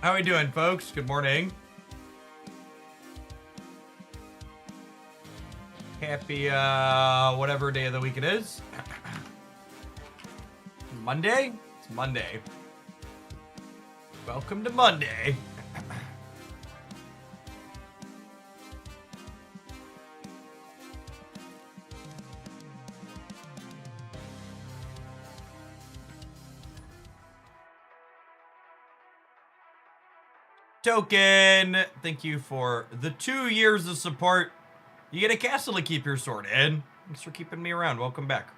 How are we doing, folks? Good morning. Happy, whatever day of the week it is. Monday? It's Monday. Welcome to Monday. Token, thank you for the 2 years of support. You get a castle to keep your sword in. Thanks for keeping me around. Welcome back.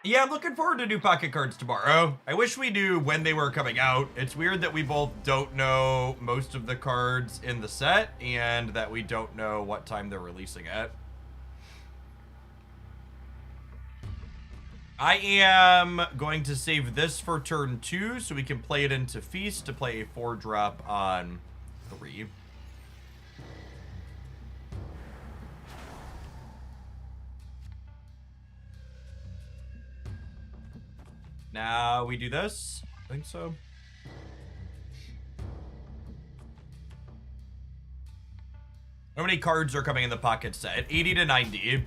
Yeah, I'm looking forward to new pocket cards tomorrow. I wish we knew when they were coming out. It's weird that we both don't know most of the cards in the set and that we don't know what time they're releasing it. I am going to save this for turn 2 so we can play it into Feast to play a 4-drop on 3. Now we do this. I think so. How many cards are coming in the pocket set? 80 to 90.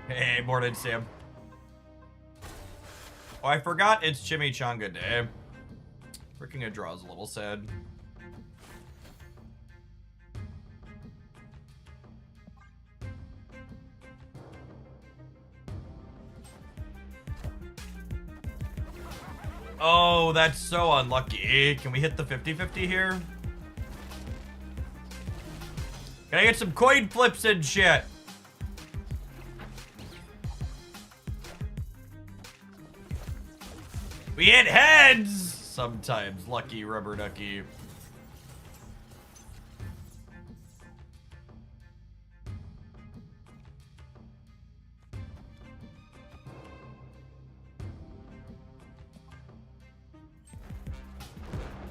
Hey, morning, Sam. Oh, I forgot it's Chimichanga Day. Freaking a draw is a little sad. Oh, that's so unlucky. Can we hit the 50-50 here? Can I get some coin flips and shit? We hit heads! Sometimes. Lucky rubber ducky. It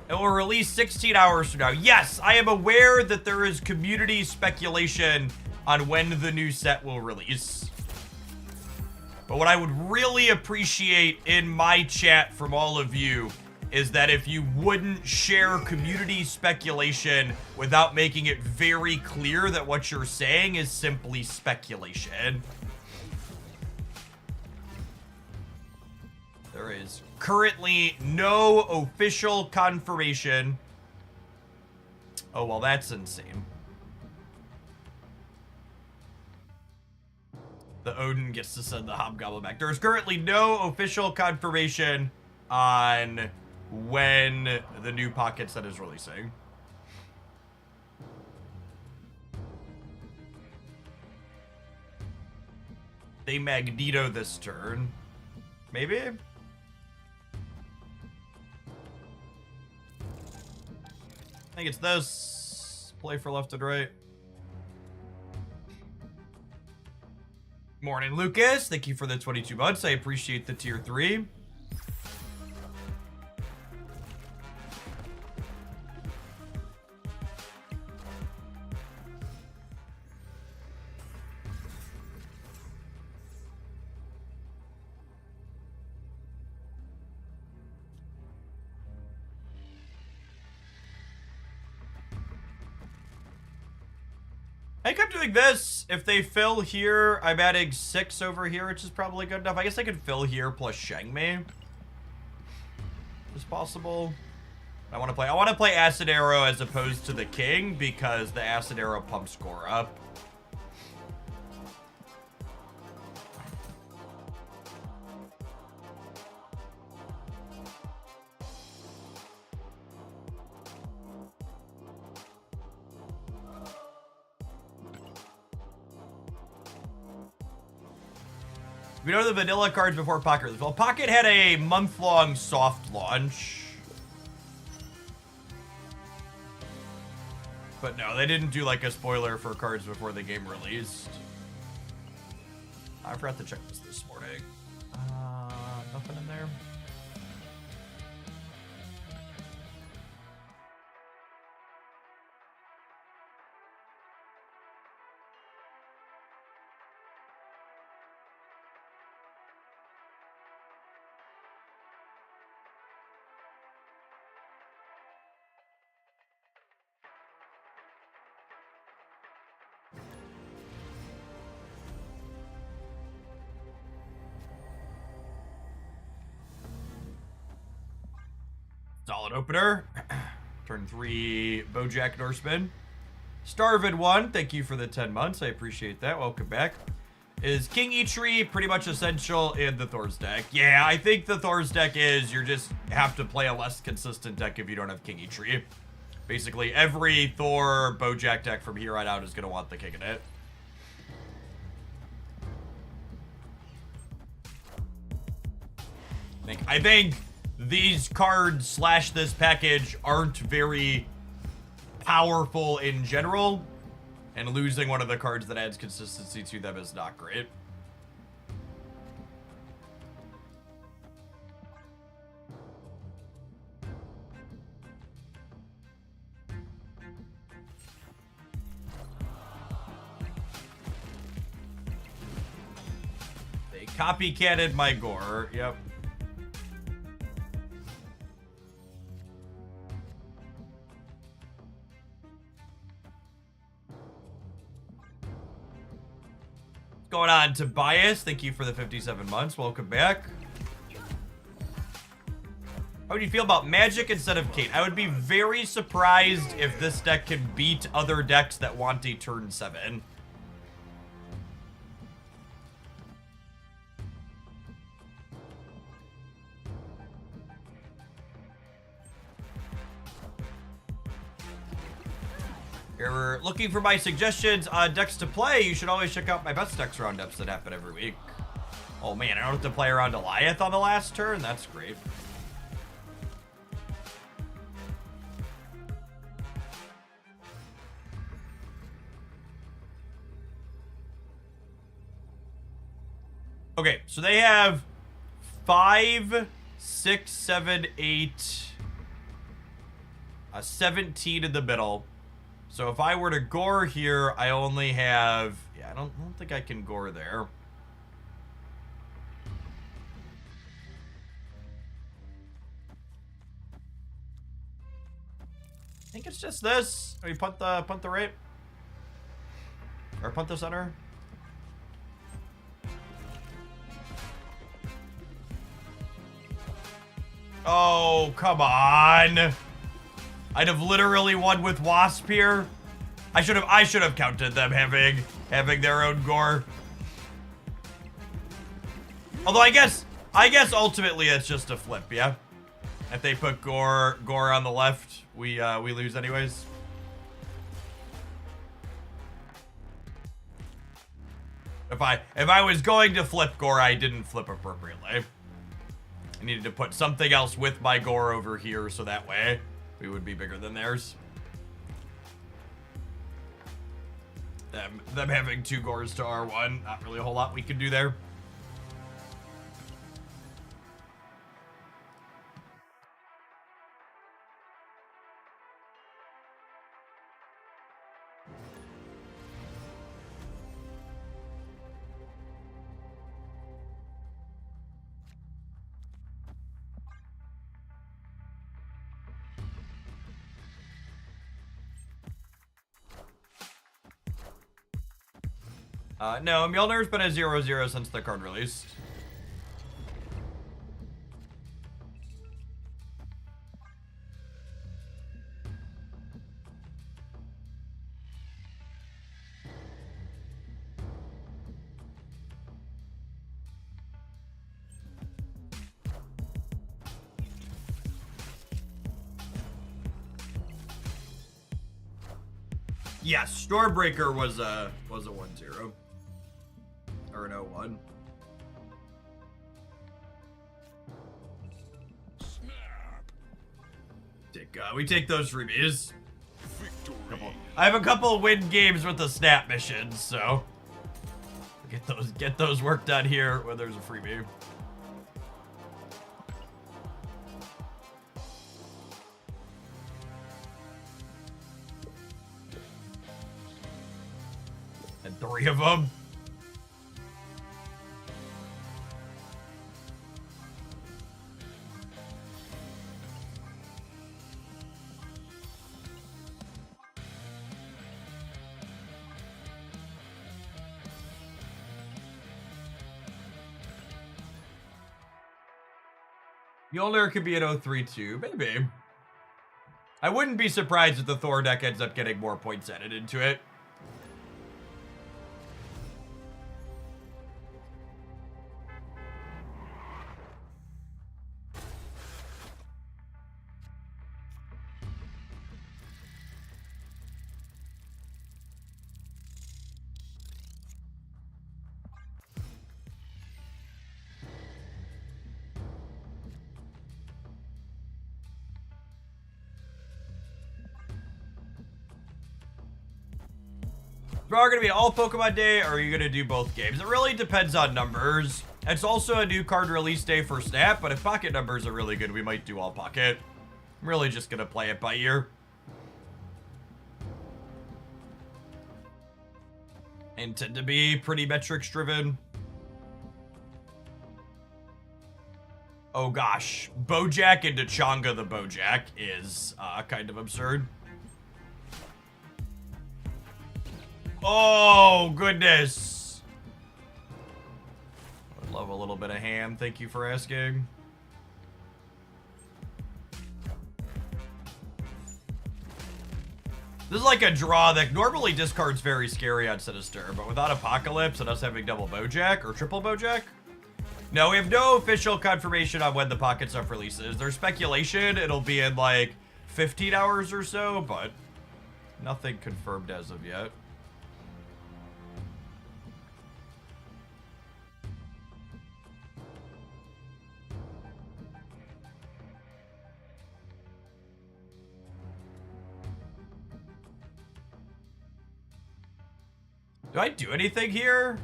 will release 16 hours from now. Yes, I am aware that there is community speculation on when the new set will release. But what I would really appreciate in my chat from all of you is that if you wouldn't share community speculation without making it very clear that what you're saying is simply speculation. There is currently no official confirmation. Oh, well, that's insane. The Odin gets to send the Hobgoblin back. There's currently no official confirmation on when the new pocket set is releasing. They Magneto this turn. Maybe? I think it's this. Play for left and right. Morning, Lucas. Thank you for the 22 months. I appreciate the tier 3. I think I'm doing this. If they fill here, I'm adding 6 over here, which is probably good enough. I guess I could fill here plus Shangmei. Is possible. I want to play Acid Arrow as opposed to the King because the Acid Arrow pumps score up. We know the vanilla cards before Pocket. Well, Pocket had a month-long soft launch. But no, they didn't do like a spoiler for cards before the game released. I forgot to check this morning. Nothing in there. Solid opener. Turn 3, Bojack Norseman. Starvid 1, thank you for the 10 months. I appreciate that. Welcome back. Is King Eitri pretty much essential in the Thor's deck? Yeah, I think the Thor's deck is you just have to play a less consistent deck if you don't have King Eitri. Basically, every Thor Bojack deck from here on out is going to want the king in it. I think these cards / this package aren't very powerful in general, and losing one of the cards that adds consistency to them is not great. They copycatted my Gore. Yep. Going on, Tobias. Thank you for the 57 months. Welcome back. How would you feel about Magic instead of Kate? I would be very surprised if this deck can beat other decks that want a turn 7. You're looking for my suggestions on decks to play, you should always check out my best decks roundups that happen every week. Oh man, I don't have to play around Goliath on the last turn? That's great. Okay, so they have 5, 6, 7, 8, 17 in the middle. So if I were to Gore here, I only have... Yeah, I don't think I can Gore there. I think it's just this. Or you punt the right? Or punt the center? Oh, come on. I'd have literally won with Wasp here. I should have counted them having their own Gore. Although I guess ultimately it's just a flip, yeah. If they put Gore on the left, we lose anyways. If I was going to flip Gore, I didn't flip appropriately. I needed to put something else with my Gore over here so that way we would be bigger than theirs. Them having 2 Gores to R1, not really a whole lot we can do there. No, Mjolnir's been a 0/0 since the card released. Yes, Stormbreaker was a 1/0. Or an 0/1. We take those freebies. I have a couple of win games with the snap missions, so get those work done here when there's a freebie. And 3 of them. Mjolnir could be an 0-3 too, maybe. I wouldn't be surprised if the Thor deck ends up getting more points added into it. Are going to be an all Pokemon day, or are you going to do both games? It really depends on numbers. It's also a new card release day for Snap, but if pocket numbers are really good, we might do all pocket. I'm really just going to play it by ear. And tend to be pretty metrics driven. Oh gosh, Bojack into Chonga the Bojack is kind of absurd. Oh, goodness. I'd love a little bit of ham. Thank you for asking. This is like a draw that normally discards very scary on Sinister, but without Apocalypse and us having double Bojack or triple Bojack. No, we have no official confirmation on when the Pocket Stuff releases. There's speculation it'll be in like 15 hours or so, but nothing confirmed as of yet. Do I do anything here?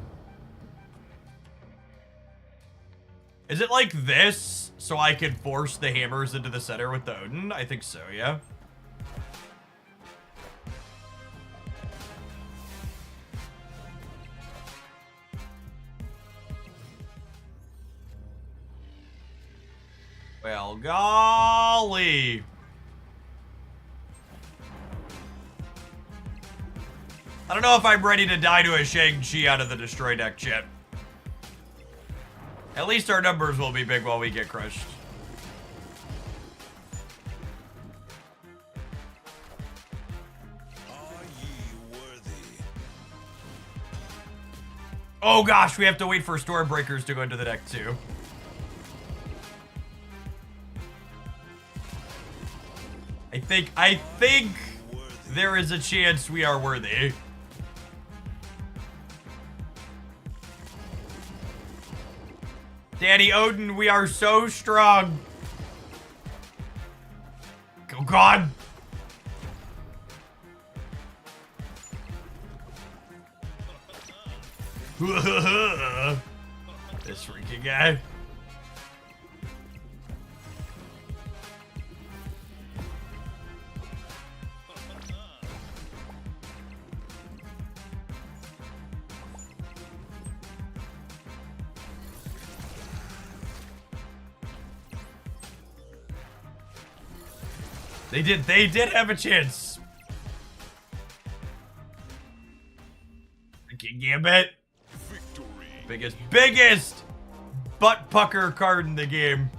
Is it like this so I can force the hammers into the center with the Odin? I think so, yeah. Well, golly. I don't know if I'm ready to die to a Shang-Chi out of the Destroy deck yet. At least our numbers will be big while we get crushed. Are ye worthy? Oh gosh, we have to wait for Stormbreakers to go into the deck too. I think there is a chance we are worthy. Daddy Odin, we are so strong. Oh God. This freaking guy. They did have a chance. Freaking Gambit. Victory. Biggest butt pucker card in the game.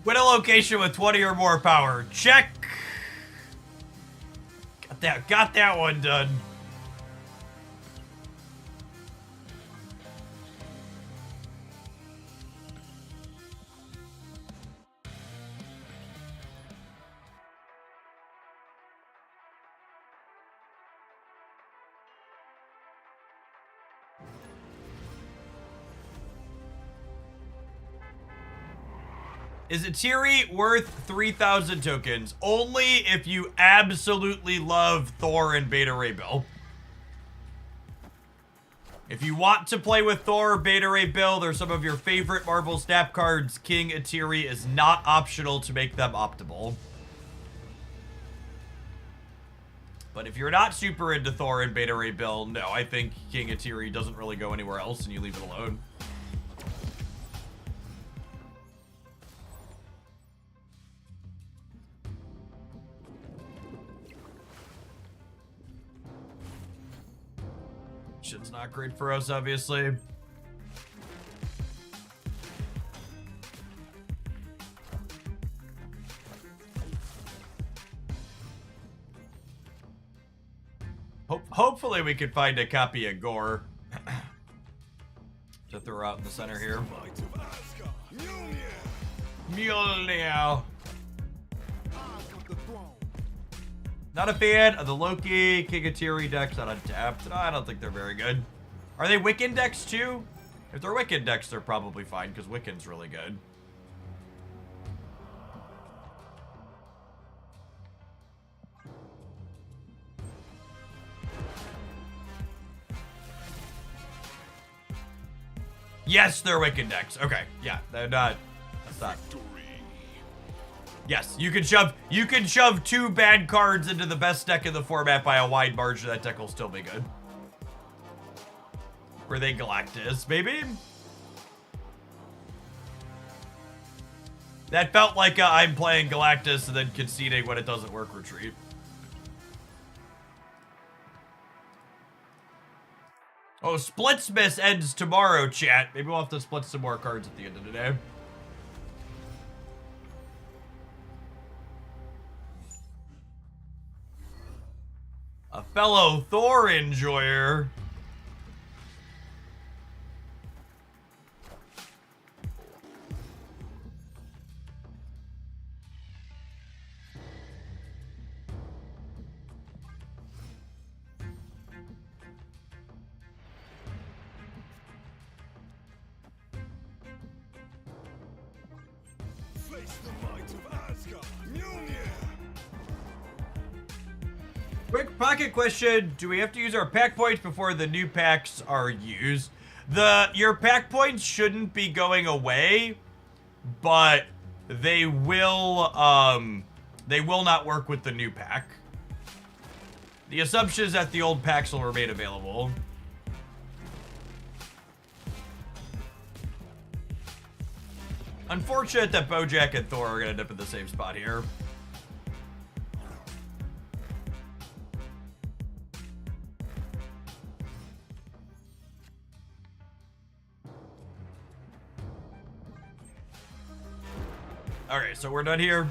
Win a location with 20 or more power. Check. Got that one done. Is Atiri worth 3,000 tokens? Only if you absolutely love Thor and Beta Ray Bill. If you want to play with Thor, Beta Ray Bill, they're some of your favorite Marvel Snap cards. King Atiri is not optional to make them optimal. But if you're not super into Thor and Beta Ray Bill, no, I think King Atiri doesn't really go anywhere else and you leave it alone. Shit's not great for us, obviously. Hopefully we can find a copy of Gore to throw out in the center here. Might of Asgard. Mjolnir. Not a fan of the Loki, Kigatiri decks on untapped. No, I don't think they're very good. Are they Wiccan decks too? If they're Wiccan decks, they're probably fine because Wiccan's really good. Yes, they're Wiccan decks. Okay, yeah, they're not. That's not. Yes, you can shove 2 bad cards into the best deck in the format by a wide margin. That deck will still be good. Were they Galactus, maybe? That felt like I'm playing Galactus and then conceding when it doesn't work retreat. Oh, Splitsmith ends tomorrow, chat. Maybe we'll have to split some more cards at the end of the day. A fellow Thor enjoyer. Face the might of Asgard. Mjolnir. Quick pocket question. Do we have to use our pack points before the new packs are used? Your pack points shouldn't be going away, but they will not work with the new pack. The assumption is that the old packs will remain available. Unfortunate that Bojack and Thor are gonna end up in the same spot here. Alright, so we're done here.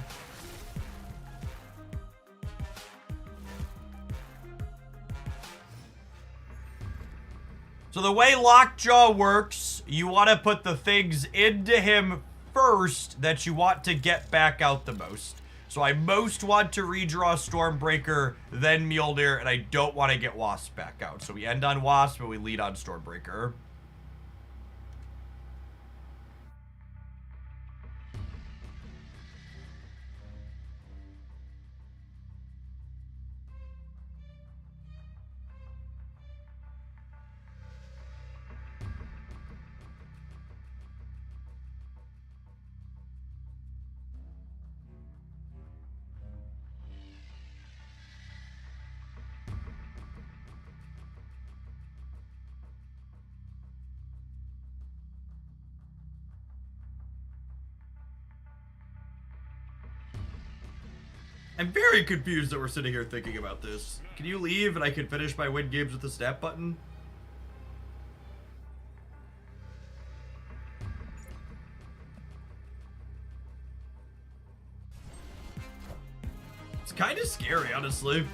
So the way Lockjaw works, you want to put the things into him first that you want to get back out the most. So I most want to redraw Stormbreaker, then Mjolnir, and I don't want to get Wasp back out. So we end on Wasp, but we lead on Stormbreaker. I'm very confused that we're sitting here thinking about this. Can you leave and I can finish my win games with the snap button? It's kind of scary, honestly.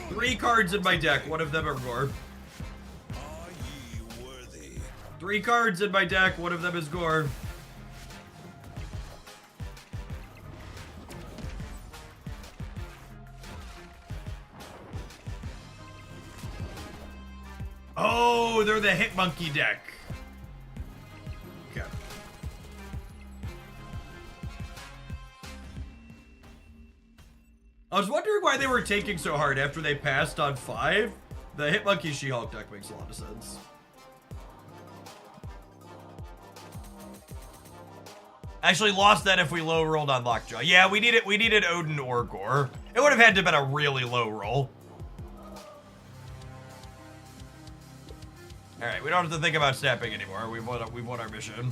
Three cards in my deck, one of them are Gore. 3 cards in my deck, one of them is Gore. Oh, they're the Hitmonkey deck. Okay. I was wondering why they were taking so hard after they passed on 5. The Hitmonkey She-Hulk deck makes a lot of sense. Actually lost that if we low rolled on Lockjaw. Yeah, we needed Odin or Gore. It would have had to have been a really low roll. Alright, we don't have to think about snapping anymore. We won our mission.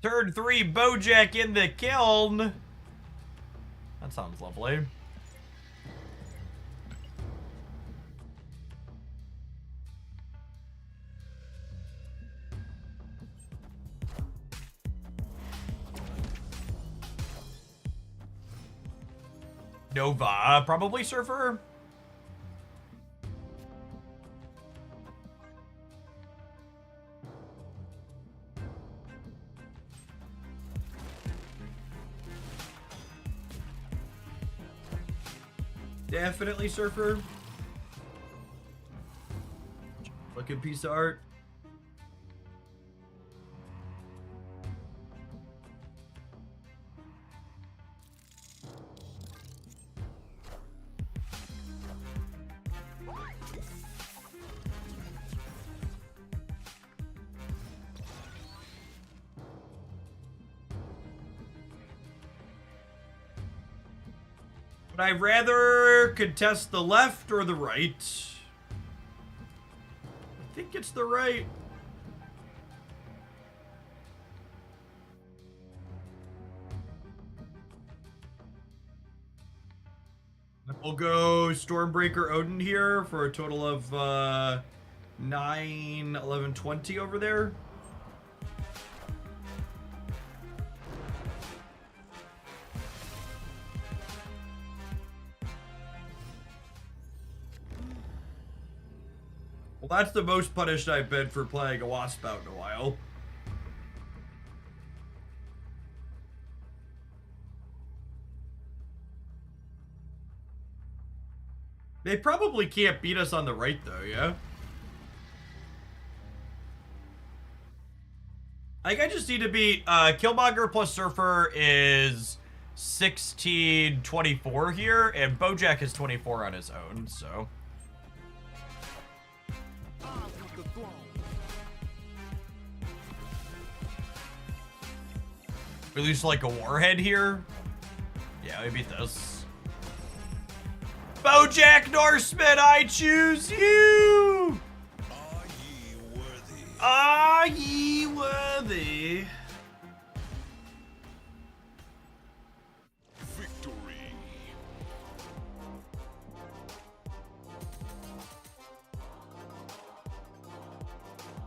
Turn 3, Bojack in the kiln. That sounds lovely. Nova, probably Surfer. Definitely Surfer. Looking piece of art. Would I rather contest the left or the right? I think it's the right. We'll go Stormbreaker Odin here for a total of 9, 11, 20 over there. Well, that's the most punished I've been for playing a Wasp out in a while. They probably can't beat us on the right, though, yeah? I think I just need to beat... Killmonger plus Surfer is 16-24 here, and Bojack is 24 on his own, so... We lose like a warhead here. Yeah, we beat this. Bojack Norseman, I choose you! Are ye worthy? Are ye worthy? Victory.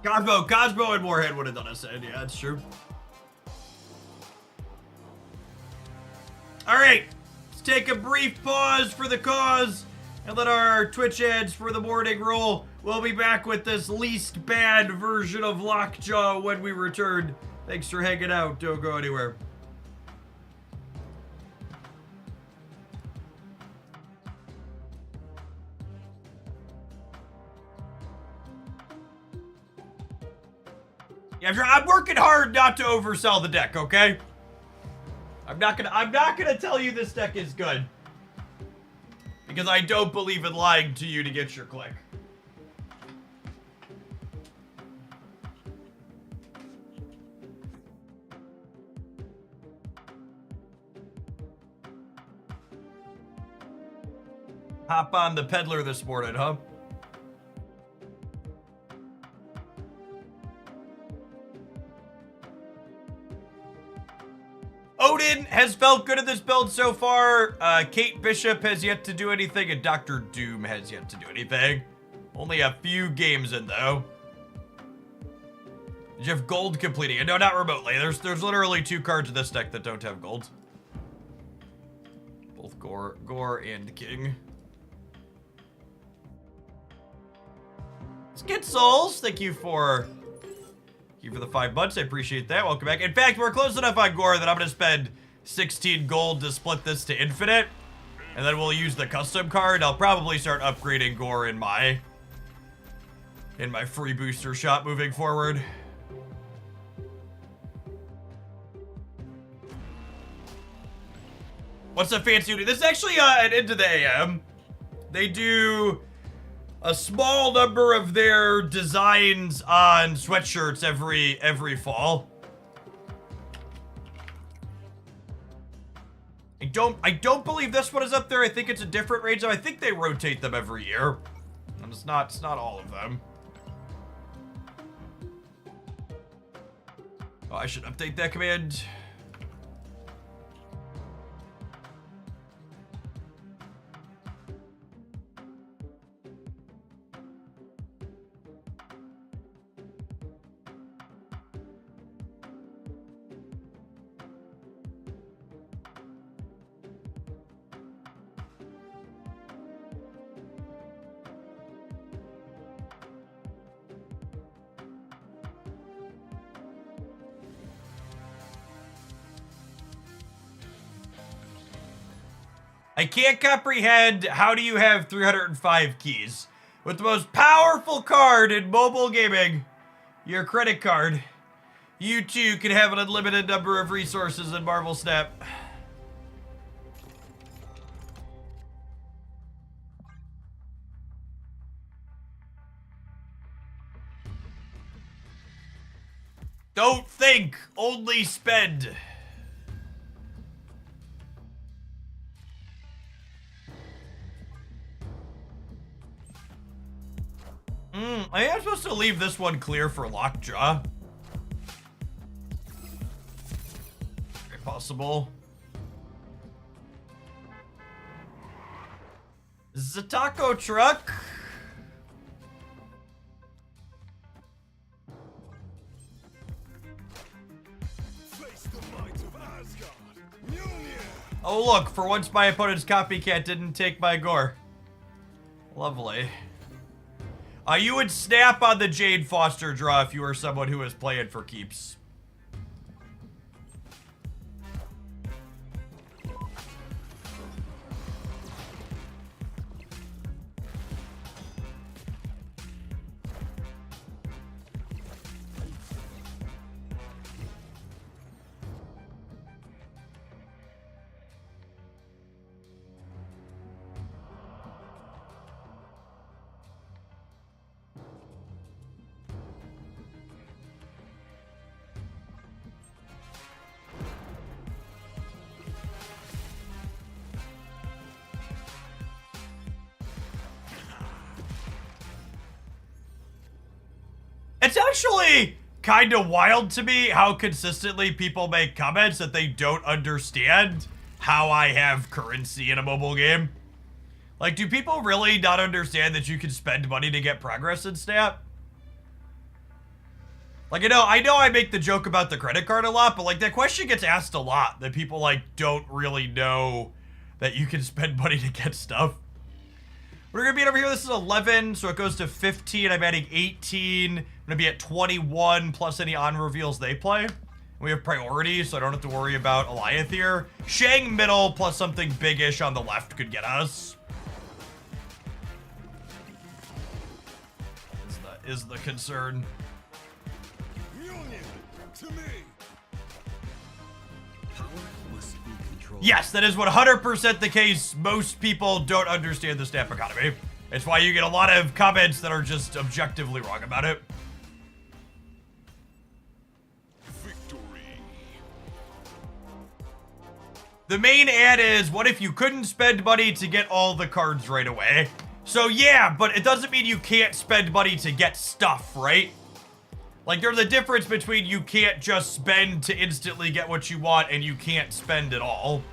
Cosmo and Warhead would have done us in. Yeah, that's true. All right, let's take a brief pause for the cause and let our Twitch ads for the morning roll. We'll be back with this least bad version of Lockjaw when we return. Thanks for hanging out. Don't go anywhere. Yeah, I'm working hard not to oversell the deck, okay? I'm not gonna tell you this deck is good. Because I don't believe in lying to you to get your click. Hop on the peddler this morning, huh? Odin has felt good at this build so far. Kate Bishop has yet to do anything, and Dr. Doom has yet to do anything. Only a few games in, though. Did you have gold completing it? No, not remotely. There's literally 2 cards in this deck that don't have gold. Both Gore and King. Skid Souls, thank you for the 5 months. I appreciate that. Welcome back. In fact, we're close enough on Gore that I'm going to spend 16 gold to split this to infinite. And then we'll use the custom card. I'll probably start upgrading Gore in my free booster shop moving forward. What's the fancy unit? This is actually an Into the AM. They do a small number of their designs on sweatshirts every fall. I don't believe this one is up there. I think it's a different range. I think they rotate them every year. And it's not all of them. Oh, I should update that command. I can't comprehend how do you have 305 keys with the most powerful card in mobile gaming, your credit card. You too can have an unlimited number of resources in Marvel Snap. Don't think, only spend. I am supposed to leave this one clear for Lockjaw. Very possible. Zatako truck. Face the might of Asgard. Mjolnir. Oh look, for once my opponent's copycat didn't take my gore. Lovely. You would snap on the Jade Foster draw if you were someone who was playing for keeps. It's actually kind of wild to me how consistently people make comments that they don't understand how I have currency in a mobile game. Like, do people really not understand that you can spend money to get progress in Snap? Like, I know I make the joke about the credit card a lot, but like that question gets asked a lot, that people like don't really know that you can spend money to get stuff. We're gonna be over here. This is 11, so it goes to 15. I'm adding 18. I'm gonna be at 21 plus any on reveals they play. We have priority, so I don't have to worry about Alioth here. Shang middle plus something big-ish on the left could get us. Is the concern. Mjolnir, to me. Power must be controlled. Yes, that is 100% the case. Most people don't understand the Snap economy. It's why you get a lot of comments that are just objectively wrong about it. Victory. The main ad is, what if you couldn't spend money to get all the cards right away? So yeah, but it doesn't mean you can't spend money to get stuff, right? Like, there's a difference between you can't just spend to instantly get what you want and you can't spend at all.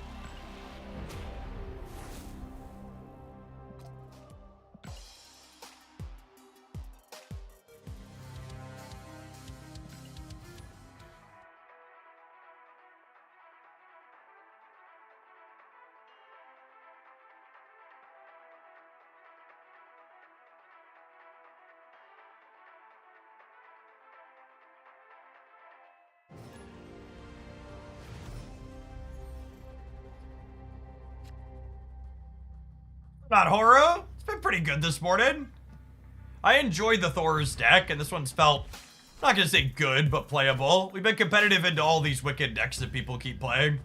Not horror. It's been pretty good this morning. I enjoyed the Thor's deck, and this one's felt, I'm not gonna say good, but playable. We've been competitive into all these wicked decks that people keep playing.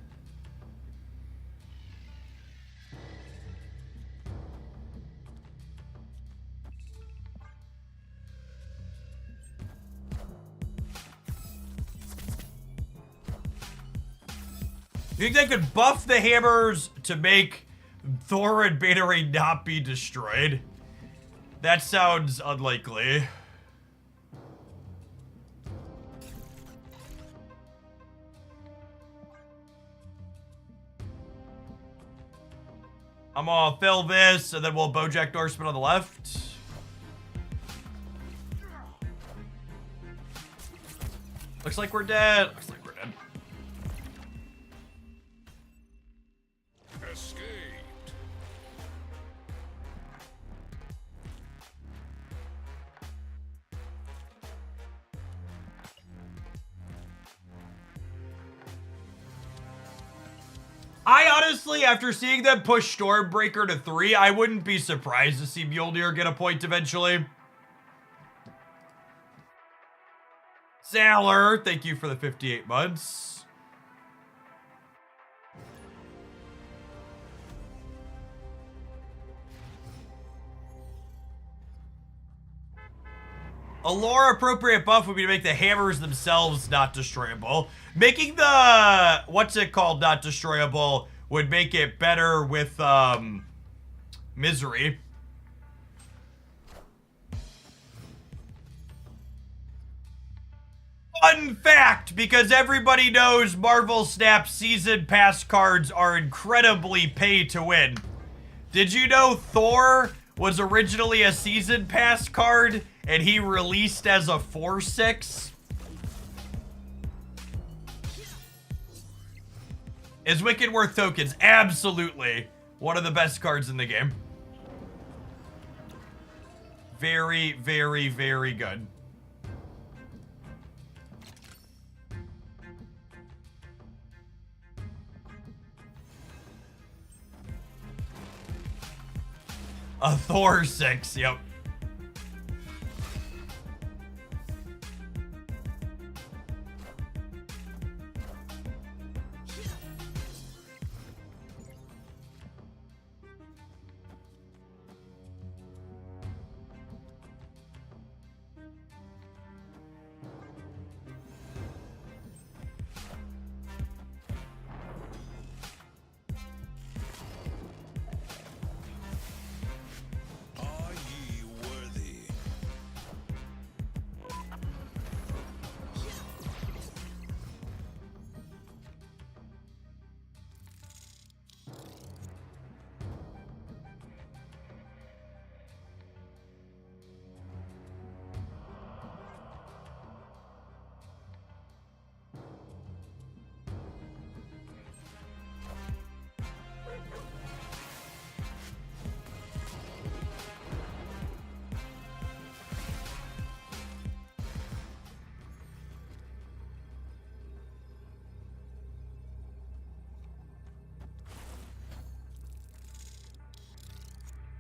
You think they could buff the hammers to make Thor and Beta Ray not be destroyed? That sounds unlikely. I'm gonna fill this, and then we'll Bojack Norseman on the left. Looks like we're dead. Looks like we're dead. Escaped. I honestly, after seeing them push Stormbreaker to 3, I wouldn't be surprised to see Mjolnir get a point eventually. Sailor, thank you for the 58 months. A lore appropriate buff would be to make the hammers themselves not destroyable. Making the, what's it called, not destroyable would make it better with, Misery. Fun fact, because everybody knows Marvel Snap Season Pass cards are incredibly pay to win. Did you know Thor was originally a Season Pass card and he released as a 4/6? Is Wicked worth tokens? Absolutely. One of the best cards in the game. Very, very, very good. A Thor 6, yep. Are ye worthy?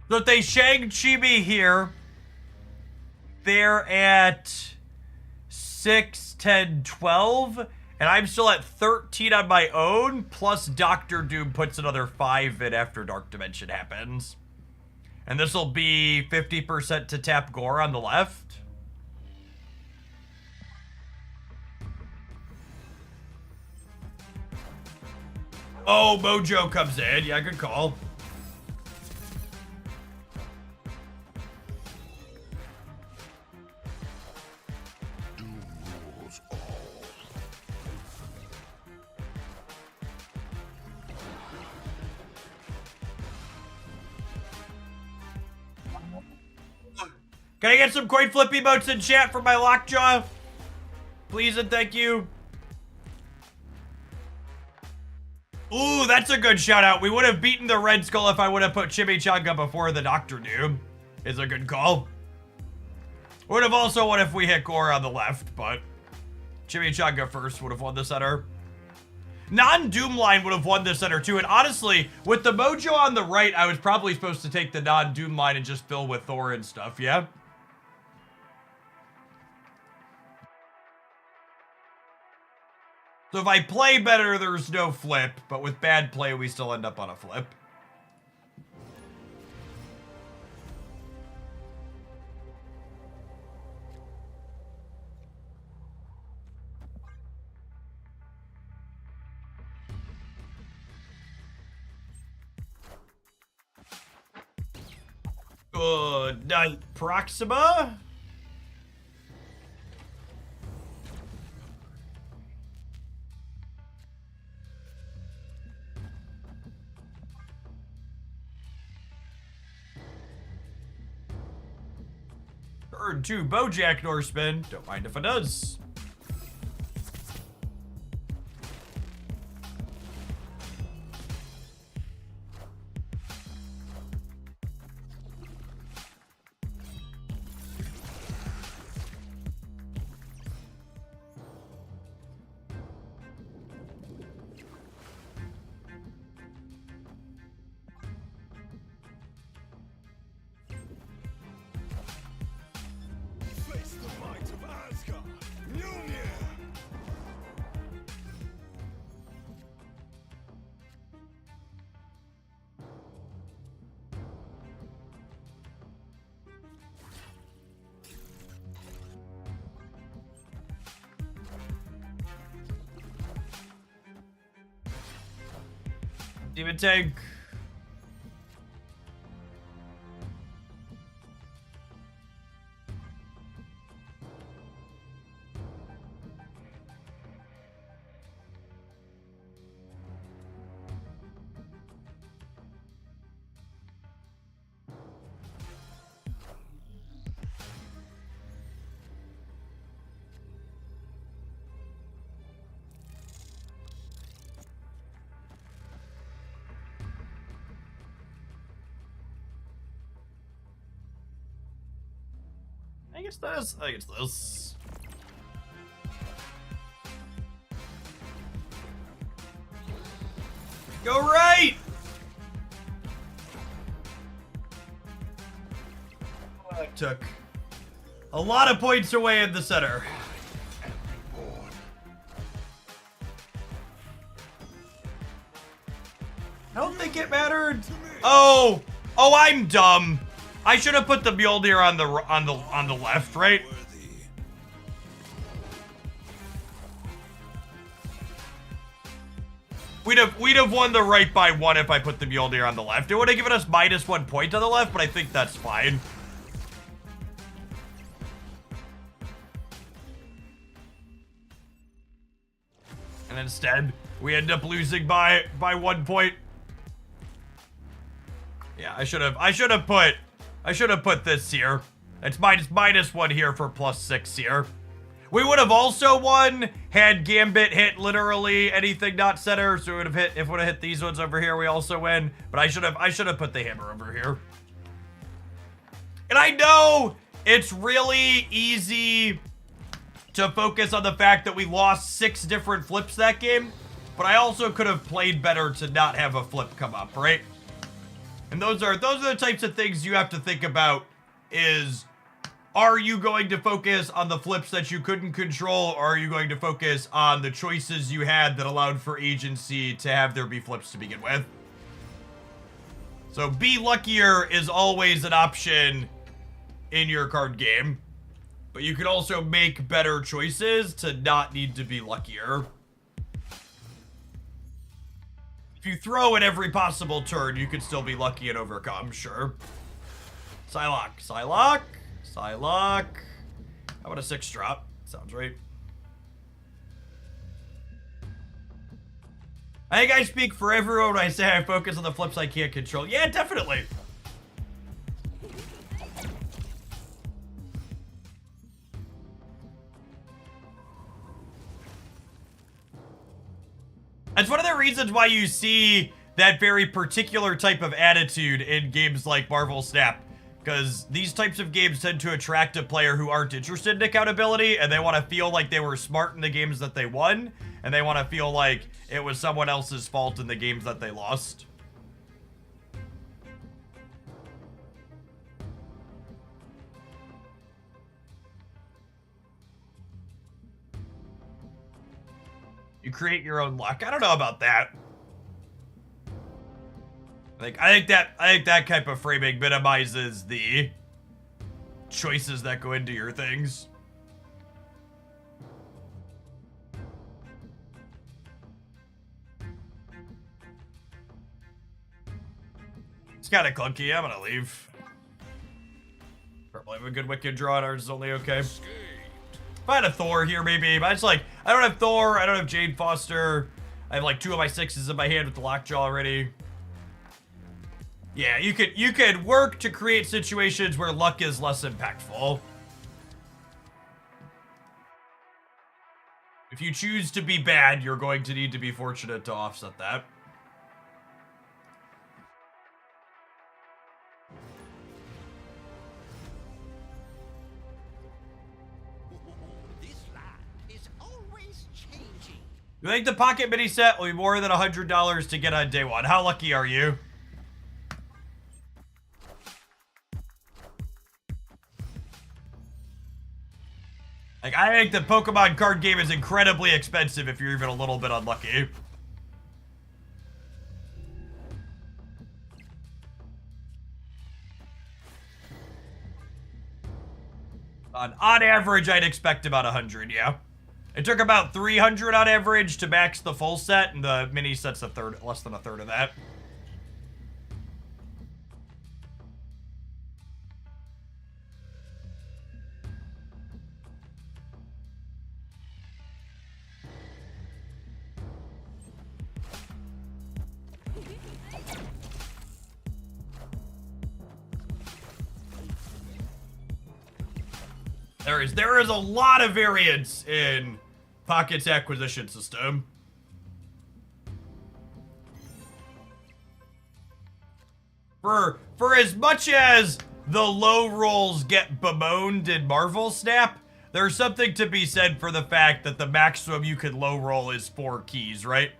So if they Shang-Chi me here, they're at 6, 10, 12, and I'm still at 13 on my own, plus Doctor Doom puts another 5 in after Dark Dimension happens. And this will be 50% to tap Gore on the left. Oh, Mojo comes in. Yeah, good call. Doom rules all. Can I get some coin flip emotes in chat for my Lockjaw? Please and thank you. Ooh, that's a good shout out. We would have beaten the Red Skull if I would have put Chimichanga before the Doctor Doom. Is a good call. Would have also won if we hit Gore on the left, but Chimichanga first would have won the center. Non-Doom line would have won the center too, and honestly, with the Mojo on the right, I was probably supposed to take the non-Doom line and just fill with Thor and stuff, yeah? So if I play better, there's no flip, but with bad play, we still end up on a flip. Good night, Proxima. Turn 2 Bojack Norseman. Don't mind if it does. Face the might of Asgard. Mjolnir. Demon Tank. I think it's this. I think it's this. Go right! That took a lot of points away in the center. I don't think it mattered. Oh, I'm dumb. I should have put the Mjolnir on the left, right? Worthy. We'd have won the right by 1 if I put the Mjolnir on the left. It would have given us -1 point on the left, but I think that's fine. And instead, we end up losing by 1 point. Yeah, I should have put this here. It's -1 here for +6 here. We would have also won had Gambit hit literally anything not center. So it would have hit, if it would have hit these ones over here, we also win. But I should have put the hammer over here. And I know it's really easy to focus on the fact that we lost 6 different flips that game, but I also could have played better to not have a flip come up, right? And those are the types of things you have to think about is, are you going to focus on the flips that you couldn't control, or are you going to focus on the choices you had that allowed for agency to have there be flips to begin with? So be luckier is always an option in your card game, but you can also make better choices to not need to be luckier. If you throw at every possible turn, you could still be lucky and overcome, sure. Psylocke, Psylocke, Psylocke. How about a 6 drop? Sounds right. I think I speak for everyone when I say I focus on the flips I can't control. Yeah, definitely. That's one of the reasons why you see that very particular type of attitude in games like Marvel Snap. Because these types of games tend to attract a player who aren't interested in accountability, and they want to feel like they were smart in the games that they won, and they want to feel like it was someone else's fault in the games that they lost. You create your own luck. I don't know about that. I think that type of framing minimizes the choices that go into your things. It's kind of clunky. I'm gonna leave. Probably have a good Wicked draw, and ours is only okay. If I had a Thor here, maybe, but it's like, I don't have Thor, I don't have Jane Foster. I have like 2 of my 6s in my hand with the Lockjaw already. Yeah, you could work to create situations where luck is less impactful. If you choose to be bad, you're going to need to be fortunate to offset that. This land is always changing. You think the Pocket Mini set will be more than $100 to get on day one? How lucky are you? Like, I think the Pokemon card game is incredibly expensive if you're even a little bit unlucky. On average, I'd expect about 100, yeah. It took about 300 on average to max the full set, and the mini set's less than a third of that. There is a lot of variance in Pocket's acquisition system. For as much as the low rolls get bemoaned in Marvel Snap, there's something to be said for the fact that the maximum you could low roll is 4 keys, right?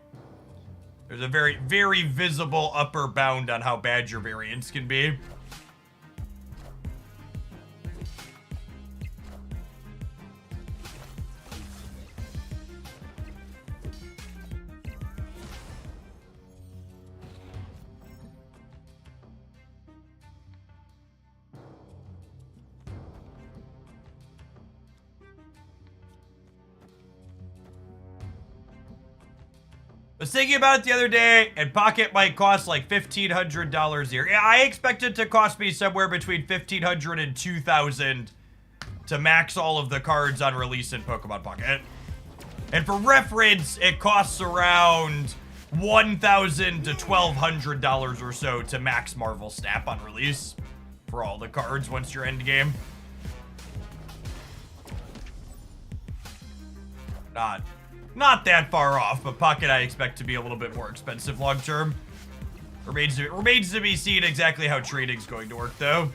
There's a very, very visible upper bound on how bad your variance can be. I was thinking about it the other day, and Pocket might cost like $1,500 a year. Yeah, I expect it to cost me somewhere between $1,500 and $2,000 to max all of the cards on release in Pokemon Pocket. And for reference, it costs around $1,000 to $1,200 or so to max Marvel Snap on release for all the cards once you're end game. Not that far off, but Pocket I expect to be a little bit more expensive long term. Remains to be seen exactly how trading's going to work, though.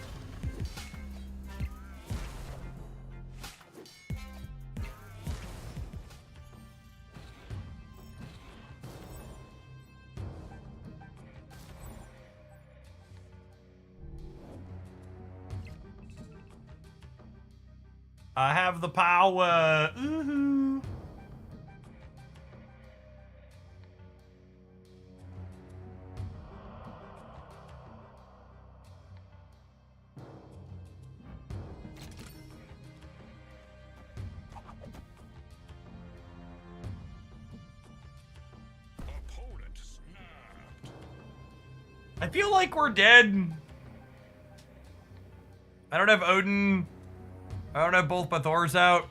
I have the power. Ooh. Opponent snapped. I feel like we're dead. I don't have Odin. I don't have both my Thors out.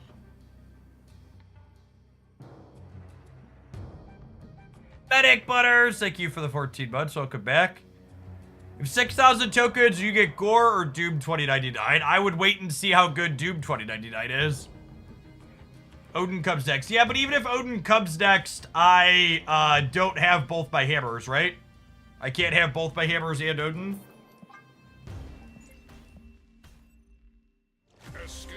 Medic Butters, thank you for the 14 months. Welcome back. If 6,000 tokens, you get Gore or Doom 2099. I would wait and see how good Doom 2099 is. Odin comes next. Yeah, but even if Odin comes next, I don't have both my hammers, right? I can't have both my hammers and Odin. Escaped.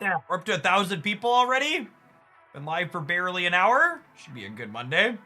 Yeah, we're up to 1,000 people already. Been live for barely an hour. Should be a good Monday.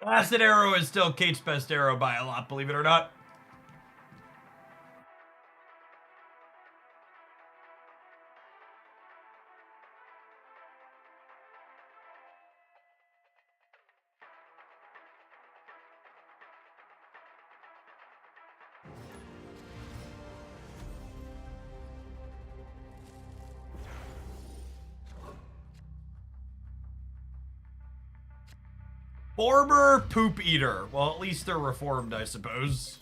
Acid Arrow is still Kate's best arrow by a lot, believe it or not. Former poop eater. Well, at least they're reformed, I suppose.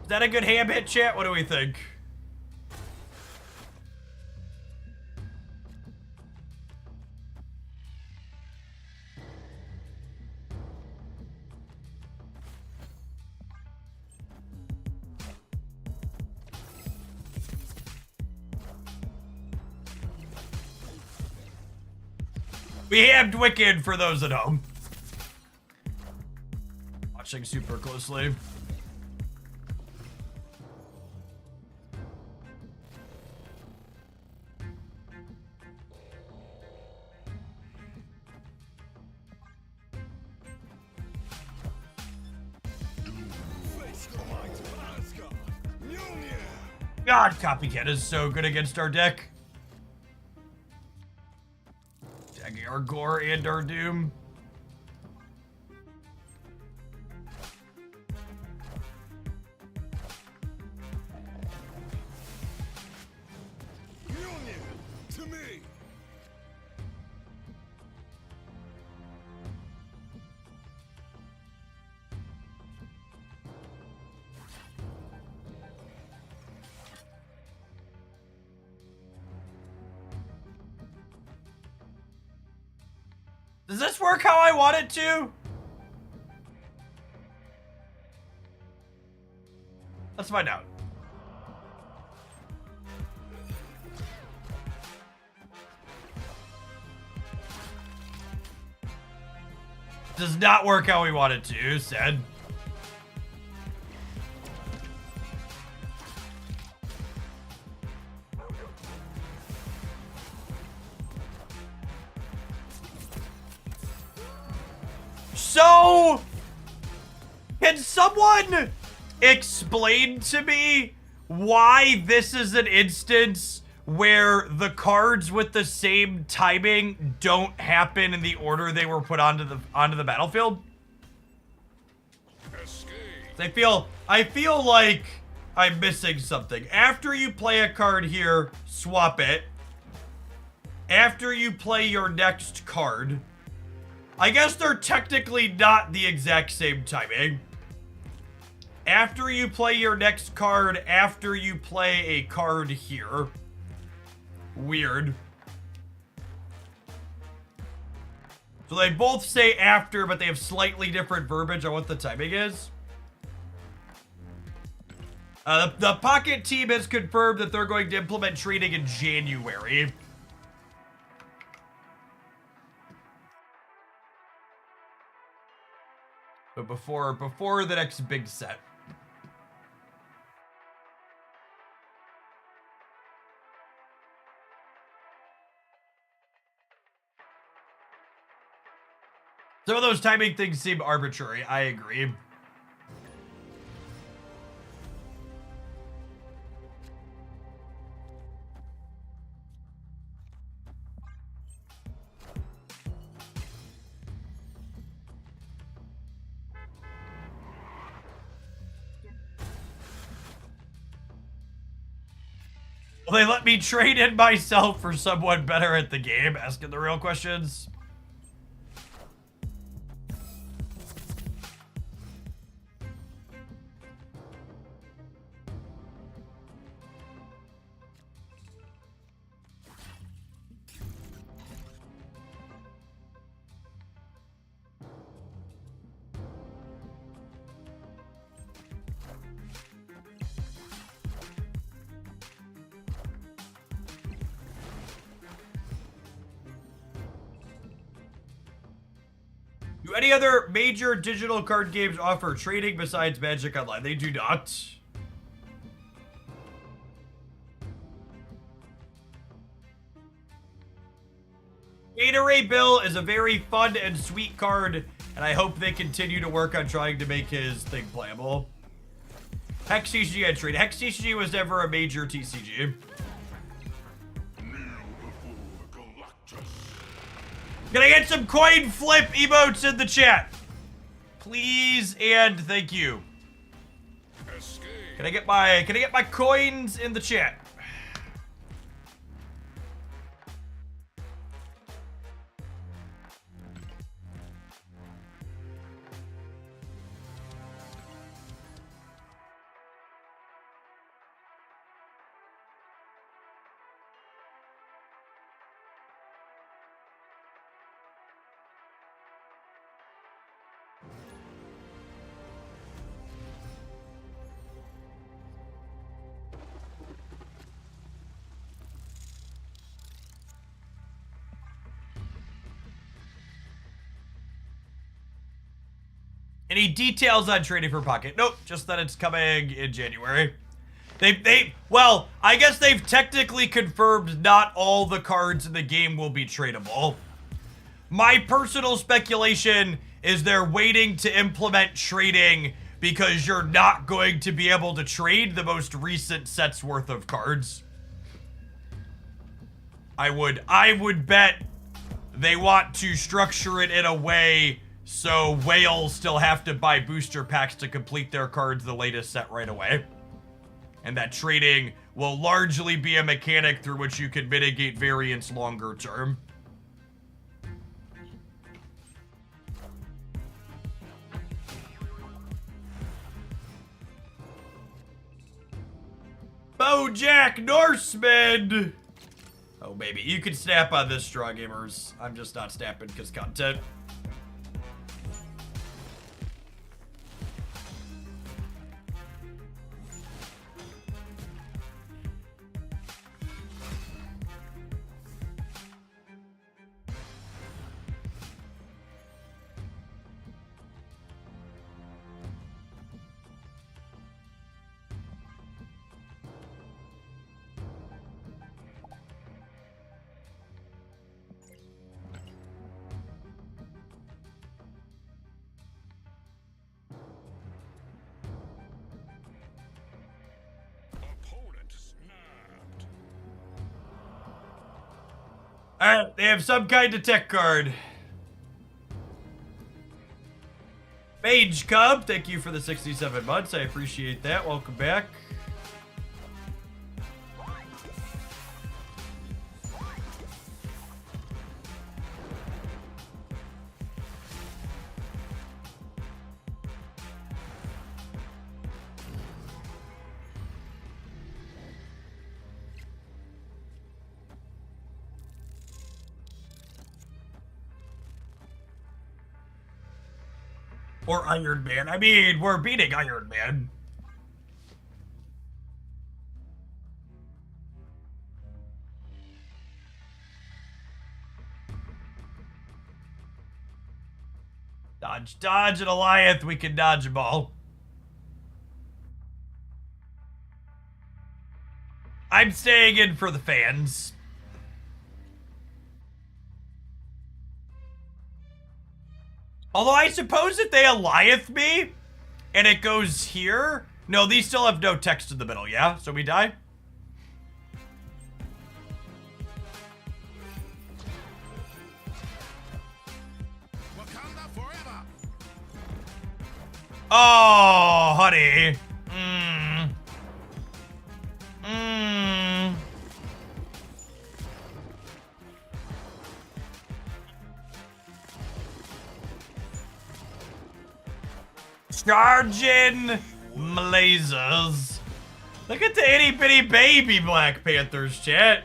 Is that a good ham hit, chat? What do we think? We hammed Wicked for those at home. Watching super closely. Face the might of Asgard. Mjolnir. God, Copycat is so good against our deck. Tagging our Gore and our Doom. Mjolnir. To me. Does this work how I want it to? Let's find out. Does not work how we want it to, said. So, can someone explain to me why this is an instance where the cards with the same timing don't happen in the order they were put onto the battlefield? Escape. I feel like I'm missing something. After you play a card here, swap it. After you play your next card, I guess they're technically not the exact same timing. After you play your next card, after you play a card here. Weird. So they both say after, but they have slightly different verbiage on what the timing is. The Pocket team has confirmed that they're going to implement trading in January. But before the next big set. Some of those timing things seem arbitrary. I agree. Will they let me trade in myself for someone better at the game? Asking the real questions. Do any other major digital card games offer trading besides Magic Online? They do not. Gatorade Bill is a very fun and sweet card, and I hope they continue to work on trying to make his thing playable. Hex TCG entry. Hex TCG was never a major TCG. Can I get some coin flip emotes in the chat? Please and thank you. Can I get my coins in the chat? Any details on trading for Pocket? Nope, just that it's coming in January. Well, I guess they've technically confirmed not all the cards in the game will be tradable. My personal speculation is they're waiting to implement trading because you're not going to be able to trade the most recent set's worth of cards. I would bet they want to structure it in a way so whales still have to buy booster packs to complete their cards the latest set right away. And that trading will largely be a mechanic through which you can mitigate variance longer term. BoJack Norseman! Oh, baby, you can snap on this, Straw Gamers. I'm just not snapping because content. Alright, they have some kind of tech card. Mage Cub, thank you for the 67 months. I appreciate that. Welcome back. Or Iron Man. I mean, we're beating Iron Man. Dodge, and Goliath, we can dodge them all. I'm staying in for the fans. Although I suppose if they Goliath me, and it goes here... No, these still have no text in the middle, yeah? So we die? Wakanda forever. Oh, honey. Charging lasers. Look at the itty bitty baby Black Panthers, chat.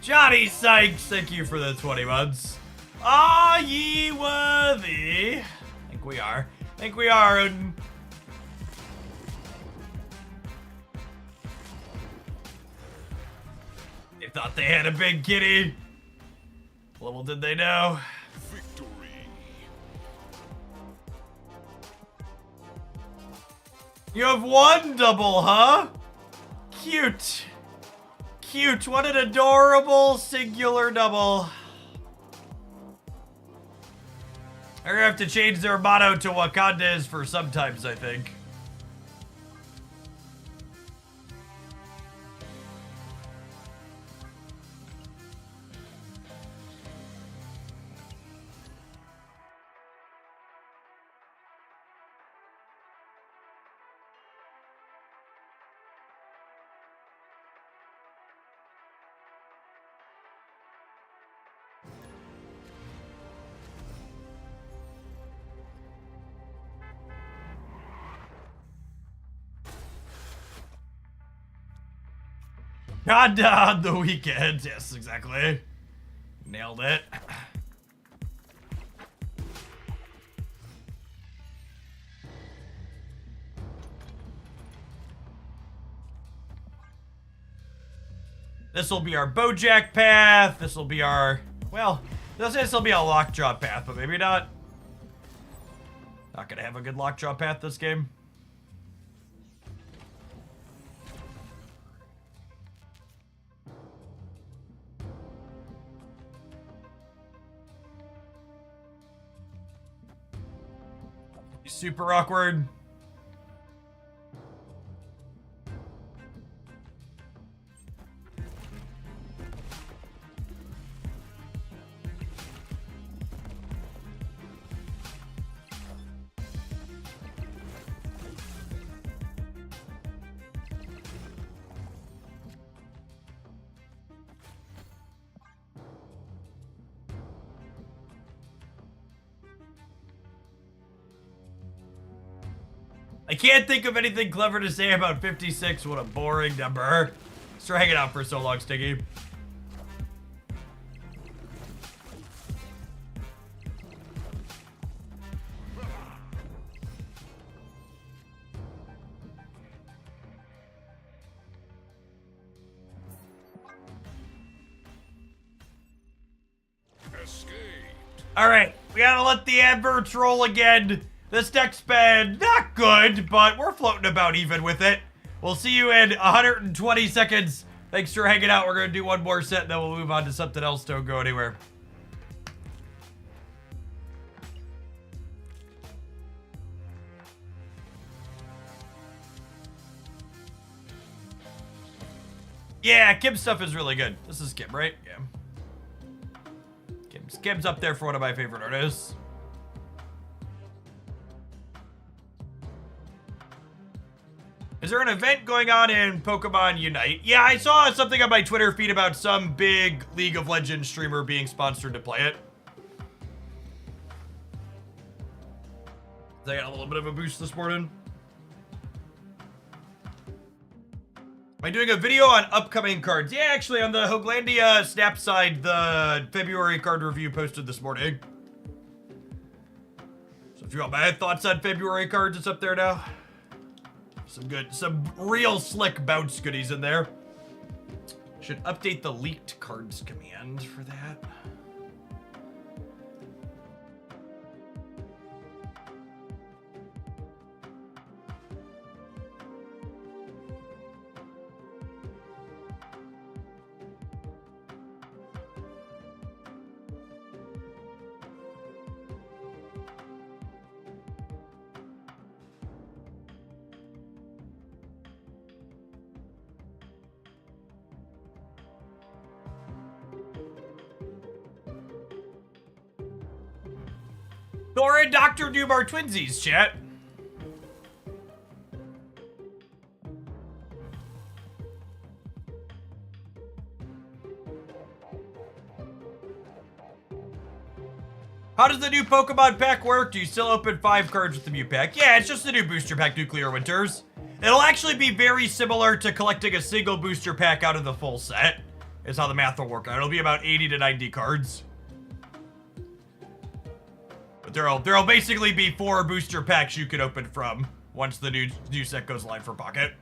Johnny Sykes, thank you for the 20 months. Are ye worthy? I think we are. I think we are. They thought they had a big kitty. Little did they know. Victory. You have one double, huh? Cute. cute. What an adorable singular double. They're gonna have to change their motto to Wakanda is for sometimes, I think. Wakanda on the weekend. Yes, exactly. Nailed it. This will be our Bojack path. This will be our, well, this will be a Lockjaw path, but maybe not. Not gonna have a good Lockjaw path this game. Super awkward. I can't think of anything clever to say about 56. What a boring number. Thanks for hanging out for so long, Stiggy. Escaped. Alright, we gotta let the adverts roll again. This deck's been not good, but we're floating about even with it. We'll see you in 120 seconds. Thanks for hanging out. We're gonna do one more set, and then we'll move on to something else. Don't go anywhere. Yeah, Kim's stuff is really good. This is Kim, right? Yeah. Kim's up there for one of my favorite artists. Is there an event going on in Pokemon Unite? Yeah, I saw something on my Twitter feed about some big League of Legends streamer being sponsored to play it. They got a little bit of a boost this morning. Am I doing a video on upcoming cards? Yeah, actually, on the Hoaglandia Snap side, the February card review posted this morning. So if you want my thoughts on February cards, it's up there now. Some real slick bounce goodies in there. Should update the leaked cards command for that. Thor and Dr. Doom are twinsies, chat. How does the new Pokemon pack work? Do you still open 5 cards with the Mew pack? Yeah, it's just the new booster pack, Nuclear Winters. It'll actually be very similar to collecting a single booster pack out of the full set, is how the math will work out. It'll be about 80 to 90 cards. There'll basically be 4 booster packs you can open from once the new set goes live for Pocket.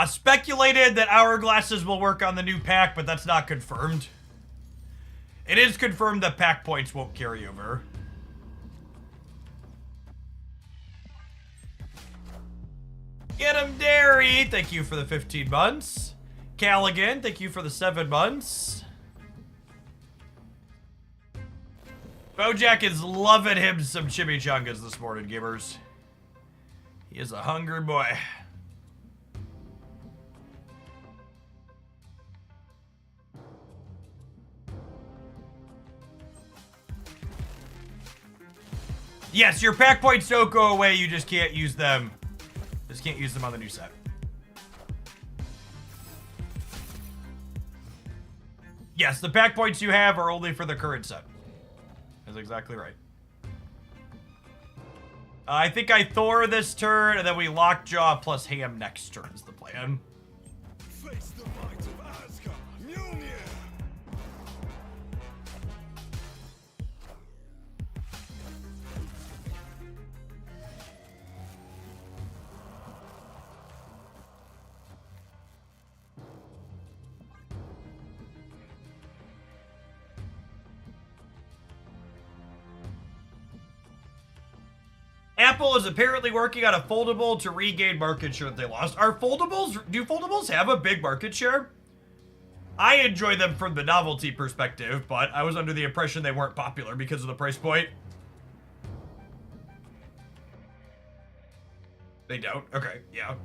Speculated that hourglasses will work on the new pack, but that's not confirmed. It is confirmed that pack points won't carry over. Get him, Dairy. Thank you for the 15 months. Callaghan, thank you for the 7 months. Bojack is loving him some chimichangas this morning, gamers. He is a hungry boy. Yes, your pack points don't go away, you just can't use them. Just can't use them on the new set. Yes, the pack points you have are only for the current set. That's exactly right. I think I Thor this turn, and then we Lockjaw plus Ham next turn is the plan. Face the might of Asgard. Mjolnir. Apple is apparently working on a foldable to regain market share that they lost. Do foldables have a big market share? I enjoy them from the novelty perspective, but I was under the impression they weren't popular because of the price point. They don't? Okay, yeah.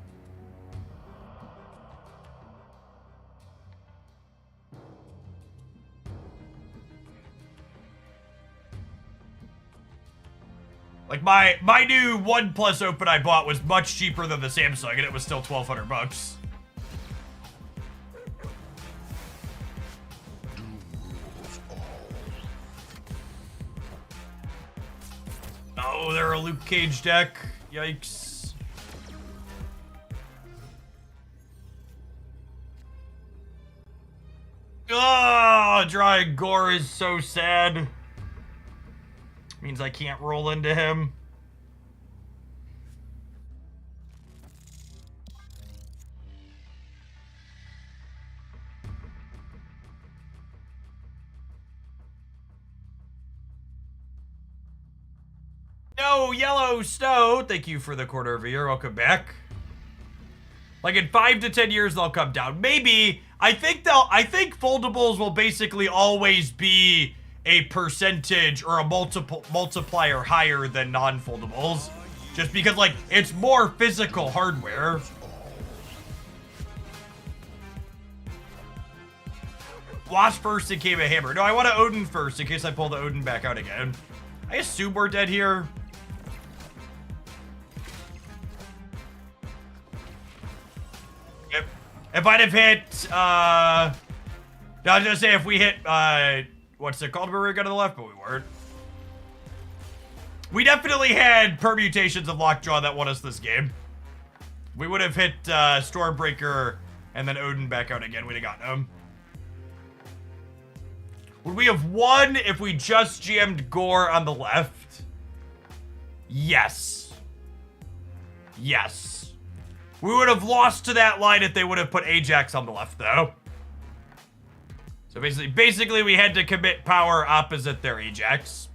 Like my new OnePlus Open I bought was much cheaper than the Samsung, and it was still 1,200 bucks. Oh, they're a Luke Cage deck. Yikes. Oh, drawing gore is so sad. Means I can't roll into him. No, Yellow Snow. Thank you for the quarter of a year. Welcome back. Like in 5 to 10 years, they'll come down. Maybe. I think foldables will basically always be a percentage or a multiplier higher than non-foldables. Just because, like, it's more physical hardware. Wasp first and came a hammer. No, I want to Odin first in case I pull the Odin back out again. I assume we're dead here. If I'd have hit, I was gonna say if we hit, what's it called where we go to the left, but we weren't. We definitely had permutations of Lockjaw that won us this game. We would have hit, Stormbreaker and then Odin back out again. We'd have gotten him. Would we have won if we just jammed Gore on the left? Yes. Yes. We would have lost to that line if they would have put Ajax on the left, though. So basically we had to commit power opposite their Ajax.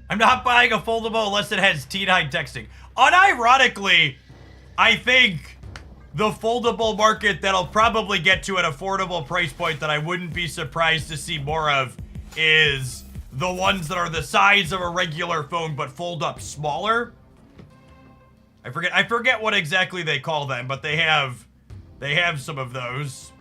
I'm not buying a foldable unless it has T9 texting. Unironically, I think the foldable market that'll probably get to an affordable price point that I wouldn't be surprised to see more of is the ones that are the size of a regular phone but fold up smaller. I forget what exactly they call them, but they have They have some of those.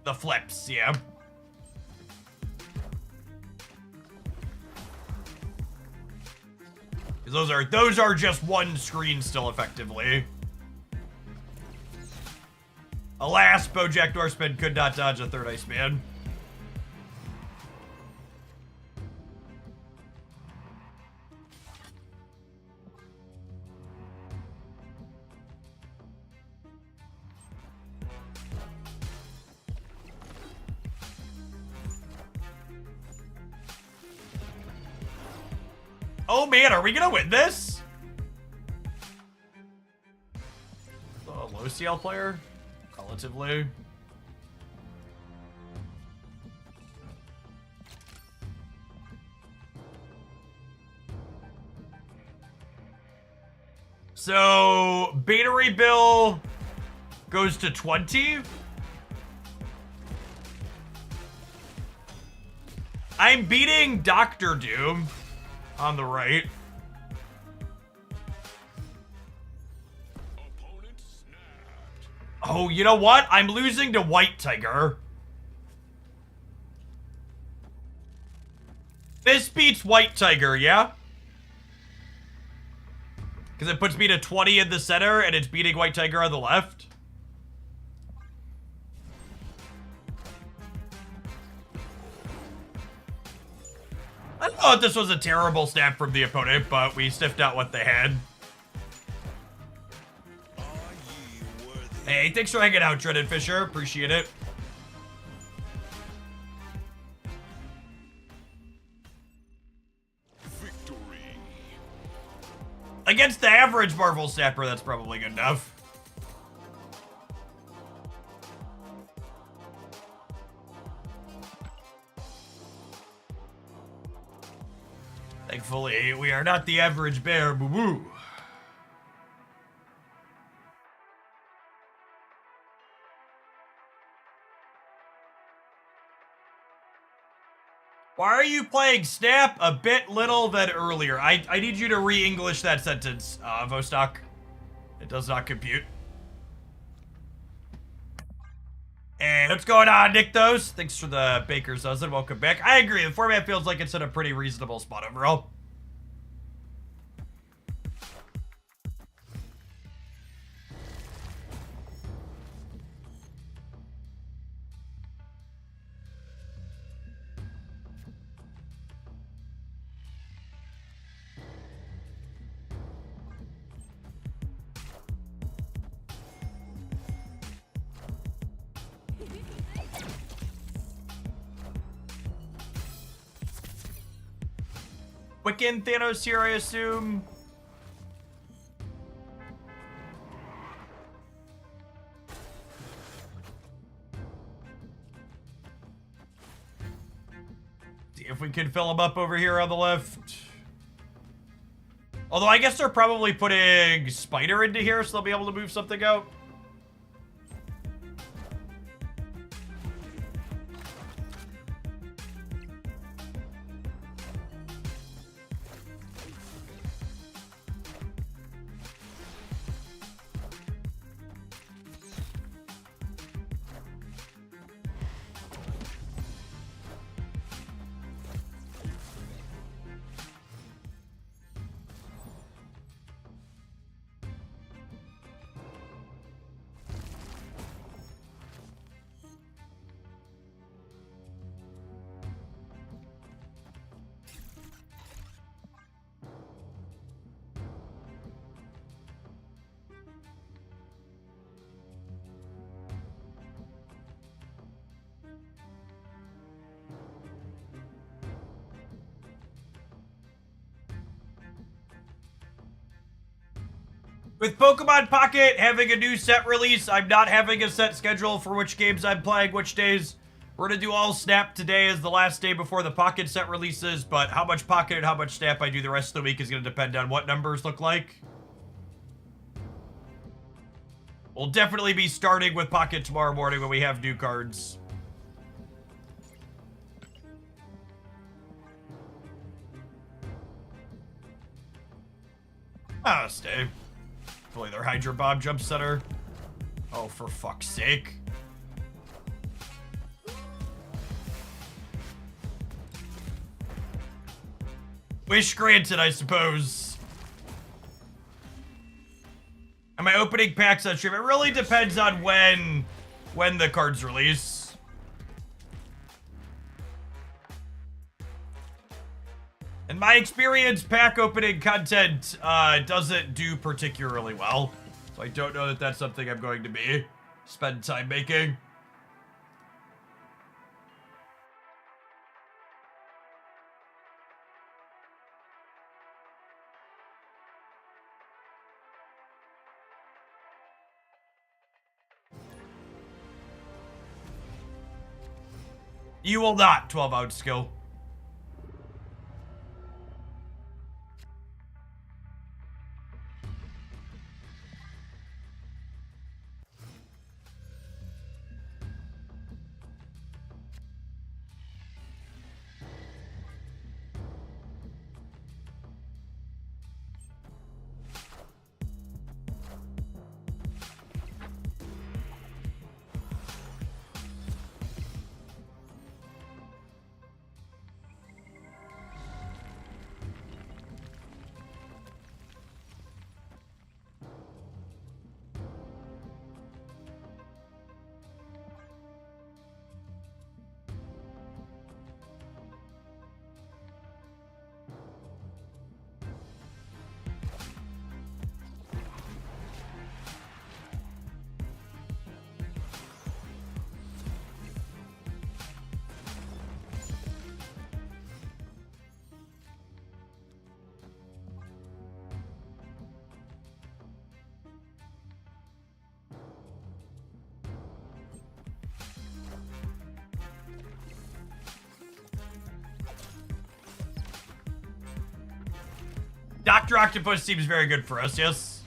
The flips, yeah. Those are just one screen still, effectively. Alas, Bojack Norseman could not dodge a third Iceman. Oh man, are we gonna win this? A low CL player? Relatively. So, battery bill goes to 20. I'm beating Dr. Doom on the right. Opponent snapped. Oh, you know what? I'm losing to White Tiger. This beats White Tiger, yeah? Because it puts me to 20 in the center, and it's beating White Tiger on the left. I don't know if this was a terrible snap from the opponent, but we sniffed out what they had. Are ye worthy? Hey, thanks for hanging out, Dreaded Fisher. Appreciate it. Victory. Against the average Marvel snapper, that's probably good enough. Thankfully, we are not the average bear. Boo-boo. Why are you playing Snap a bit little than earlier? I need you to re-English that sentence, Vostok. It does not compute. Hey, what's going on, Nick Those? Thanks for the Baker's Dozen. Welcome back. I agree. The format feels like it's in a pretty reasonable spot overall. Wiccan Thanos here, I assume. See if we can fill them up over here on the left. Although I guess they're probably putting Spider into here, so they'll be able to move something out. With Pokemon Pocket having a new set release, I'm not having a set schedule for which games I'm playing which days. We're going to do all Snap today as the last day before the Pocket set releases, but how much Pocket and how much Snap I do the rest of the week is going to depend on what numbers look like. We'll definitely be starting with Pocket tomorrow morning when we have new cards. Ah, stay. Hopefully their Hydro Bomb jump center. Oh, for fuck's sake. Wish granted, I suppose. Am I opening packs on stream? It really depends on when the cards release. In my experience, pack opening content doesn't do particularly well. So I don't know that that's something I'm going to spend time making. You will not 12-out skill. Dr. Octopus seems very good for us, yes?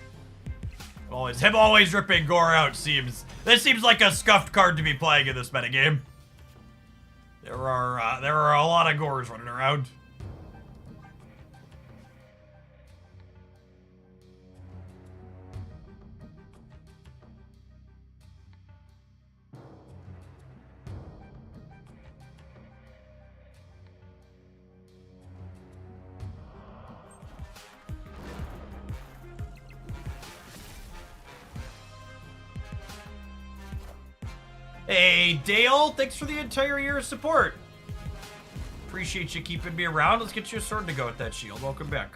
Him always ripping gore out seems... This seems like a scuffed card to be playing in this metagame. There are a lot of gores running around. Hey, Dale, thanks for the entire year of support. Appreciate you keeping me around. Let's get you a sword to go with that shield. Welcome back.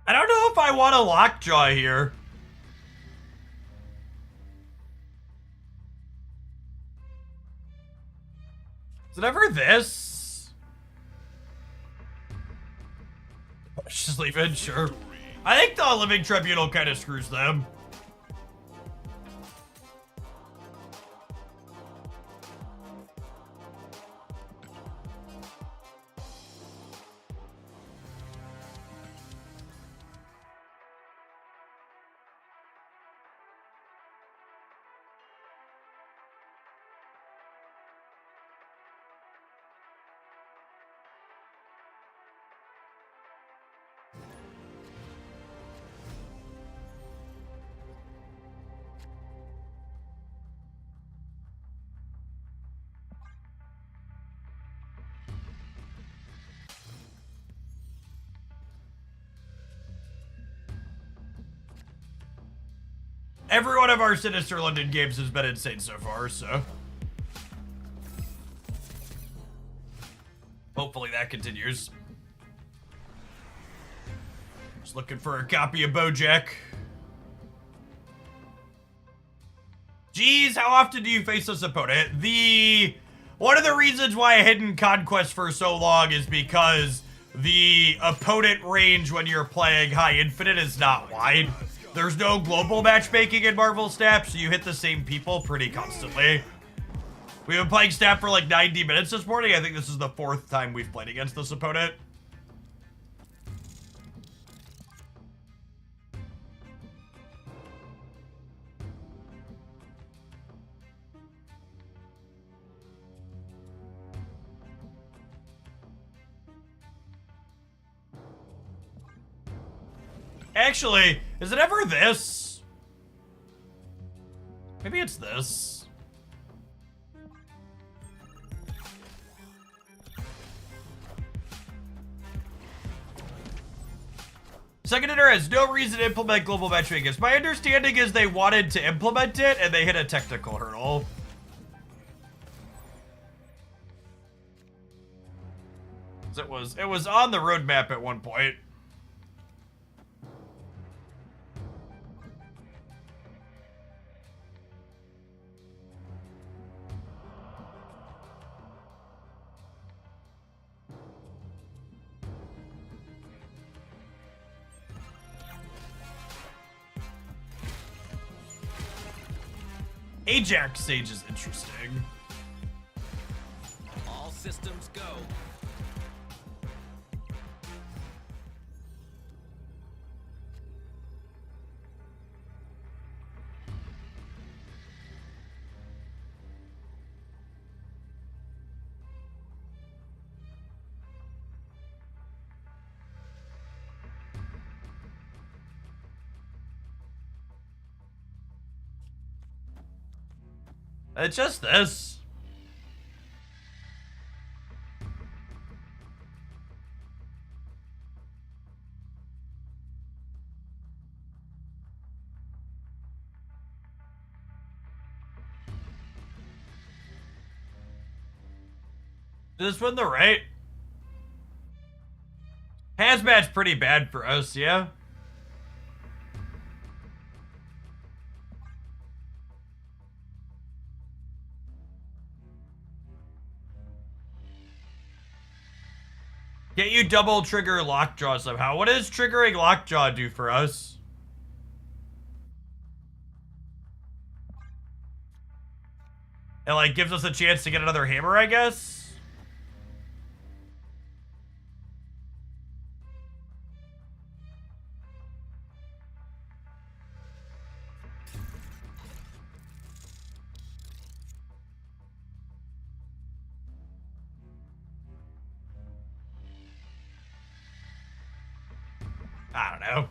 I don't know if I want a Lockjaw here. Is it ever this? Just leave it, sure. I think the Living Tribunal kind of screws them. Every one of our Sinister London games has been insane so far, so... hopefully that continues. Just looking for a copy of BoJack. Geez, how often do you face this opponent? One of the reasons why I hidden Conquest for so long is because the opponent range when you're playing High Infinite is not wide. There's no global matchmaking in Marvel Snap, so you hit the same people pretty constantly. We've been playing Snap for like 90 minutes this morning. I think this is the 4th time we've played against this opponent. Actually, is it ever this? Maybe it's this. Second Inter has no reason to implement global matchmaking. My understanding is they wanted to implement it and they hit a technical hurdle. It was on the roadmap at one point. Ajax Sage is interesting. All systems go. It's just this. Did this win the right? Hazmat's pretty bad for us, yeah? Can't you double trigger Lockjaw somehow? What does triggering Lockjaw do for us? It like gives us a chance to get another hammer, I guess? I don't know.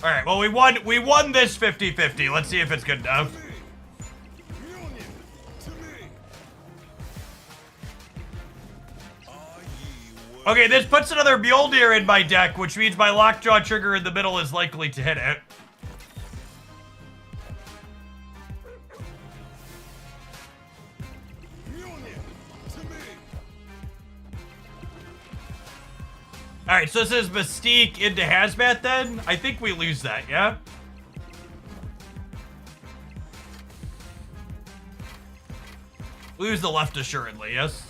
All right, well, we won this 50-50. Let's see if it's good enough. Union to me. Are ye Okay, this puts another Mjolnir in my deck, which means my Lockjaw trigger in the middle is likely to hit it. Union to me. All right, so this is Mystique into Hazmat then? I think we lose that, yeah? Lose the left assuredly, yes?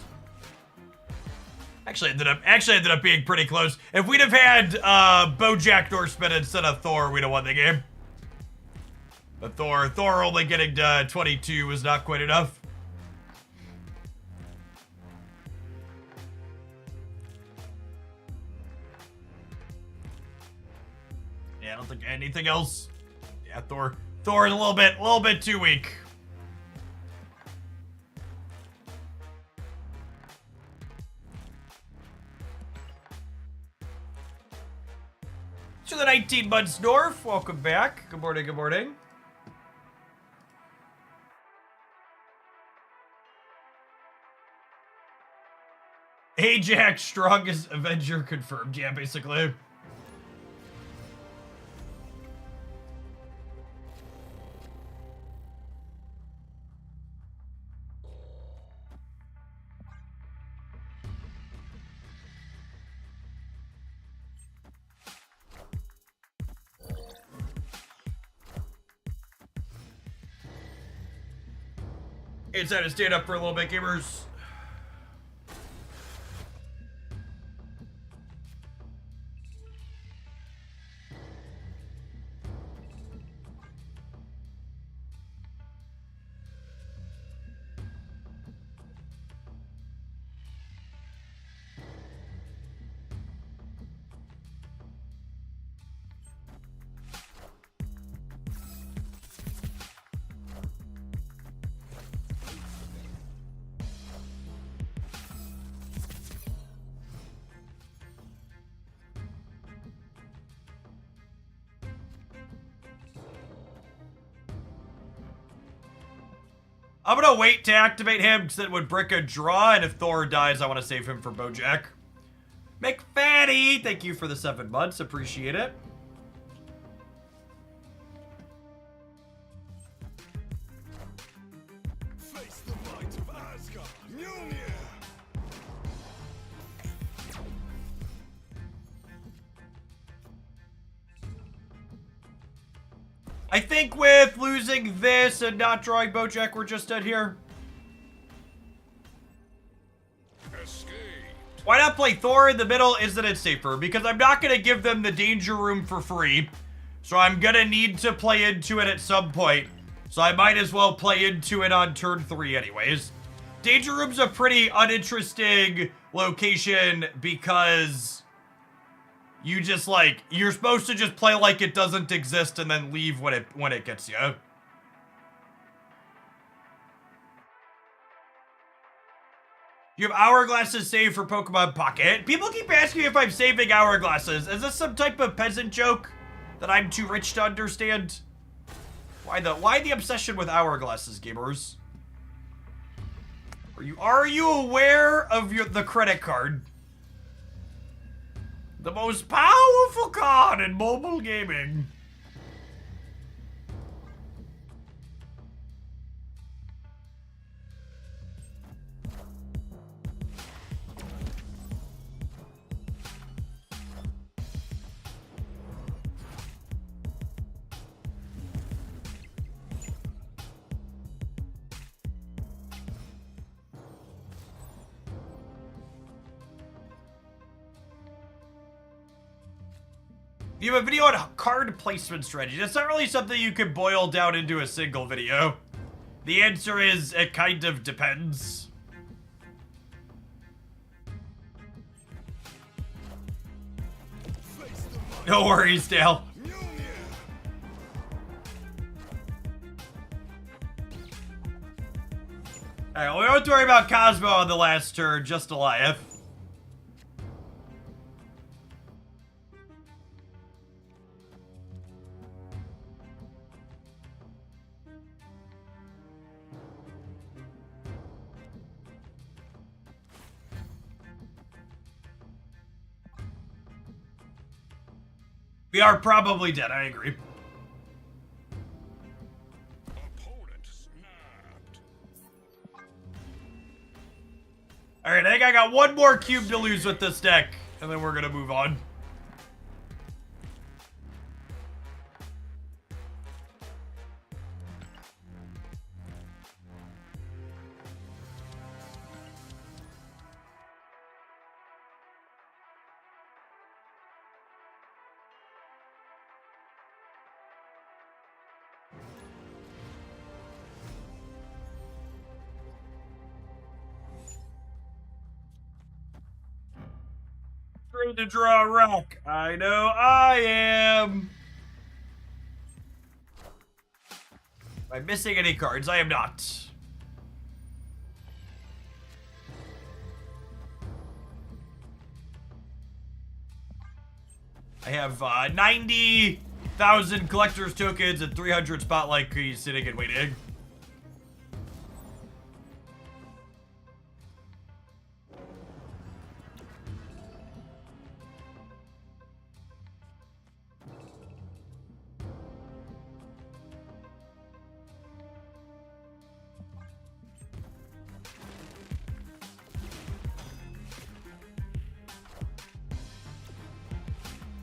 Actually ended up being pretty close. If we'd have had Bojack Norseman instead of Thor, we'd have won the game. But Thor only getting to 22 was not quite enough. Yeah, I don't think anything else. Yeah, Thor is a little bit too weak. To the 19 months north. Welcome back. Good morning, good morning. Ajax strongest Avenger confirmed. Yeah, basically. It's time to stand up for a little bit, gamers. I'm gonna wait to activate him because it would brick a draw, and if Thor dies, I want to save him for Bojack. McFatty, thank you for the 7 months. Appreciate it. Face the might of Asgard. Mjolnir. I think with losing this and not drawing Bojack, we're just dead here. Escape. Why not play Thor in the middle? Isn't it safer? Because I'm not going to give them the danger room for free. So I'm going to need to play into it at some point. So I might as well play into it on turn 3 anyways. Danger room's a pretty uninteresting location because you just like, you're supposed to just play like it doesn't exist and then leave when it gets you. You have hourglasses saved for Pokemon Pocket. People keep asking me if I'm saving hourglasses. Is this some type of peasant joke that I'm too rich to understand? Why the obsession with hourglasses, gamers? Are you aware of the credit card? The most powerful card in mobile gaming. You have a video on card placement strategy. That's not really something you can boil down into a single video. The answer is, it kind of depends. Face the might. No worries, Dale. Mjolnir. Alright, well, we don't have to worry about Cosmo on the last turn, just Eliath. We are probably dead, I agree. Opponent snapped. Alright, I think I got one more cube to lose with this deck, and then we're gonna move on. Trying to draw a rock. I know I am. Am I missing any cards? I am not. I have 90,000 collector's tokens and 300 spotlight keys sitting and waiting.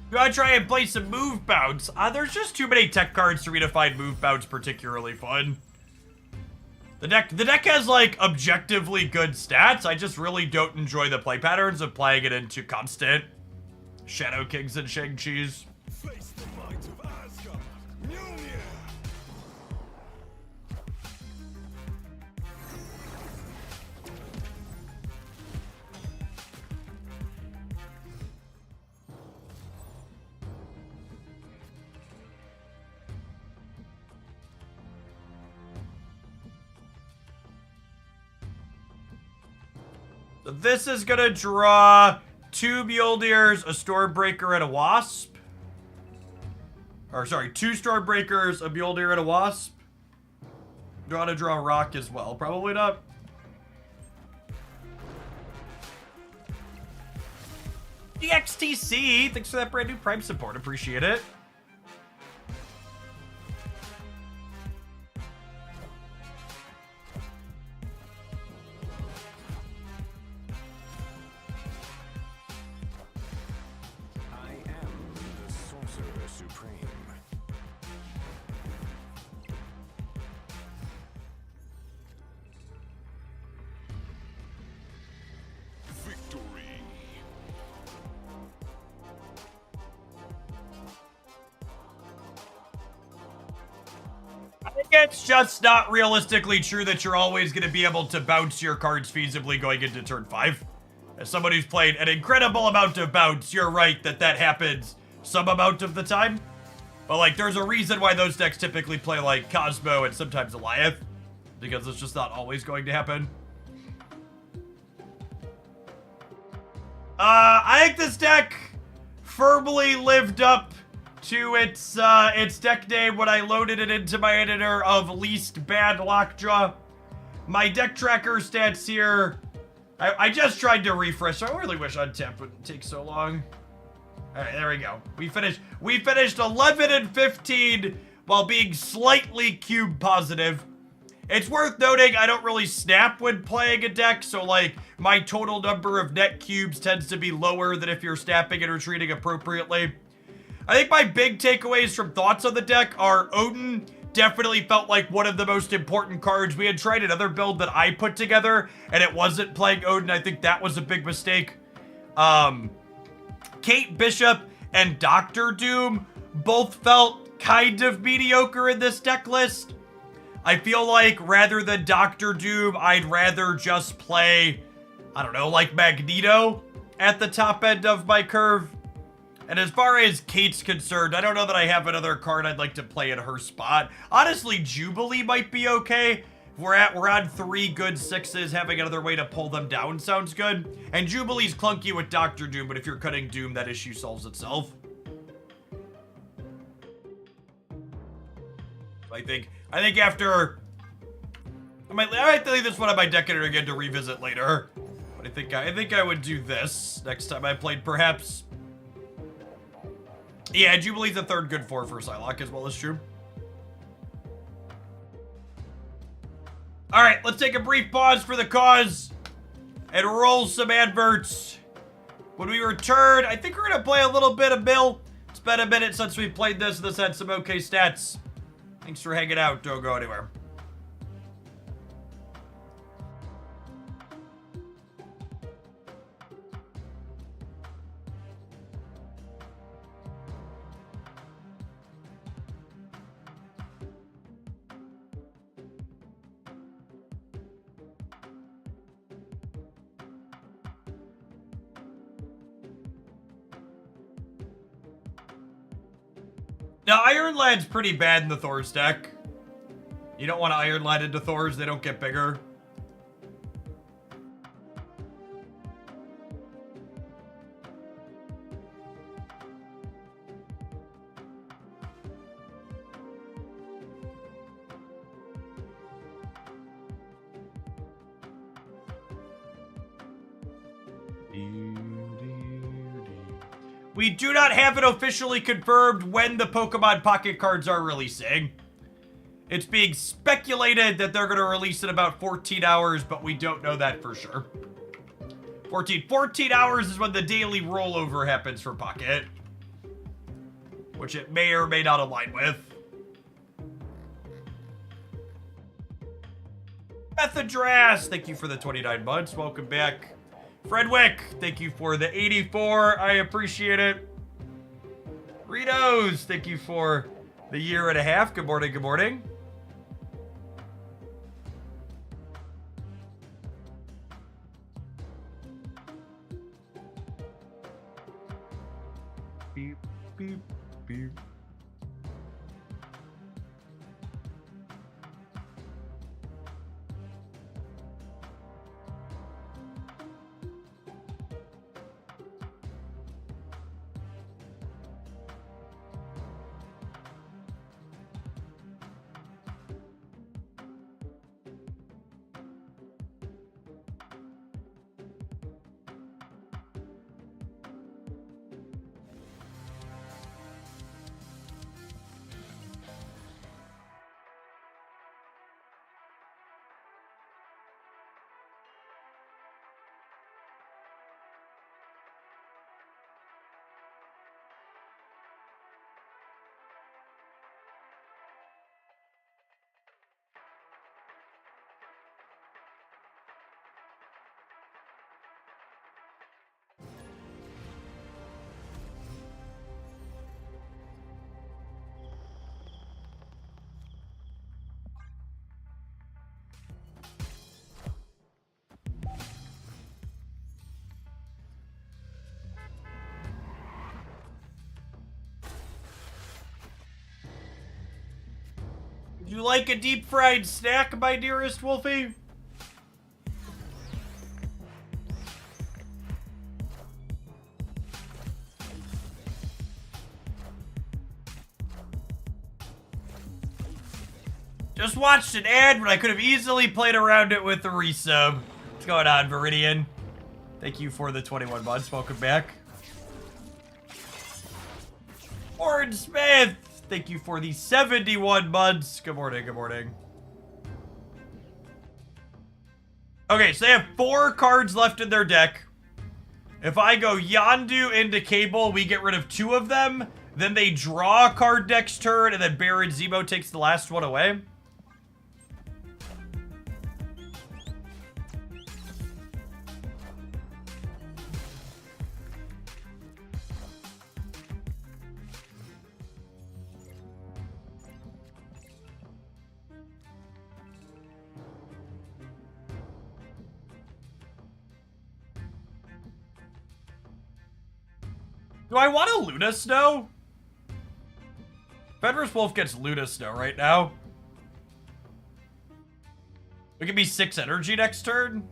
Do I try and play some move bounce? There's just too many tech cards for me to find move bounce particularly fun. The deck has, like, objectively good stats. I just really don't enjoy the play patterns of playing it into constant Shadow Kings and Shang-Chi's. Face the might of Asgard. Mjolnir. So this is gonna draw 2 Mjolnirs, a Stormbreaker, and a Wasp. Or, sorry, 2 Stormbreakers, a Mjolnir, and a Wasp. Do I want to draw a Rock as well? Probably not. DXTC, thanks for that brand new Prime support. Appreciate it. I am the Sorcerer Supreme. Victory. I think it's just not realistically true that you're always going to be able to bounce your cards feasibly going into turn 5. As someone who's played an incredible amount of bounce, you're right that that happens some amount of the time. But, like, there's a reason why those decks typically play, like, Cosmo and sometimes Goliath. Because it's just not always going to happen. I think this deck firmly lived up to its deck name when I loaded it into my editor of least bad Lockjaw. My deck tracker stats here. I just tried to refresh. I really wish Untap wouldn't take so long. All right, there we go. We finished 11 and 15 while being slightly cube positive. It's worth noting I don't really snap when playing a deck, so like my total number of net cubes tends to be lower than if you're snapping and retreating appropriately. I think my big takeaways from thoughts on the deck are Odin definitely felt like one of the most important cards. We had tried another build that I put together, and it wasn't playing Odin. I think that was a big mistake. Kate Bishop and Dr. Doom both felt kind of mediocre in this deck list. I feel like rather than Dr. Doom, I'd rather just play, I don't know, like Magneto at the top end of my curve. And as far as Kate's concerned, I don't know that I have another card I'd like to play in her spot. Honestly, Jubilee might be okay. We're on 3 good 6s. Having another way to pull them down sounds good. And Jubilee's clunky with Dr. Doom, but if you're cutting Doom, that issue solves itself. I think after I might leave this one on my deck editor again to revisit later. But I think I would do this next time I played, perhaps. Yeah, Jubilee's a third good 4 for Psylocke as well as true. Alright, let's take a brief pause for the cause and roll some adverts. When we return, I think we're gonna play a little bit of Mill. It's been a minute since we played this. This had some okay stats. Thanks for hanging out. Don't go anywhere. Now, Iron Lad's pretty bad in the Thor's deck. You don't want to Iron Lad into Thors, they don't get bigger. We do not have it officially confirmed when the Pokemon Pocket cards are releasing. It's being speculated that they're going to release in about 14 hours, but we don't know that for sure. 14 hours is when the daily rollover happens for Pocket, which it may or may not align with. Methadras, thank you for the 29 months. Welcome back. Fredwick, thank you for the 84. I appreciate it. Ritos, thank you for the year and a half. Good morning, good morning. Beep, beep, beep. Would you like a deep fried snack, my dearest Wolfie? Just watched an ad, but I could have easily played around it with the resub. What's going on, Viridian? Thank you for the 21 months. Welcome back. Warren Smith, thank you for the 71 months. Good morning, good morning. Okay, so they have 4 cards left in their deck. If I go Yondu into Cable, we get rid of 2 of them. Then they draw a card next turn, and then Baron Zemo takes the last one away. Do I want a Luna Snow? Fenris Wolf gets Luna Snow right now. We can be 6 energy next turn.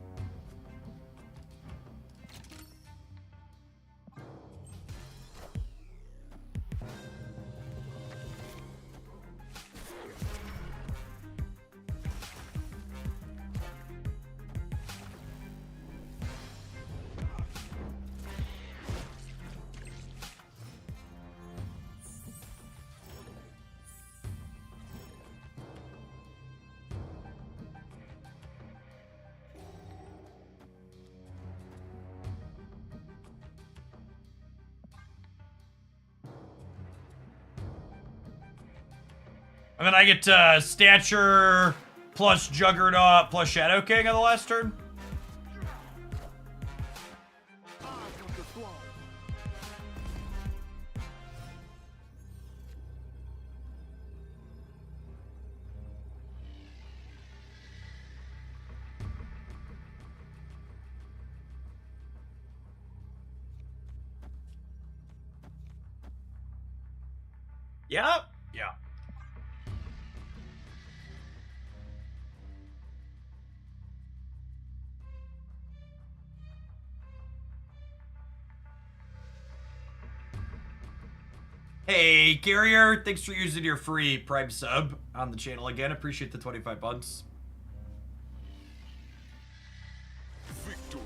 And then I get Stature plus Juggernaut plus Shadow King on the last turn. Yep. Yeah. Hey, Carrier, thanks for using your free Prime sub on the channel again. Appreciate the 25 bucks. Victory.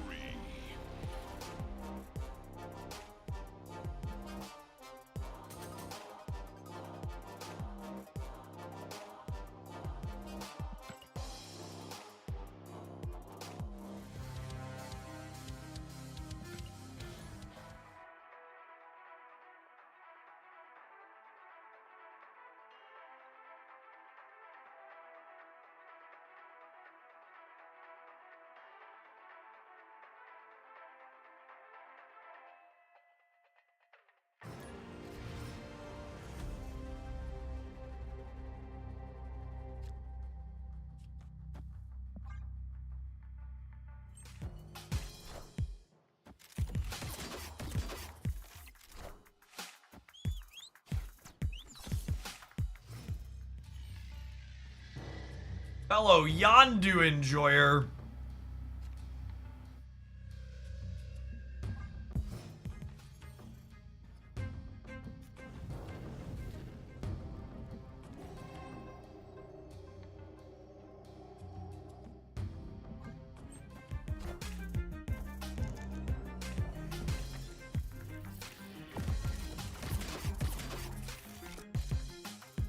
Fellow Yondu enjoyer.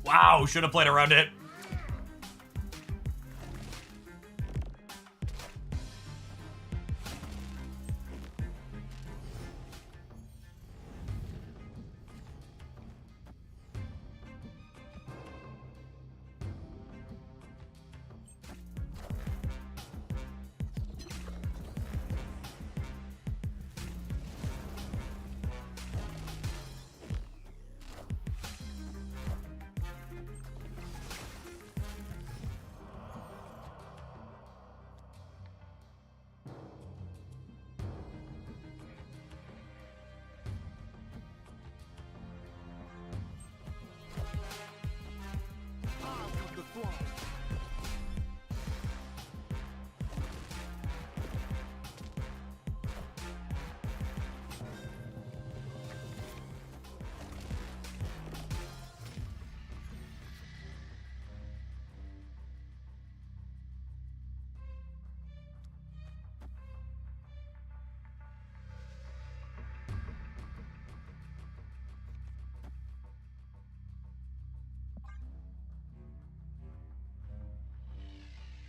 Wow, should have played around it. I want the throne.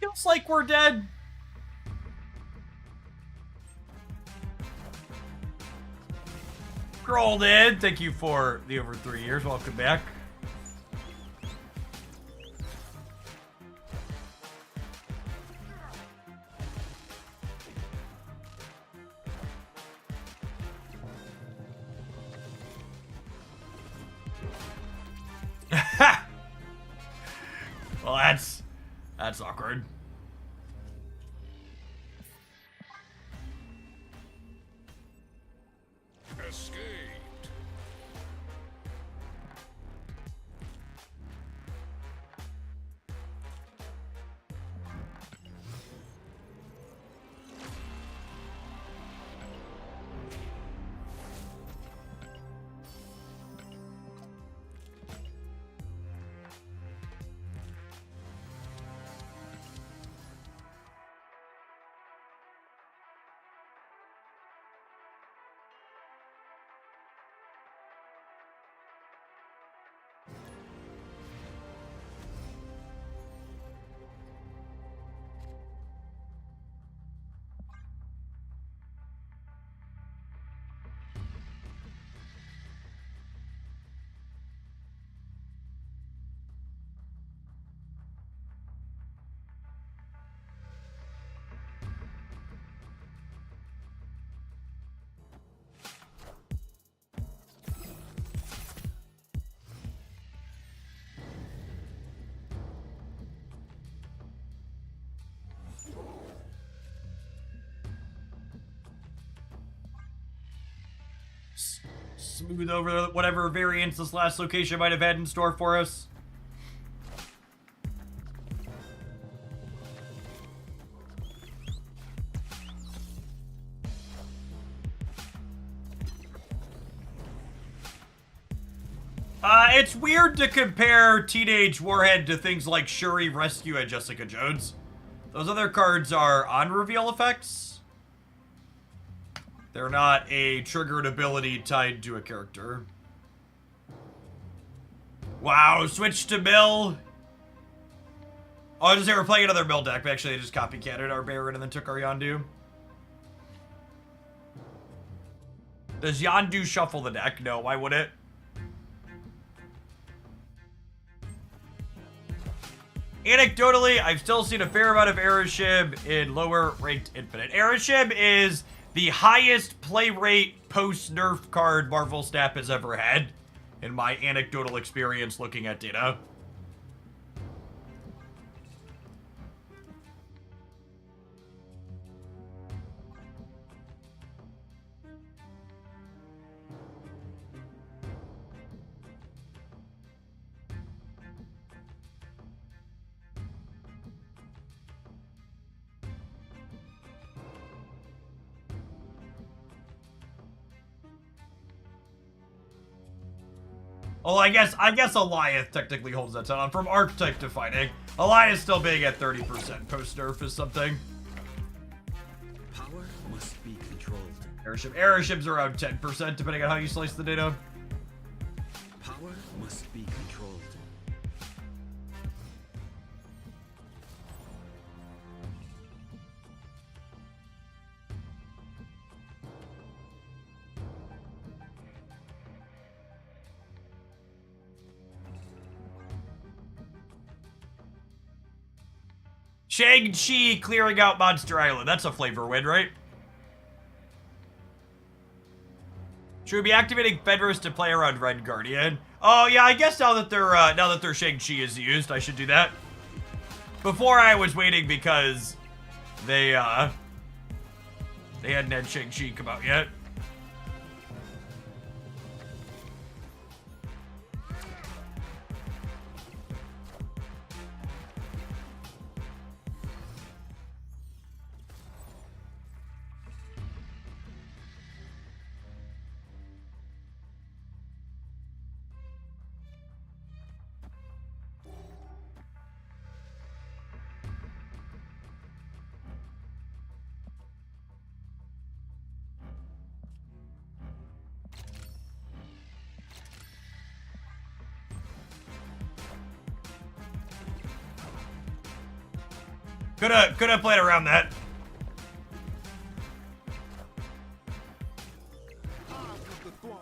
Feels like we're dead. Scrolled in. Thank you for the over 3 years. Welcome back. Well, that's awkward. Escaped. Smooth over whatever variants this last location might have had in store for us. It's weird to compare Teenage Warhead to things like Shuri, Rescue, and Jessica Jones. Those other cards are on-reveal effects. They're not a triggered ability tied to a character. Wow, switch to Mill. Oh, I just say we're playing another Mill deck, but actually they just copycatted our Baron and then took our Yondu. Does Yondu shuffle the deck? No, why would it? Anecdotally, I've still seen a fair amount of Ereshib in lower ranked Infinite. Ereshib is the highest play rate post-nerf card Marvel Snap has ever had, in my anecdotal experience looking at data. Well, I guess Alioth technically holds that title. From archetype to fighting, Alioth still being at 30% post nerf is something. Power must be controlled. Airship's around 10% depending on how you slice the data. Power must be controlled. Shang-Chi clearing out Monster Island. That's a flavor win, right? Should we be activating Fenris to play around Red Guardian? Oh yeah, I guess now that their Shang-Chi is used, I should do that. Before I was waiting because they hadn't had Shang-Chi come out yet. Could have played around that. Armed with the throne.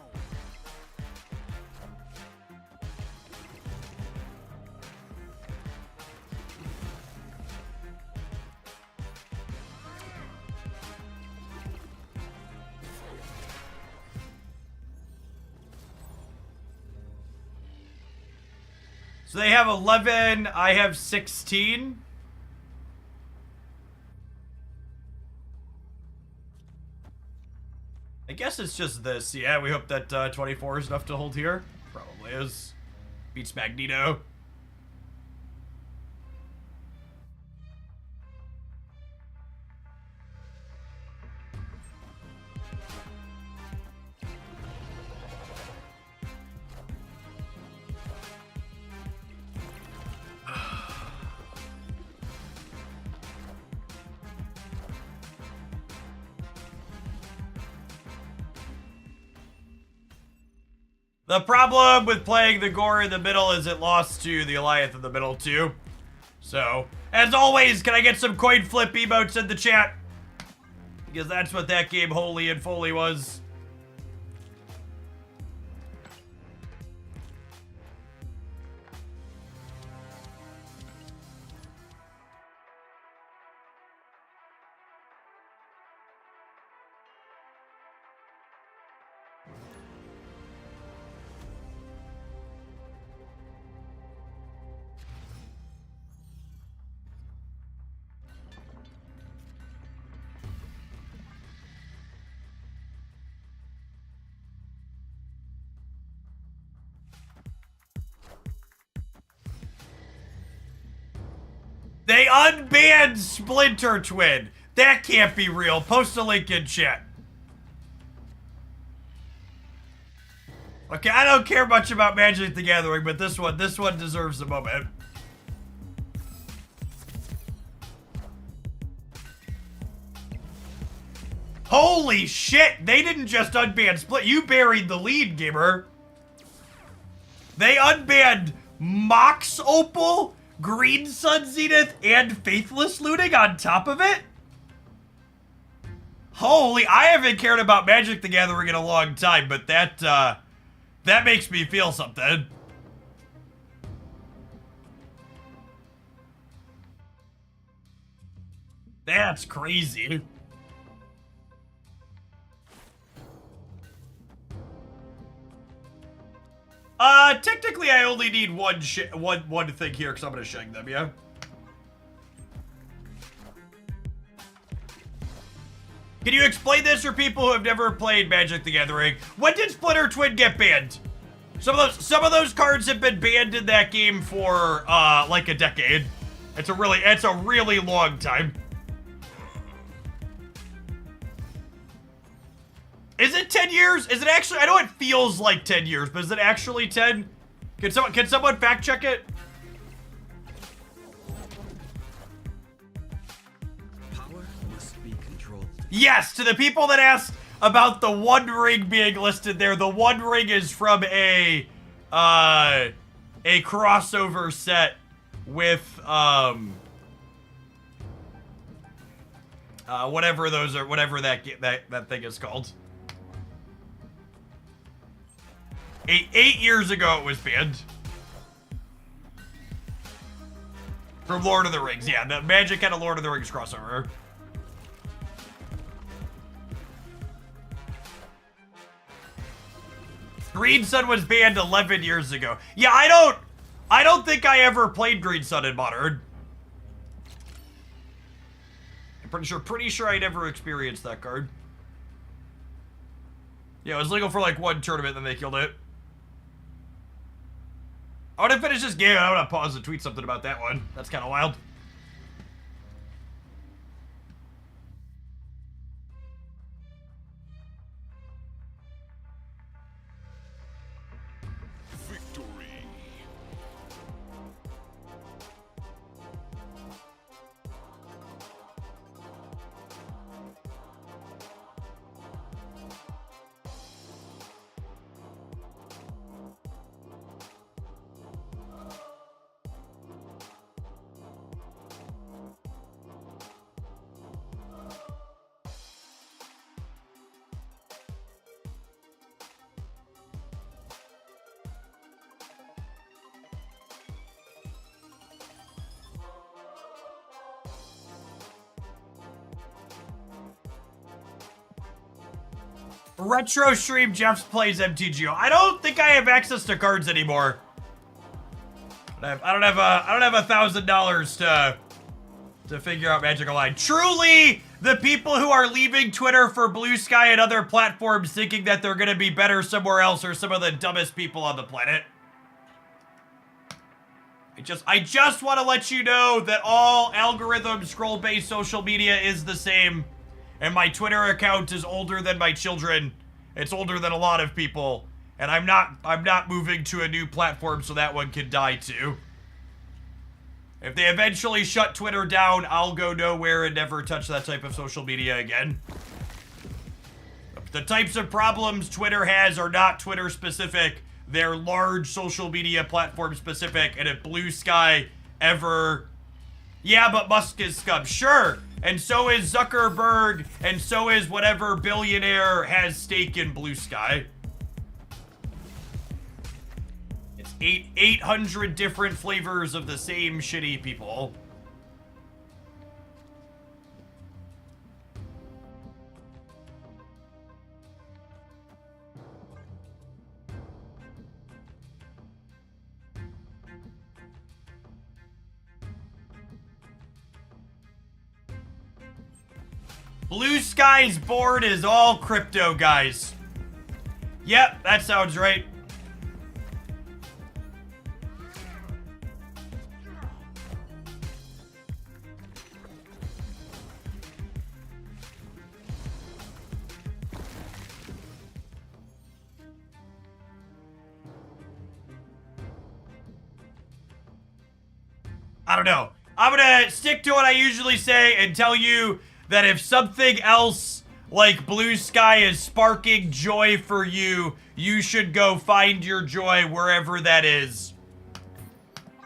So they have 11, I have 16. I guess it's just this. Yeah, we hope that 24 is enough to hold here. Probably is. Beats Magneto. The problem with playing the Gore in the middle is it lost to the Alioth in the middle too. So, as always, can I get some coin flip emotes in the chat? Because that's what that game wholly and fully was. They unbanned Splinter Twin. That can't be real. Post a link in chat. Okay, I don't care much about Magic the Gathering, but this one deserves a moment. Holy shit! They didn't just unban Split. You buried the lead, gamer. They unbanned Mox Opal, Green Sun Zenith, and Faithless Looting on top of it? Holy, I haven't cared about Magic the Gathering in a long time, but that makes me feel something. That's crazy. Technically I only need one thing here because I'm gonna shag them, yeah? Can you explain this for people who have never played Magic the Gathering? When did Splinter Twin get banned? Some of those cards have been banned in that game for like a decade. It's a really long time. Is it 10 years? Is it actually? I know it feels like 10 years, but is it actually 10? Can someone fact check it? Power must be controlled. Yes, to the people that asked about the One Ring being listed there, the One Ring is from a crossover set with whatever those are, whatever that thing is called. 8 years ago it was banned. From Lord of the Rings, yeah, the Magic had a Lord of the Rings crossover. Green Sun was banned 11 years ago. Yeah, I don't think I ever played Green Sun in Modern. I'm pretty sure I never experienced that card. Yeah, it was legal for like one tournament, then they killed it. I want to finish this game. I want to pause and tweet something about that one. That's kind of wild. Victory. Retro Stream Jeff's plays MTGO. I don't think I have access to cards anymore. I don't have $1,000 to figure out Magic Online. Truly, the people who are leaving Twitter for Blue Sky and other platforms thinking that they're gonna be better somewhere else are some of the dumbest people on the planet. I just want to let you know that all algorithm scroll-based social media is the same. And my Twitter account is older than my children. It's older than a lot of people. And I'm not moving to a new platform so that one can die too. If they eventually shut Twitter down, I'll go nowhere and never touch that type of social media again. The types of problems Twitter has are not Twitter specific. They're large social media platform specific. And if Blue Sky ever... Yeah, but Musk is scum. Sure. And so is Zuckerberg, and so is whatever billionaire has stake in Blue Sky. It's 800 different flavors of the same shitty people. Blue Sky's board is all crypto, guys. Yep, that sounds right. I don't know. I'm gonna stick to what I usually say and tell you that if something else like Blue Sky is sparking joy for you, you should go find your joy wherever that is.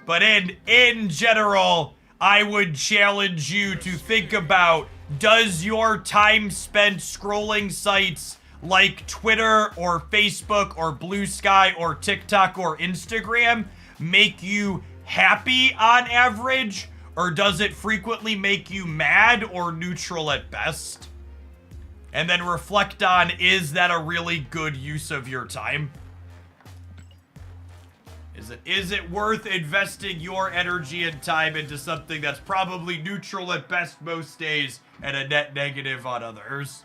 But in general, I would challenge you to think about, does your time spent scrolling sites like Twitter or Facebook or Blue Sky or TikTok or Instagram make you happy on average? Or does it frequently make you mad or neutral at best? And then reflect on, is that a really good use of your time? Is it worth investing your energy and time into something that's probably neutral at best most days and a net negative on others?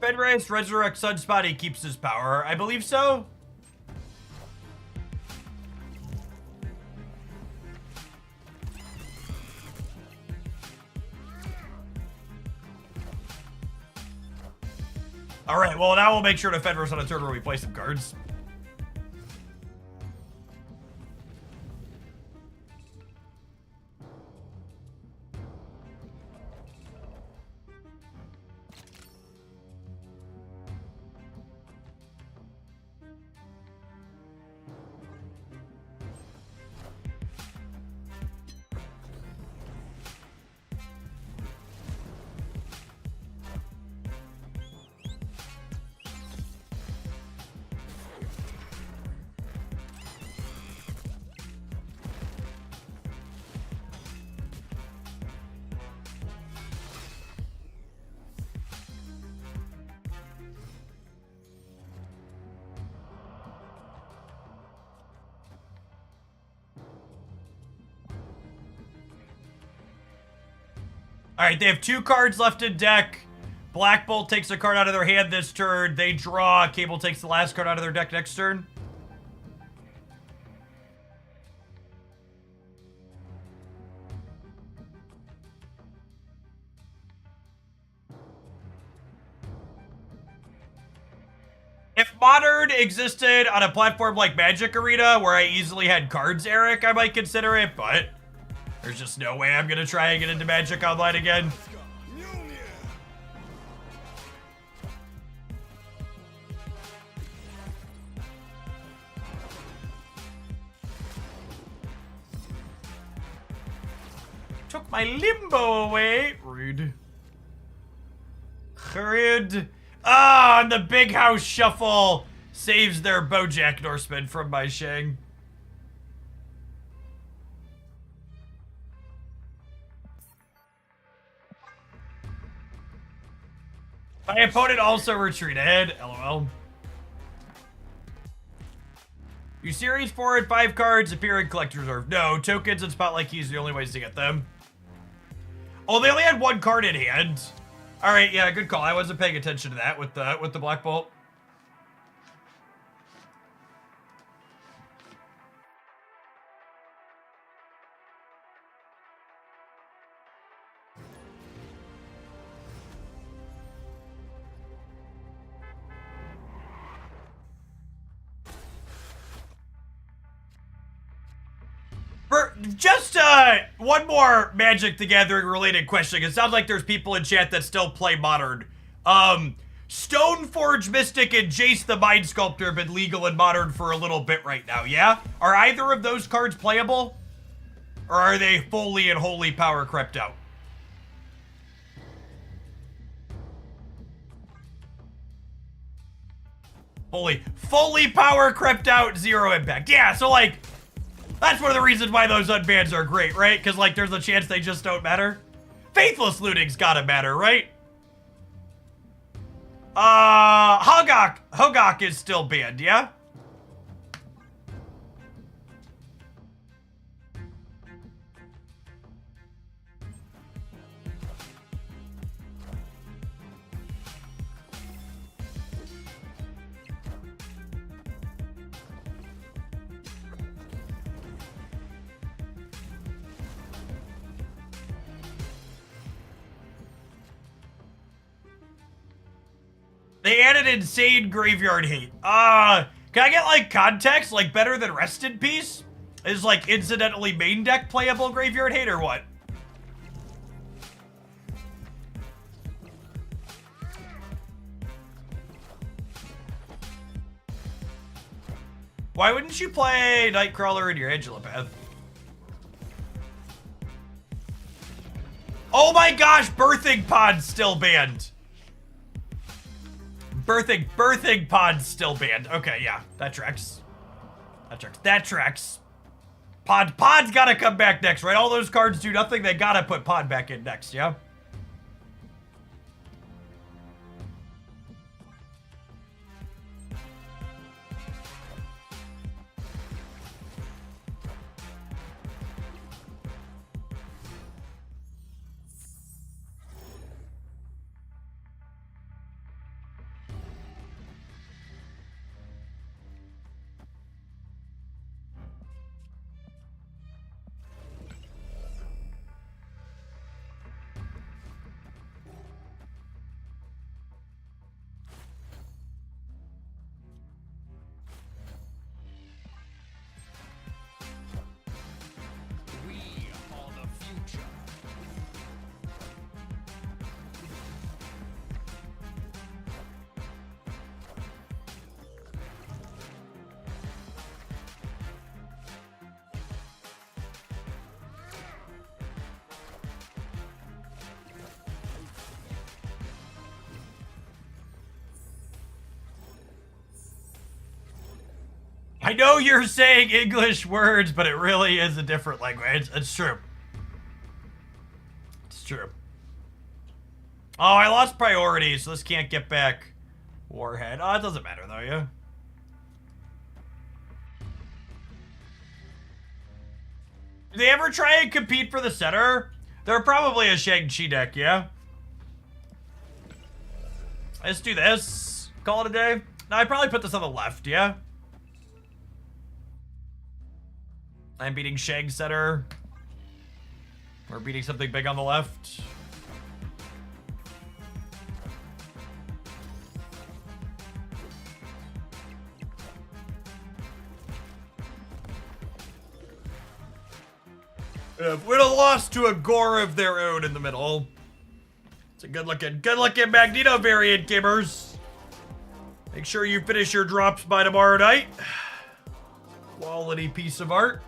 Fenris Resurrect Sunspot, he keeps his power. I believe so. All right, well, now we'll make sure to Fenris on a turn where we play some cards. All right, they have 2 cards left in deck. Black Bolt takes a card out of their hand this turn. They draw. Cable takes the last card out of their deck next turn. If Modern existed on a platform like Magic Arena, where I easily had cards, Eric, I might consider it, but there's just no way I'm going to try and get into Magic Online again. Mjolnir. Took my limbo away. Rude. Rude. Ah, and the Big House Shuffle saves their Bojack Norseman from my Shang. My opponent also retreated. LOL. You series 4 and 5 cards appear in Collector's Reserve. No, tokens and Spotlight Keys are the only ways to get them. Oh, they only had 1 card in hand. All right, yeah, good call. I wasn't paying attention to that with the Black Bolt. Just one more Magic the Gathering related question. It sounds like there's people in chat that still play Modern. Stoneforge Mystic and Jace the Mind Sculptor have been legal in Modern for a little bit right now, yeah? Are either of those cards playable? Or are they fully and wholly power crept out? Fully power crept out, 0 impact. Yeah, so like, that's one of the reasons why those unbans are great, right? Because, like, there's a chance they just don't matter. Faithless Looting's gotta matter, right? Hogok is still banned, yeah? They added insane graveyard hate. Can I get, like, context? Like, better than Rest in Peace? Is, like, incidentally main deck playable graveyard hate or what? Why wouldn't you play Nightcrawler in your Angela Path? Oh my gosh, Birthing Pod's still banned. Birthing Pod's still banned. Okay, yeah, that tracks. That tracks. Pod's gotta come back next, right? All those cards do nothing. They gotta put Pod back in next, yeah? I know you're saying English words, but it really is a different language. It's true. It's true. Oh, I lost priority, so this can't get back Warhead. Oh, it doesn't matter though, yeah. Do they ever try and compete for the center? They're probably a Shang-Chi deck, yeah? Let's do this. Call it a day. No, I'd probably put this on the left, yeah? I'm beating Shang center. We're beating something big on the left. We'd have lost to a gore of their own in the middle. It's a good looking Magneto variant, gamers. Make sure you finish your drops by tomorrow night. Quality piece of art.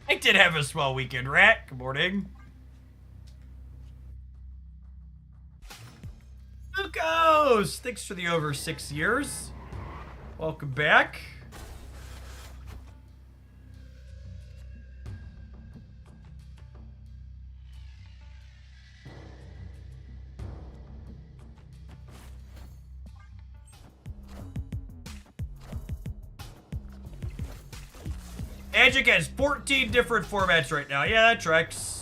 I did have a swell weekend, Rat. Good morning. Lucas! Thanks for the over 6 years. Welcome back. Magic has 14 different formats right now. Yeah, that tracks.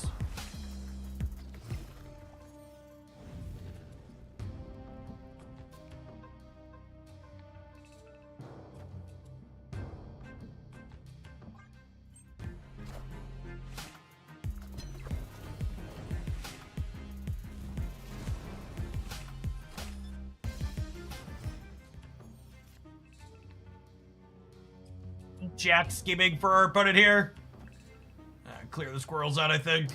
Jack scheming for our opponent here. Clear the squirrels out, I think.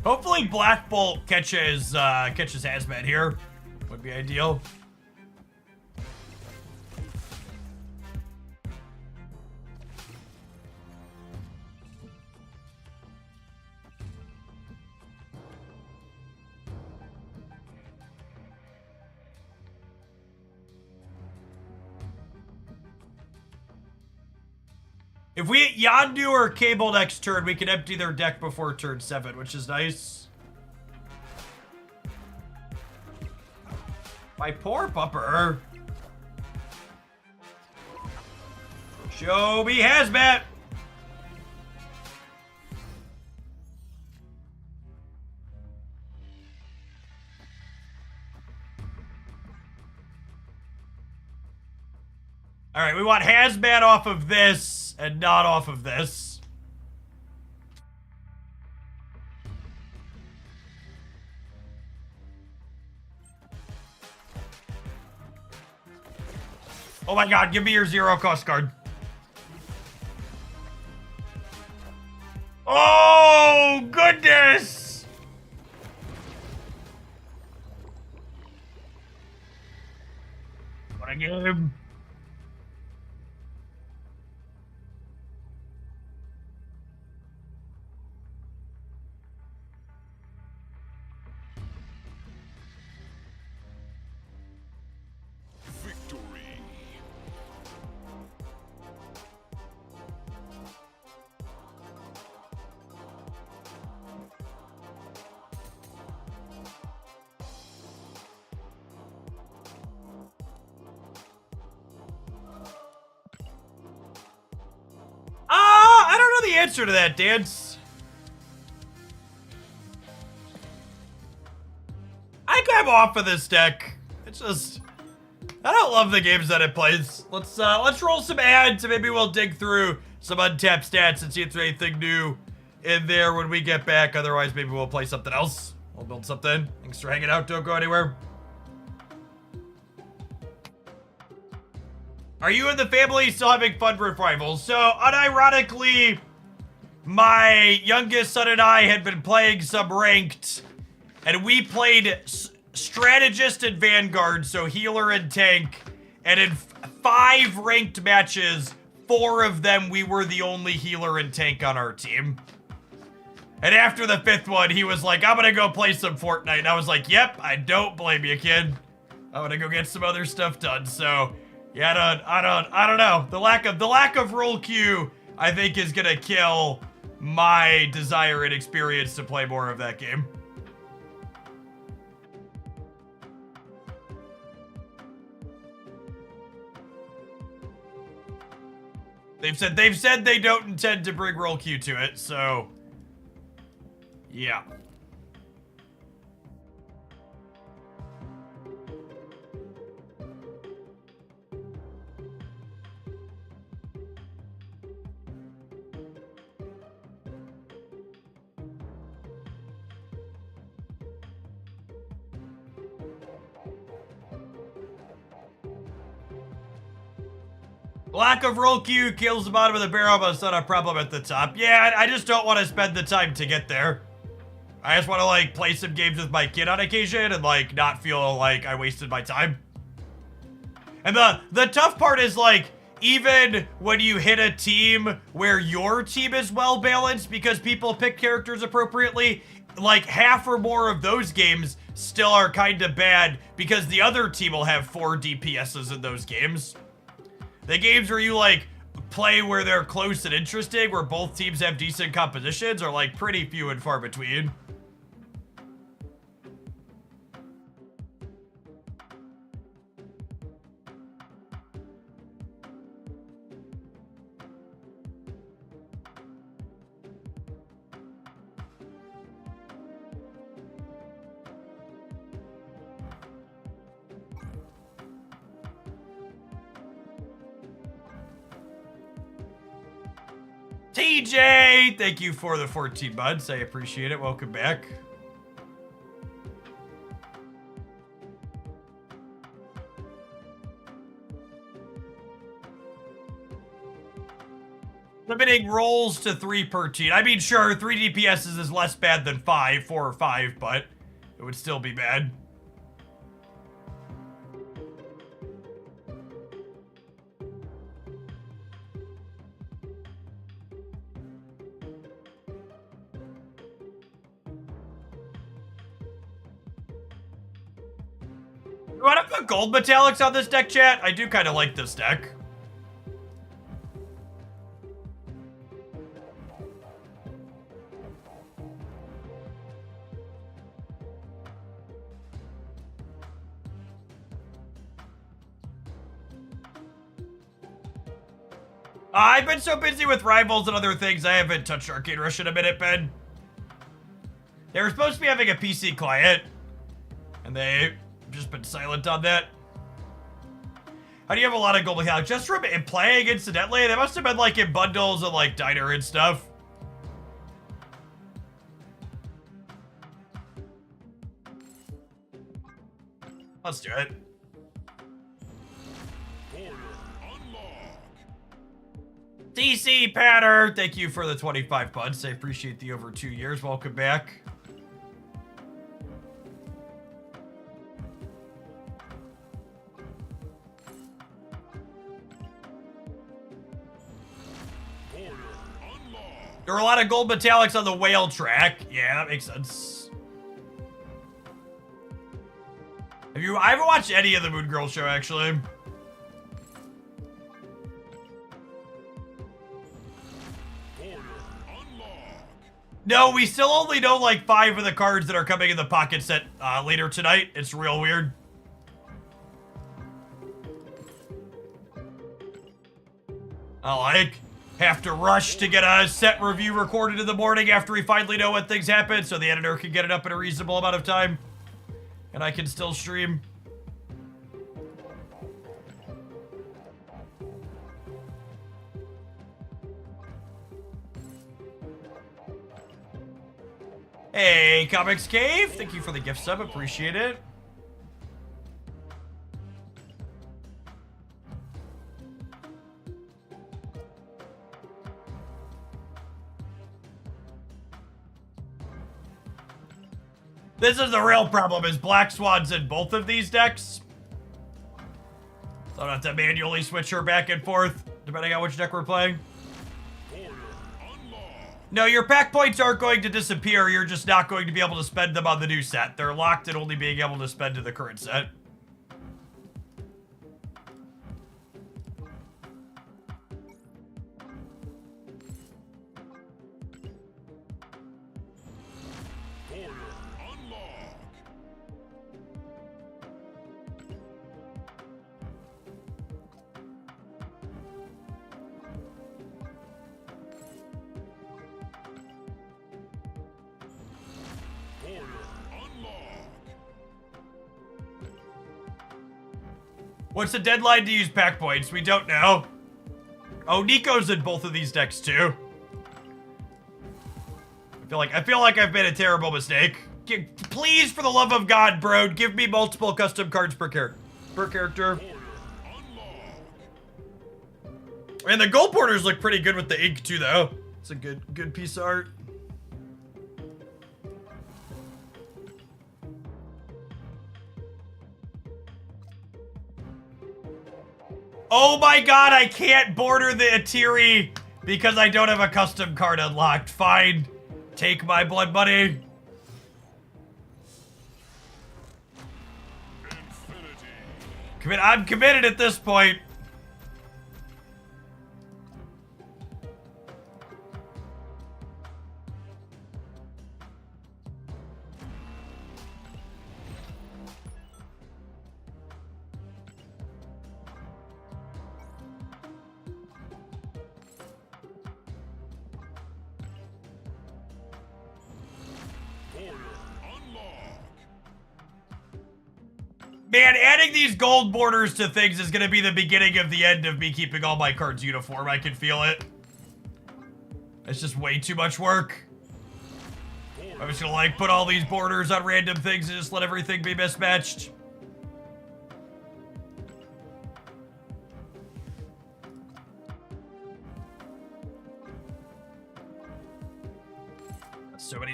Hopefully Black Bolt catches Hazmat here. Would be ideal. If we hit Yondu or Cable next turn, we can empty their deck before turn 7, which is nice. My poor bumper. Show me Hazmat. All right, we want Hazmat off of this. And not off of this. Oh my god, give me your 0 cost card. Oh, goodness! What a game. I don't know the answer to that, Dance. I think I'm off of this deck. It's just, I don't love the games that it plays. Let's roll some ads and maybe we'll dig through some untapped stats and see if there's anything new in there when we get back. Otherwise, maybe we'll play something else. We'll build something. Thanks for hanging out. Don't go anywhere. Are you and the family still having fun with rivals? So, unironically, my youngest son and I had been playing some ranked, and we played strategist and vanguard, so healer and tank, and in 5 ranked matches, 4 of them we were the only healer and tank on our team. And after the 5th one, he was like, I'm gonna go play some Fortnite. And I was like, yep, I don't blame you, kid. I'm gonna go get some other stuff done. So, yeah, I don't know. The lack of role queue, I think, is gonna kill my desire and experience to play more of that game. They've said they don't intend to bring role queue to it, so yeah. Lack of roll queue kills the bottom of the barrel, but it's not a problem at the top. Yeah, I just don't want to spend the time to get there. I just want to, like, play some games with my kid on occasion and, like, not feel like I wasted my time. And the tough part is, like, even when you hit a team where your team is well-balanced because people pick characters appropriately, like, half or more of those games still are kind of bad because the other team will have 4 DPSs in those games. The games where you, like, play where they're close and interesting, where both teams have decent compositions, are, like, pretty few and far between. TJ, thank you for the 14 buds. I appreciate it. Welcome back. Limiting rolls to 3 per team. I mean, sure, 3 DPSs is less bad than 4 or 5, but it would still be bad. You want to put gold metallics on this deck, chat? I do kind of like this deck. I've been so busy with Rivals and other things, I haven't touched Arcade Rush in a minute, Ben. They were supposed to be having a PC client, and they've just been silent on that. How do you have a lot of gold metallics? Just from playing incidentally? They must have been like in bundles of like Diner and stuff. Let's do it. DC Patter, thank you for the 25 buds. I appreciate the over 2 years. Welcome back. There are a lot of gold metallics on the whale track. Yeah, that makes sense. I haven't watched any of the Moon Girl show, actually. No, we still only know like 5 of the cards that are coming in the pocket set later tonight. It's real weird. I have to rush to get a set review recorded in the morning after we finally know when things happen so the editor can get it up in a reasonable amount of time. And I can still stream. Hey, Comics Cave, thank you for the gift sub, appreciate it. This is the real problem, is Black Swan's in both of these decks. So I have to manually switch her back and forth, depending on which deck we're playing. No, your pack points aren't going to disappear, you're just not going to be able to spend them on the new set. They're locked at only being able to spend to the current set. What's the deadline to use pack points? We don't know. Oh, Nico's in both of these decks too. I feel like I've made a terrible mistake. Please, for the love of God, bro, give me multiple custom cards per character. And the gold borders look pretty good with the ink too, though. It's a good piece of art. Oh my god, I can't border the Atiri because I don't have a custom card unlocked. Fine. Take my blood money. I'm committed at this point. Man, adding these gold borders to things is gonna be the beginning of the end of me keeping all my cards uniform. I can feel it. It's just way too much work. I'm just gonna like put all these borders on random things and just let everything be mismatched.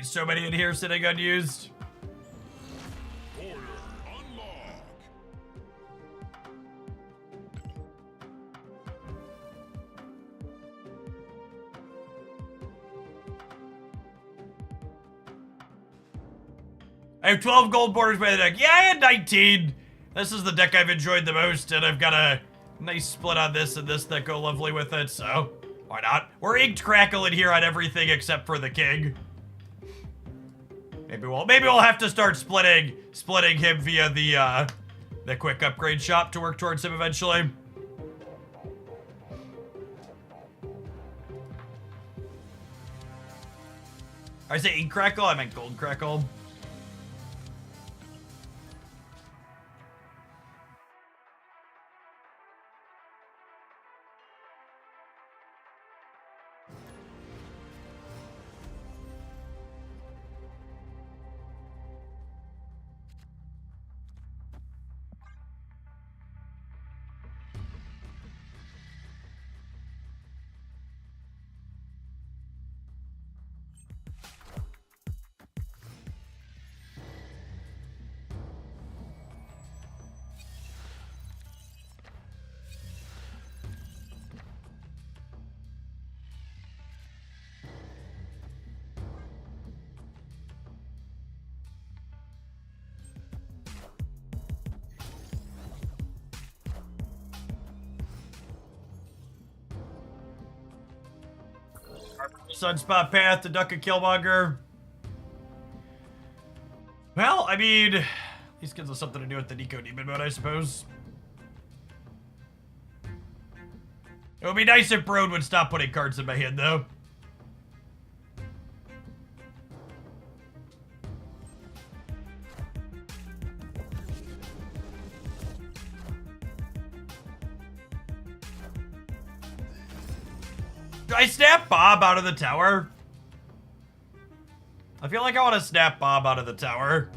So many in here sitting unused. I have 12 gold borders by the deck. Yeah, I had 19. This is the deck I've enjoyed the most, and I've got a nice split on this and this that go lovely with it, so why not? We're inked Crackle in here on everything except for the king. Maybe we'll have to start splitting him via the quick upgrade shop to work towards him eventually. I say ink Crackle, I meant gold Crackle. Sunspot Path, the Duck of Killmonger. Well, I mean, at least gives us something to do with the Nico Demon mode, I suppose. It would be nice if Broad would stop putting cards in my hand, though. Do I snap Bob out of the tower? I feel like I want to snap Bob out of the tower.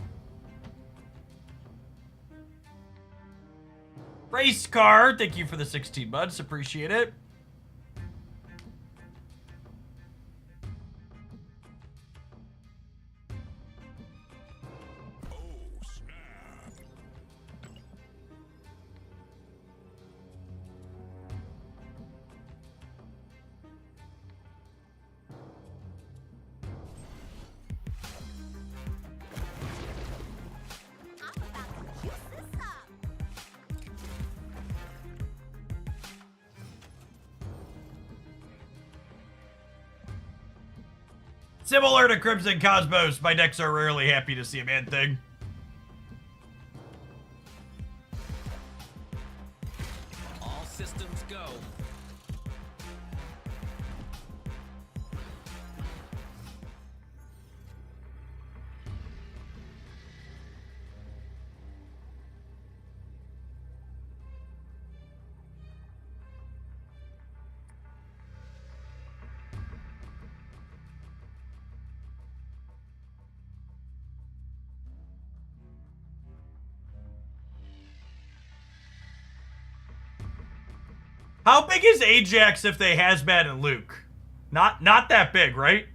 Race car, thank you for the 16 months. Appreciate it. Oh, snap. I'm about to juice this up. Similar to Crimson Cosmos, my decks are rarely happy to see a man thing. All systems go. How big is Ajax if they Hazmat and Luke? Not that big, right?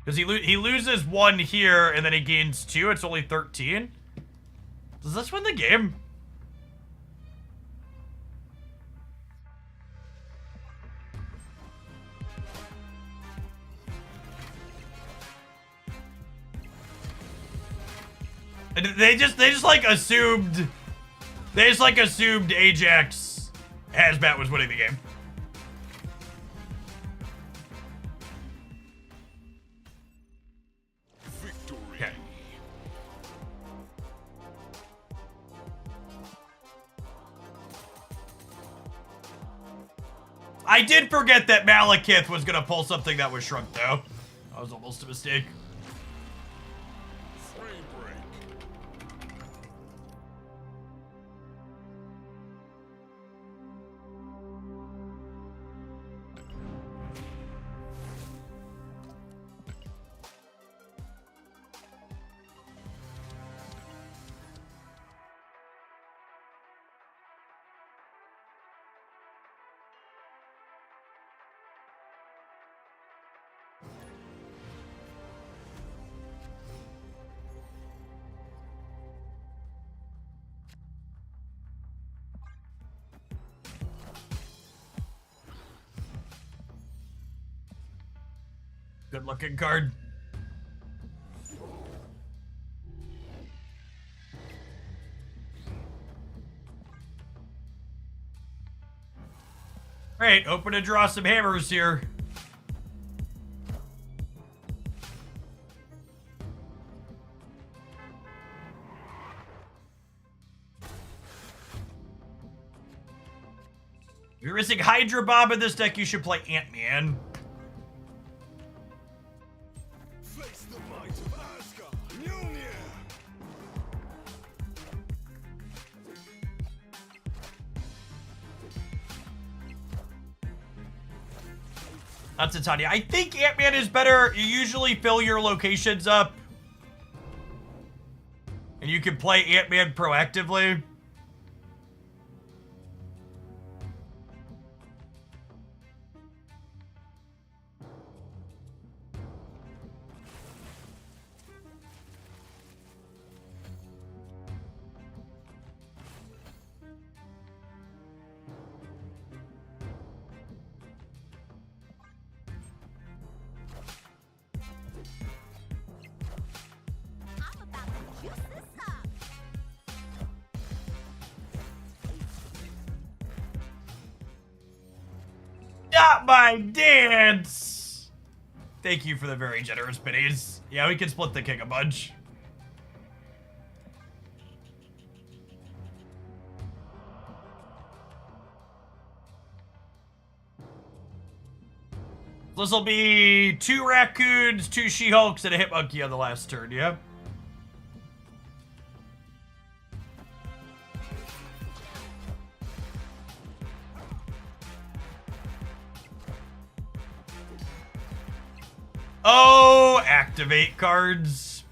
Because he loses 1 here and then he gains 2. It's only 13. Does this win the game? They just like assumed. They just like assumed Ajax Hazmat was winning the game. Victory. Okay. I did forget that Malekith was gonna pull something that was shrunk though. That was almost a mistake. Frame break. Good looking card. Alright, open to draw some hammers here. If you're missing Hydra Bob in this deck, you should play Ant-Man. Face the might of Asgard. Mjolnir. That's a Tanya. I think Ant-Man is better. You usually fill your locations up. And you can play Ant-Man proactively. I'm about to juice this up. Not my dance! Thank you for the very generous biddies. Yeah, we can split the kick a bunch. This will be 2 raccoons, 2 She-Hulks, and a Hitmonkey on the last turn, yeah? Oh, activate cards.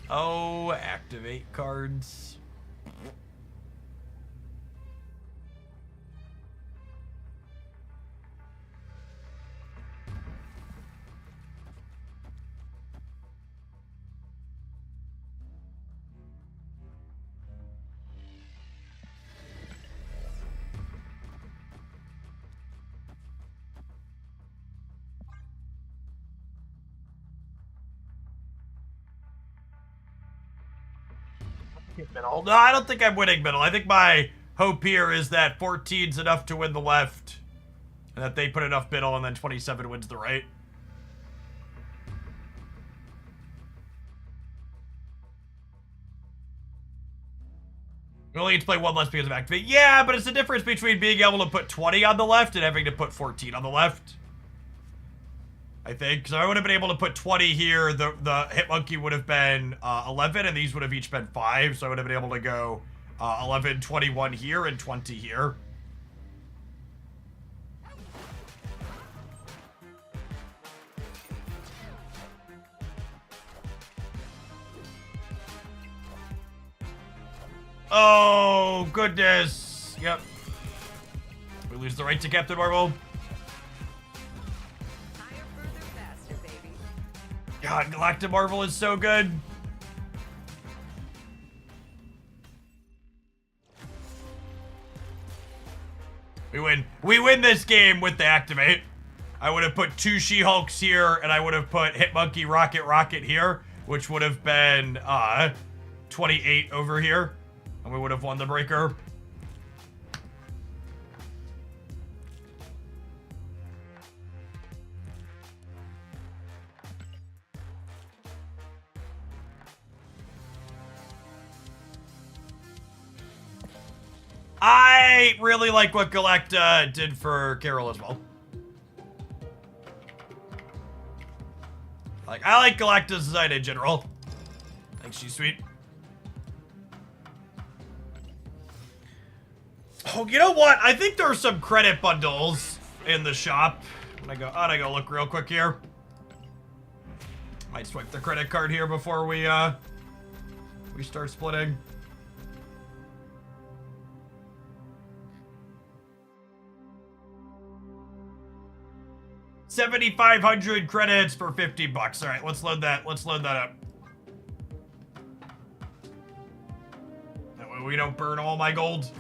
Oh, activate cards. Middle. No, I don't think I'm winning middle. I think my hope here is that 14's enough to win the left, and that they put enough middle, and then 27 wins the right. We only need to play one less because of activate. Yeah, but it's the difference between being able to put 20 on the left and having to put 14 on the left. I think. So I would have been able to put 20 here. The Hitmonkey would have been 11, and these would have each been 5. So I would have been able to go 11, 21 here, and 20 here. Oh, goodness. Yep. We lose the right to Captain Marvel. Higher, further, faster, baby. God, Galactic Marvel is so good. We win. We win this game with the activate. I would have put 2 She-Hulks here, and I would have put Hitmonkey Rocket here, which would have been 28 over here. And we would have won the breaker. I really like what Galacta did for Carol as well. I like Galacta's design in general. I think she's sweet. Oh, you know what? I think there are some credit bundles in the shop. I'm gonna go look real quick here. Might swipe the credit card here before we start splitting. $7,500 credits for $50. All right, let's load that. Let's load that up. That way we don't burn all my gold.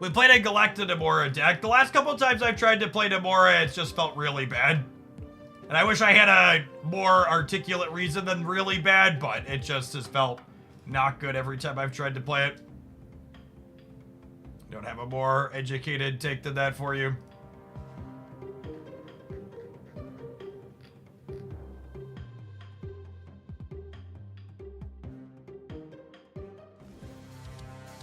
We played a Galacta Namora deck. The last couple of times I've tried to play Namora, it's just felt really bad. And I wish I had a more articulate reason than really bad, but it just has felt not good every time I've tried to play it. Don't have a more educated take than that for you.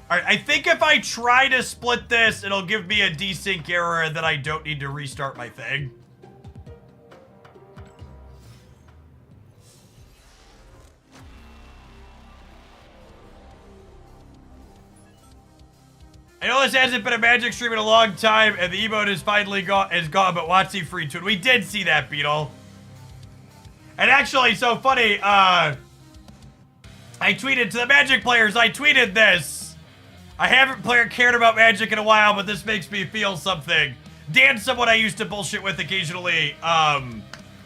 Alright, I think if I try to split this, it'll give me a desync error and then I don't need to restart my thing. I know this hasn't been a Magic stream in a long time, and the emote is finally gone, but WotC free to it. We did see that, Beetle. And actually, so funny, I tweeted to the Magic players, I tweeted this. I haven't cared about Magic in a while, but this makes me feel something. Dan's someone I used to bullshit with occasionally,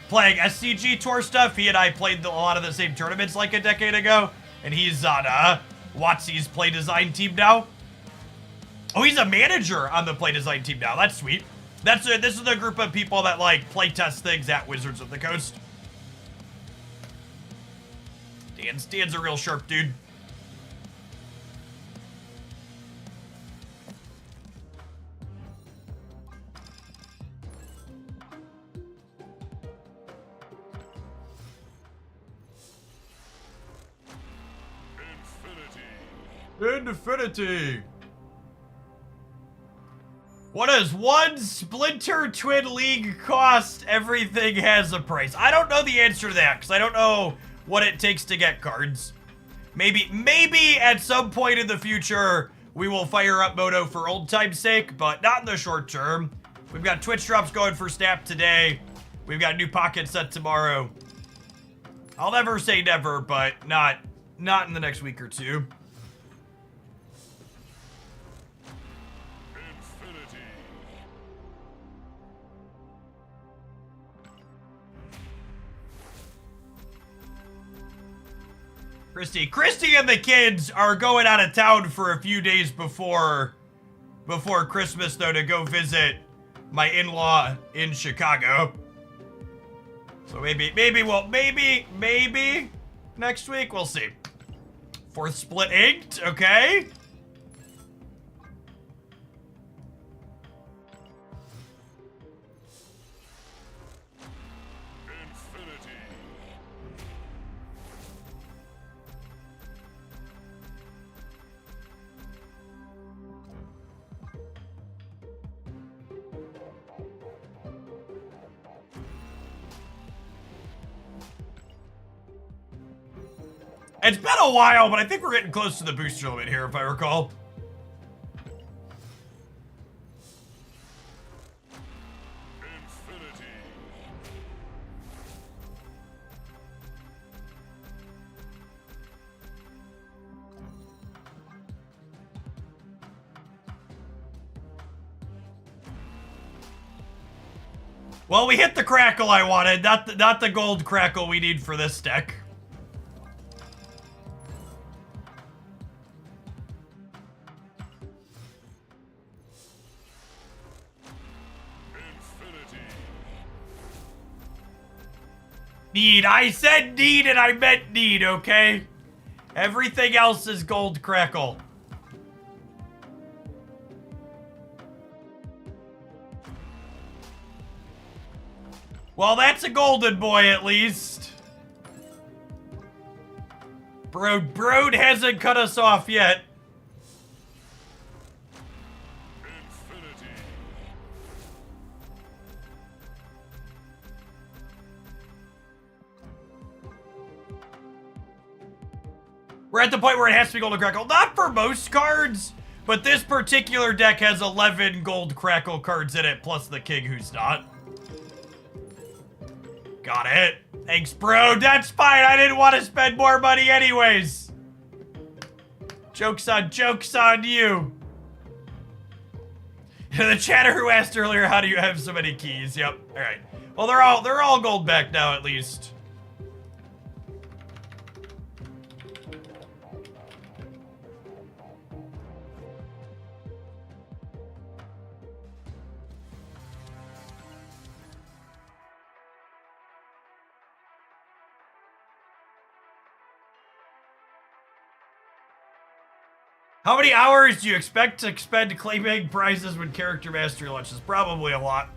playing SCG Tour stuff. He and I played a lot of the same tournaments like a decade ago, and he's on WotC's play design team now. Oh, he's a manager on the play design team now. That's sweet. This is the group of people that like play test things at Wizards of the Coast. Dan's a real sharp dude. Infinity. What does one Splinter Twin League cost? Everything has a price. I don't know the answer to that because I don't know what it takes to get cards. Maybe at some point in the future we will fire up Moto for old time's sake, but not in the short term. We've got Twitch drops going for Snap today. We've got a new pocket set tomorrow. I'll never say never, but not in the next week or two. Infinity. Christy and the kids are going out of town for a few days before Christmas, though, to go visit my in-law in Chicago. So maybe next week, we'll see. Fourth split inked, okay. Infinity. It's been a while, but I think we're getting close to the booster limit here, if I recall. Infinity. Well, we hit the crackle I wanted, not the gold crackle we need for this deck. Need. I said need and I meant need, okay? Everything else is gold crackle. Well, that's a golden boy at least. Broad hasn't cut us off yet. Infinity. We're at the point where it has to be gold crackle. Not for most cards, but this particular deck has 11 gold crackle cards in it, plus the king who's not. Got it. Thanks, bro. That's fine. I didn't want to spend more money anyways. Joke's on you. The chatter who asked earlier, how do you have so many keys? Yep. All right. Well, they're all gold back now at least. How many hours do you expect to spend claiming prizes when Character Mastery launches? Probably a lot.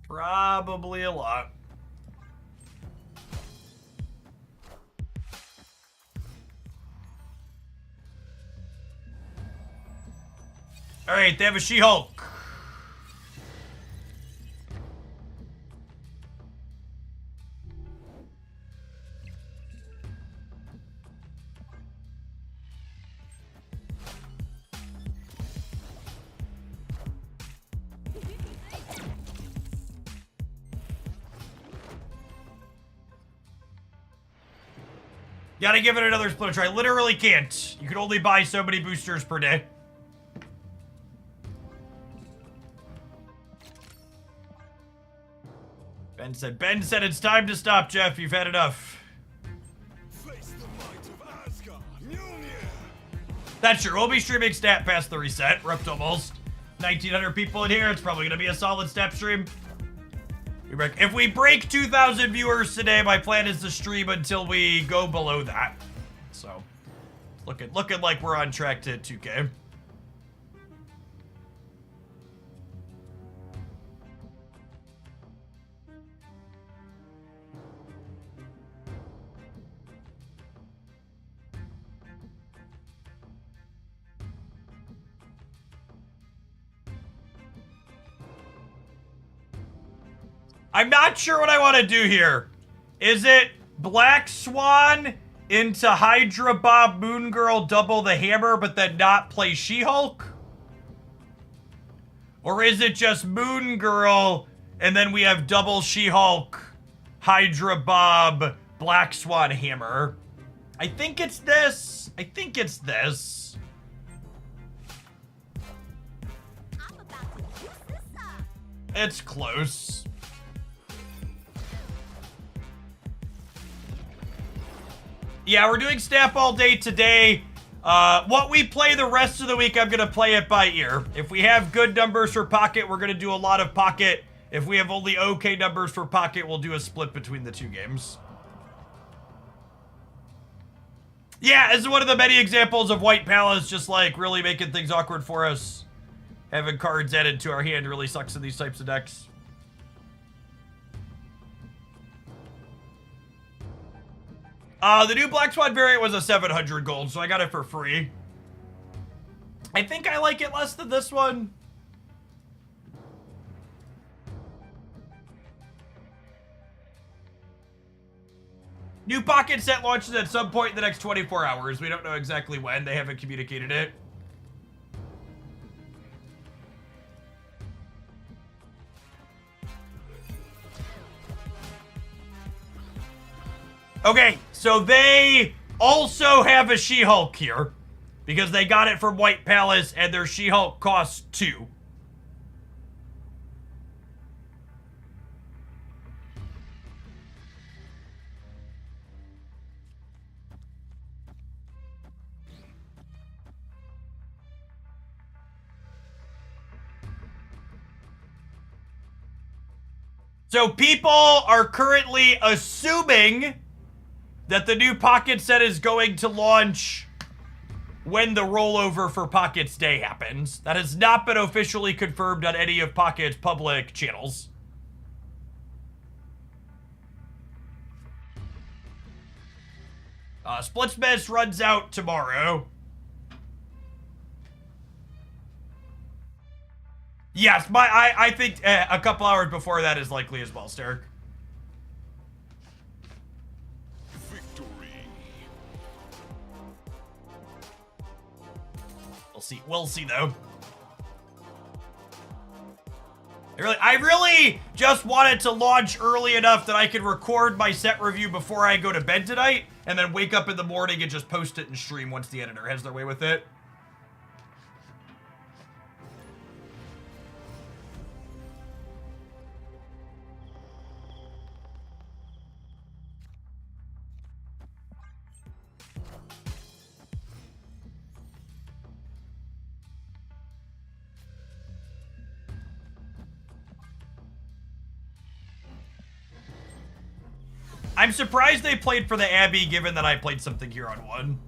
Probably a lot. All right, they have a She-Hulk. Gotta give it another split try. Literally can't. You can only buy so many boosters per day. Ben said it's time to stop, Jeff. You've had enough. Face the might of Asgard. Mjolnir. That's true. We'll be streaming Snap past the reset. We're up to almost 1,900 people in here. It's probably gonna be a solid Snap stream. If we break 2,000 viewers today, my plan is to stream until we go below that. So, looking like we're on track to 2K. I'm not sure what I want to do here. Is it Black Swan into Hydra Bob Moon Girl double the hammer but then not play She-Hulk? Or is it just Moon Girl and then we have double She-Hulk, Hydra Bob, Black Swan hammer? I think it's this. I think it's this. I'm about to juice this up. It's close. Yeah, we're doing Snap all day today. What we play the rest of the week, I'm going to play it by ear. If we have good numbers for Pocket, we're going to do a lot of Pocket. If we have only okay numbers for Pocket, we'll do a split between the two games. Yeah, this is one of the many examples of White Palace just like really making things awkward for us. Having cards added to our hand really sucks in these types of decks. The new Black Swan variant was a 700 gold, so I got it for free. I think I like it less than this one. New Pocket set launches at some point in the next 24 hours. We don't know exactly when. They haven't communicated it. Okay, so they also have a She-Hulk here because they got it from White Palace and their She-Hulk costs 2. So people are currently assuming that the new Pocket set is going to launch when the rollover for Pocket's Day happens. That has not been officially confirmed on any of Pocket's public channels. Splitsmith runs out tomorrow. Yes, I think a couple hours before that is likely as well, Sterk. We'll see though. I really just wanted to launch early enough that I could record my set review before I go to bed tonight, and then wake up in the morning and just post it and stream once the editor has their way with it. I'm surprised they played for the Abbey, given that I played something here on 1.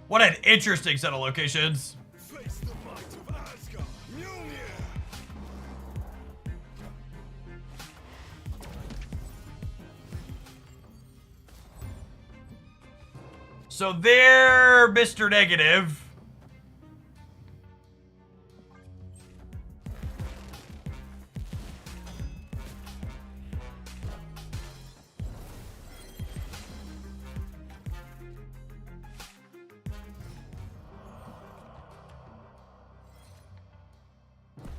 What an interesting set of locations. Face the might of Asgard. Mjolnir. So they're Mr. Negative.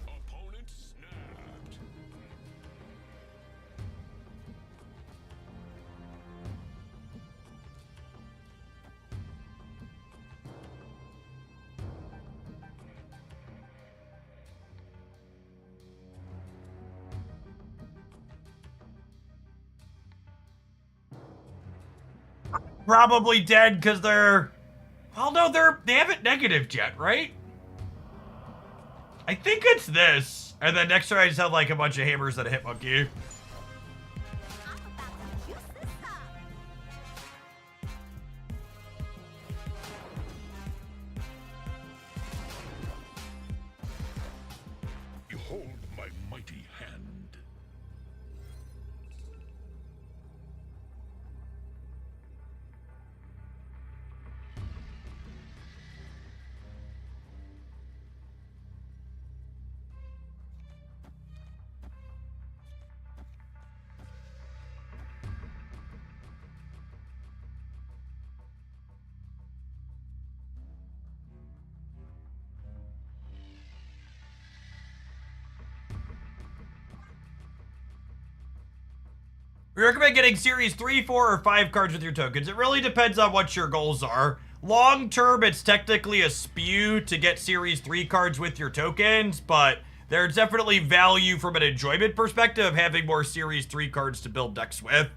Opponent snapped. Probably dead because they're... Well, no, they haven't negative yet, right? I think it's this. And then next turn I just have like a bunch of hammers that hit Monkey. I'm about to juice this up. empty hand. We recommend getting series 3, 4, or 5 cards with your tokens. It really depends on what your goals are. Long term, it's technically a spew to get series 3 cards with your tokens, but there's definitely value from an enjoyment perspective of having more series 3 cards to build decks with.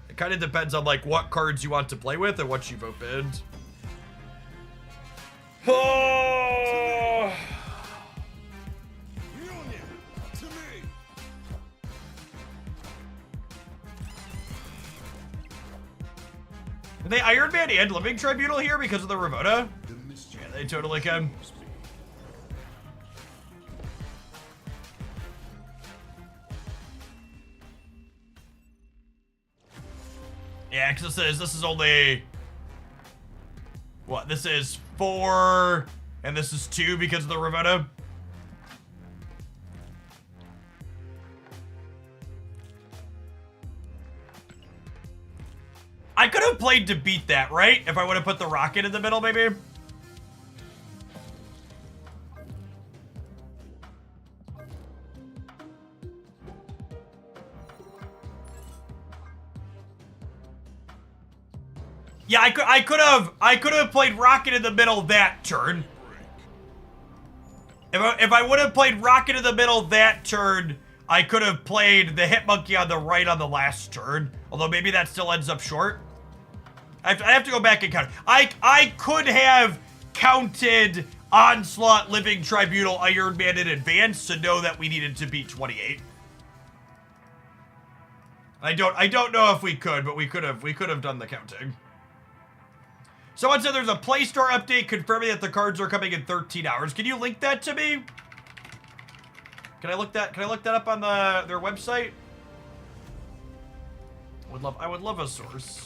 It kind of depends on like what cards you want to play with and what you've opened. Oh. Mjolnir, to me. Are they Iron Man and Living Tribunal here because of the Ravona? The mischief Yeah, they totally can. must be. Yeah, because this is only... What, this is 4, and this is 2 because of the Ravona? I could have played to beat that, right? If I would have put the rocket in the middle, maybe? Yeah, I could have played rocket in the middle that turn. If I would have played rocket in the middle that turn, I could have played the Hitmonkey on the right on the last turn. Although maybe that still ends up short. I have to go back and count. I could have counted Onslaught, Living Tribunal, Iron Man in advance to know that we needed to beat 28. I don't know if we could, but we could have done the counting. Someone said there's a Play Store update confirming that the cards are coming in 13 hours. Can you link that to me? Can I look that up on their website? I would love a source.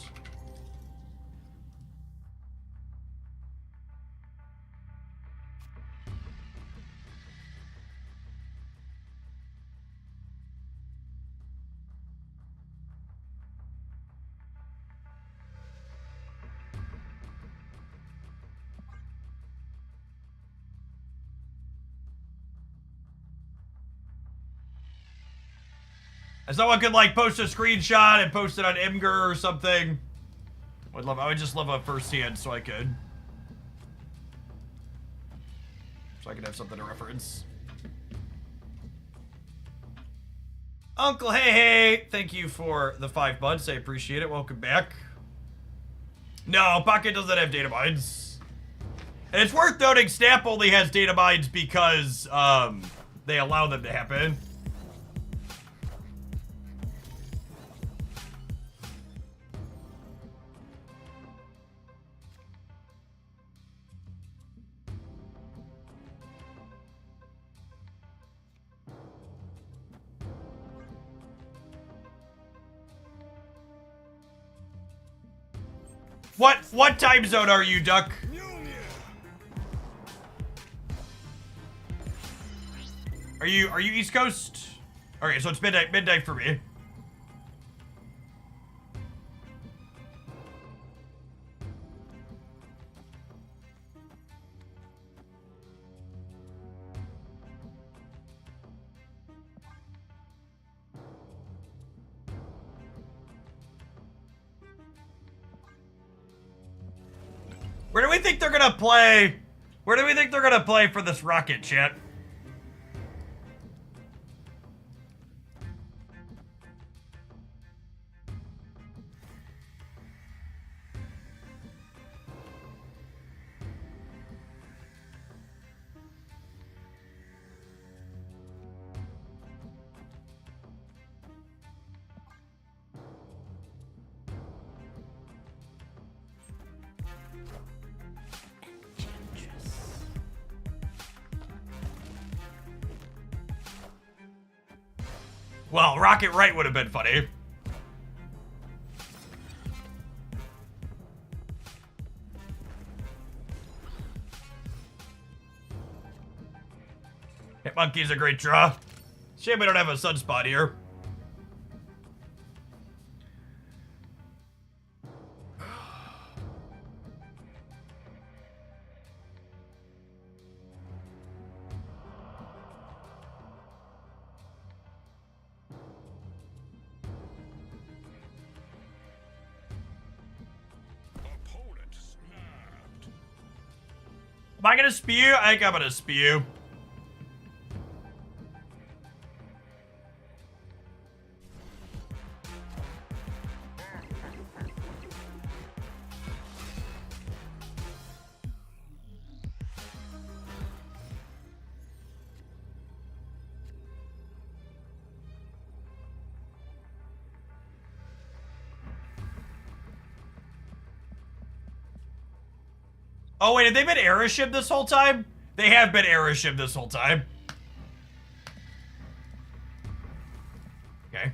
And someone could like post a screenshot and post it on Imgur or something. I would just love a first hand so I could have something to reference. Uncle Hey, thank you for the 5 months. I appreciate it. Welcome back. No, Pocket doesn't have data mines. And it's worth noting Snap only has data mines because they allow them to happen. What time zone are you, Duck? Mjolnir. Are you East Coast? Okay, so it's midnight for me. Where do we think they're gonna play? Where do we think they're gonna play for this rocket, chat? Well, Rocket Right would have been funny. Hitmonkey's a great draw. Shame we don't have a Sunspot here. Opponent snapped. Am I gonna spew? I think I'm gonna spew. Oh wait, have they been Aeroship this whole time? They have been Aeroship this whole time. Okay.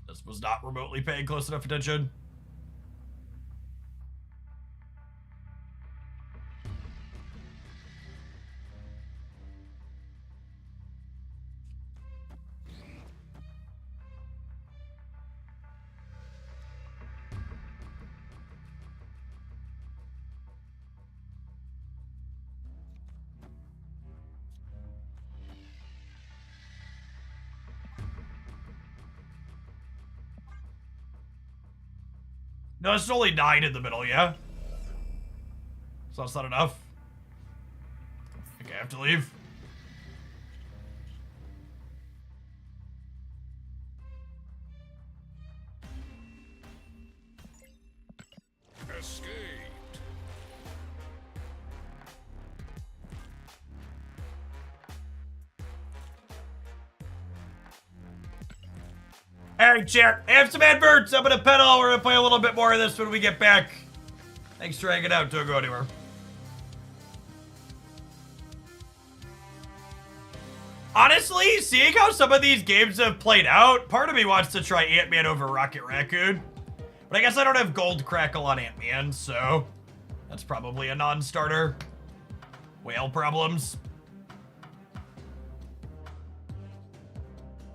This was not remotely paying close enough attention. No, it's only 9 in the middle, yeah? So that's not enough. Okay, I have to leave. Escaped. Alright, chat. I have some adverts. I'm gonna pedal. We're gonna play a little bit more of this when we get back. Thanks for hanging out. Don't go anywhere. Honestly, seeing how some of these games have played out, part of me wants to try Ant-Man over Rocket Raccoon. But I guess I don't have Gold Crackle on Ant-Man, so that's probably a non-starter. Whale problems.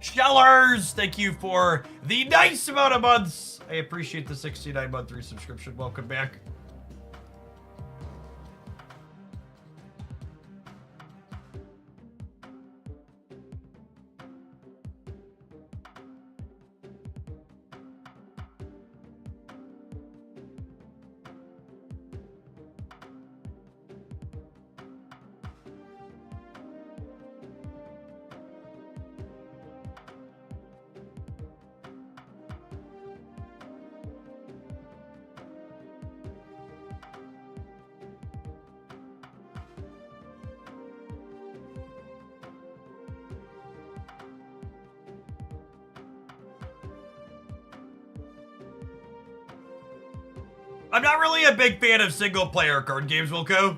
Shellers, thank you for the nice amount of months. I appreciate the 69-month resubscription. Welcome back. I'm not really a big fan of single-player card games, Wilco.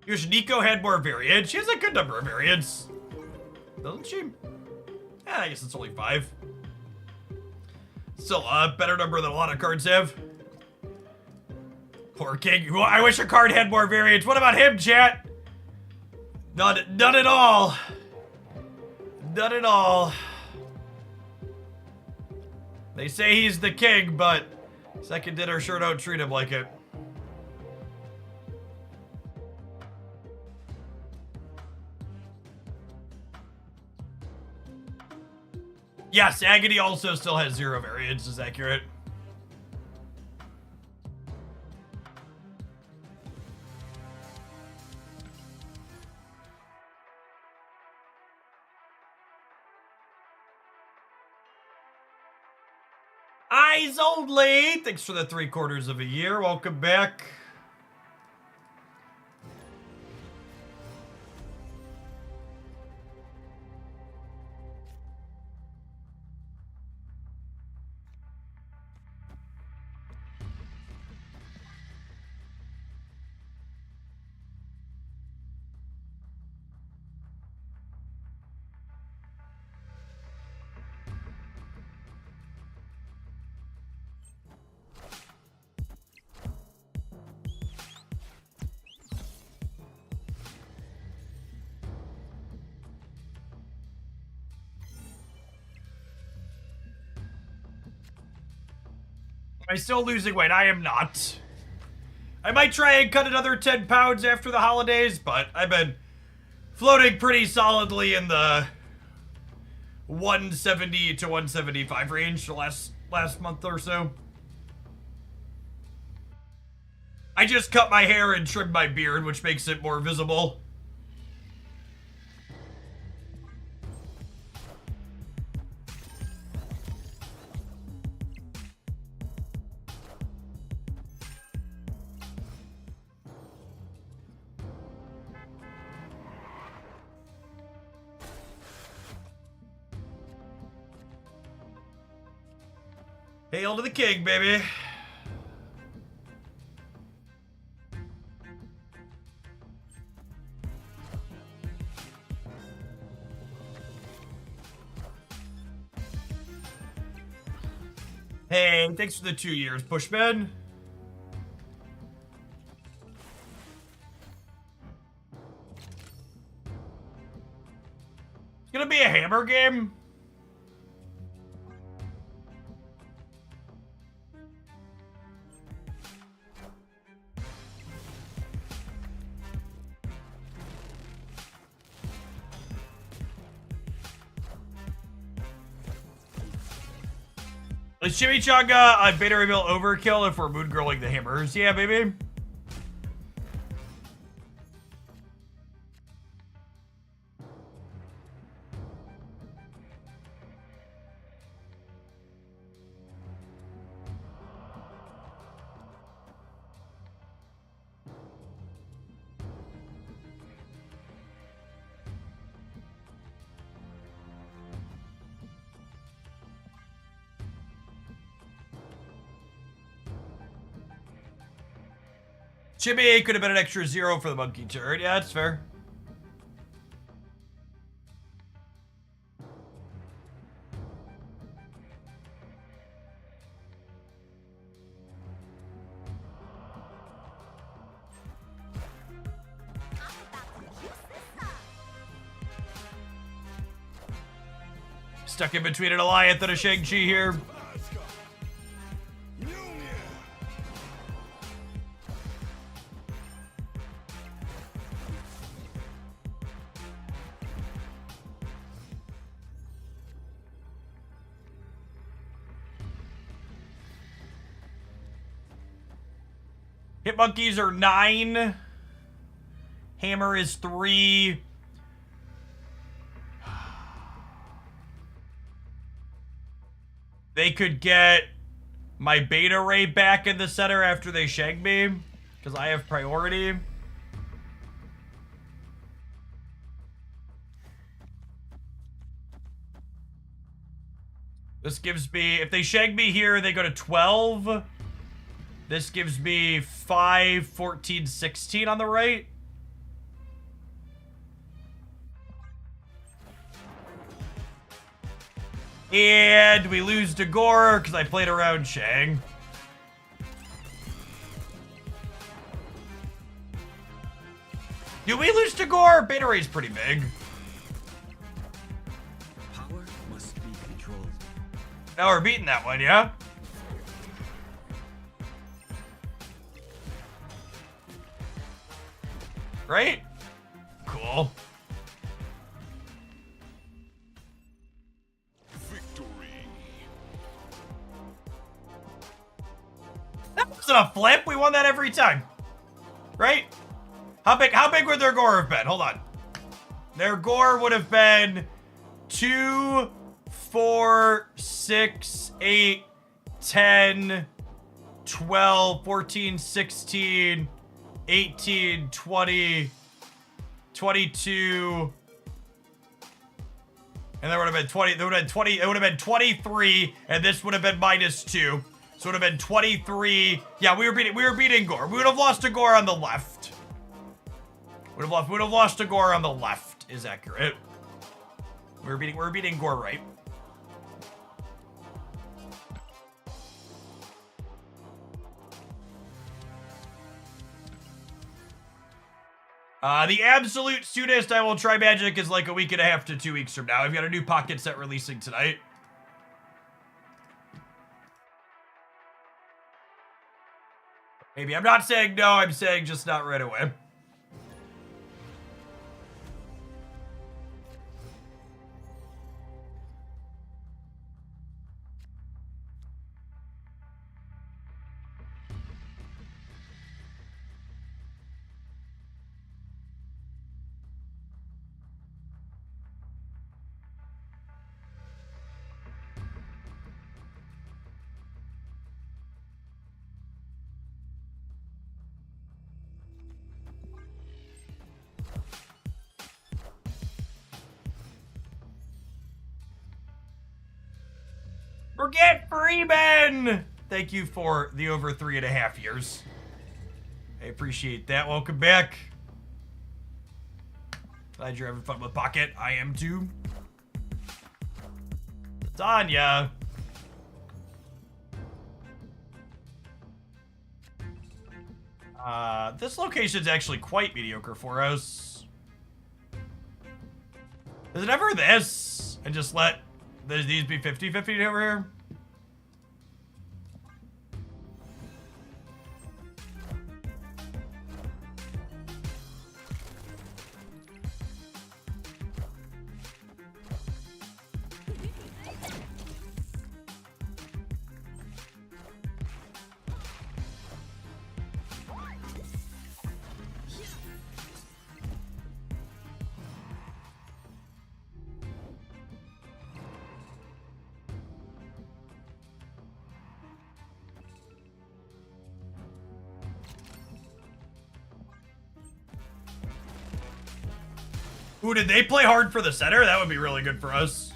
Here's Nico had more variants. She has a good number of variants. Doesn't she? Yeah, I guess it's only 5. Still a better number than a lot of cards have. Poor King. Well, I wish a card had more variants. What about him, chat? None at all. None at all. They say he's the king, but second dinner sure don't treat him like it. Yes, Agony also still has 0 variants, is accurate. Eyes only! Thanks for the 3/4 of a year. Welcome back. I still losing weight? I am not. I might try and cut another 10 pounds after the holidays, but I've been floating pretty solidly in the 170 to 175 range the last month or so. I just cut my hair and trimmed my beard, which makes it more visible. Hail to the king, baby. Hey, thanks for the 2 years, Pushman. It's gonna be a hammer game. Is Chimichanga a beta reveal overkill if we're mood girling the hammers? Yeah, baby. Chibi could have been an extra 0 for the monkey turd. Yeah, that's fair. I'm about to juice this up. Stuck in between an Alliance and a Shang-Chi here. Asgard. Mjolnir. Hit monkeys are 9. Hammer is 3. They could get my beta ray back in the center after they shank me, because I have priority. This gives me, if they shank me here, they go to 12. This gives me 5, 14, 16 on the right. And we lose to Gore because I played around Shang. Do we lose to Gore? Beta Ray's pretty big. Power must be controlled. Now we're beating that one, yeah? Right? Cool. Victory. That wasn't a flip. We won that every time. Right? How big would their gore have been? Hold on. Their gore would have been 2, 4, 6, 8, 10, 12, 14, 16, 18, 20, 22. And there would have been 20. There would have been 20. It would have been 23, and this would have been -2. So it would have been 23. Yeah, we were beating Gore. We would have lost to Gore on the left. Would have lost to Gore on the left, is accurate. We're beating Gore right. The absolute soonest I will try Magic is like a week and a half to 2 weeks from now. I've got a new pocket set releasing tonight. Maybe. I'm not saying no, I'm saying just not right away. Forget Freeman! Thank you for the over 3.5 years. I appreciate that. Welcome back. Glad you're having fun with Pocket. I am too. Tanya. This location's actually quite mediocre for us. Is it ever this? And just let these be 50-50 over here? Ooh, did they play hard for the center? That would be really good for us.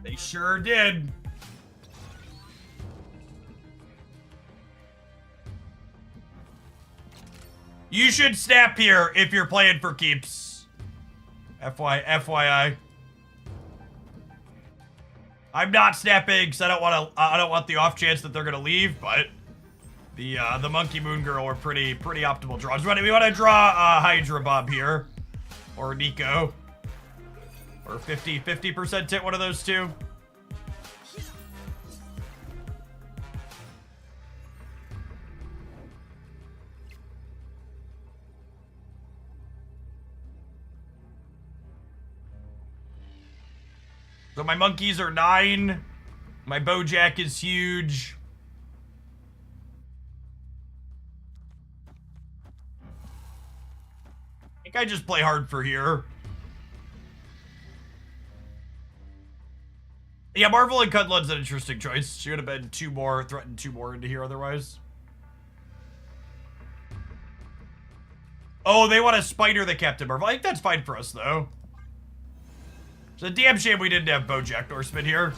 They sure did. You should snap here if you're playing for keeps. FYI. I'm not snapping because I don't want the off chance that they're gonna leave, but the Monkey Moon Girl are pretty optimal draws. We want to draw Hydra Bob here, or Nico, or 50% hit one of those two. So my monkeys are 9. My Bojack is huge. I think I just play hard for here. Yeah, Marvel and Cudlun's an interesting choice. She would have been 2 more, threatened 2 more into here otherwise. Oh, they want to spider the Captain Marvel. I think that's fine for us, though. It's a damn shame we didn't have Bojack Norseman here.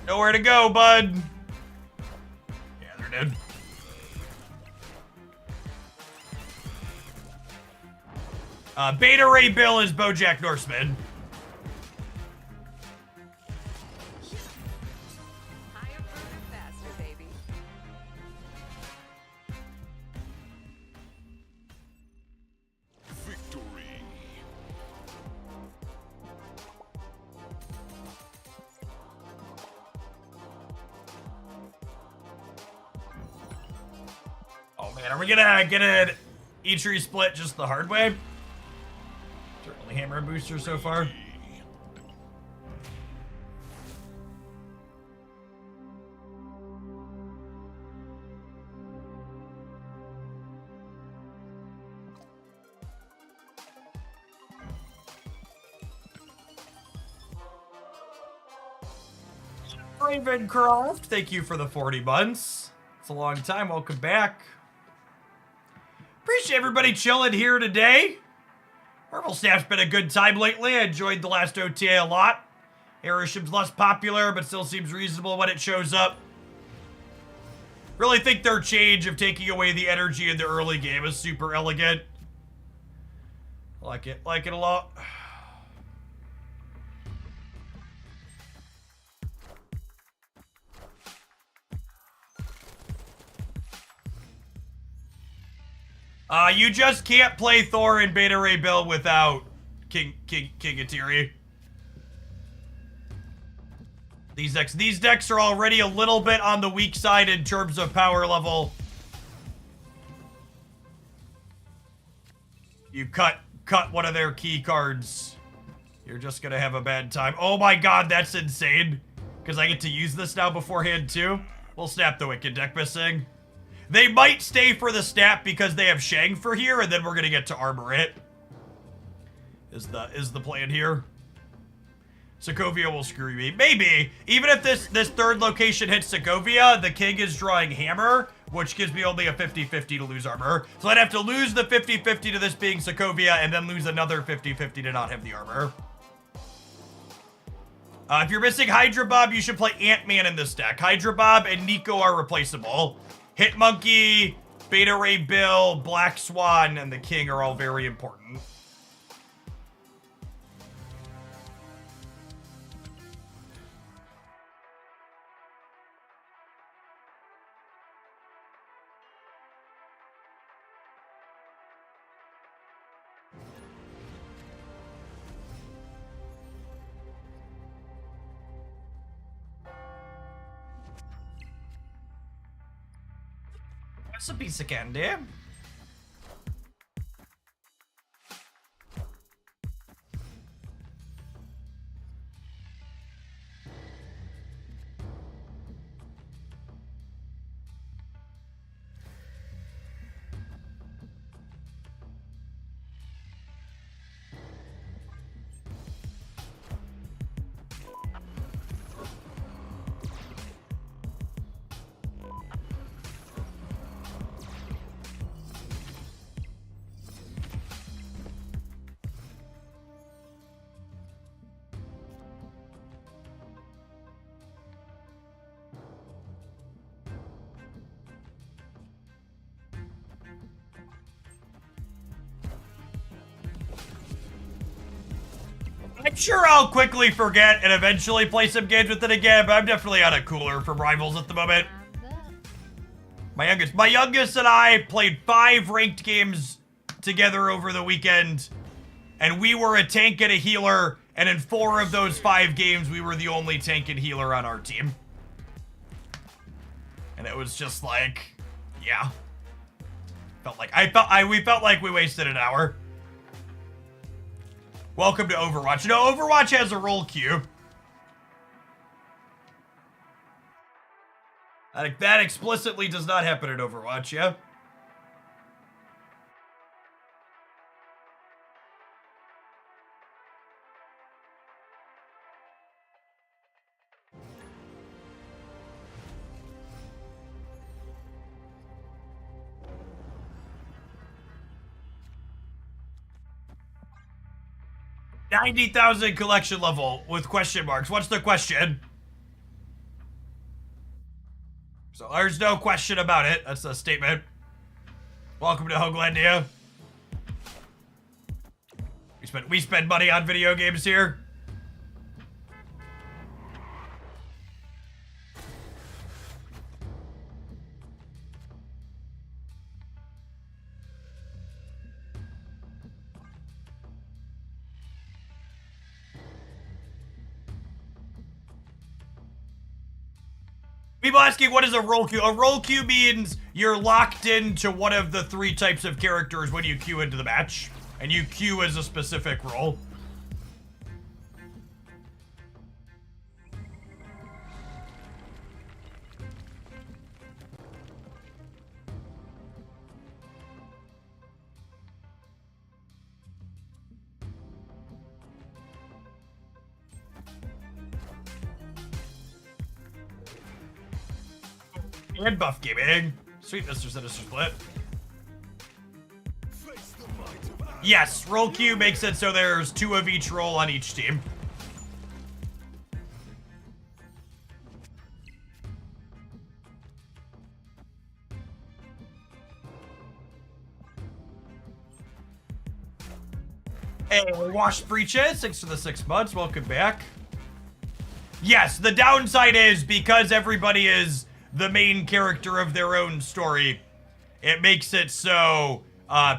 Nowhere to go, bud. Yeah, they're dead. Beta Ray Bill is Bojack Norseman. Higher, further, faster, baby. Victory. Oh man, are we gonna get an E-Tree split just the hard way? Certainly hammer and booster so far. Ravencroft, thank you for the 40 months. It's a long time. Welcome back. Appreciate everybody chilling here today. Marvel Snap's been a good time lately. I enjoyed the last OTA a lot. Aeroship's less popular, but still seems reasonable when it shows up. Really think their change of taking away the energy in the early game is super elegant. Like it a lot. Nah, you just can't play Thor and Beta Ray Bill without King Atiri. These decks are already a little bit on the weak side in terms of power level. You cut one of their key cards. You're just gonna have a bad time. Oh my god, that's insane. Because I get to use this now beforehand too. We'll snap the Wicked deck missing. They might stay for the snap because they have Shang for here, and then we're gonna get to armor it. Is the plan here? Sokovia will screw me. Maybe. Even if this third location hits Sokovia, the king is drawing Hammer, which gives me only a 50-50 to lose armor. So I'd have to lose the 50-50 to this being Sokovia, and then lose another 50-50 to not have the armor. If you're missing Hydra Bob, you should play Ant-Man in this deck. Hydra Bob and Nico are replaceable. Hitmonkey, Beta Ray Bill, Black Swan, and the king are all very important. That's a piece of candy. I'm sure I'll quickly forget and eventually play some games with it again, but I'm definitely on a cooler from Rivals at the moment. My youngest and I played 5 ranked games together over the weekend, and we were a tank and a healer, and in 4 of those 5 games, we were the only tank and healer on our team. And it was just like, yeah. We felt like we wasted an hour. Welcome to Overwatch. No, Overwatch has a roll queue. That explicitly does not happen in Overwatch, yeah? $90,000 collection level with question marks. What's the question? So there's no question about it. That's a statement. Welcome to Hoaglandia. We spend money on video games here. People asking, what is a roll queue? A roll queue means you're locked into one of the 3 types of characters when you queue into the match. And you queue as a specific role. And buff gaming. Sweet Mr. Sinister Split. Yes, roll queue makes it so there's 2 of each role on each team. Hey, Wash Breaches, 6 for the 6 months. Welcome back. Yes, the downside is because everybody is the main character of their own story, it makes it so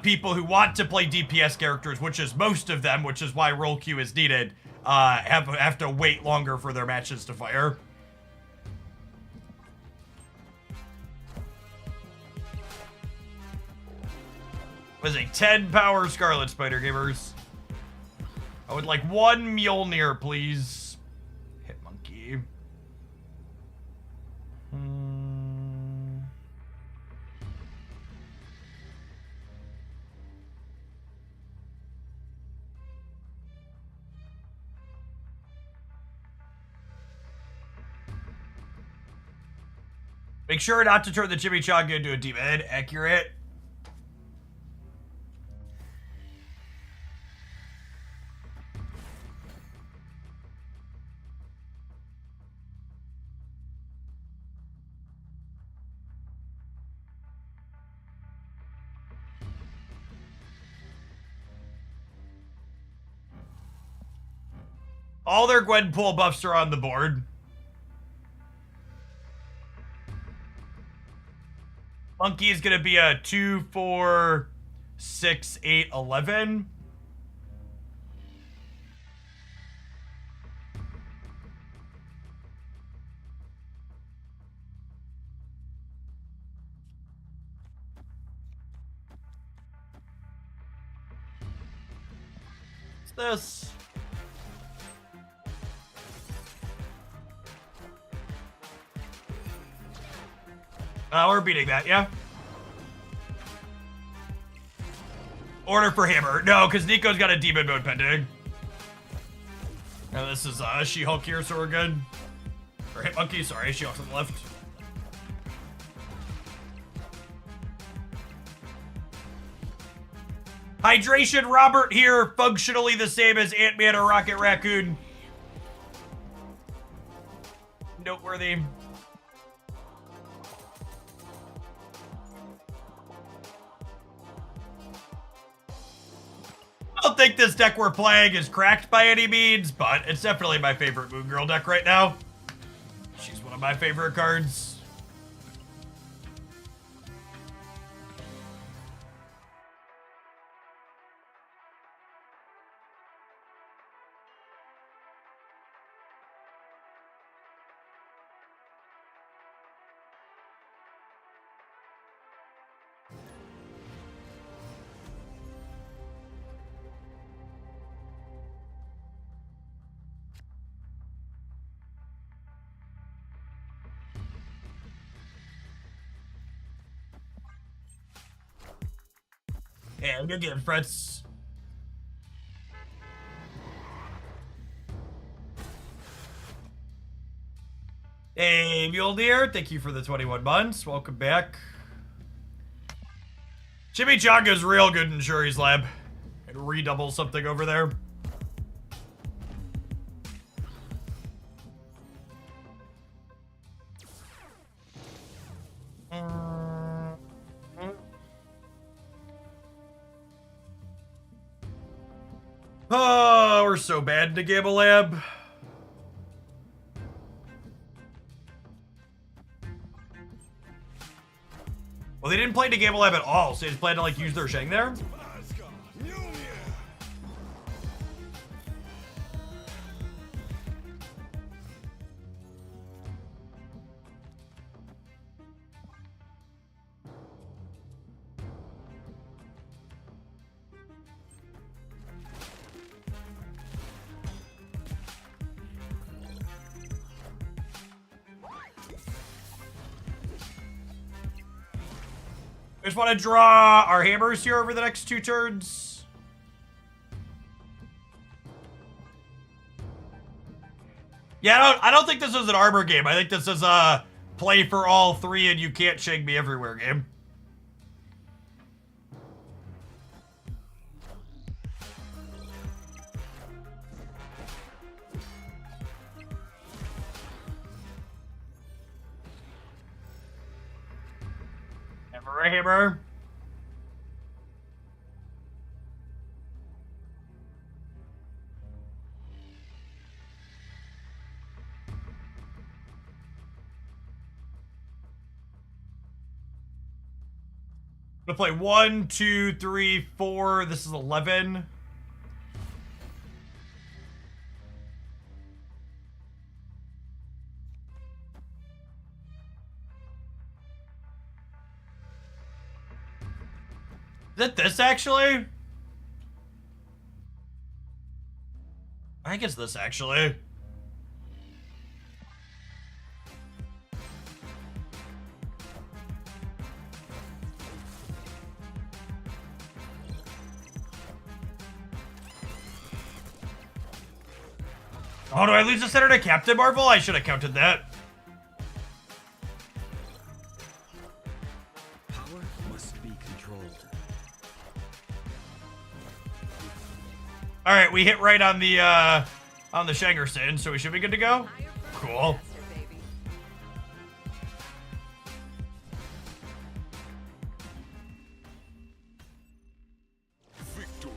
people who want to play DPS characters, which is most of them, which is why roll queue is needed, have to wait longer for their matches to fire. Was a 10 power Scarlet Spider, gamers. I would like one Mjolnir, please. Hit monkey. Make sure not to turn the chimichanga into a demon. Accurate. All their Gwenpool buffs are on the board. Monkey is gonna be a 2, 4, 6, 8, 11. What's this? We're beating that, yeah? Order for Hammer. No, because Nico's got a demon mode pending. And this is She-Hulk here, so we're good. Or Hit Monkey, sorry, She-Hulk's on the left. Hydration Robert here, functionally the same as Ant-Man or Rocket Raccoon. Noteworthy. I don't think this deck we're playing is cracked by any means, but it's definitely my favorite Moon Girl deck right now. She's one of my favorite cards. Yeah, good game, Fritz. Hey, Mjolnir, thank you for the 21 months. Welcome back. Chimichanga's real good in Shuri's lab. And redouble something over there. Oh, we're so bad in the Gamma Lab. Well, they didn't play the Gamma Lab at all, so they just plan to like use their Shang there. Asgard, Mjolnir. We just want to draw our hammers here over the next 2 turns. Yeah, I don't think this is an armor game. I think this is a play for all 3 and you can't shake me everywhere game. Never a hammer. gonna play 1, 2, 3, 4. This is 11. Is it this actually? I think it's this actually. Oh, do I lose the center to Captain Marvel? I should have counted that. Power must be controlled. All right, we hit right on the Shangerson, so we should be good to go. Higher, further, Cool. faster, baby. Victory.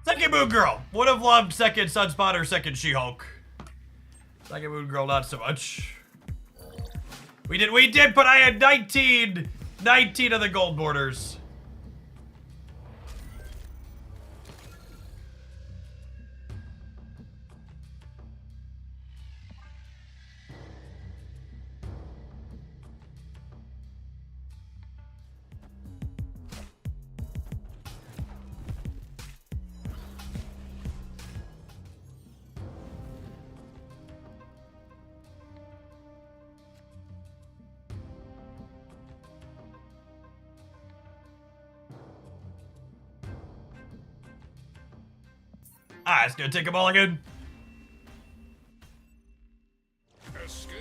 Second Moon Girl. Would have loved second Sunspot or second She-Hulk. Second Moon Girl, not so much. We did, but I had 19 of the gold borders. Ah, it's gonna take a mulligan. Escaped.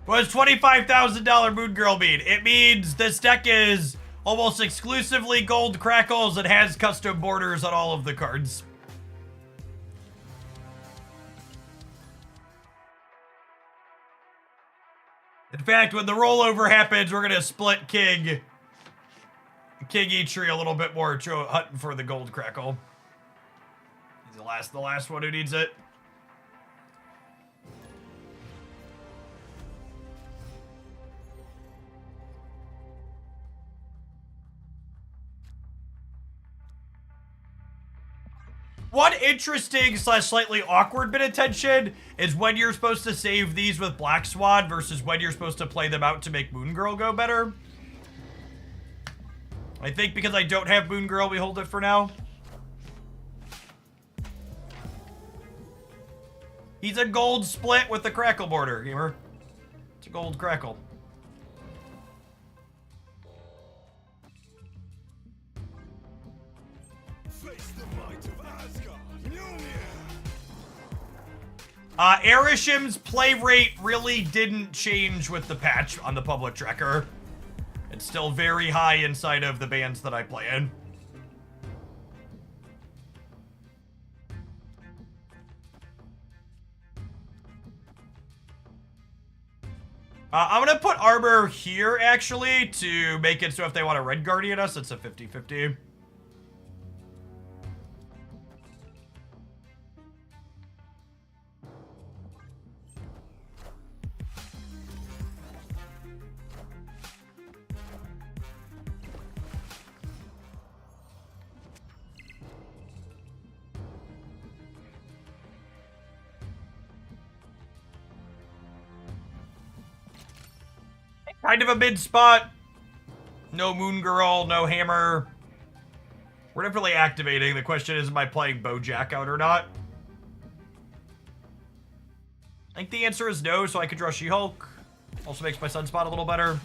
Was $25,000 Moon Girl mean? It means this deck is almost exclusively gold crackles and has custom borders on all of the cards. In fact, when the rollover happens, we're gonna split King Eitri a little bit more, hunting for the gold crackle. He's the last one who needs it. One interesting / slightly awkward bit of tension is when you're supposed to save these with Black Swan versus when you're supposed to play them out to make Moon Girl go better. I think because I don't have Moon Girl, we hold it for now. He's a gold split with the crackle border, gamer. It's a gold crackle. Face the might of Asgard. Arishem's play rate really didn't change with the patch on the public tracker. It's still very high inside of the bands that I play in. I'm gonna put armor here, actually, to make it so if they want to Red Guardian us, it's a 50-50. Kind of a mid spot. No Moon Girl, no Hammer. We're definitely activating. The question is, am I playing Bojack out or not? I think the answer is no, so I could draw She-Hulk. Also makes my Sunspot a little better.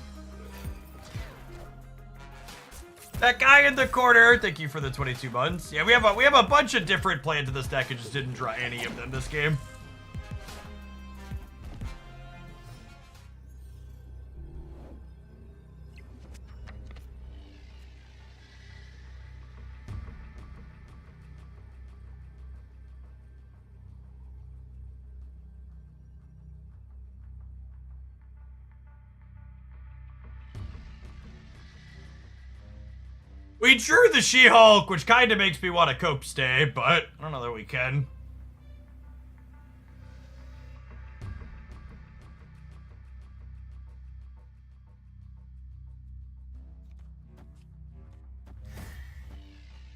That guy in the corner, thank you for the 22 months. Yeah, we have a bunch of different plans in this deck. I just didn't draw any of them this game. We drew the She-Hulk, which kind of makes me want to cope stay, but I don't know that we can.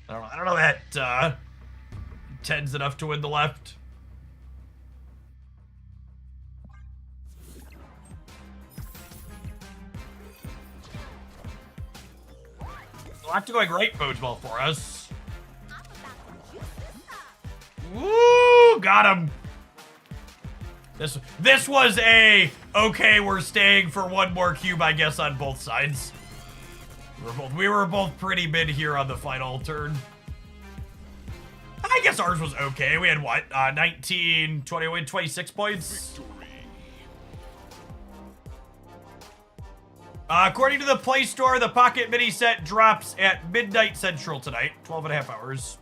I don't know that 10's enough to win the left. Not going right bodes well for us. I'm about to juice this up. Woo! Got him. This was a okay. We're staying for one more cube, I guess, on both sides. We were both pretty mid here on the final turn. I guess ours was okay. We had what? 19, 20, 26 points. According to the Play Store, the Pocket Mini set drops at midnight Central tonight. 12 and a half hours.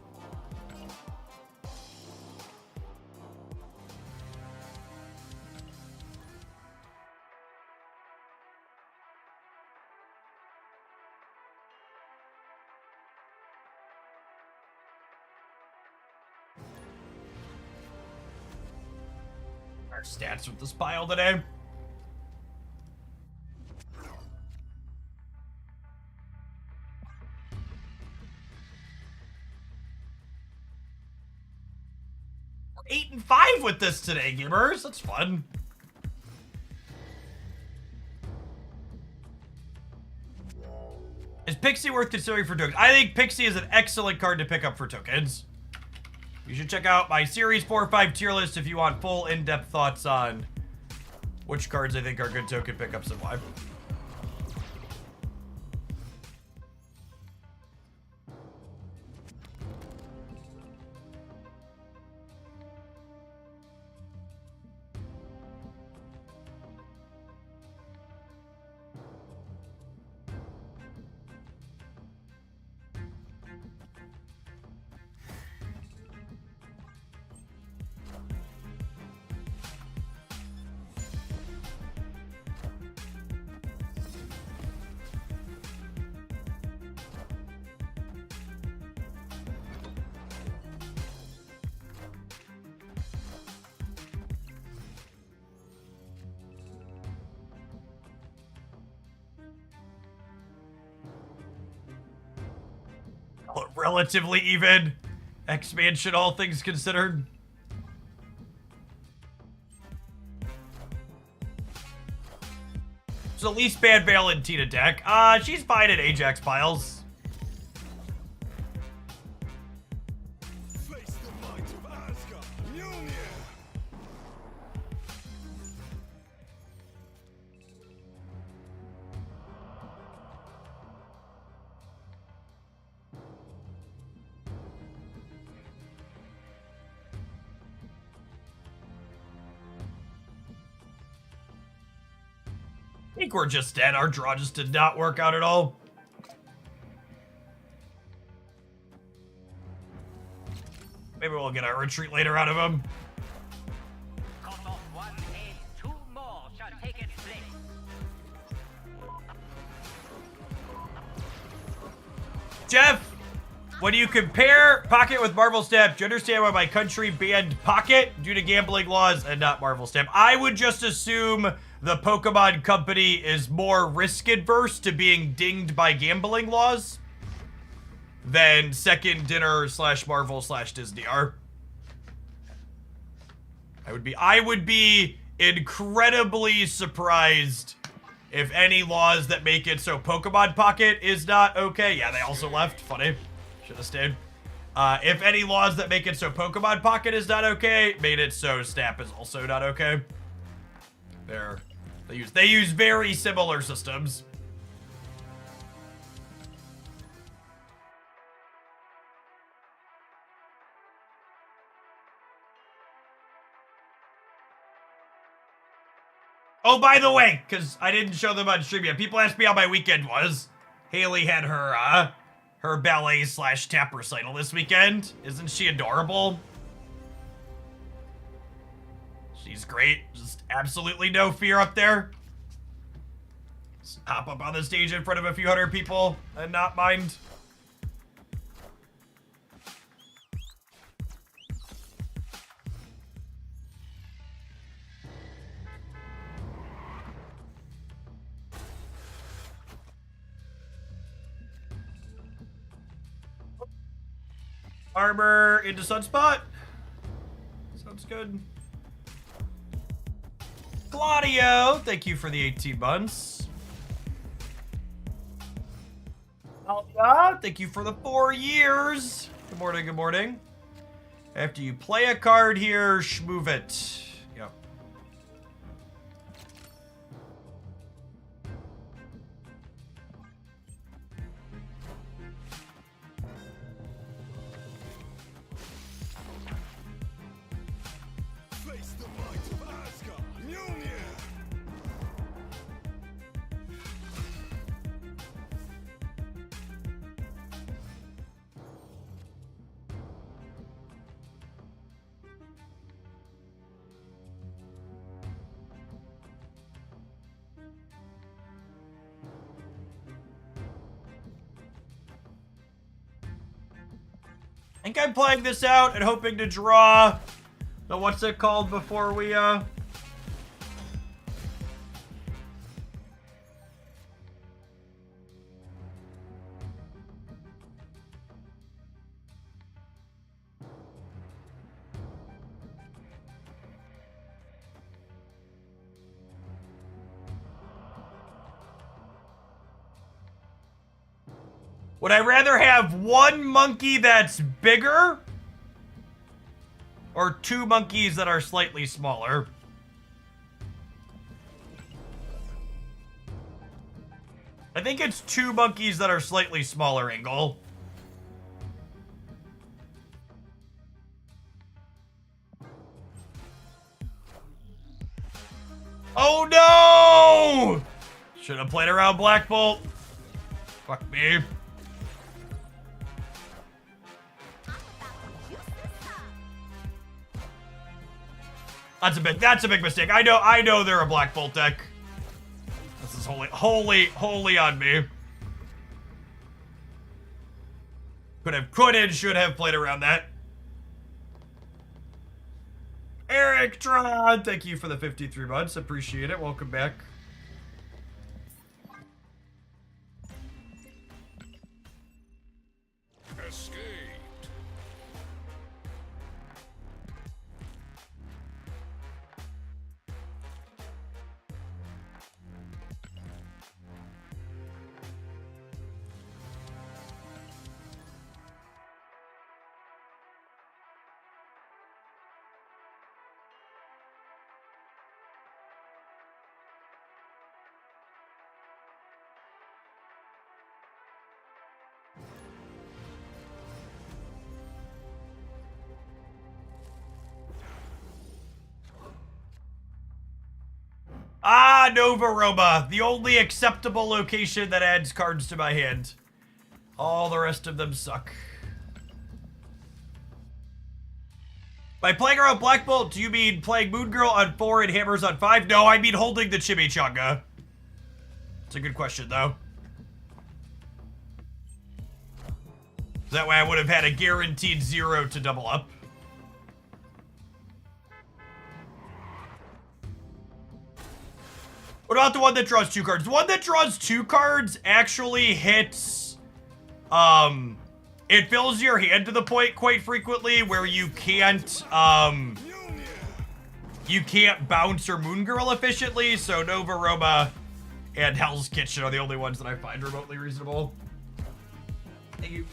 Our stats with this pile today. We're 8 and 5 with this today, gamers. That's fun. Is Pixie worth considering for tokens? I think Pixie is an excellent card to pick up for tokens. You should check out my Series 4 or 5 tier list if you want full in-depth thoughts on which cards I think are good token pickups and why. Relatively even expansion, all things considered. So at least bad Valentina deck. She's fine at Ajax piles. Face the might of Asgard. Mjolnir. I think we're just dead. Our draw just did not work out at all. Maybe we'll get our retreat later out of him. Cut off one head, two more shall take its place. Jeff, when you compare Pocket with Marvel Snap, do you understand why my country banned Pocket due to gambling laws and not Marvel Snap? I would just assume the Pokemon Company is more risk-adverse to being dinged by gambling laws than Second Dinner / Marvel / Disney are. I would be incredibly surprised if any laws that make it so Pokemon Pocket is not okay. Yeah, they also left. Funny. Should have stayed. If any laws that make it so Pokemon Pocket is not okay, made it so Snap is also not okay. They use very similar systems. Oh, by the way, because I didn't show them on stream yet, people asked me how my weekend was. Haley had her ballet / tap recital this weekend. Isn't she adorable? She's great. Just absolutely no fear up there. Just hop up on the stage in front of a few hundred people and not mind. Armor into Sunspot. Sounds good. Claudio, thank you for the 18 months. Alia, thank you for the 4 years. Good morning, good morning. After you play a card here, schmoove it. Yep. Face the might of Asgard. Mjolnir. I think I'm playing this out and hoping to draw the what's it called before we Would I rather have one monkey that's bigger or 2 monkeys that are slightly smaller? I think it's 2 monkeys that are slightly smaller, Angle. Oh no! Should have played around Black Bolt. Fuck me. That's a big mistake. I know they're a Black Bolt deck. This is wholly on me. Could and should have played around that. Eric Tron, thank you for the 53 months. Appreciate it. Welcome back. Escape. Ah, Nova Roma, the only acceptable location that adds cards to my hand. All the rest of them suck. By playing around Black Bolt, do you mean playing Moon Girl on 4 and Hammers on 5? No, I mean holding the Chimichanga. It's a good question, though. That way I would have had a guaranteed 0 to double up. What about the one that draws 2 cards? The one that draws 2 cards actually hits, it fills your hand to the point quite frequently where you can't bounce or Moon Girl efficiently, so Nova Roma and Hell's Kitchen are the only ones that I find remotely reasonable. Thank you.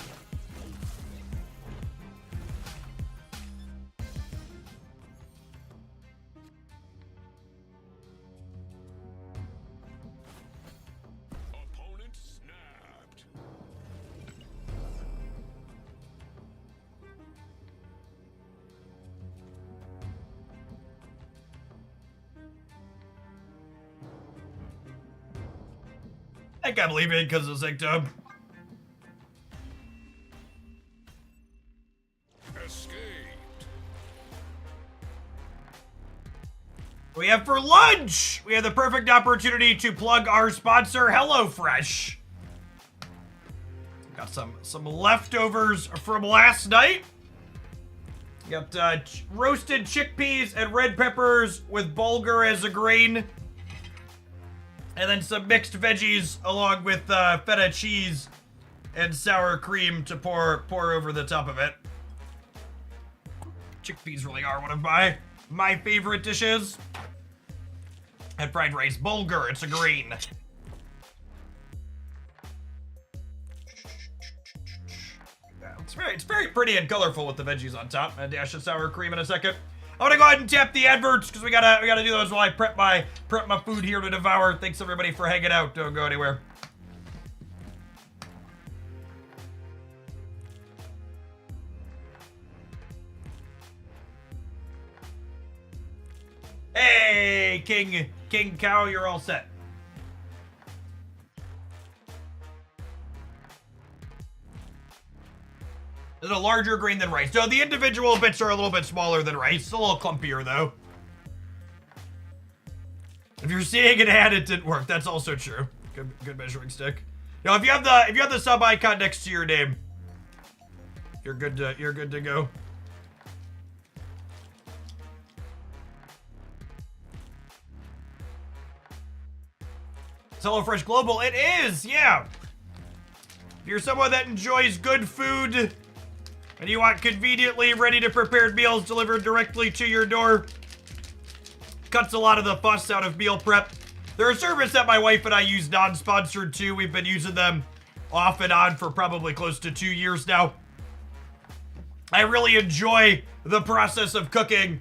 I can't believe it because of Zigtub. Escaped. We have for lunch, we have the perfect opportunity to plug our sponsor, HelloFresh. Got some leftovers from last night. Got roasted chickpeas and red peppers with bulgur as a grain. And then some mixed veggies along with feta cheese and sour cream to pour over the top of it. Chickpeas really are one of my favorite dishes. And fried rice, bulgur, it's a grain. Yeah, it's very pretty and colorful with the veggies on top. A dash of sour cream in a second. I'm gonna go ahead and tap the adverts because we gotta do those while I prep my food here to devour. Thanks everybody for hanging out. Don't go anywhere. Hey, King Cow, you're all set. It's a larger grain than rice. So the individual bits are a little bit smaller than rice. It's a little clumpier though. If you're seeing an ad, it didn't work. That's also true. Good measuring stick. You know, if you have the sub icon next to your name, you're good to go. It's HelloFresh Global. It is, yeah. If you're someone that enjoys good food and you want conveniently ready to prepared meals delivered directly to your door, cuts a lot of the fuss out of meal prep. They're a service that my wife and I use non-sponsored too. We've been using them off and on for probably close to 2 years now. I really enjoy the process of cooking,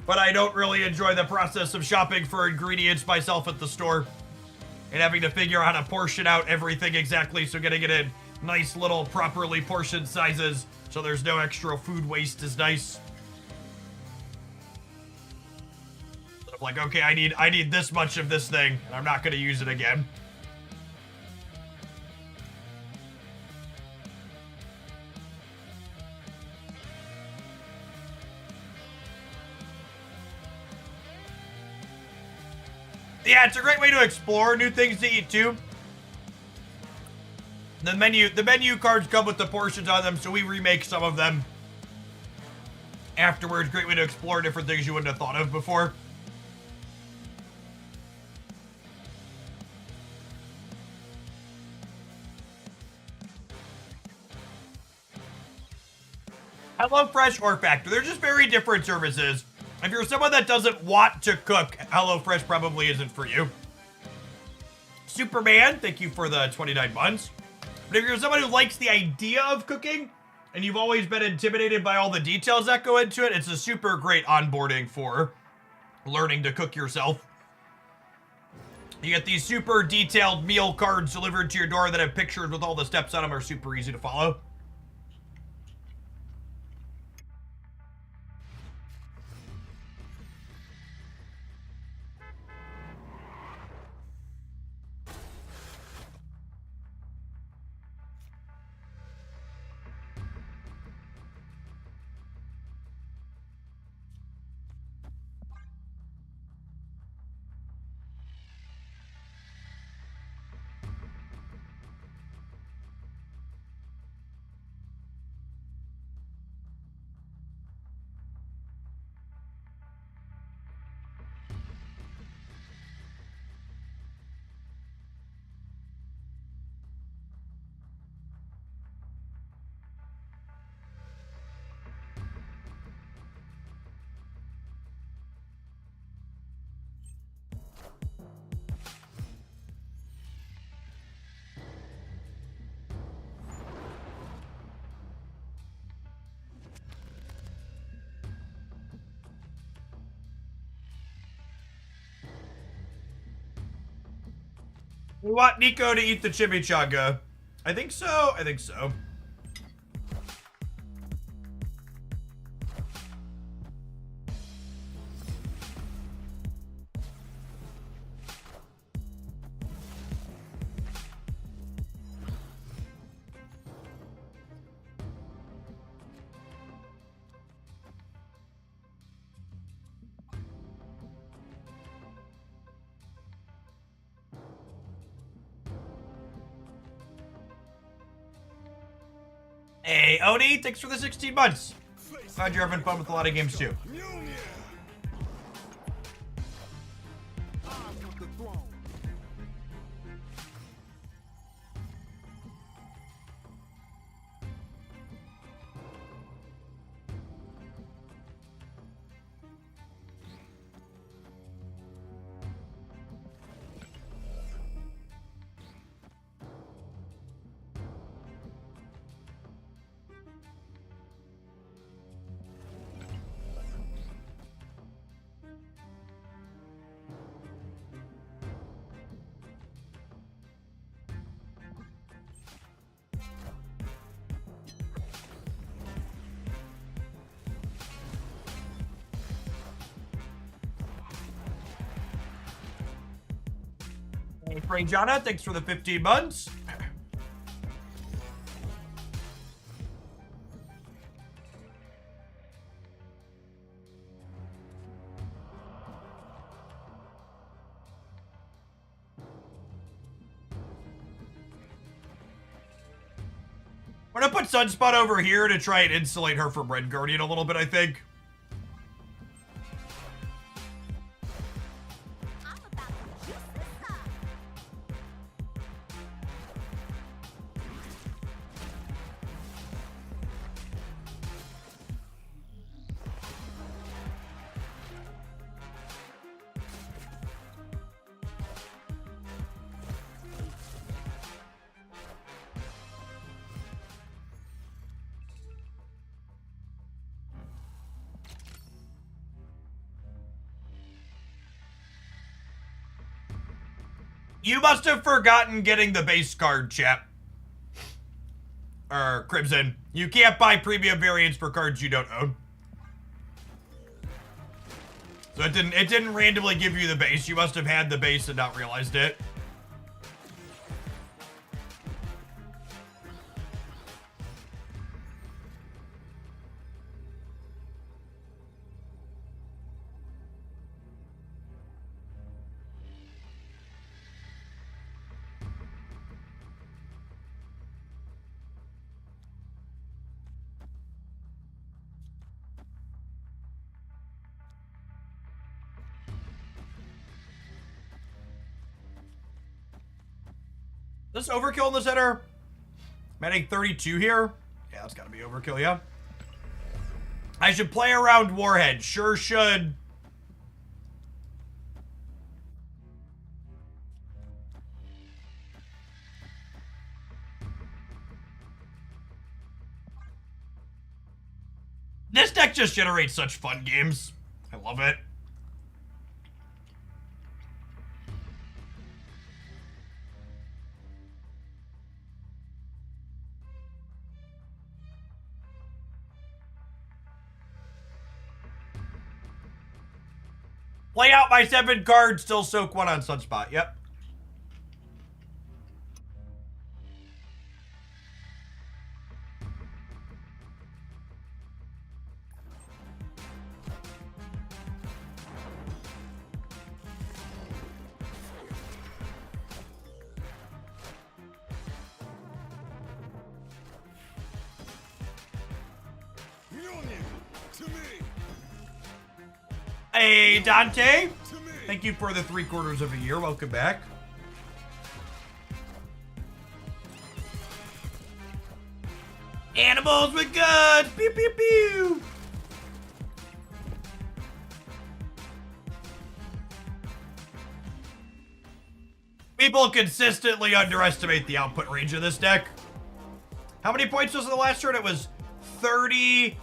but I don't really enjoy the process of shopping for ingredients myself at the store and having to figure out how to portion out everything exactly, so getting it in nice little properly portioned sizes so there's no extra food waste is nice. Like, okay, I need this much of this thing, and I'm not gonna use it again. Yeah, it's a great way to explore new things to eat too. The menu cards come with the portions on them, so we remake some of them afterwards. Great way to explore different things you wouldn't have thought of before. HelloFresh or Factor, they're just very different services. If you're someone that doesn't want to cook, HelloFresh probably isn't for you. Superman, thank you for the 29 months. But if you're someone who likes the idea of cooking and you've always been intimidated by all the details that go into it, it's a super great onboarding for learning to cook yourself. You get these super detailed meal cards delivered to your door that have pictures with all the steps on them, are super easy to follow. We want Nico to eat the chimichanga. I think so. I think so. Hey, Oni, thanks for the 16 months. Glad you're having fun with a lot of games too. Mjolnir. Eyes of the throne. Hey, Franjana, thanks for the 15 months. I'm gonna put Sunspot over here to try and insulate her from Red Guardian a little bit, I think. I'm about to juice this up. You must have forgotten getting the base card, chap. Or Crimson. You can't buy premium variants for cards you don't own. So it didn't randomly give you the base. You must have had the base and not realized it. Is this overkill in the center? I'm adding 32 here. Yeah, that's gotta be overkill, yeah. I should play around Warhead. Sure should. This deck just generates such fun games. I love it. Play out my 7 cards, still soak 1 on Sunspot. Yep. Mjolnir. To me. Hey, Dante. To me. Thank you for the 3/4 of a year. Welcome back. Animals with guns. Pew, pew, pew. People consistently underestimate the output range of this deck. How many points was in the last turn? It was 30,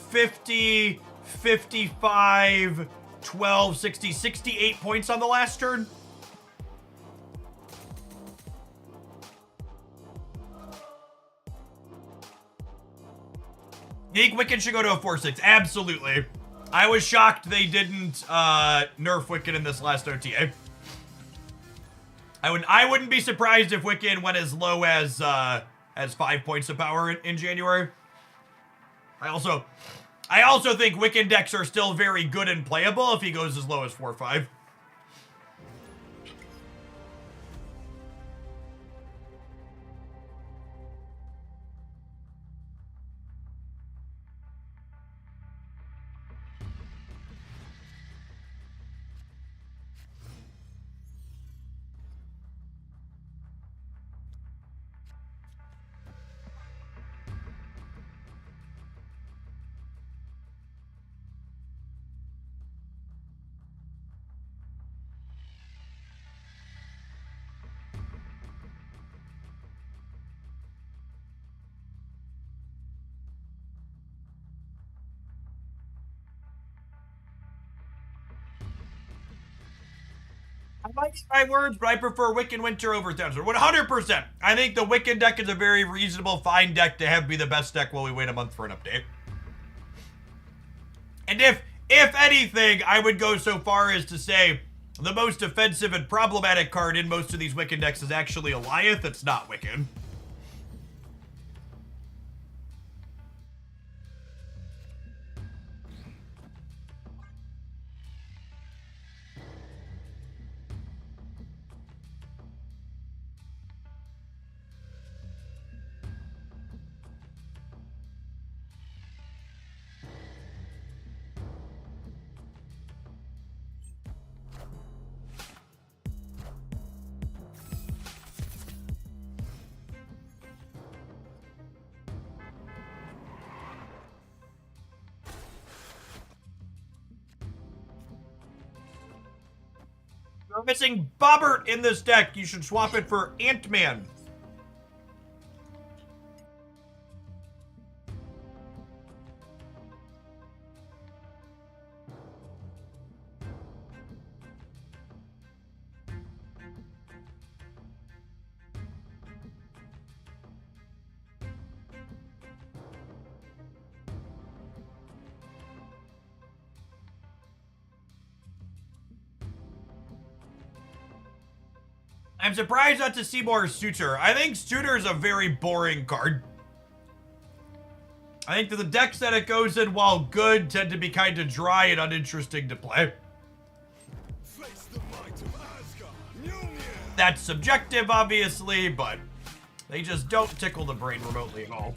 50, 55, 12, 60, 68 points on the last turn. You think Wiccan should go to a 4-6? Absolutely. I was shocked they didn't nerf Wiccan in this last OTA. I wouldn't be surprised if Wiccan went as low as 5 points of power in January. I also think Wiccan decks are still very good and playable if he goes as low as 4 or 5. I might eat my words, but I prefer Wiccan Winter over Townsend. 100%. I think the Wiccan deck is a very reasonable, fine deck to have be the best deck while we wait a month for an update. And if anything, I would go so far as to say the most offensive and problematic card in most of these Wiccan decks is actually Alioth. It's not Wiccan. You're missing Bobbert in this deck. You should swap it for Ant-Man. I'm surprised not to see more Suitor. I think Suitor is a very boring card. I think that the decks that it goes in, while good, tend to be kind of dry and uninteresting to play. Face the might of Asgard. Mjolnir. That's subjective, obviously, but they just don't tickle the brain remotely at all.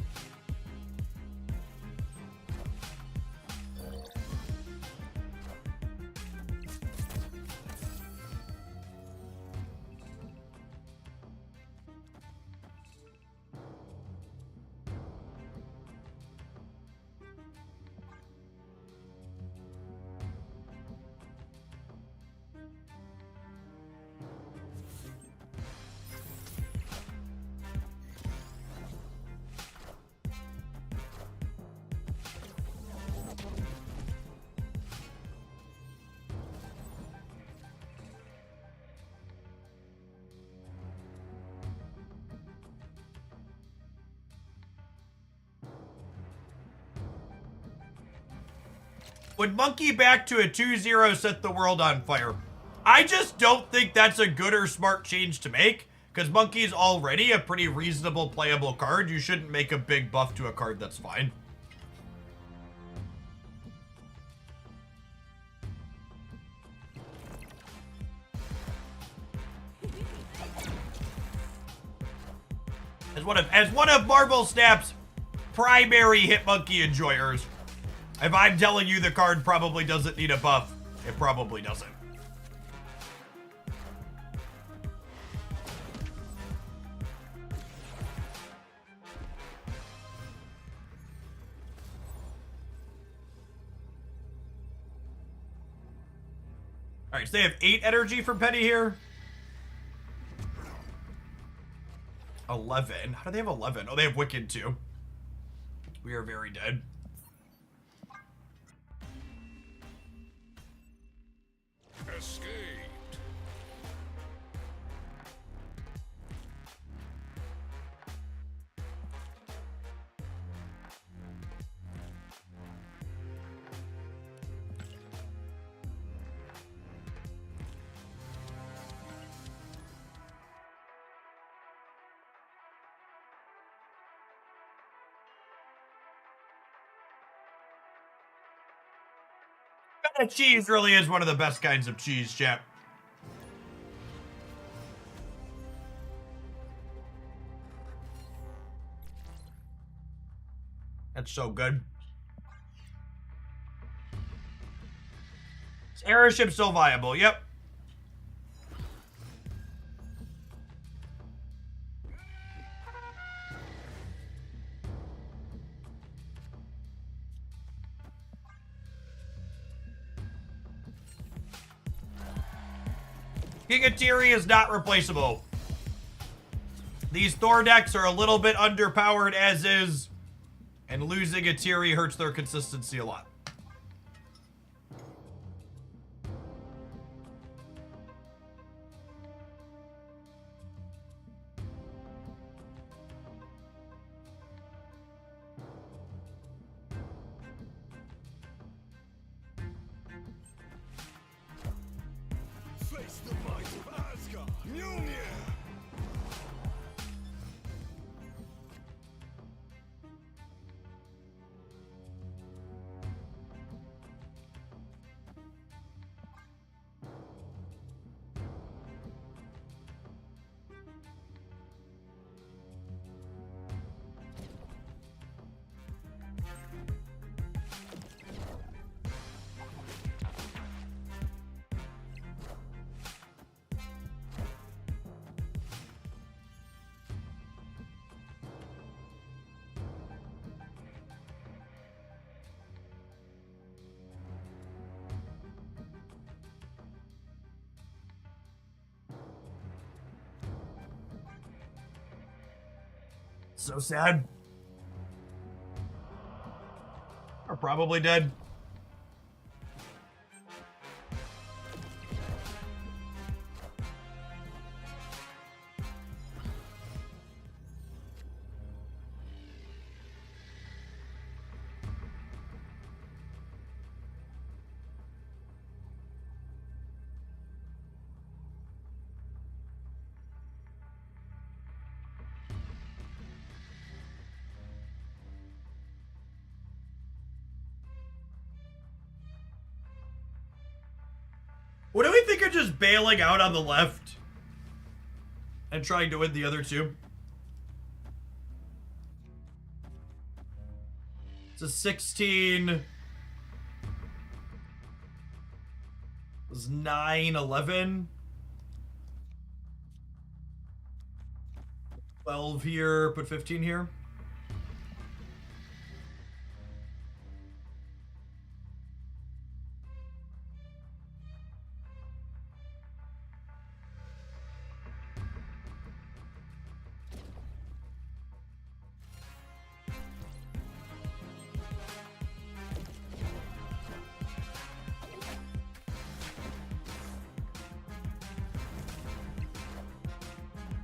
Would Monkey back to a 2-0 set the world on fire? I just don't think that's a good or smart change to make, because Monkey's already a pretty reasonable playable card. You shouldn't make a big buff to a card that's fine. As one of Marvel Snap's primary Hitmonkey enjoyers, if I'm telling you the card probably doesn't need a buff, it probably doesn't. All right, so they have 8 energy for Penny here. 11. How do they have 11? Oh, they have Wicked too. We are very dead. Escaped. Feta cheese really is one of the best kinds of cheese, chat. That's so good. Is Airship still viable? Yep. Gigatiri is not replaceable. These Thor decks are a little bit underpowered as is, and losing a Tiri hurts their consistency a lot. Face the might of Asgard. Mjolnir! So sad. Are probably dead. What do we think of just bailing out on the left and trying to win the other two? It's a 16. It was 9, 11. 12 here, put 15 here.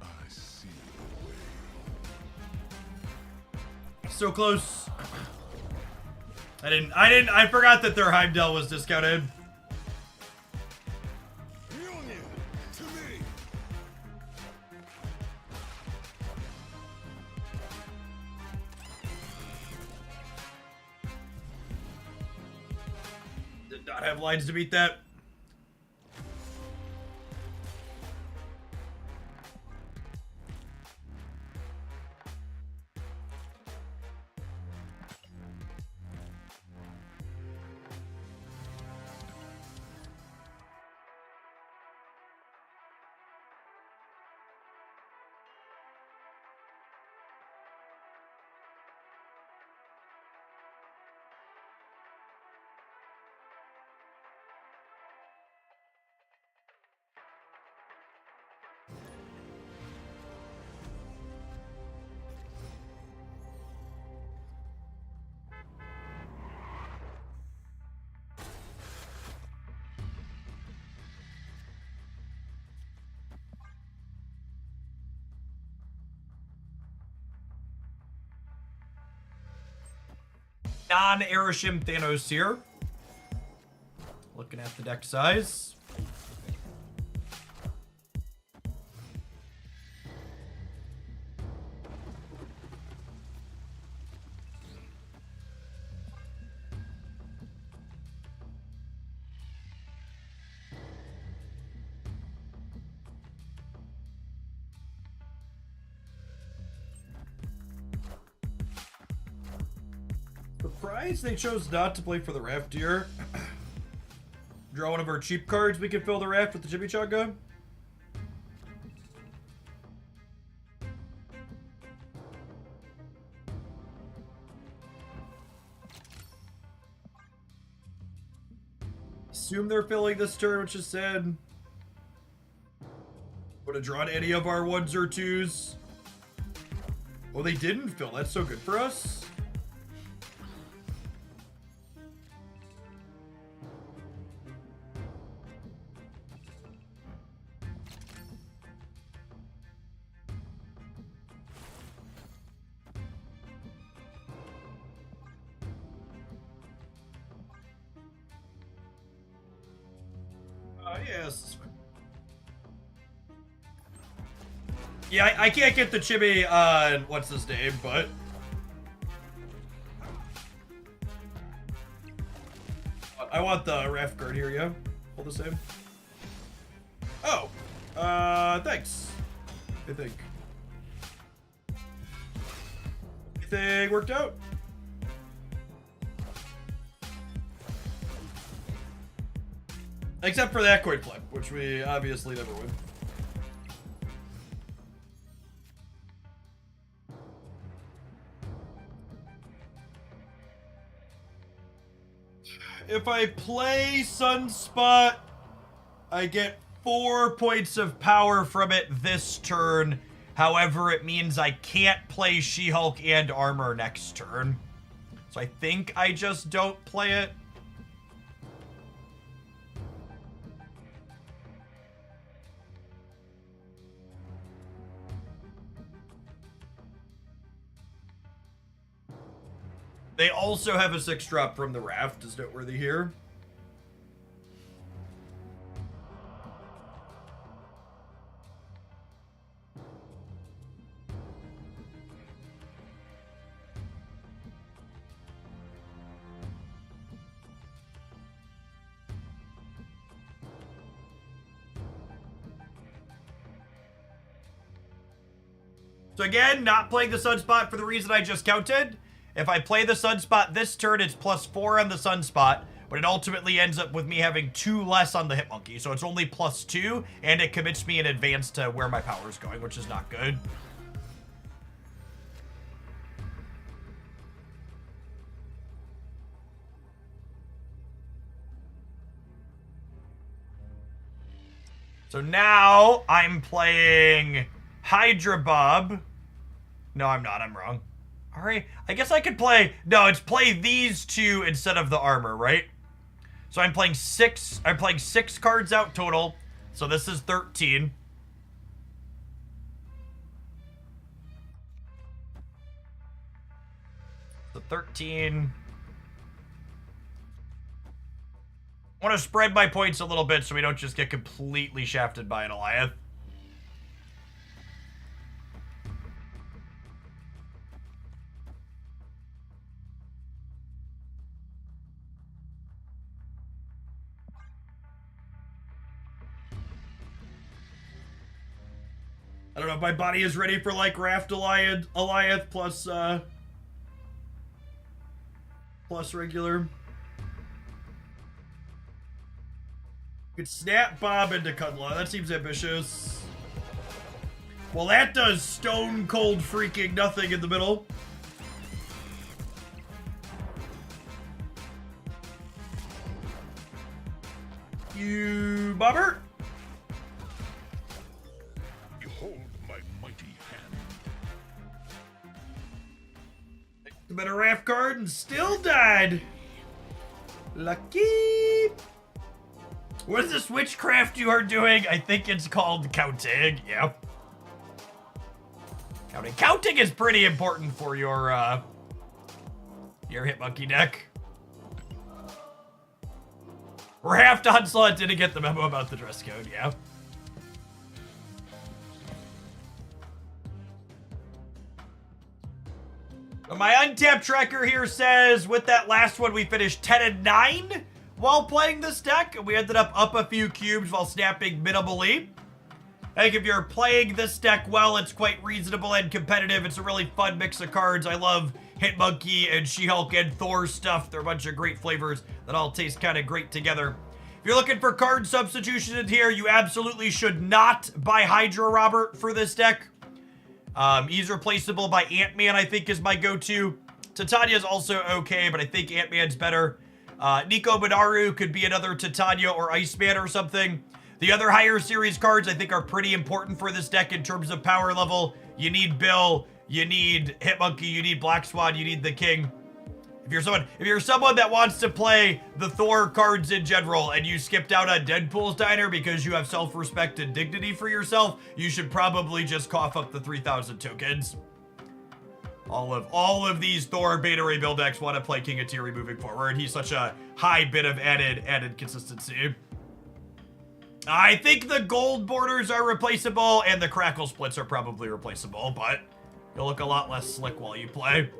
I see the way. So close. I forgot that their Heimdall was discounted. Mjolnir, to me. Did not have lines to beat that. Non-Aeroshin Thanos here. Looking at the deck size. Surprised they chose not to play for the raft here. Draw one of our cheap cards, we can fill the raft with the Chimichanga. Assume they're filling this turn, which is sad. Would have drawn any of our ones or twos. Oh, they didn't fill. That's so good for us. Yes. Yeah, I can't get the chibi on what's his name, but I want the ref guard here, yeah? All the same. Oh. Thanks. I think. Everything worked out? Except for that coin flip, which we obviously never win. If I play Sunspot, I get 4 points of power from it this turn. However, it means I can't play She-Hulk and Armor next turn. So I think I just don't play it. They also have a 6-drop from the raft, is noteworthy here. So again, not playing the Sunspot for the reason I just counted. If I play the Sunspot this turn, it's +4 on the Sunspot, but it ultimately ends up with me having 2 less on the Hitmonkey. So it's only +2, and it commits me in advance to where my power's going, which is not good. So now I'm playing Hydra Bob. No, I'm not. I'm wrong. All right. I guess I could play... No, it's play these two instead of the armor, right? So I'm playing 6... I'm playing 6 cards out total. So this is 13. So 13... I want to spread my points a little bit so we don't just get completely shafted by an Alioth. I don't know if my body is ready for like Raft Alioth plus regular. Could snap Bob into Kudla. That seems ambitious. Well, that does stone cold freaking nothing in the middle. You bobber. Behold my mighty hand. A better Raft card and still died. Lucky. What is this witchcraft you are doing? I think it's called counting. Yep. Counting. Counting is pretty important for your Hitmonkey deck. Raft Onslaught didn't get the memo about the dress code, yeah. My untapped tracker here says, with that last one, we finished 10-9 while playing this deck. We ended up a few cubes while snapping minimally. I think if you're playing this deck well, it's quite reasonable and competitive. It's a really fun mix of cards. I love Hitmonkey and She-Hulk and Thor stuff. They're a bunch of great flavors that all taste kind of great together. If you're looking for card substitution in here, you absolutely should not buy Hydra Robert for this deck. He's replaceable by Ant-Man, I think, is my go-to. Titania's also okay, but I think Ant-Man's better. Nico Minaru could be another Titania or Iceman or something. The other higher series cards I think are pretty important for this deck in terms of power level. You need Bill, you need Hitmonkey, you need Black Swan, you need the King. If you're someone that wants to play the Thor cards in general and you skipped out on Deadpool's Diner because you have self-respect and dignity for yourself, you should probably just cough up the 3,000 tokens. All of these Thor Beta Ray build decks want to play King Atiri moving forward. He's such a high bit of added consistency. I think the gold borders are replaceable, and the crackle splits are probably replaceable, but you'll look a lot less slick while you play.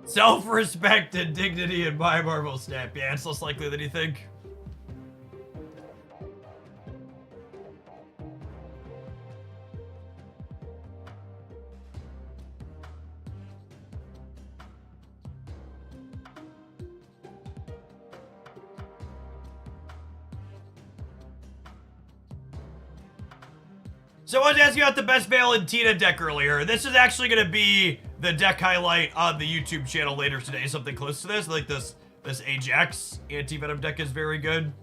Self-respect and dignity in my Marvel Snap. Yeah, it's less likely than you think. So I was asking about the best Valentina deck earlier. This is actually going to be the deck highlight on the YouTube channel later today. Something close to this. Like this Ajax anti-venom deck is very good.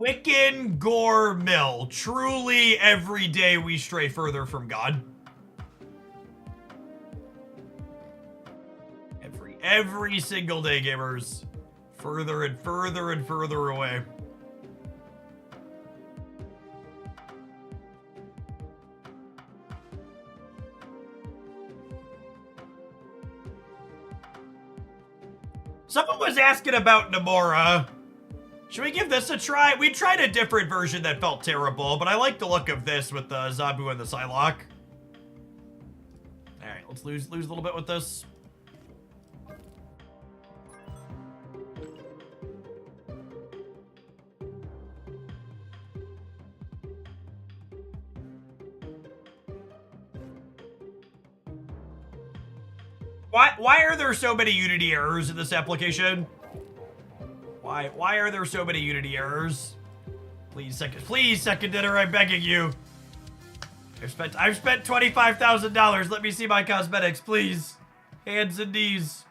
Wiccan Gore Mill. Truly every day we stray further from God. Every single day, gamers. Further and further and further away. Someone was asking about Namora. Should we give this a try? We tried a different version that felt terrible, but I like the look of this with the Zabu and the Psylocke. Alright, let's lose a little bit with this. Why are there so many Unity errors in this application? Why are there so many Unity errors? Please, second dinner, I'm begging you. I've spent $25,000. Let me see my cosmetics, please. Hands and knees.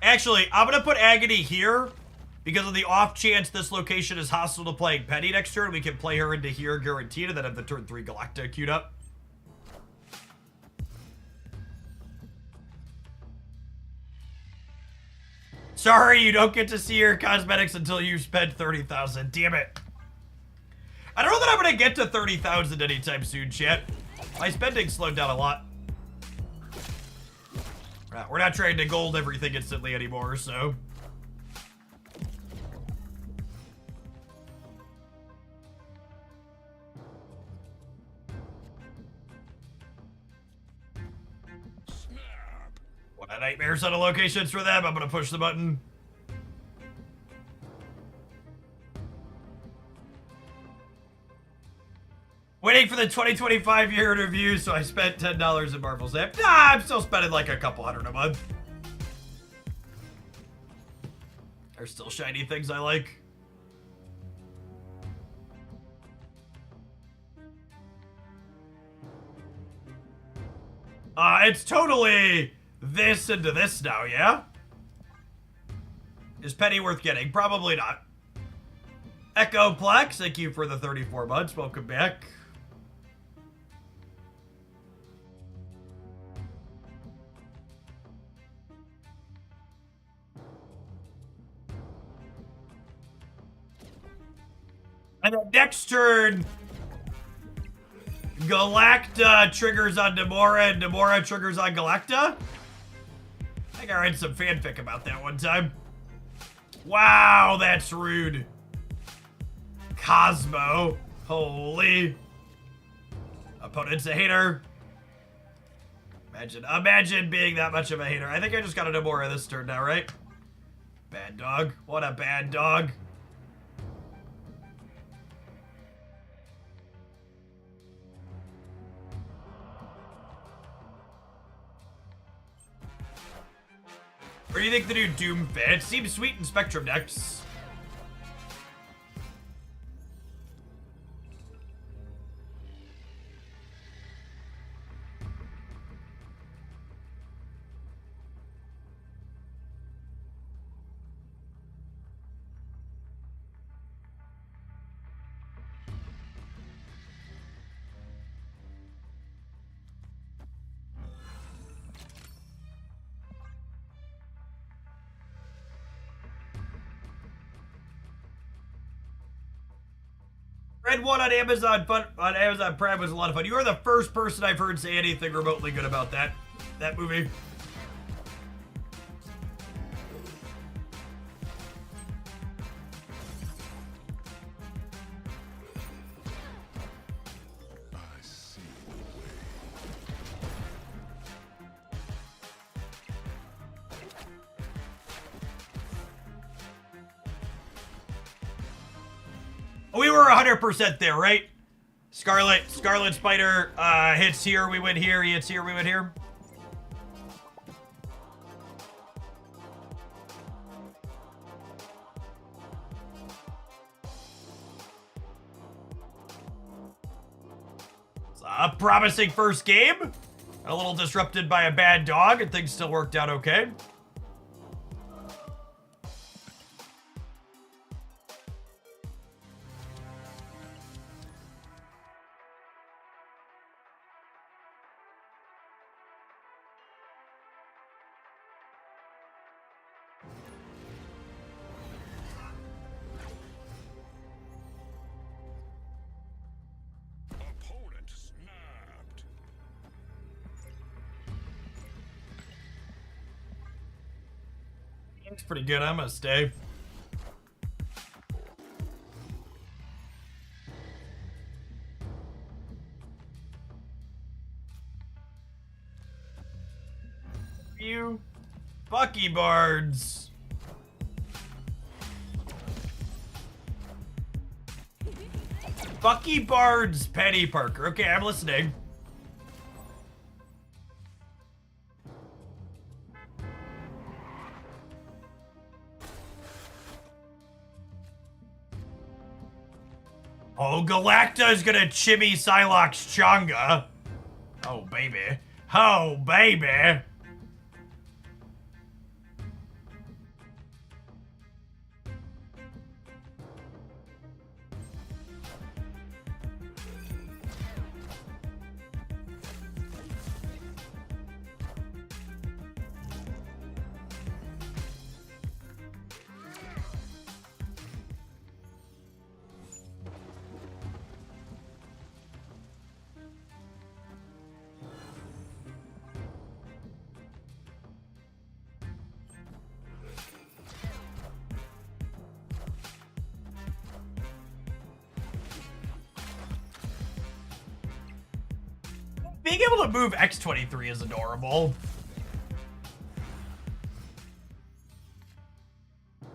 Actually, I'm going to put Agony here because of the off chance this location is hostile to playing Penny next turn. We can play her into here guaranteed and then have the turn 3 Galacta queued up. Sorry, you don't get to see your cosmetics until you've spent 30,000. Damn it. I don't know that I'm going to get to 30,000 anytime soon, chat. My spending slowed down a lot. We're not trying to gold everything instantly anymore, so. What a nightmare set of locations for them. I'm gonna push the button. Waiting for the 2025 year in review, so I spent $10 in Marvel Snap. Nah, I'm still spending like a couple hundred a month. There's still shiny things I like. It's totally this into this now, yeah? Is Penny worth getting? Probably not. Echoplex, thank you for the 34 months. Welcome back. And then next turn, Galacta triggers on Namora and Namora triggers on Galacta. I think I read some fanfic about that one time. Wow, that's rude. Cosmo. Holy. Opponent's a hater. Imagine being that much of a hater. I think I just got a Namora this turn now, right? Bad dog. What a bad dog. Or do you think the new Doom fit? It seems sweet in Spectrum decks. Red One on Amazon Prime was a lot of fun. You are the first person I've heard say anything remotely good about that movie. I see the way. We were 100% there, right? Scarlet Spider hits here, we win here. He hits here, we win here. It's a promising first game. A little disrupted by a bad dog, and things still worked out okay. Opponent snapped. It's pretty good. I'm gonna stay. You Bucky Bards. Bucky Bards, Penny Parker. Okay, I'm listening. Oh, Galacta is gonna chimmy Psylocke's Changa. Oh, baby. Oh, baby. Being able to move X-23 is adorable. I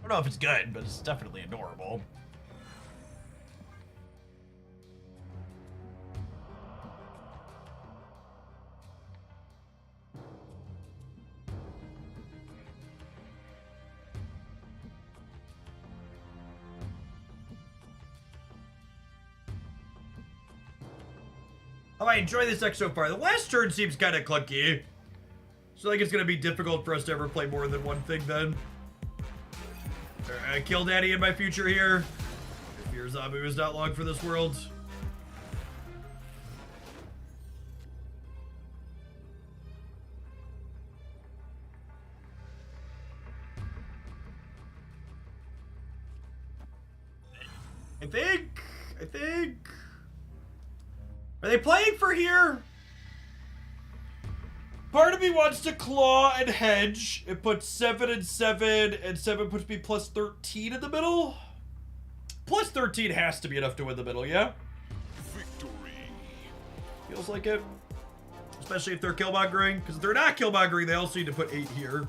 don't know if it's good, but it's definitely adorable. I enjoy this deck so far. The last turn seems kind of clunky. So I think it's going to be difficult for us to ever play more than one thing then. Kill Daddy in my future here. If your zombie is not long for this world. I think. Are they playing for here? Part of me wants to claw and hedge. It puts 7 and 7, and 7 puts me plus 13 in the middle. Plus 13 has to be enough to win the middle, yeah? Victory. Feels like it. Especially if they're killmongering. Because if they're not killmongering, they also need to put 8 here.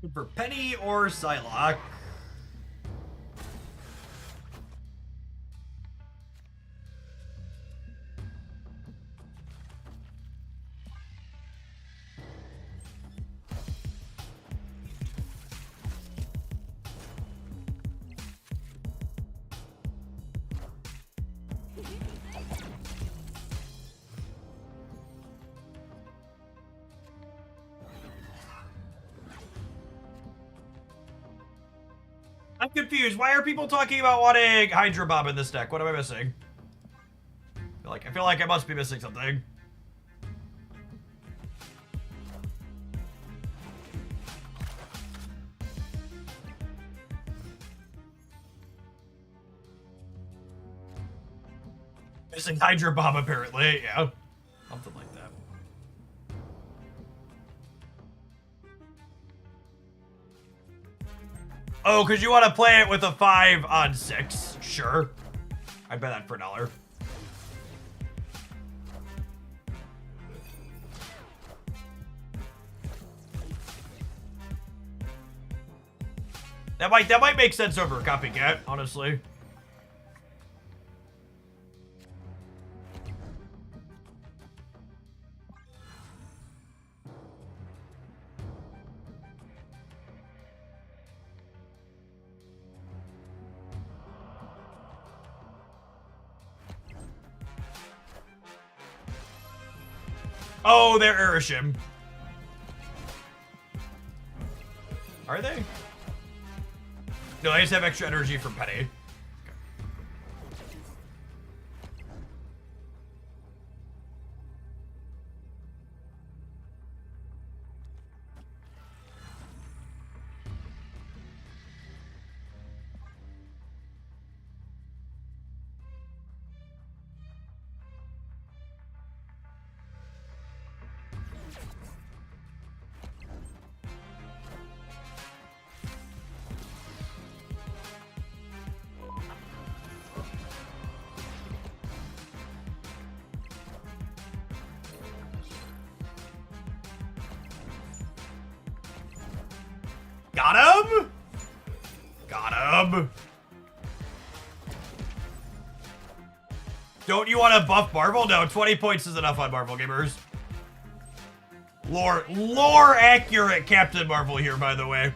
Looking for Penny or Psylocke. I'm confused. Why are people talking about wanting Hydra Bomb in this deck? What am I missing? I feel like I must be missing something. Missing Hydra Bomb, apparently. Yeah. Something like that. Oh, because you want to play it with a 5 on 6. Sure. I bet that for $1. That might make sense over a copycat, honestly. Oh, they're Erishim. Are they? No, I just have extra energy from Penny. Got him? Got him. Don't you want to buff Marvel? No, 20 points is enough on Marvel gamers. Lore accurate Captain Marvel here, by the way.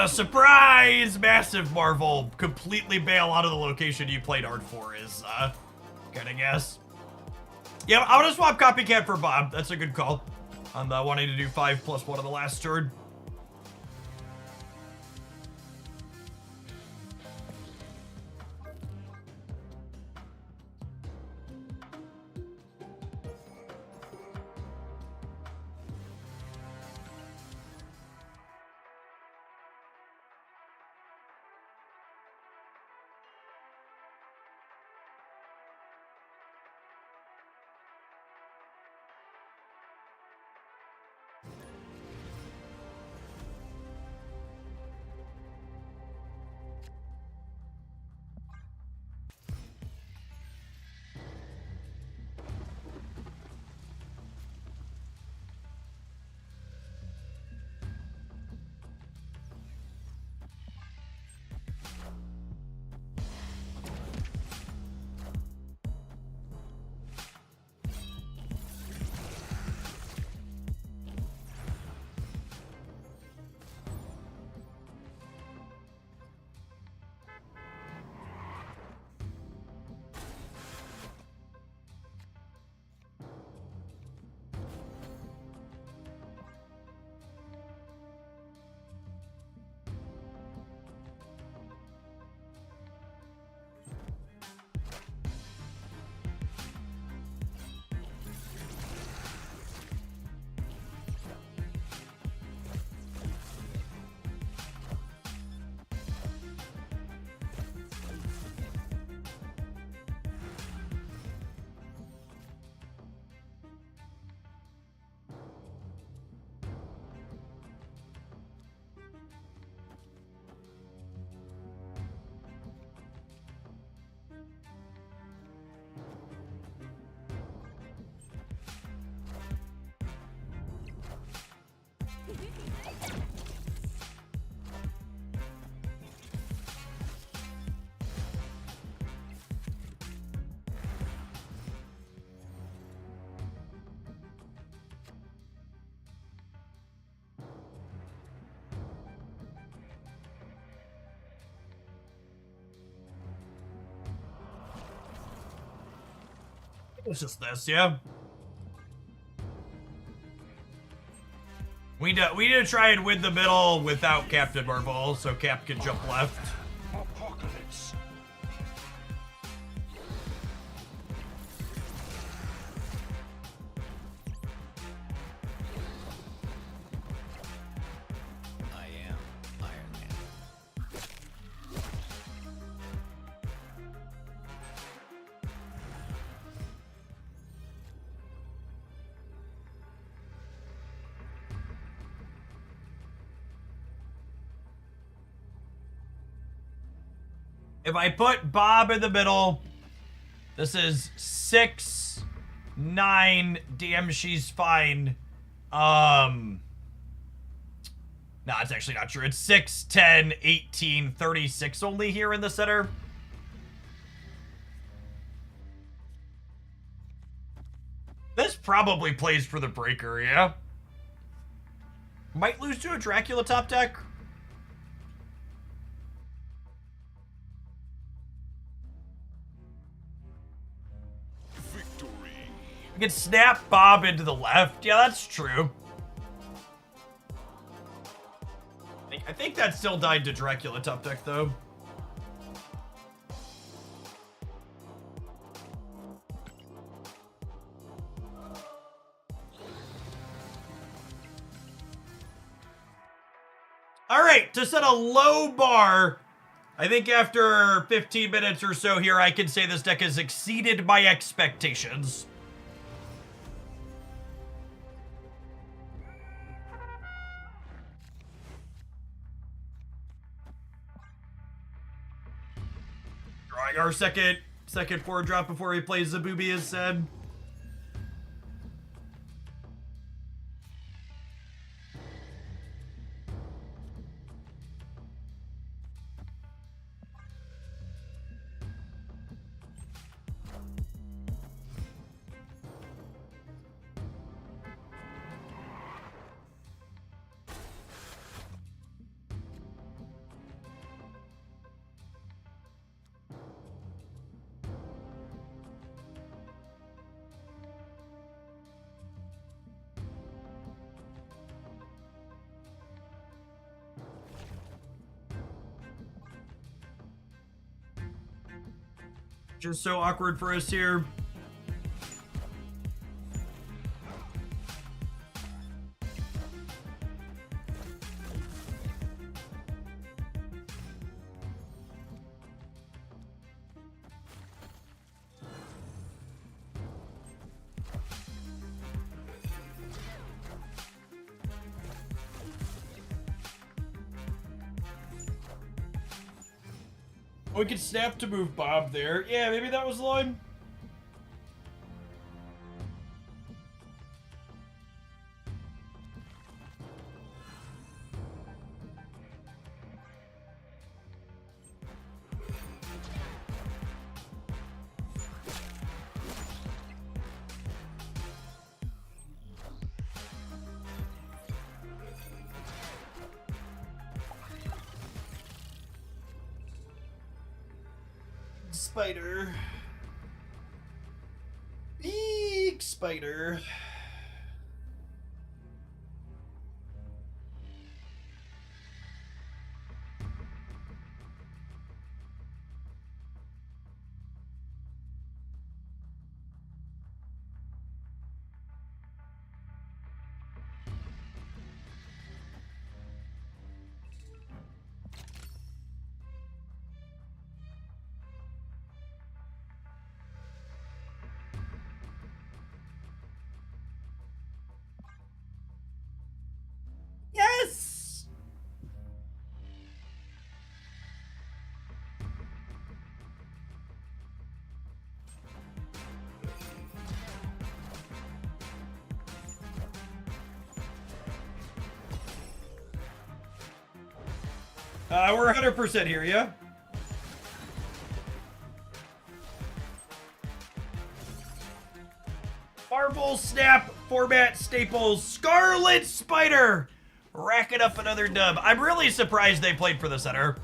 Surprise! Massive Marvel. Completely bail out of the location you played art for is, gonna guess. Yeah, I'm gonna swap Copycat for Bob. That's a good call. On the wanting to do 5+1 on the last turn. It's just this, yeah. We need to try and win the middle without Captain Marvel, so Cap can jump left. Apocalypse. I am Iron Man. If I put Bob in the middle, this is 6, 9. Damn, she's fine. No, it's actually not true. It's 6, 10, 18, 36 only here in the center. This probably plays for the breaker, yeah? Might lose to a Dracula top deck. Victory. You can snap Bob into the left. Yeah, that's true. I think that still died to Dracula top deck, though. All right, to set a low bar, I think after 15 minutes or so here, I can say this deck has exceeded my expectations. Drawing our second 4-drop before he plays the Booby, as said. Just so awkward for us here. We could snap to move Bob there. Yeah, maybe that was the line. Spider. Big spider. Yes! We're 100% here, yeah? Marvel Snap format staples Scarlet Spider! Racking up another dub. I'm really surprised they played for the center.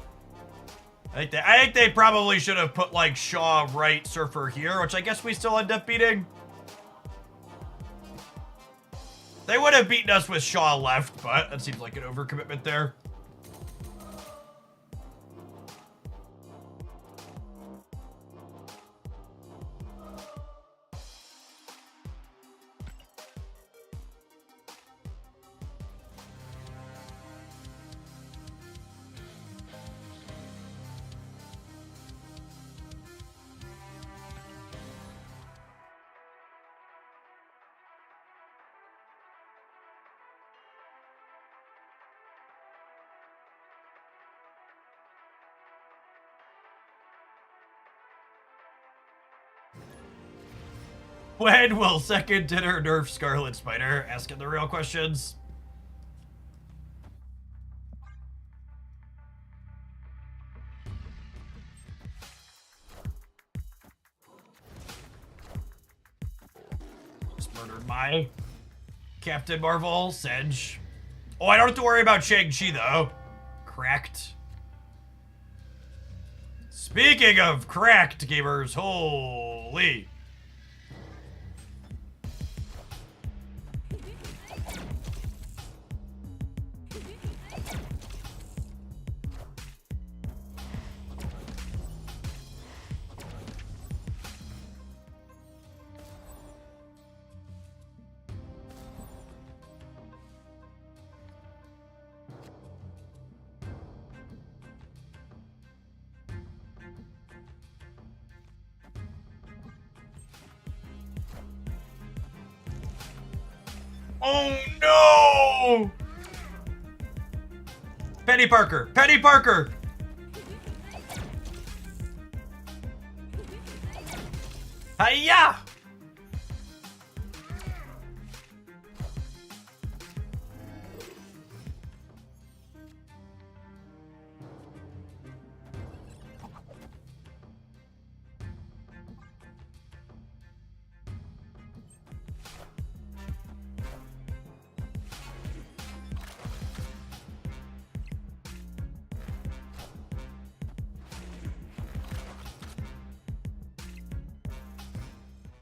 I think they probably should have put like Shaw right, Surfer here, which I guess we still end up beating. They would have beaten us with Shaw left, but that seems like an overcommitment there. When will second dinner nerf Scarlet Spider? Asking the real questions. Just murdered my Captain Marvel, Sedge. Oh, I don't have to worry about Shang-Chi though. Cracked. Speaking of cracked gamers, holy. Oh no! Penny Parker! Penny Parker! Hiya!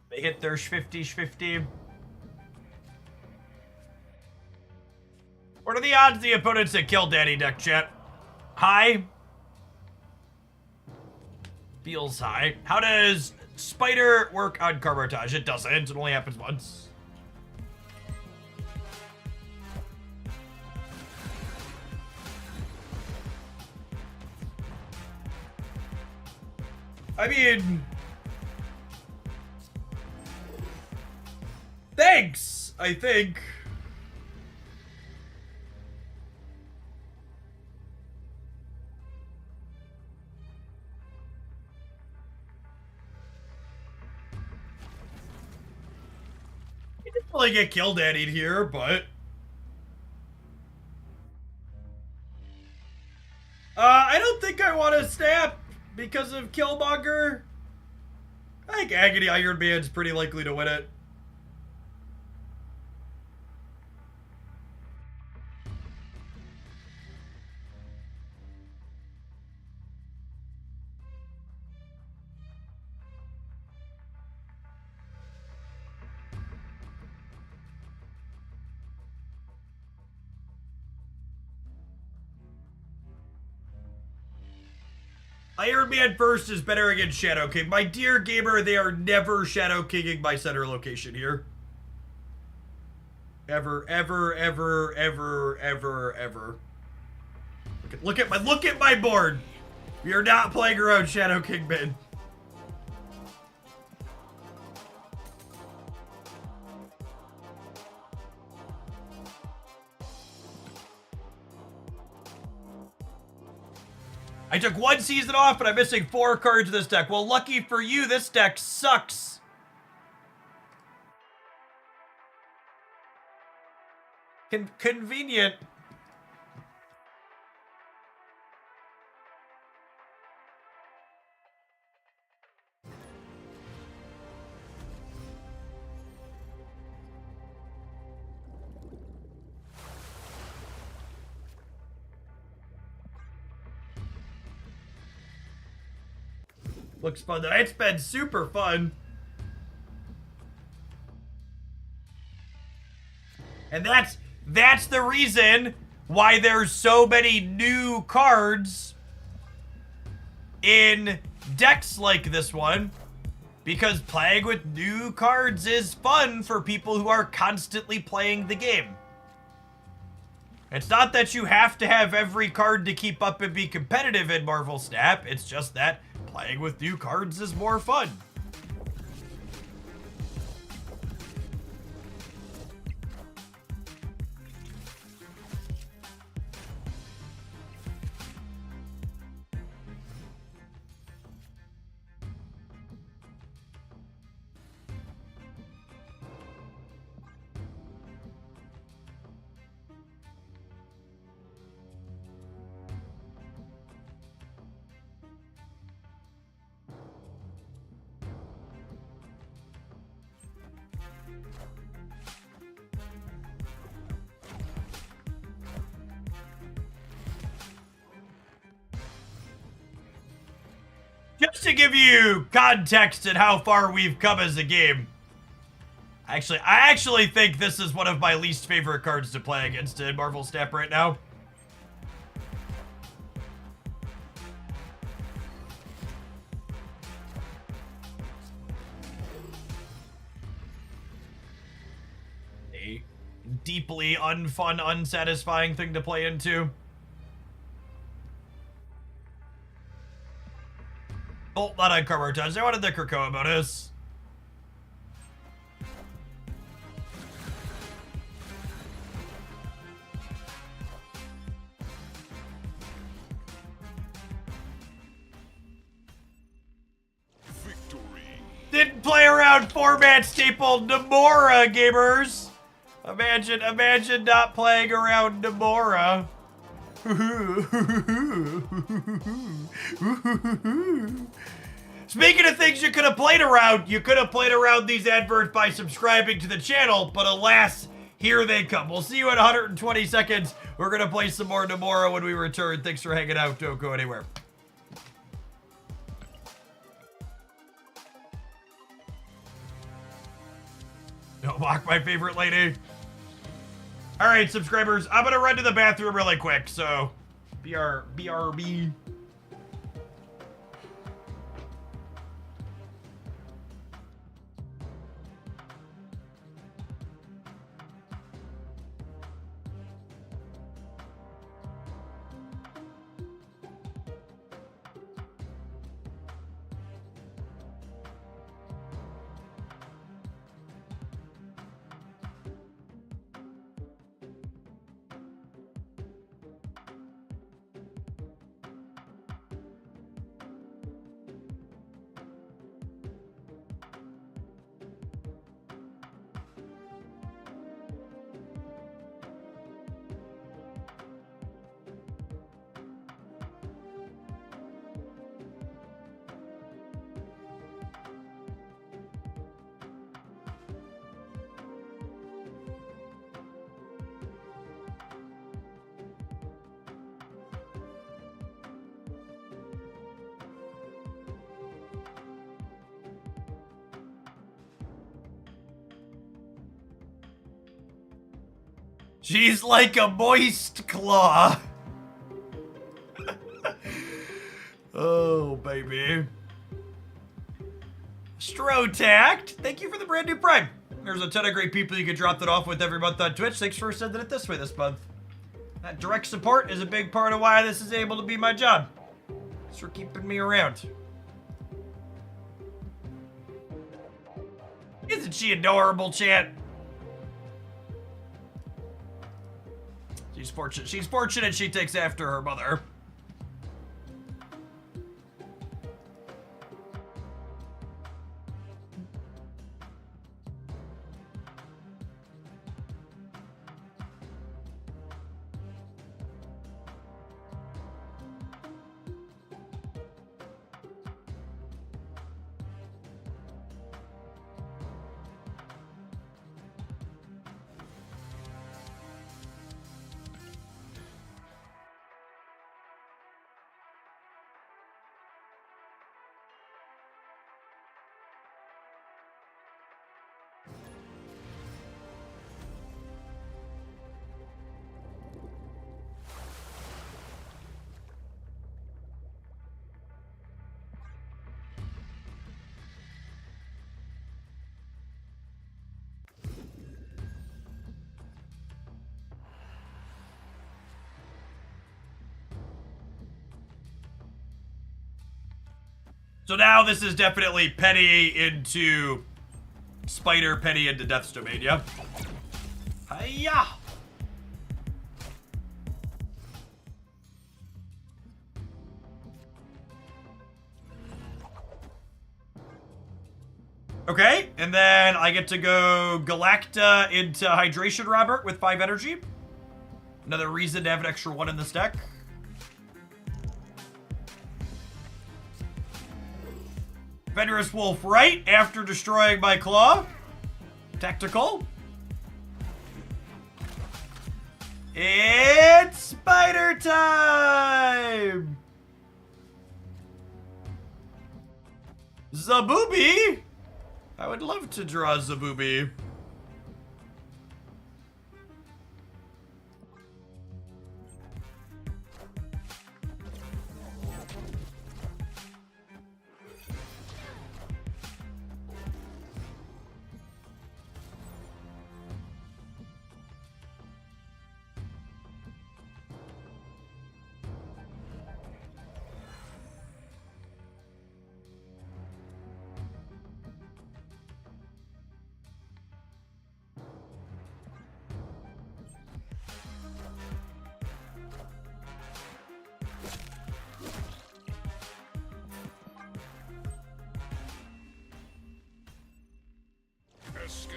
They hit their 50-50. What are the odds the opponents that kill Daddy Duck, chat? High? Feels high. How does Spider work on Carbotage? It doesn't. It only happens once. I mean... thanks, I think. You didn't really get killed at it here, but... I don't think I want to snap because of Killmonger. I think Agony Iron Man's pretty likely to win it. Iron Man first is better against Shadow King. My dear gamer, they are never Shadow Kinging my center location here. Ever, ever, ever, ever, ever, ever. Look at my board. We are not playing around Shadow King mid. I took one season off, but I'm missing 4 cards in this deck. Well, lucky for you, this deck sucks. Convenient. Looks fun though. It's been super fun. And that's the reason why there's so many new cards in decks like this one. Because playing with new cards is fun for people who are constantly playing the game. It's not that you have to have every card to keep up and be competitive in Marvel Snap. It's just that playing with new cards is more fun. Just to give you context and how far we've come as a game. I actually think this is one of my least favorite cards to play against in Marvel Snap right now. A deeply unfun, unsatisfying thing to play into. Bolt not on Karma Touch. I wanted the Krakoa bonus. Victory. Didn't play around format staple Namora, gamers. Imagine not playing around Namora. Speaking of things you could have played around, you could have played around these adverts by subscribing to the channel, but alas, here they come. We'll see you in 120 seconds. We're going to play some more Namora when we return. Thanks for hanging out. Don't go anywhere. Don't mock my favorite lady. All right, subscribers, I'm going to run to the bathroom really quick, so BRB. She's like a moist claw. Oh, baby. Strotact, thank you for the brand new Prime. There's a ton of great people you can drop that off with every month on Twitch. Thanks for sending it this way this month. That direct support is a big part of why this is able to be my job. Thanks for keeping me around. Isn't she adorable, chat? She's fortunate. She's fortunate she takes after her mother. So now this is definitely Penny into Spider, Penny into Death's Domain, yeah? Hiya! Okay, and then I get to go Galacta into Hydration Robert with 5 energy. Another reason to have an extra 1 in this deck. Fenris Wolf right after destroying my claw. Tactical. It's spider time! Zabooby? I would love to draw Zabooby. Escaped.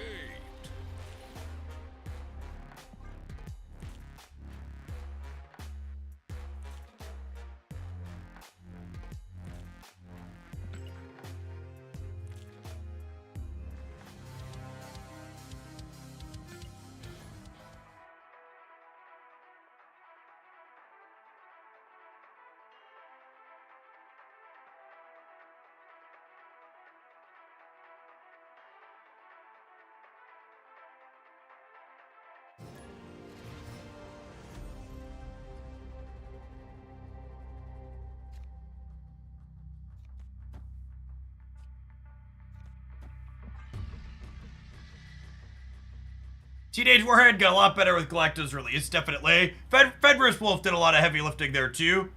Teenage Warhead got a lot better with Galacta's release, definitely. Fenris Wolf did a lot of heavy lifting there, too.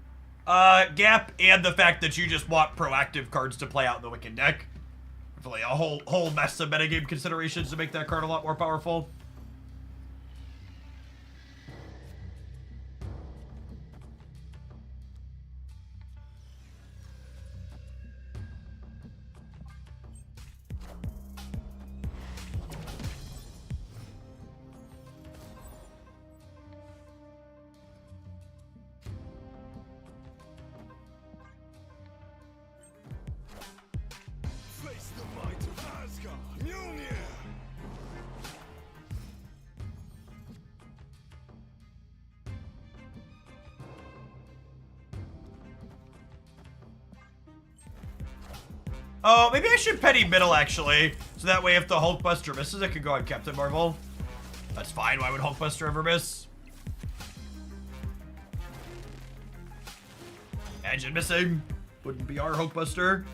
Gap, and the fact that you just want proactive cards to play out in the Wicked deck. Definitely a whole mess of metagame considerations to make that card a lot more powerful. Face the might of Asgard. Mjolnir. Oh, maybe I should Penny middle, actually. So that way if the Hulkbuster misses, it could go on Captain Marvel. That's fine. Why would Hulkbuster ever miss? Imagine missing. Wouldn't be our Hulkbuster.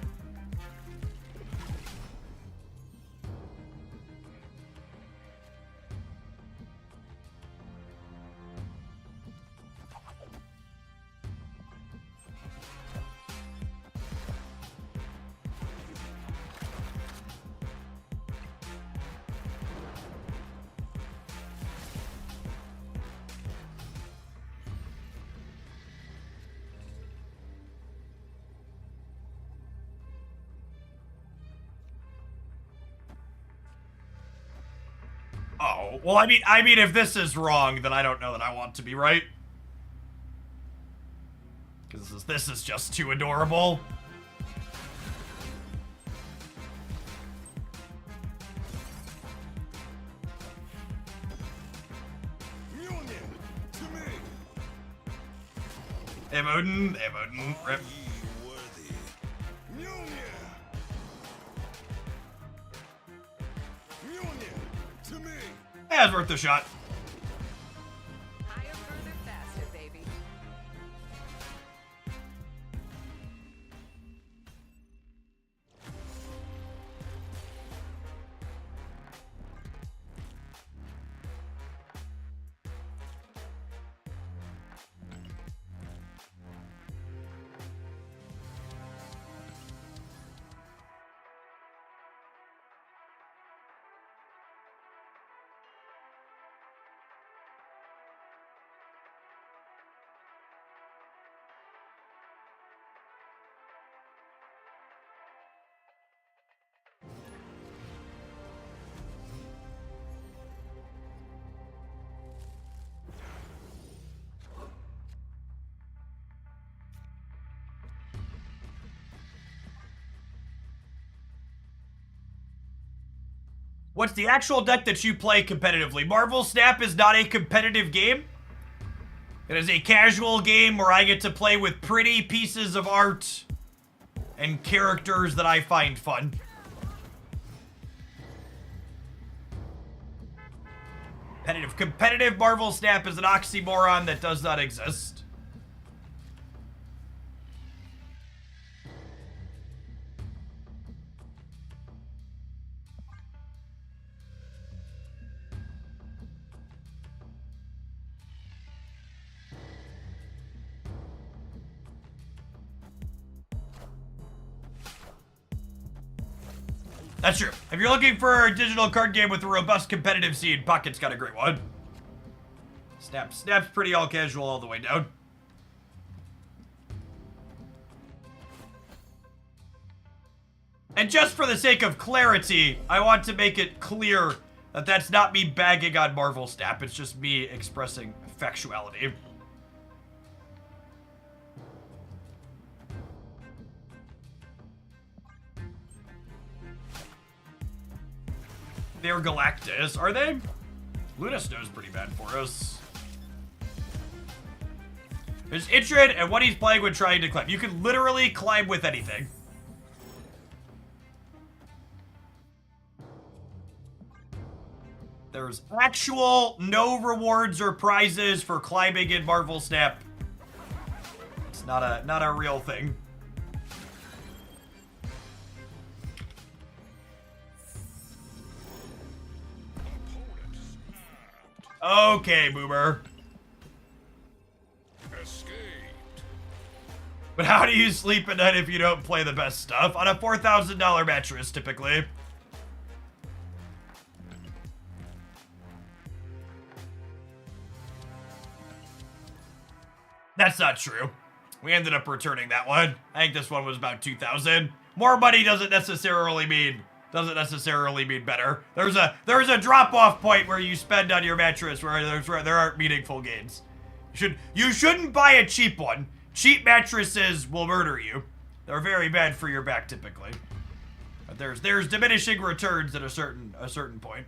Oh, well, I mean, if this is wrong, then I don't know that I want to be right. Because this is just too adorable. Mjolnir. To me. Emoden, rip. Ye worthy. Mjolnir. Mjolnir. To me. Yeah, it's worth a shot. Higher, further, faster, baby. What's the actual deck that you play competitively? Marvel Snap is not a competitive game. It is a casual game where I get to play with pretty pieces of art and characters that I find fun. Competitive Marvel Snap is an oxymoron that does not exist. That's true. If you're looking for a digital card game with a robust competitive scene, Pocket's got a great one. Snap's pretty all casual all the way down. And just for the sake of clarity, I want to make it clear that that's not me bagging on Marvel Snap. It's just me expressing factuality. They're Galactus, are they? Luna Snow's pretty bad for us. There's Ichrid and what he's playing when trying to climb. You can literally climb with anything. There's actual no rewards or prizes for climbing in Marvel Snap. It's not a real thing. Okay, Boomer. Escaped. But how do you sleep at night if you don't play the best stuff? On a $4,000 mattress, typically. That's not true. We ended up returning that one. I think this one was about 2,000. More money doesn't necessarily mean better. There's a drop-off point where you spend on your mattress where there aren't meaningful gains. You shouldn't buy a cheap one. Cheap mattresses will murder you. They're very bad for your back typically. But there's diminishing returns at a certain point.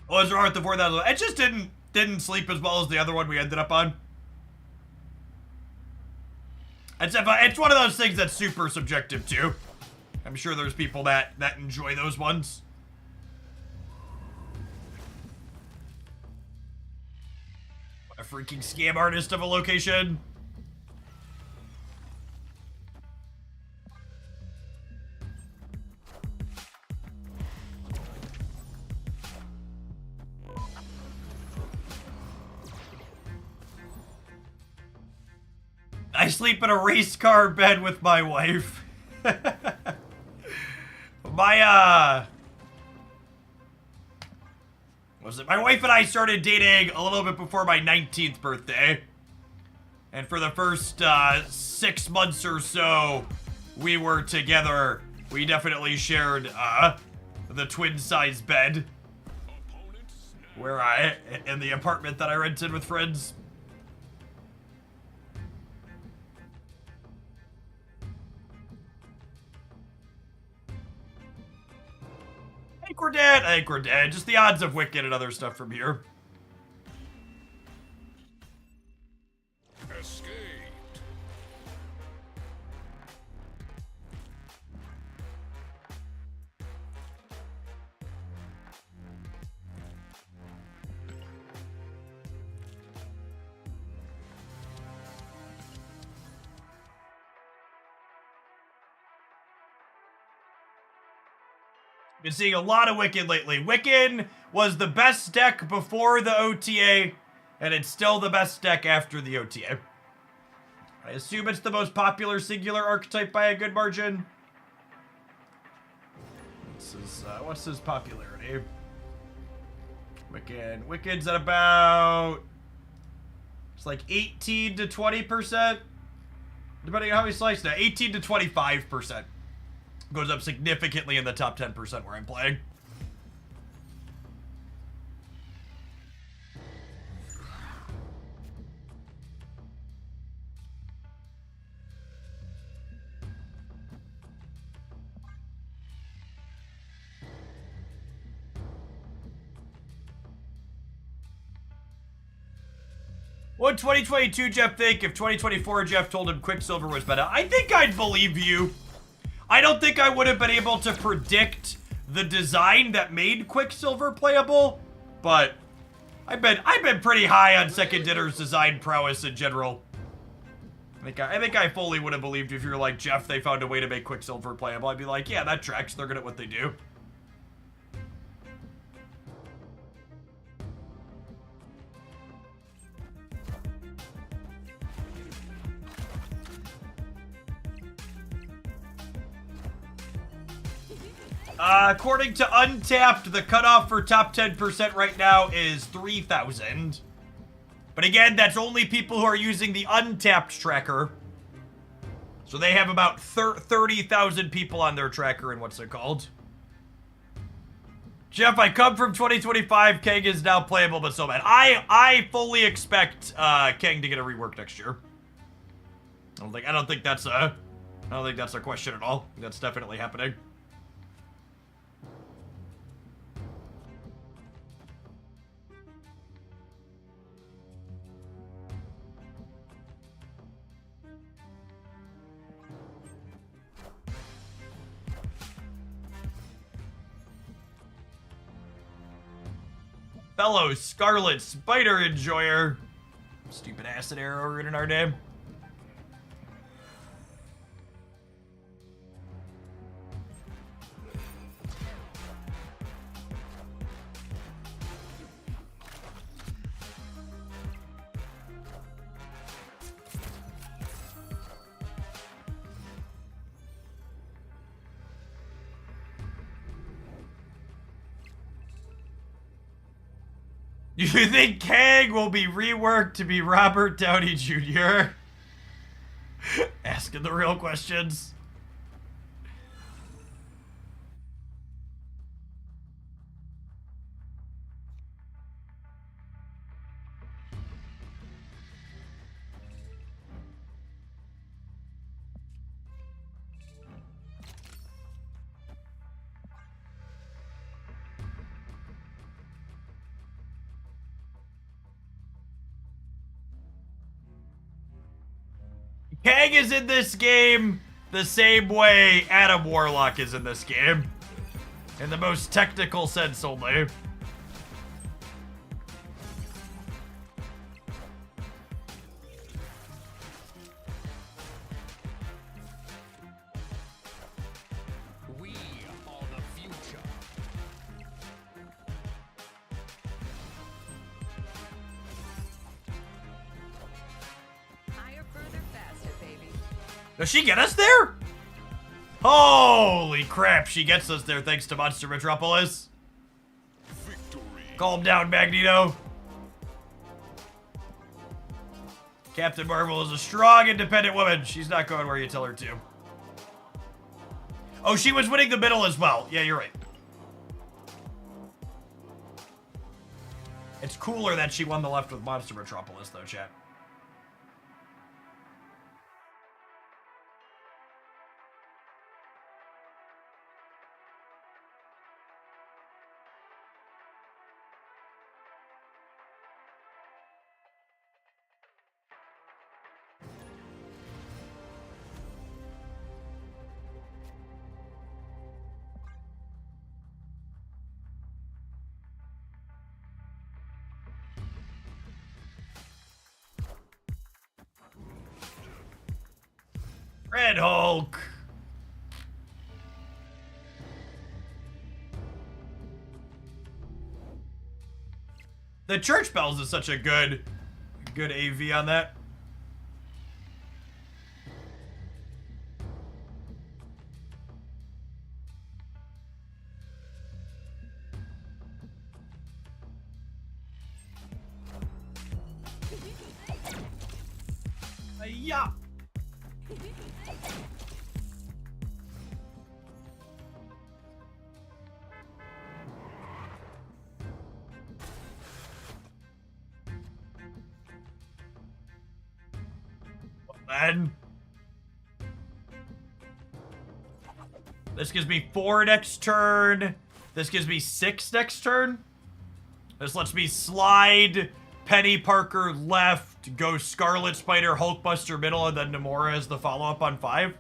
What was wrong with the 4,000? It just didn't sleep as well as the other one we ended up on. It's one of those things that's super subjective too. I'm sure there's people that enjoy those ones. What a freaking scam artist of a location. I sleep in a race car bed with my wife. My wife and I started dating a little bit before my 19th birthday. And for the first 6 months or so we were together, we definitely shared the twin-size bed. In the apartment that I rented with friends. I think we're dead. Just the odds of Wicked and other stuff from here. Escaped. Been seeing a lot of Wiccan lately. Wiccan was the best deck before the OTA, and it's still the best deck after the OTA. I assume it's the most popular singular archetype by a good margin. What's his popularity? Wiccan's at about... It's like 18 to 20%. Depending on how he sliced it. 18 to 25%. Goes up significantly in the top 10% where I'm playing. What 2022 Jeff think if 2024 Jeff told him Quicksilver was better? I think I'd believe you. I don't think I would have been able to predict the design that made Quicksilver playable, but I've been pretty high on Second Dinner's design prowess in general. I think I fully would have believed if you were like, Jeff, they found a way to make Quicksilver playable. I'd be like, yeah, that tracks. They're good at what they do. According to Untapped, the cutoff for top 10% right now is 3,000. But again, that's only people who are using the Untapped tracker. So they have about 30,000 people on their tracker and what's it called? Jeff, I come from 2025. Kang is now playable, but so bad. I fully expect Kang to get a rework next year. I don't think that's a question at all. That's definitely happening. Fellow Scarlet Spider enjoyer. Stupid acid arrow written in our name. You think Kang will be reworked to be Robert Downey Jr.? Asking the real questions. Kang is in this game the same way Adam Warlock is in this game. In the most technical sense only. We are the future. Higher, further, faster, baby. Does she get us there? Holy crap, she gets us there thanks to Monster Metropolis. Victory. Calm down, Magneto. Captain Marvel is a strong, independent woman. She's not going where you tell her to. Oh, she was winning the middle as well. Yeah, you're right. It's cooler that she won the left with Monster Metropolis, though, chat. Red Hulk. The church bells is such a good AV on that. Yeah. Then this gives me 4 next turn. This gives me 6 next turn. This lets me slide Penny Parker left. To go Scarlet Spider, Hulkbuster middle, and then Namora as the follow-up on 5?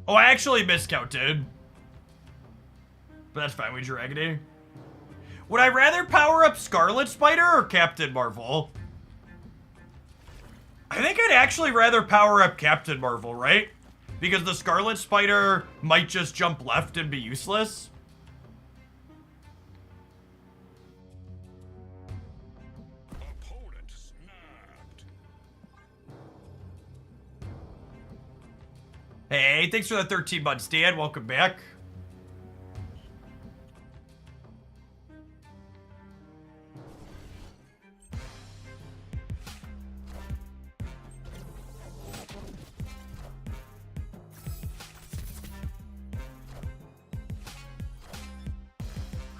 Oh, I actually miscounted. But that's fine, we drew Agony. Would I rather power up Scarlet Spider or Captain Marvel? I think I'd actually rather power up Captain Marvel, right? Because the Scarlet Spider might just jump left and be useless. Opponent snapped. Hey, thanks for the 13 months, Dan. Welcome back.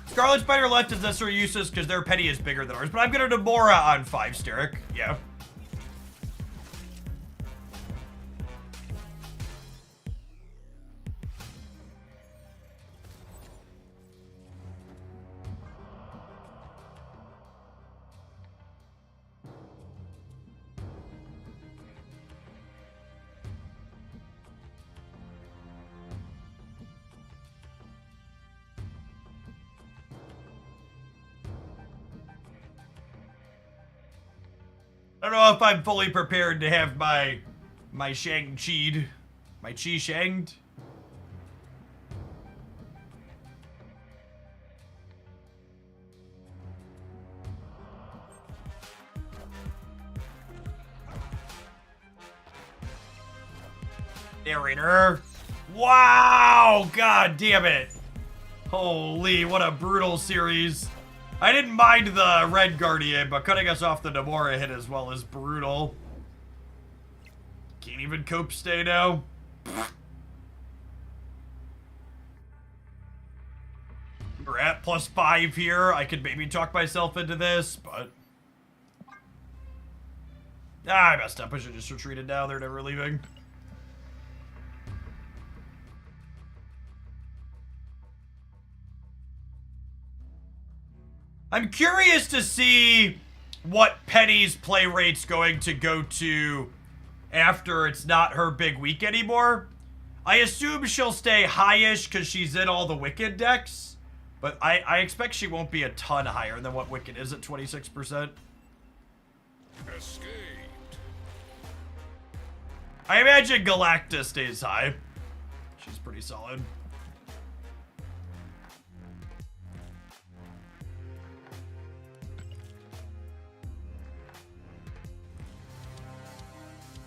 Scarlet Spider left is necessarily useless because their petty is bigger than ours, but I'm gonna Namora on 5, Steric. Yeah. I don't know if I'm fully prepared to have my Shang-Chi'd. My Chi-Shang'd. Narrator. Wow! God damn it. Holy, what a brutal series. I didn't mind the Red Guardian, but cutting us off the Namora hit as well as brutal. Can't even cope stay now. We're at +5 here. I could maybe talk myself into this, but... I messed up. I should just retreated now. They're never leaving. I'm curious to see what Penny's play rate's going to go to after it's not her big week anymore. I assume she'll stay high-ish because she's in all the Wicked decks, but I expect she won't be a ton higher than what Wicked is at 26%. Escaped. I imagine Galactus stays high. She's pretty solid.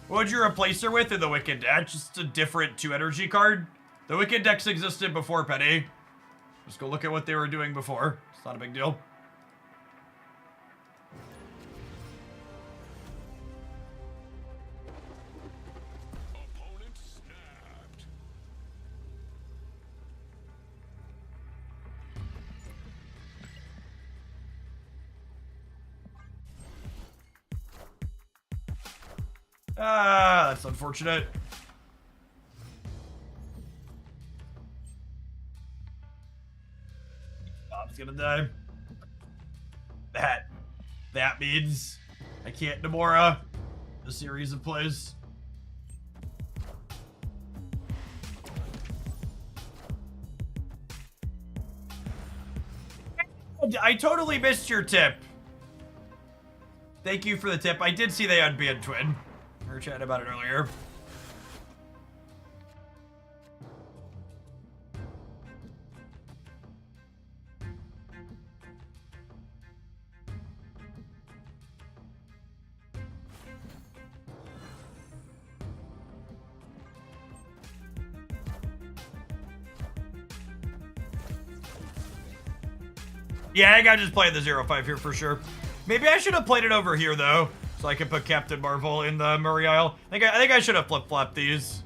What would you replace her with in the Wicked deck? Just a different 2-energy card? The Wicked decks existed before Penny. Just go look at what they were doing before. It's not a big deal. Opponent snapped. Ah, that's unfortunate. Bob's gonna die. That means I can't Namora a series of plays. I totally missed your tip. Thank you for the tip. I did see they unbanned Twin. We were chatting about it earlier. Yeah, I think I just played the 0-5 here for sure. Maybe I should have played it over here though, so I could put Captain Marvel in the Murray Isle. I think I should have flip-flopped these.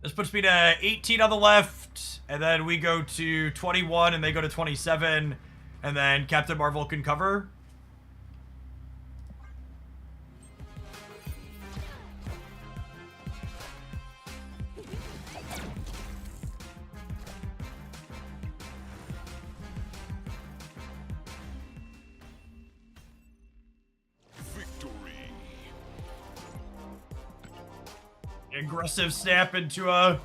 This puts me to 18 on the left, and then we go to 21, and they go to 27, and then Captain Marvel can cover. Victory. Aggressive snap into a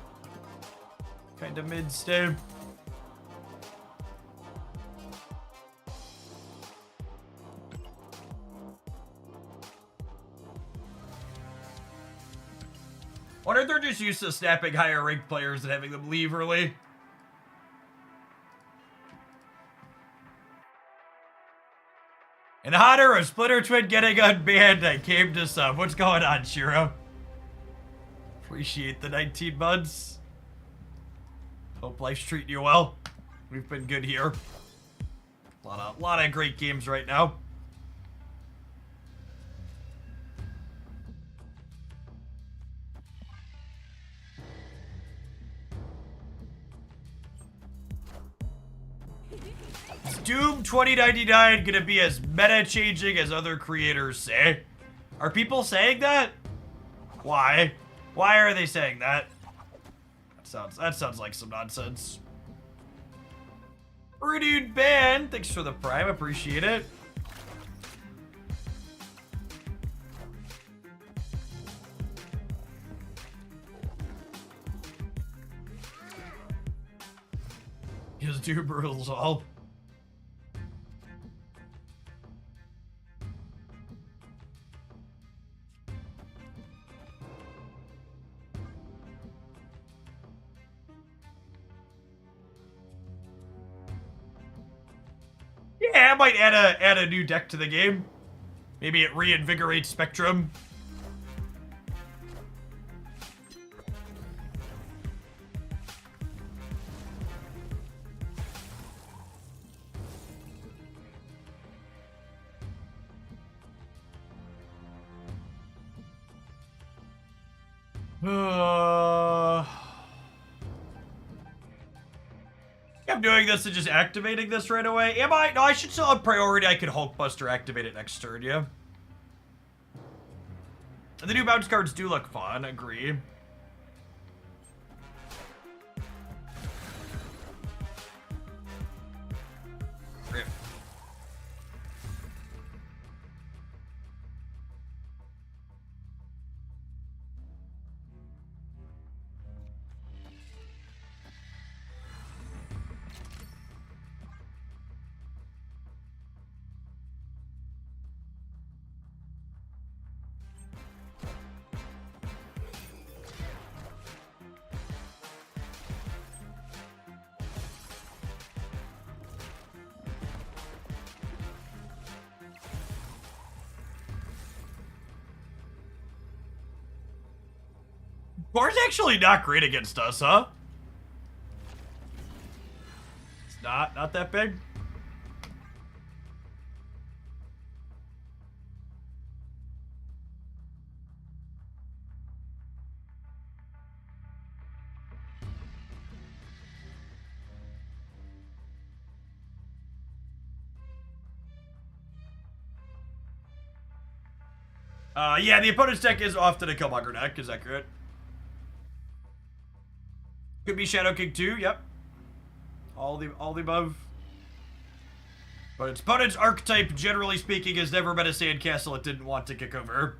kind of mid stab. Wonder if they're just used to snapping higher ranked players and having them leave early. And Hunter, a Splitter Twin getting unbanned. I came to sub. What's going on, Shiro? Appreciate the 19 months. Hope life's treating you well. We've been good here. A lot of great games right now. Is Doom 2099 gonna be as meta-changing as other creators say? Are people saying that? Why? Why are they saying that? That sounds like some nonsense. Renewed ban. Thanks for the prime. Appreciate it. His Doom rules all. Yeah, I might add a new deck to the game. Maybe it reinvigorates Spectrum. I'm doing this and just activating this right away. Am I? No, I should still have priority. I could Hulkbuster activate it next turn, yeah. And the new bounce cards do look fun, agree. Rip. Bar's actually not great against us, huh? It's not that big. Yeah, the opponent's deck is often a Killmonger deck. Is accurate. Could be Shadow King too. Yep. All the above. But its opponent's archetype, generally speaking, has never been a sandcastle it didn't want to kick over.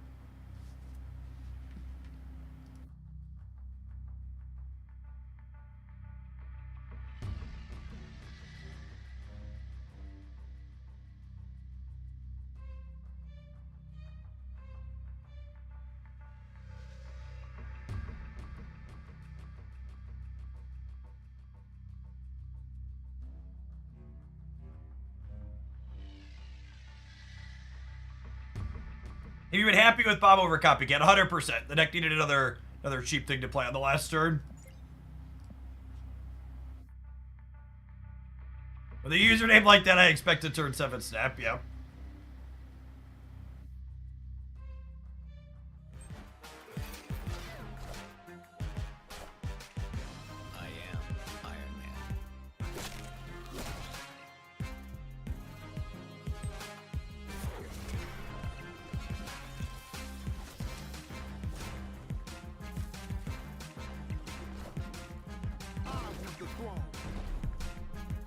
Have you been happy with Bob over Copycat? 100%. The deck needed another cheap thing to play on the last turn. With a username like that, I expect a turn 7 snap, yeah. I am Iron Man.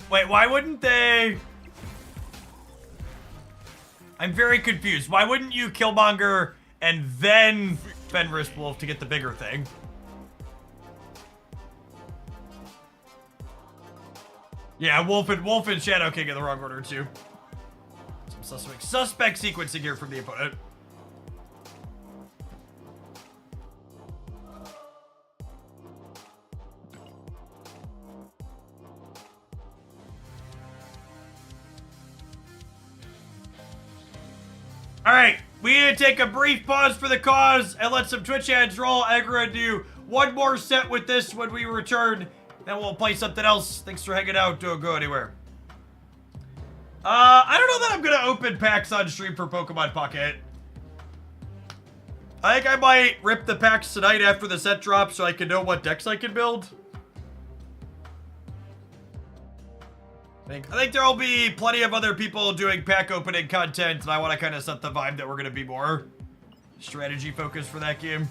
Wait, why wouldn't they... I'm very confused. Why wouldn't you Killmonger and then Fenris Wolf to get the bigger thing? Yeah, Wolf and Shadow King in the wrong order too. Some suspect sequencing here from the opponent. Alright, we need to take a brief pause for the cause and let some Twitch ads roll. I'm gonna do one more set with this when we return. Then we'll play something else. Thanks for hanging out. Don't go anywhere. I don't know that I'm gonna open packs on stream for Pokemon Pocket. I think I might rip the packs tonight after the set drop so I can know what decks I can build. I think there will be plenty of other people doing pack opening content, and I want to kind of set the vibe that we're going to be more strategy focused for that game.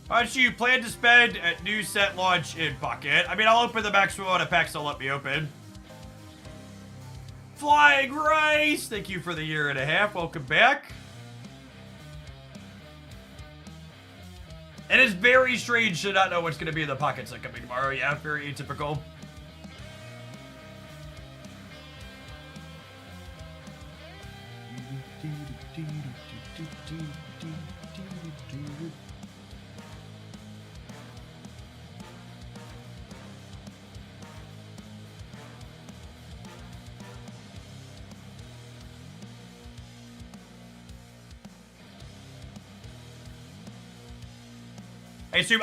How much do you plan to spend at new set launch in Pocket? I mean, I'll open the maximum amount of packs they'll let me open. Flying Rice, thank you for the 1.5 years. Welcome back. It is very strange to not know what's going to be in the Pocket set coming tomorrow. Yeah, very atypical.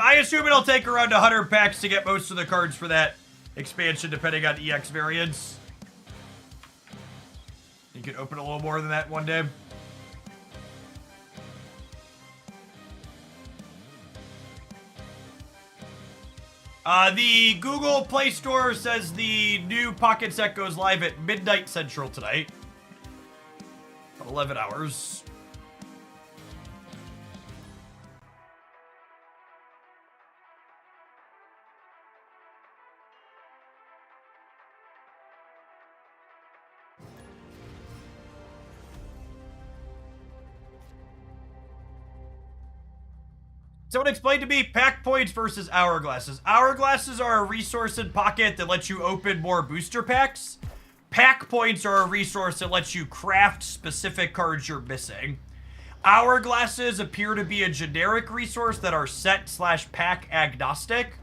I assume it'll take around 100 packs to get most of the cards for that expansion, depending on EX variants. You could open a little more than that one day. The Google Play Store says the new Pocket set goes live at midnight Central tonight. About 11 hours. Someone explain to me pack points versus hourglasses. Hourglasses are a resource in Pocket that lets you open more booster packs. Pack points are a resource that lets you craft specific cards you're missing. Hourglasses appear to be a generic resource that are set/pack agnostic.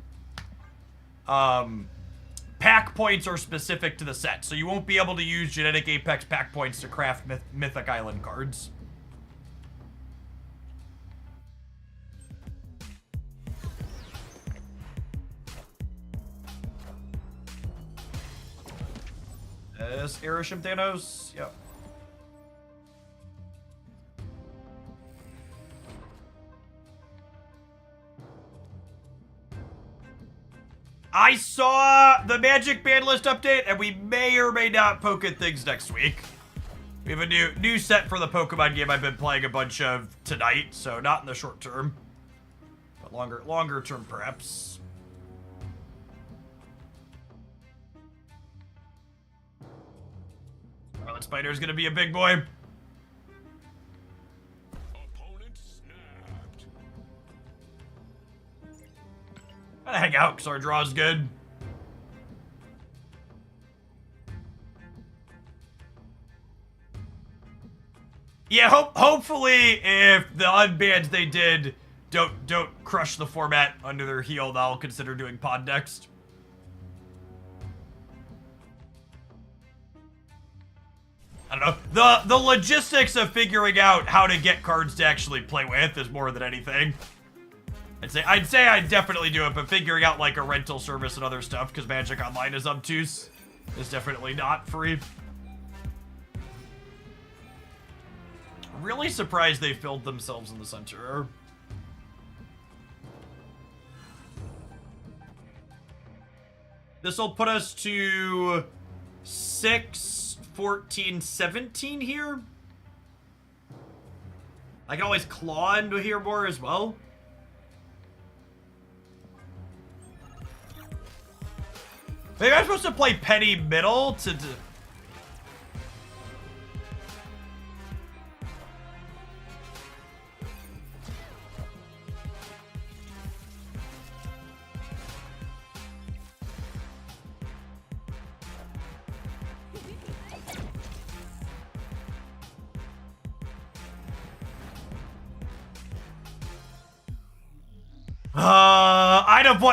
Pack points are specific to the set, so you won't be able to use Genetic Apex pack points to craft Mythic Island cards. This Aeroship Thanos. Yep. I saw the Magic ban list update, and we may or may not poke at things next week. We have a new set for the Pokemon game I've been playing a bunch of tonight, so not in the short term, but longer term perhaps. Scarlet Spider's gonna be a big boy. Opponent snapped. Gotta hang out because our draw's good. Yeah, hopefully if the unbans they did don't crush the format under their heel, I'll consider doing pod next. I don't know. The logistics of figuring out how to get cards to actually play with is more than anything. I'd say I'd definitely do it, but figuring out like a rental service and other stuff, because Magic Online is obtuse, is definitely not free. Really surprised they filled themselves in the center. This will put us to 6, 14, 17 here. I can always claw into here more as well. Maybe I'm supposed to play Penny middle to...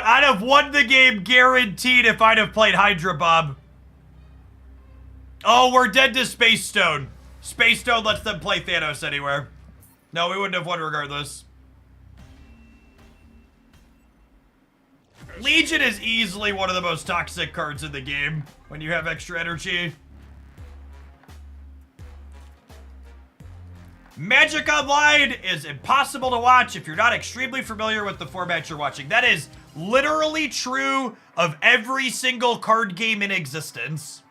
I'd have won the game guaranteed if I'd have played Hydra Bob. Oh, we're dead to Space Stone. Space Stone lets them play Thanos anywhere. No, we wouldn't have won regardless. Legion is easily one of the most toxic cards in the game when you have extra energy. Magic Online is impossible to watch if you're not extremely familiar with the format you're watching. That is literally true of every single card game in existence.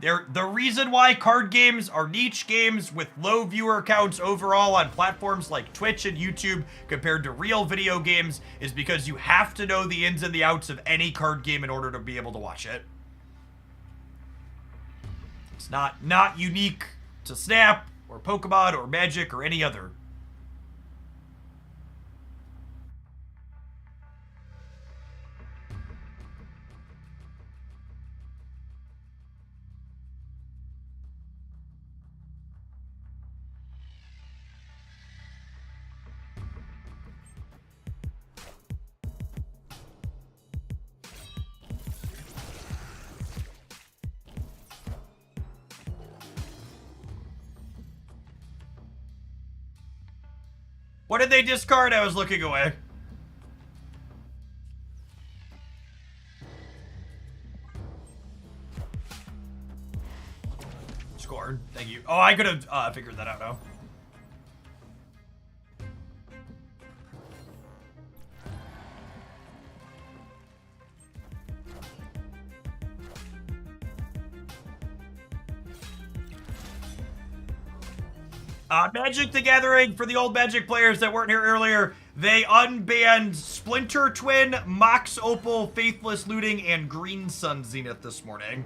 The reason why card games are niche games with low viewer counts overall on platforms like Twitch and YouTube compared to real video games is because you have to know the ins and the outs of any card game in order to be able to watch it. It's not unique to Snap or Pokemon or Magic or any other. What did they discard? I was looking away. Scored. Thank you. Oh, I could have figured that out now. Magic the Gathering, for the old Magic players that weren't here earlier, they unbanned Splinter Twin, Mox Opal, Faithless Looting, and Green Sun Zenith this morning.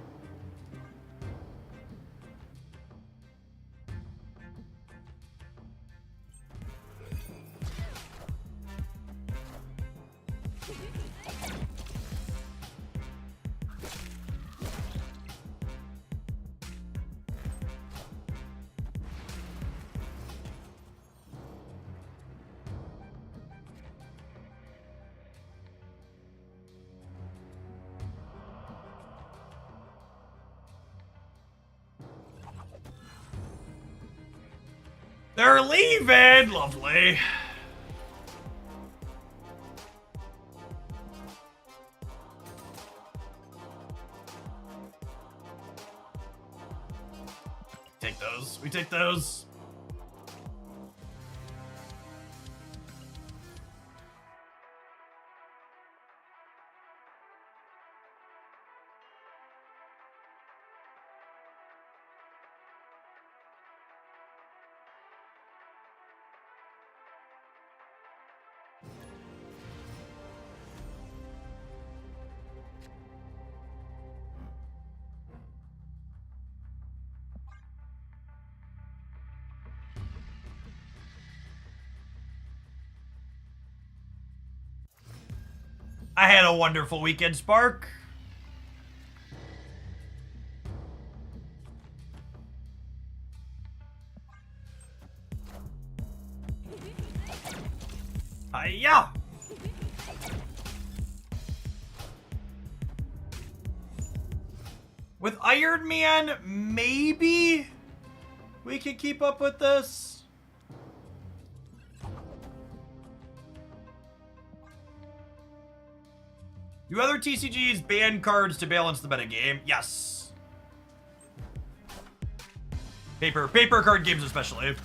They're leaving! Lovely. take those. We take those. I had a wonderful weekend, Spark. Hiya! With Iron Man, maybe we can keep up with this. Do other TCGs ban cards to balance the metagame? Yes. Paper card games especially.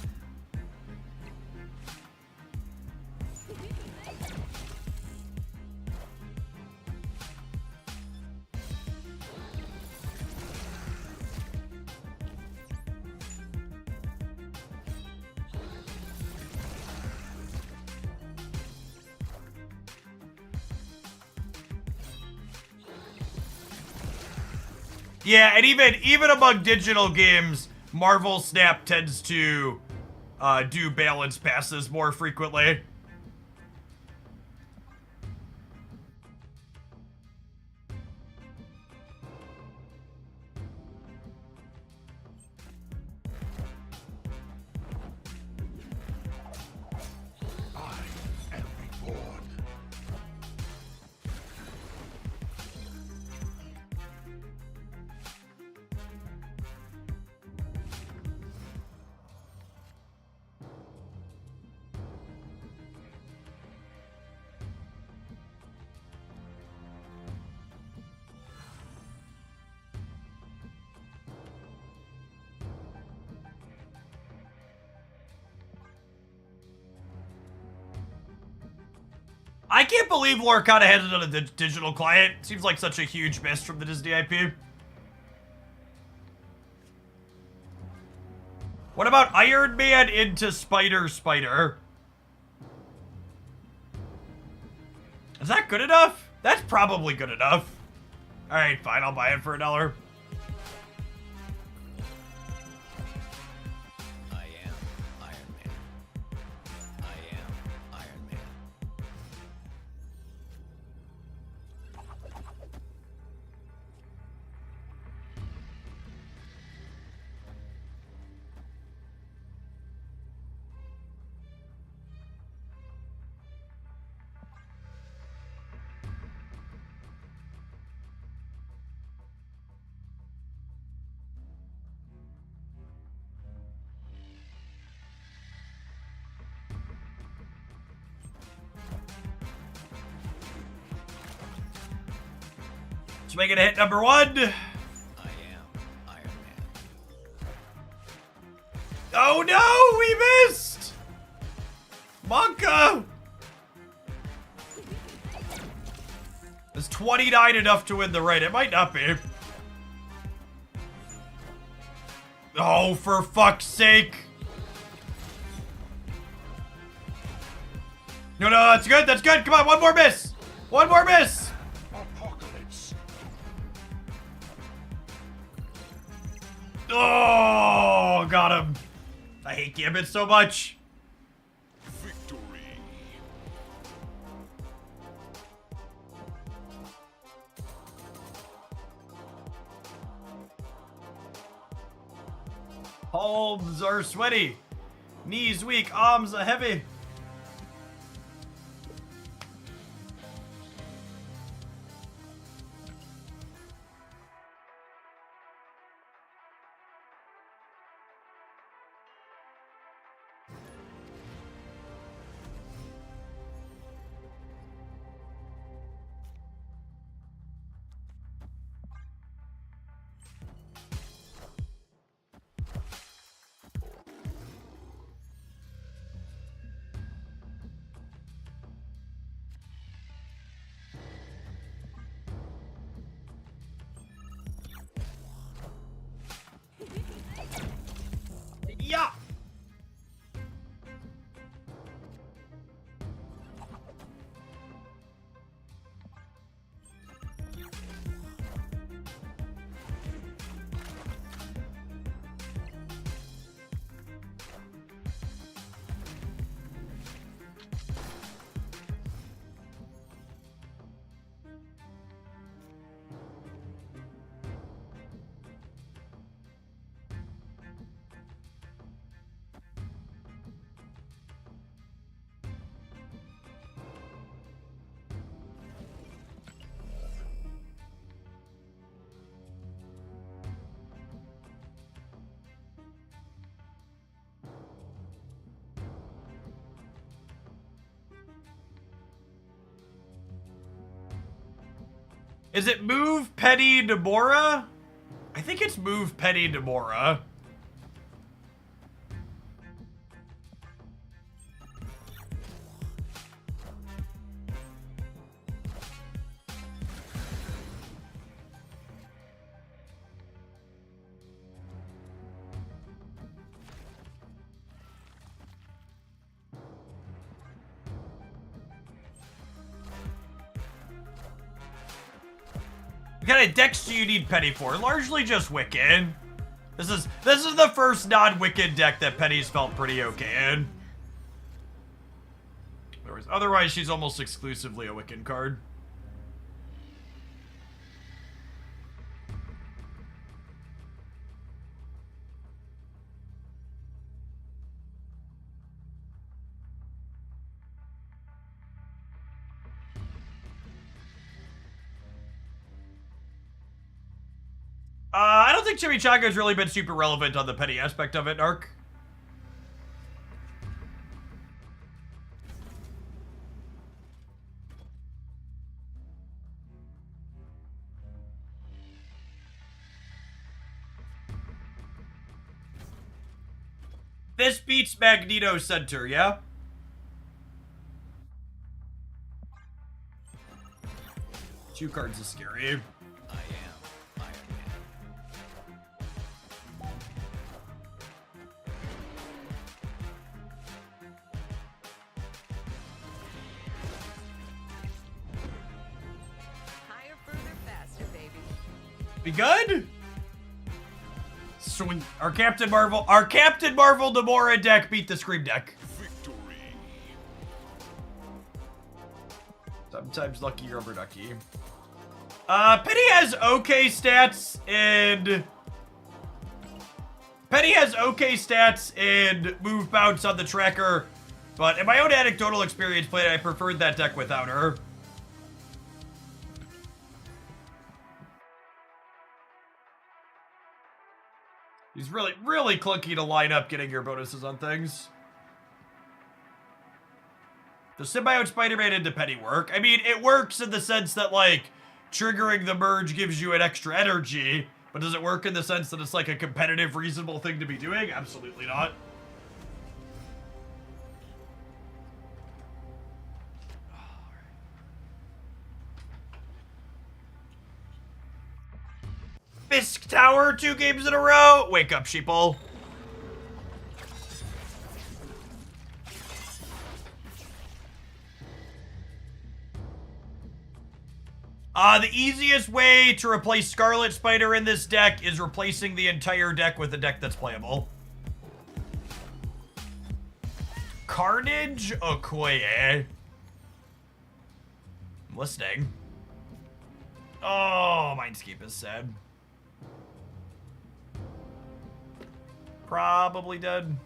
Yeah, and even among digital games, Marvel Snap tends to do balance passes more frequently. I am reborn. I can't believe Lorcana has it on a digital client. Seems like such a huge miss from the Disney IP. What about Iron Man into Spider? Is that good enough? That's probably good enough. Alright, fine, I'll buy it for $1. I am Iron Man. I am Iron Man. Let's make it a hit number 1. I am Iron Man. Oh no, we missed! Monka! Is 29 enough to win the raid? It might not be. Oh, for fuck's sake. No, that's good, that's good. Come on, one more miss. One more miss. Apocalypse. Oh, got him. I hate Gambit so much. Victory. Palms are sweaty. Knees weak, arms are heavy. Is it move Petty Nomura? I think it's move Petty Nomura. What kind of decks do you need Petty for? Largely just Wiccan. This is the first non-Wiccan deck that Petty's felt pretty okay in. Otherwise, she's almost exclusively a Wiccan card. I don't think Chimichanga's really been super relevant on the Petty aspect of it, Ark. This beats Magneto Center, yeah? Two cards is scary. I am Iron Man. Higher, further, faster, baby. Be good? Sweet. Our Captain Marvel Nomura deck beat the Scream deck. Victory. Sometimes lucky, rubber ducky. Petty has okay stats and move bounce on the tracker, but in my own anecdotal experience playing, I preferred that deck without her. He's really clunky to line up getting your bonuses on things. The Symbiote Spider-Man into Petty work? I mean, it works in the sense that, like, triggering the merge gives you an extra energy, but does it work in the sense that it's, like, a competitive, reasonable thing to be doing? Absolutely not. Fisk Tower 2 games in a row. Wake up, sheeple. The easiest way to replace Scarlet Spider in this deck is replacing the entire deck with a deck that's playable. Carnage Okoye. I'm listening. Oh, Mindscape is sad. Probably dead.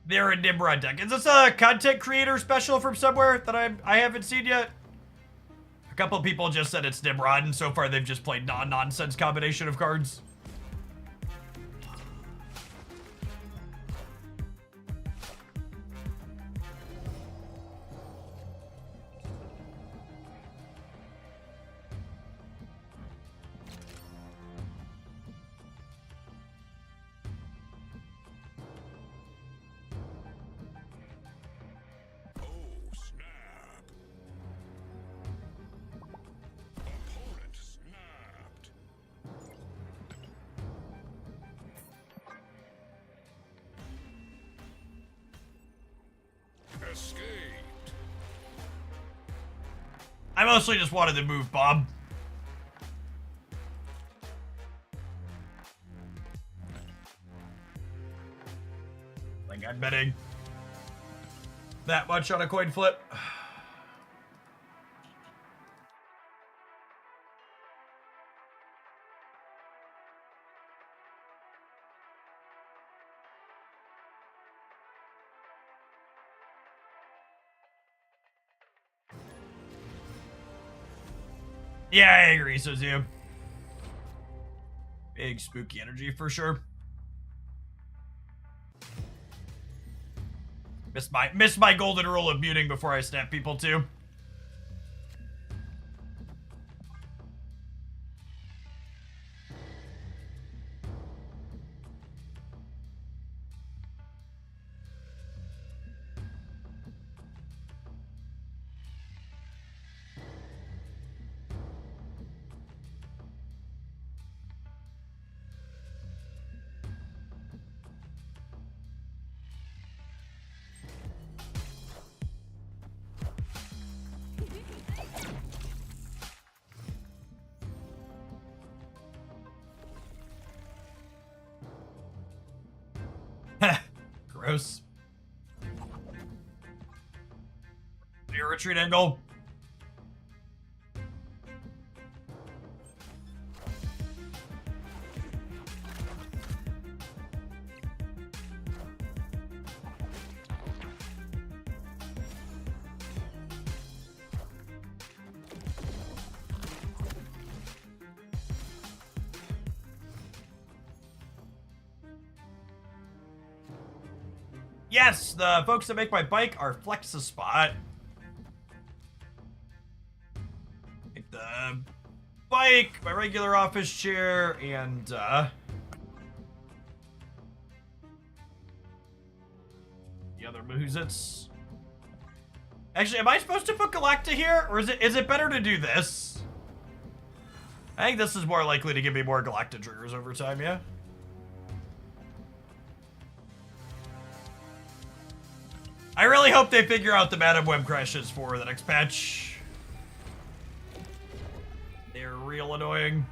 They're a Nimrod deck. Is this a content creator special from somewhere that I haven't seen yet? A couple of people just said it's Nimrod, and so far they've just played non-nonsense combination of cards. Oh, snap. Opponent snapped. Escaped. I mostly just wanted to move Bob. Like I'm betting that much on a coin flip. Yeah, I agree, Suzu. Big spooky energy for sure. Missed my golden rule of muting before I snap people too. Gross. Your retreat angle. Yes, the folks that make my bike are Flex-A-Spot. Make the bike, my regular office chair, and the other Mahuzits. Actually, am I supposed to put Galacta here, or is it better to do this? I think this is more likely to give me more Galacta triggers over time, yeah? I really hope they figure out the Madam Web crashes for the next patch. They're real annoying.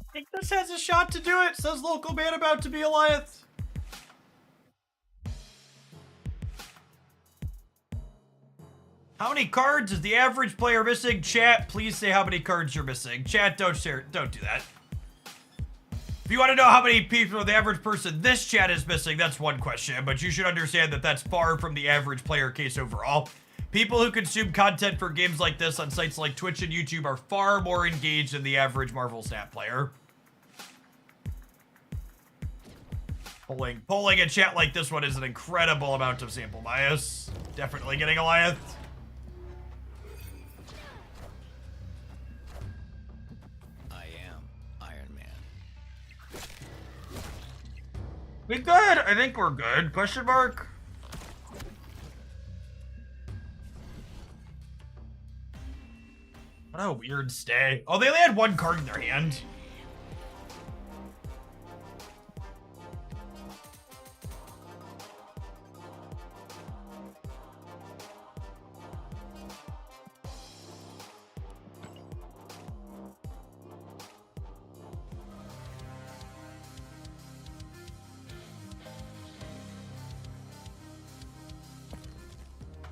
I think this has a shot to do it, says local man about to be Eliath. How many cards is the average player missing? Chat, please say how many cards you're missing. Chat, don't do that. If you want to know how many people the average person this chat is missing, that's one question, but you should understand that that's far from the average player case overall. People who consume content for games like this on sites like Twitch and YouTube are far more engaged than the average Marvel Snap player. Polling a chat like this one is an incredible amount of sample bias. Definitely getting Goliath. I am Iron Man. We good? I think we're good. Question mark? What a weird stay. Oh, they only had one card in their hand.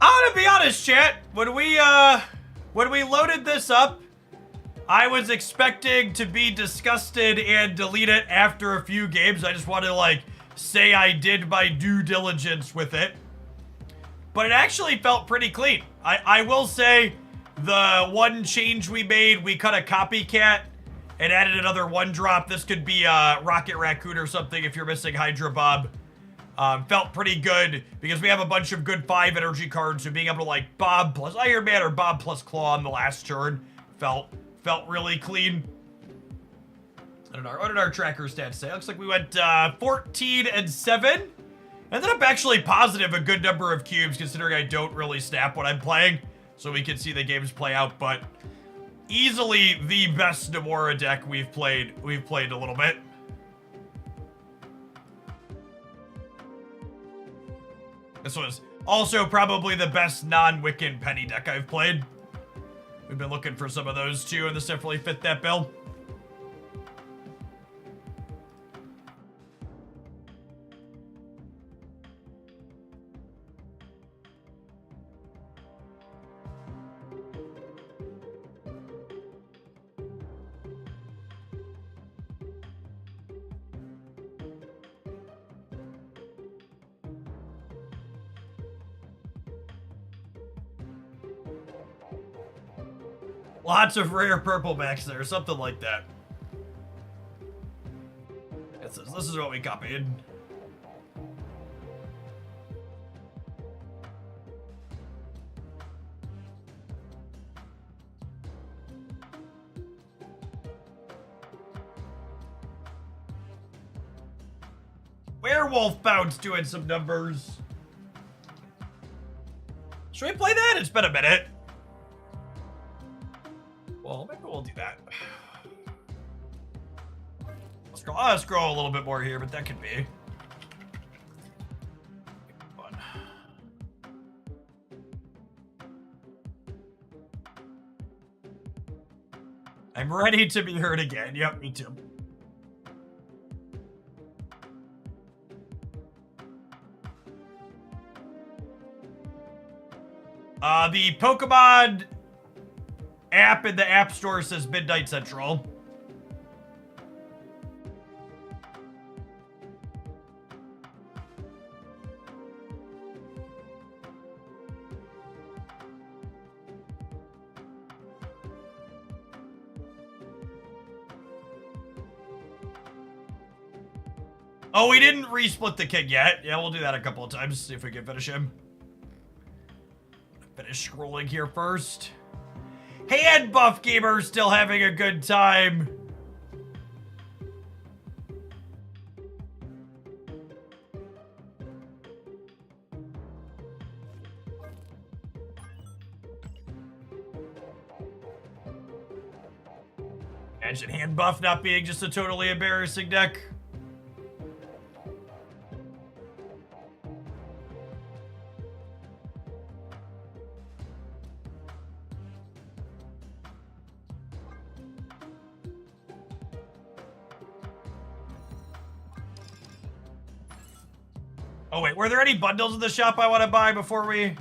I'm gonna be honest, chat. When we loaded this up, I was expecting to be disgusted and delete it after a few games. I just wanted to, like, say I did my due diligence with it. But it actually felt pretty clean. I will say the one change we made, we cut a copycat and added another 1-drop. This could be Rocket Raccoon or something if you're missing Hydra Bob. Felt pretty good because we have a bunch of good 5 energy cards, so being able to like Bob plus Iron Man or Bob plus Claw on the last turn felt really clean. What did our tracker stats say? Looks like we went 14 and 7. Ended up actually positive a good number of cubes considering I don't really snap when I'm playing, so we can see the games play out, but easily the best Namora deck we've played a little bit. This was also probably the best non-Wiccan Penny deck I've played. We've been looking for some of those too, and this definitely fit that bill. Lots of rare purple backs there, something like that. This is what we copied. Werewolf Bounce doing some numbers. Should we play that? It's been a minute. Well, maybe we'll do that. I'll scroll a little bit more here, but that could be fun. I'm ready to be heard again. Yep, me too. The Pokemon app in the App Store says Midnight Central. Oh, we didn't resplit the king yet. Yeah, we'll do that a couple of times, see if we can finish him. Finish scrolling here first. Hand buff gamer still having a good time. Imagine hand buff not being just a totally embarrassing deck. Oh wait, were there any bundles in the shop I want to buy before we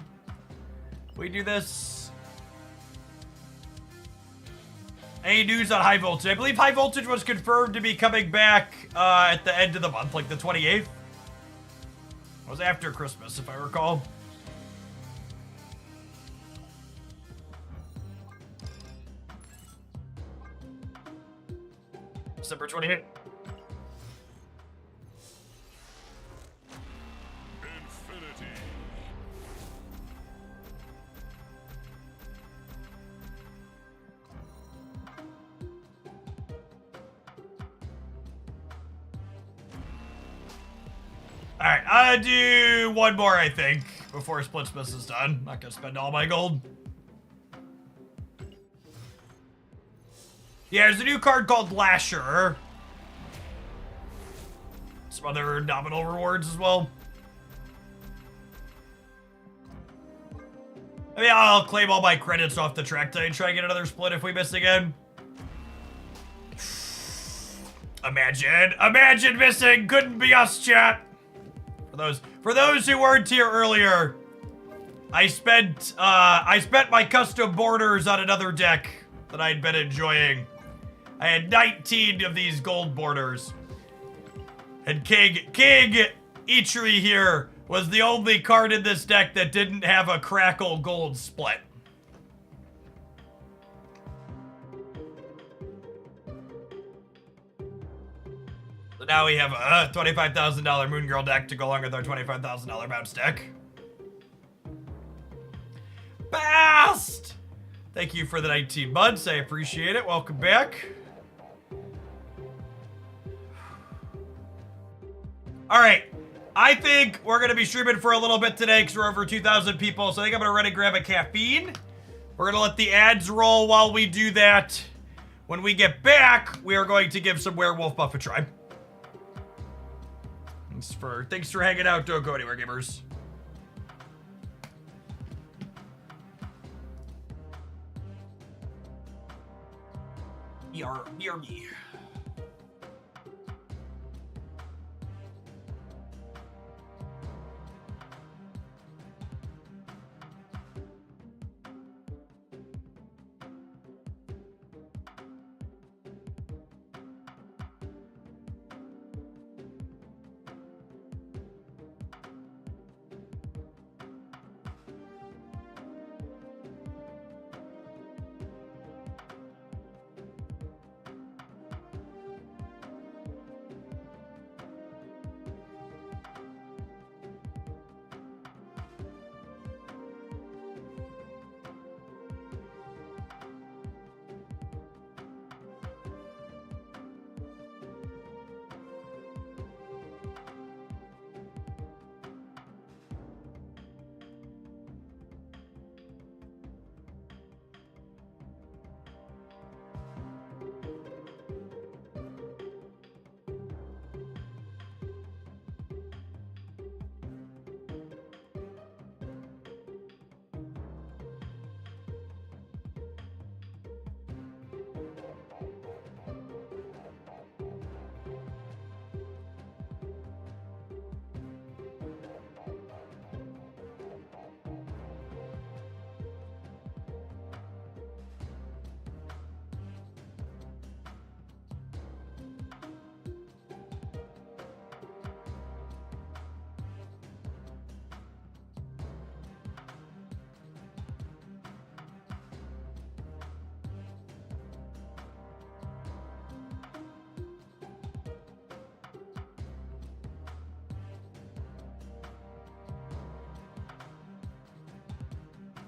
do this? Any news on High Voltage? I believe High Voltage was confirmed to be coming back at the end of the month, like the 28th. It was after Christmas, if I recall. December 28th. Alright, I'll do one more, I think, before Splitsmas is done. Not gonna spend all my gold. Yeah, there's a new card called Lasher. Some other nominal rewards as well. I mean, I'll claim all my credits off the track today and try and get another split if we miss again. Imagine missing. Couldn't be us, chat. For those who weren't here earlier, I spent my custom borders on another deck that I'd been enjoying. I had 19 of these gold borders. And King Ichiri here was the only card in this deck that didn't have a Crackle gold split. now we have a $25,000 Moon Girl deck to go along with our $25,000 bounce deck. Bast! Thank you for the 19 months. I appreciate it. Welcome back. All right. I think we're going to be streaming for a little bit today because we're over 2,000 people. So I think I'm going to run and grab a caffeine. We're going to let the ads roll while we do that. When we get back, we are going to give some Werewolf Buff a try. Thanks for hanging out. Don't go anywhere, gamers. BRB.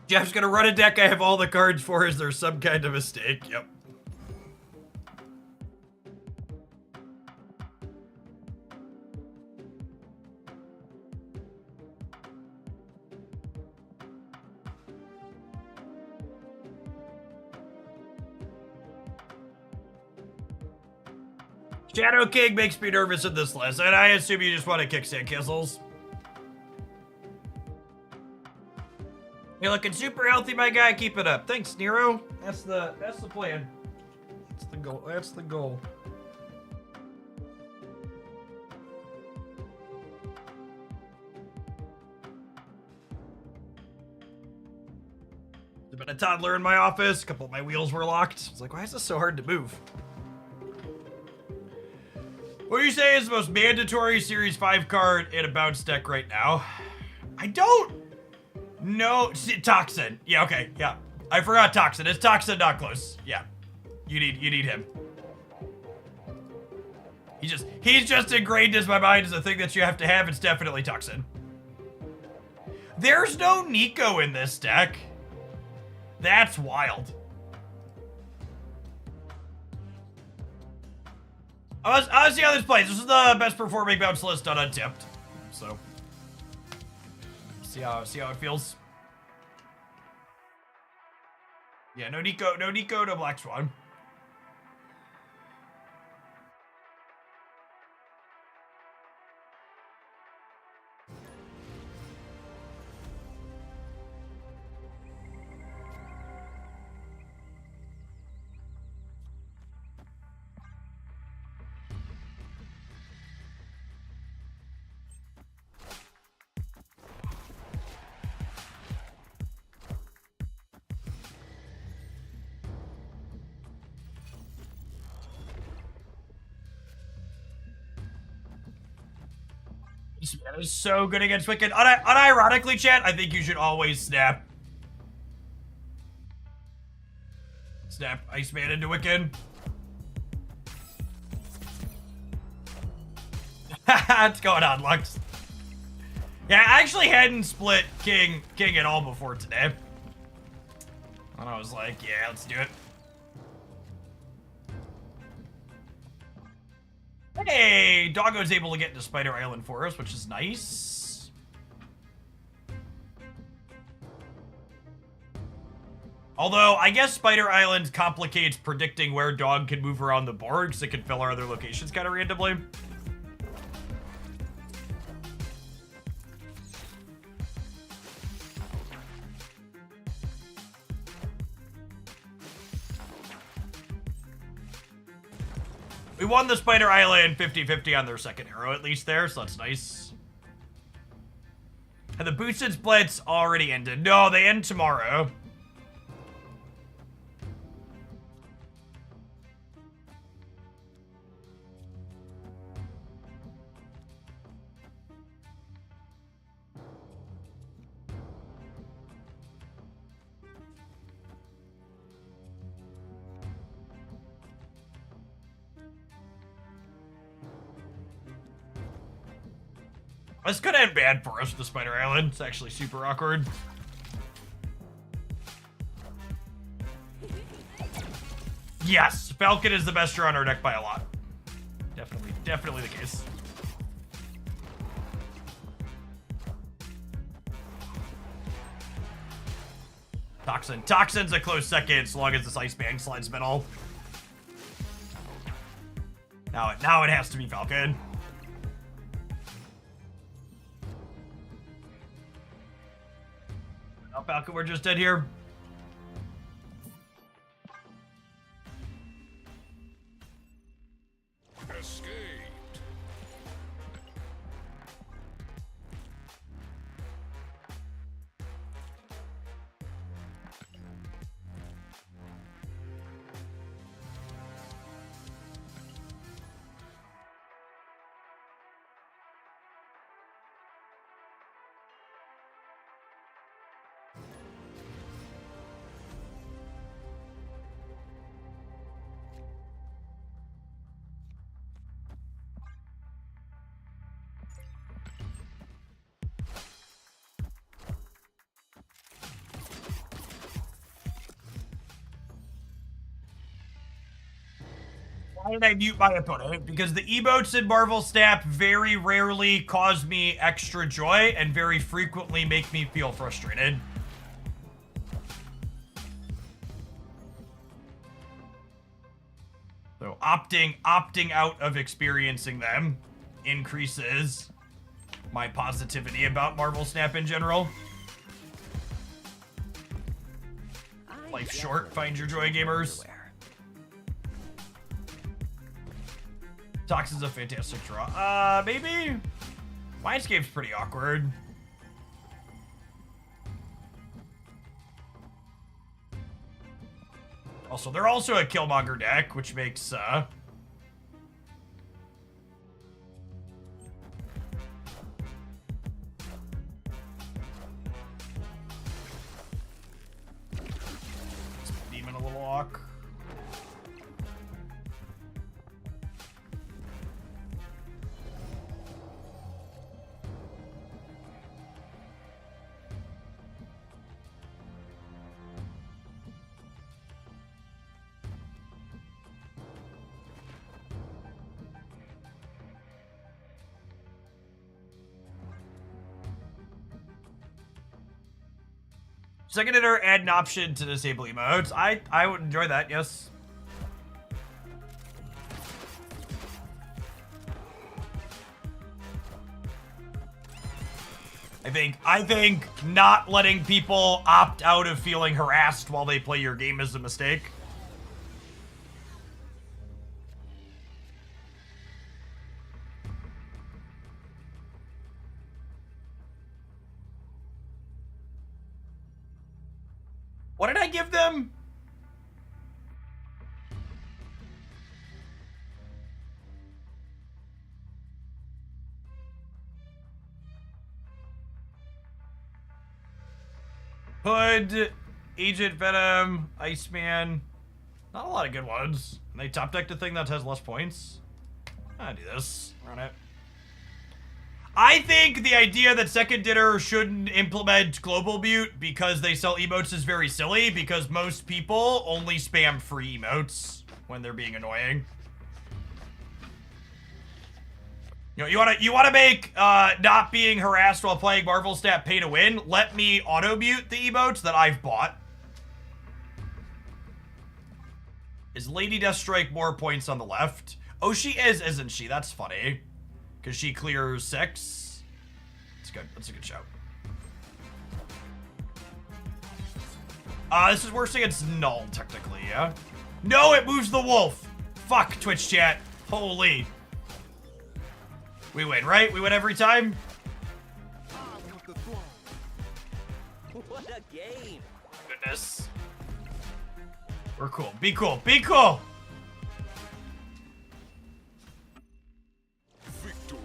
Jeff's gonna run a deck I have all the cards for. Is there some kind of mistake? Yep. Shadow King makes me nervous in this list, and I assume you just want to kick Sandcastles. You're looking super healthy, my guy. Keep it up. Thanks, Nero. That's the plan. That's the goal. That's the goal. There's been a toddler in my office. A couple of my wheels were locked. I was like, why is this so hard to move? What do you say is the most mandatory Series 5 card in a bounce deck right now? I don't know. Toxin. Yeah, okay. Yeah. I forgot Toxin. It's Toxin, not close. Yeah. You need him. He's just ingrained in my mind as a thing that you have to have. It's definitely Toxin. There's no Nico in this deck. That's wild. I'll see how this plays. This is the best performing bounce list on Untipped. So see how it feels. Yeah, no Nico, no Black Swan. That is so good against Wiccan. Unironically, chat, I think you should always snap. Snap Iceman into Wiccan. What's going on, Lux? Yeah, I actually hadn't split King at all before today. And I was like, yeah, let's do it. Hey, Doggo's able to get into Spider Island for us, which is nice. Although, I guess Spider Island complicates predicting where Dog can move around the board, because it can fill our other locations kind of randomly. We won the Spider Island 50-50 on their second arrow, at least there, so that's nice. And the boosted splits already ended. No, they end tomorrow. This could end bad for us with the Spider Island. It's actually super awkward. Yes, Falcon is the best draw on our deck by a lot. Definitely the case. Toxin. Toxin's a close second, so long as this Ice Bang slides middle. Now it has to be Falcon. Oh, Falcon, we're just dead here. Escaped. Why did I mute my opponent? Because the emotes in Marvel Snap very rarely cause me extra joy and very frequently make me feel frustrated. So opting out of experiencing them increases my positivity about Marvel Snap in general. Life's short, find your joy, gamers. Toxin's a fantastic draw. Maybe? Mindscape's pretty awkward. Also, they're also a Killmonger deck, which makes, Demon a little awk. Second hitter, add an option to disable emotes. I would enjoy that, yes. I think not letting people opt out of feeling harassed while they play your game is a mistake. What did I give them? Hood, Agent Venom, Iceman. Not a lot of good ones. And they top decked a thing that has less points. I do this. Run it. I think the idea that Second Dinner shouldn't implement global mute because they sell emotes is very silly, because most people only spam free emotes when they're being annoying. You know, you wanna make not being harassed while playing Marvel Snap pay to win? Let me auto mute the emotes that I've bought. Is Lady Deathstrike more points on the left? Oh, she is, isn't she? That's funny. Because she clears 6. It's good. That's a good show. This is worse against Null, technically, yeah? No, it moves the wolf! Fuck, Twitch chat. Holy. We win, right? We win every time? What a game! Goodness. We're cool. Be cool. Be cool! Victory.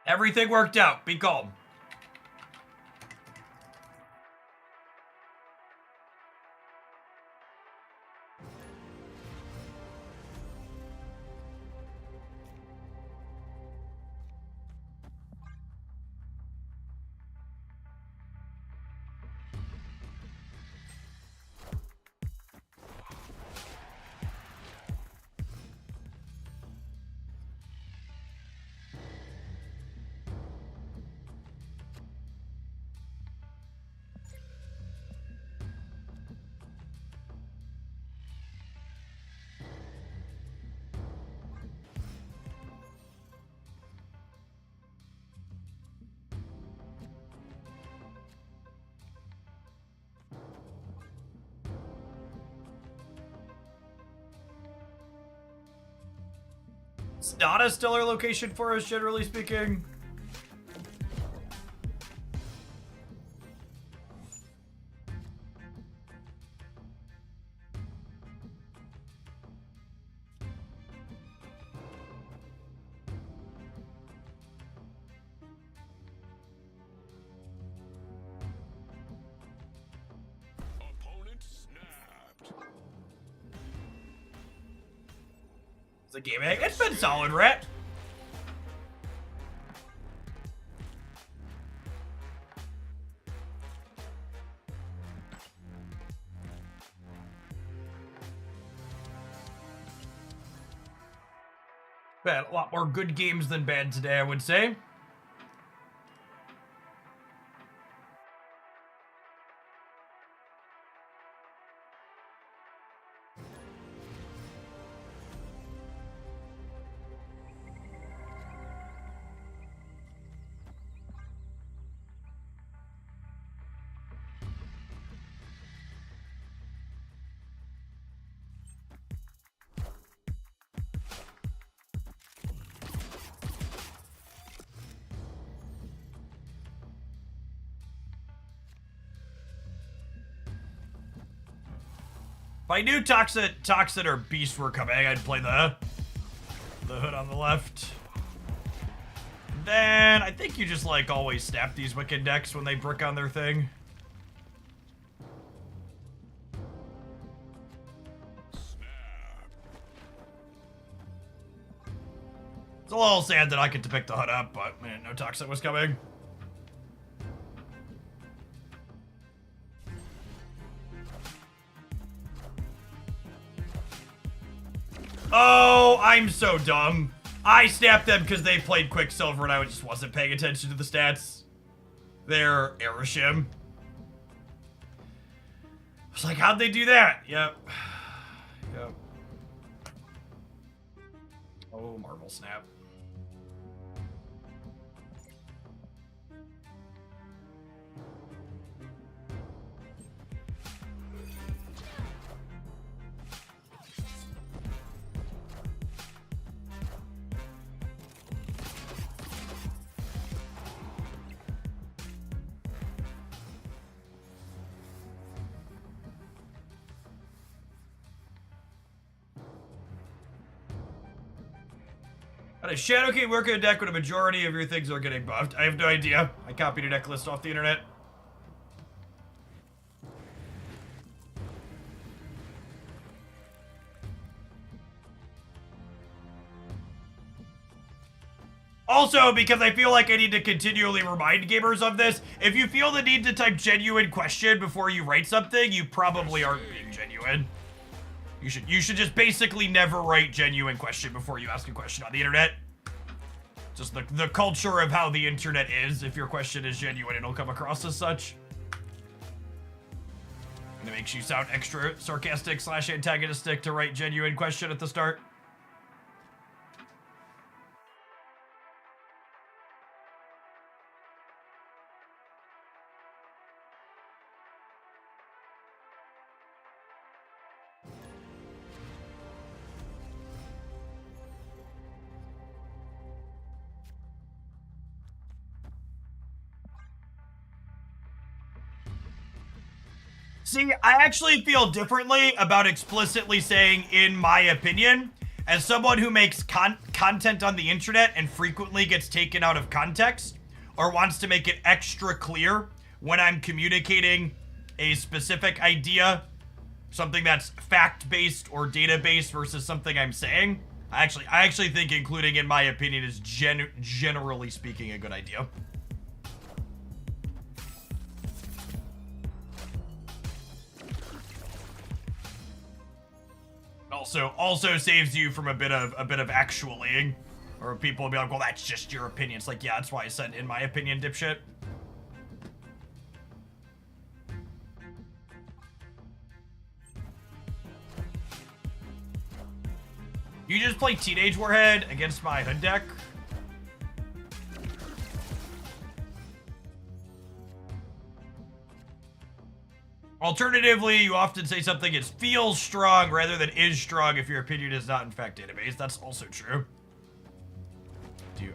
Everything worked out. Be calm. It's not a stellar location for us, generally speaking. Opponent snapped. It's a game egg. It's been solid, Rhett. Bad, a lot more good games than bad today, I would say. If I knew Toxin or Beast were coming, I'd play the hood on the left. Then I think you just like always snap these Wicked decks when they brick on their thing. It's a little sad that I get to pick the hood up, but I didn't know Toxin was coming. Oh, I'm so dumb. I snapped them because they played Quicksilver and I just wasn't paying attention to the stats. They're Aeroshim. I was like, how'd they do that? Yep. Yep. Oh, Marvel Snap. How does Shadow King work in a deck when a majority of your things are getting buffed? I have no idea. I copied a deck list off the internet. Also, because I feel like I need to continually remind gamers of this, if you feel the need to type genuine question before you write something, you probably aren't being genuine. You should just basically never write genuine question before you ask a question on the internet. Just the culture of how the internet is. If your question is genuine, it'll come across as such. And it makes you sound extra sarcastic / antagonistic to write genuine question at the start. See, I actually feel differently about explicitly saying, in my opinion, as someone who makes content on the internet and frequently gets taken out of context, or wants to make it extra clear when I'm communicating a specific idea, something that's fact-based or data-based versus something I'm saying. I actually think including in my opinion is generally speaking a good idea. Also saves you from a bit of actuallying, or people will be like, well, that's just your opinion. It's like, yeah, that's why I said in my opinion, dipshit. You just play Teenage Warhead against my hood deck? Alternatively, you often say something is feels strong rather than is strong if your opinion is not in fact database. That's also true.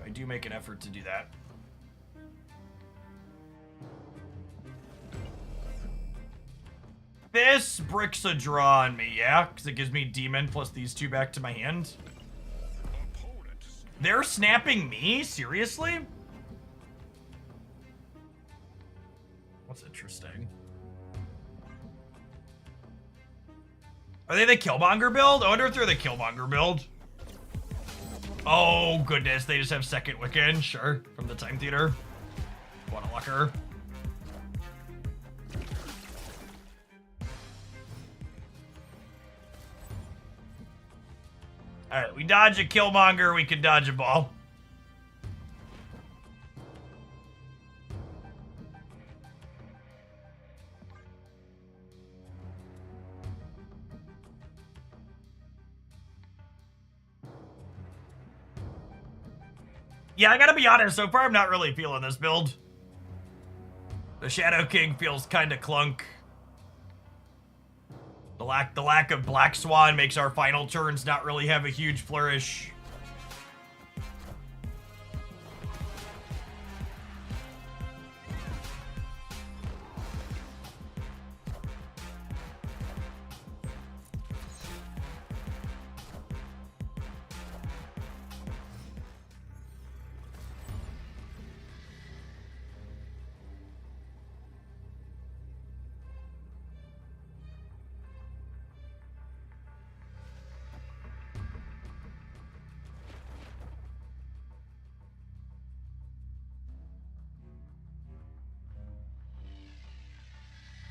I do make an effort to do that. This bricks a draw on me, yeah? Because it gives me demon plus these two back to my hand. They're snapping me? Seriously? What's interesting? Are they the Killmonger build? I wonder if they're the Killmonger build. Oh, goodness. They just have second Wiccan. Sure. From the Time Theater. What a lucker. Alright, we dodge a Killmonger. We can dodge a ball. Yeah, I gotta be honest, so far I'm not really feeling this build. The Shadow King feels kinda clunk. The lack of Black Swan makes our final turns not really have a huge flourish.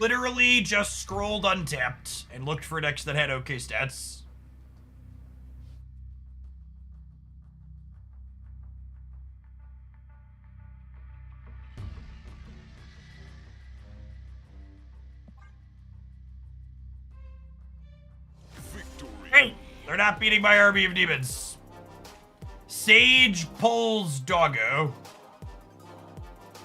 Literally just scrolled untapped and looked for decks that had okay stats. Victory. Hey, they're not beating my army of demons. Sage pulls Doggo.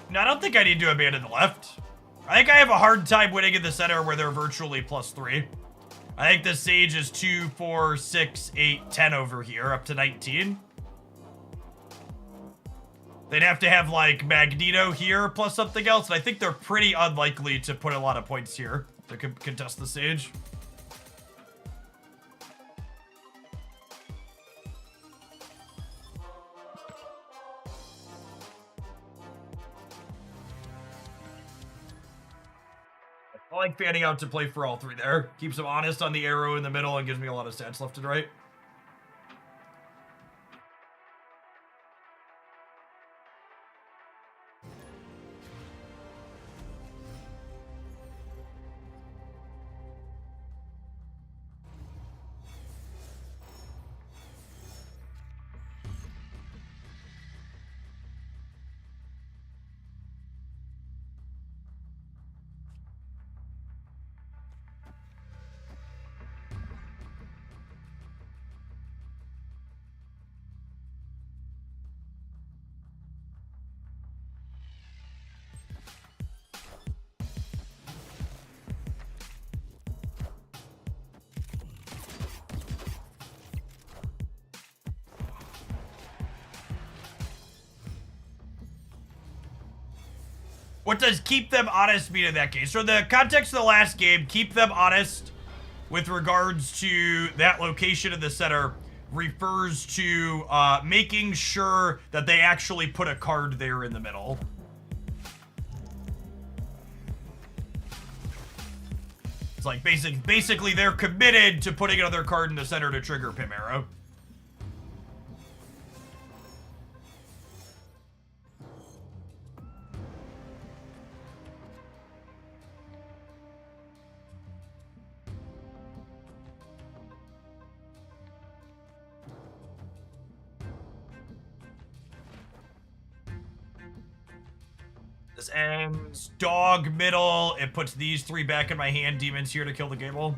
No, I don't think I need to abandon the left. I think I have a hard time winning in the center where they're virtually +3. I think the Sage is 2, 4, 6, 8, 10 over here, up to 19. They'd have to have, like, Magneto here plus something else, and I think they're pretty unlikely to put a lot of points here to contest the Sage. I like fanning out to play for all three there. Keeps them honest on the arrow in the middle and gives me a lot of stats left and right. What does keep them honest mean in that case? So the context of the last game, keep them honest with regards to that location in the center refers to making sure that they actually put a card there in the middle. It's like basically they're committed to putting another card in the center to trigger Pim Arrow. This ends dog middle. It puts these three back in my hand. Demons here to kill the Gable.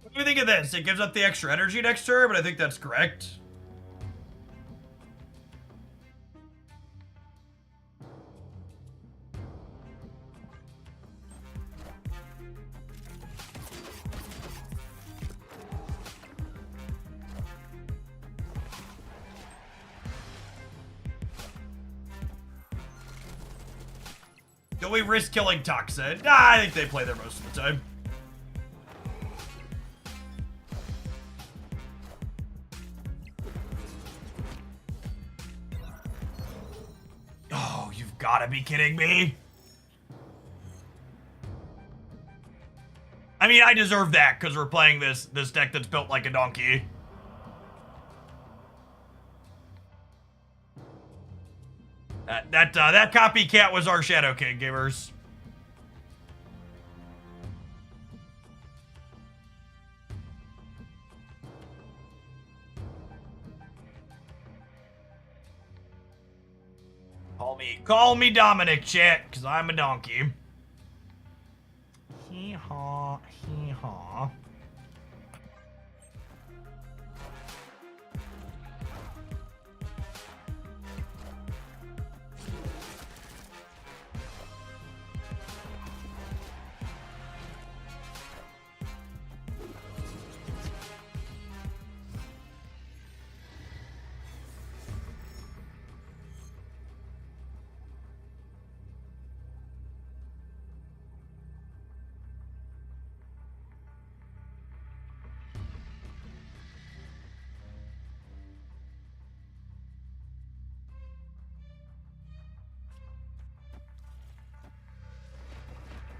What do you think of this? It gives up the extra energy next turn, but I think that's correct. Do we risk killing Toxin? Nah, I think they play there most of the time. Oh, you've got to be kidding me. I mean, I deserve that because we're playing this deck that's built like a donkey. That copycat was our Shadow King, gamers. Call me Dominic, chat, because I'm a donkey. Hee-haw, hee-haw.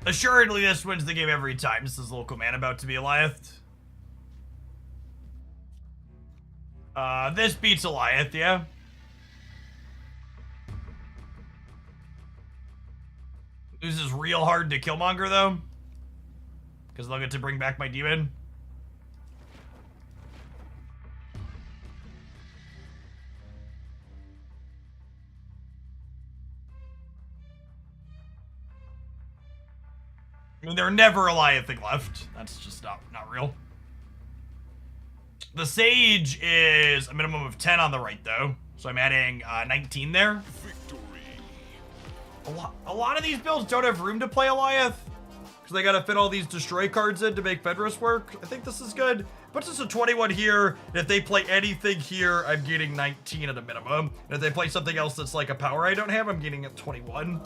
Assuredly, this wins the game every time. This is local man about to be Eliath. This beats Eliath, yeah. This is real hard to Killmonger, though. Because they'll get to bring back my demon. I mean, there are never Eliathing left. That's just not real. The Sage is a minimum of 10 on the right, though. So I'm adding 19 there. Victory. A lot of these builds don't have room to play Alioth, because they gotta fit all these destroy cards in to make Fenris work. I think this is good. Puts us a 21 here, and if they play anything here, I'm getting 19 at a minimum. And if they play something else that's like a power I don't have, I'm getting at 21.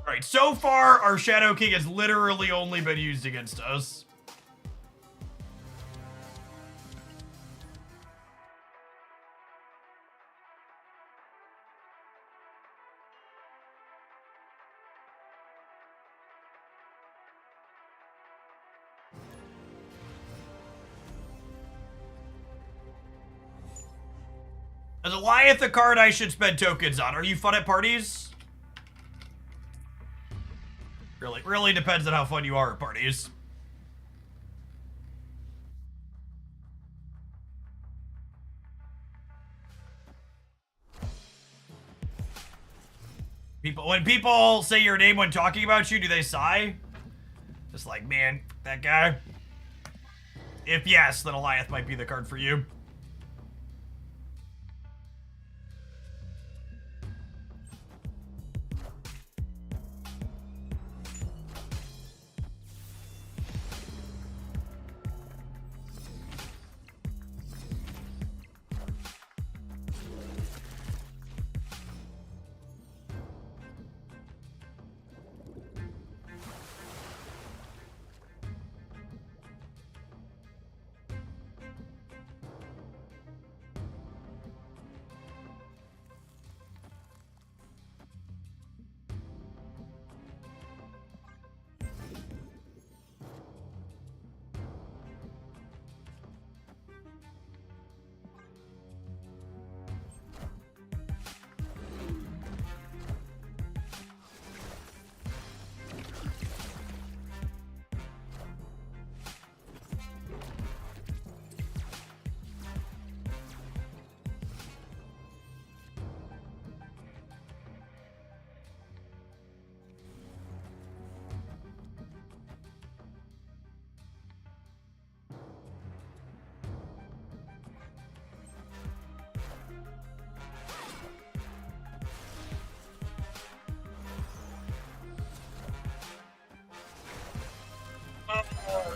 Alright, so far, our Shadow King has literally only been used against us. Is Alioth a card I should spend tokens on? Are you fun at parties? Really depends on how fun you are at parties. When people say your name when talking about you, do they sigh? Just like, man, that guy? If yes, then Alioth might be the card for you.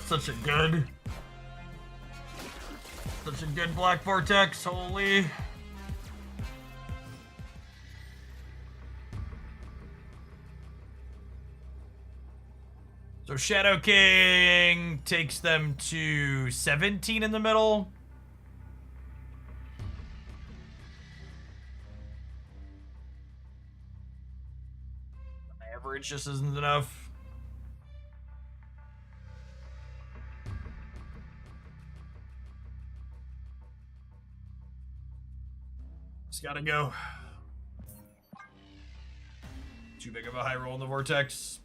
Such a good Black Vortex, holy. So Shadow King takes them to 17 in the middle. Average just isn't enough. Gotta go. Too big of a high roll in the Vortex.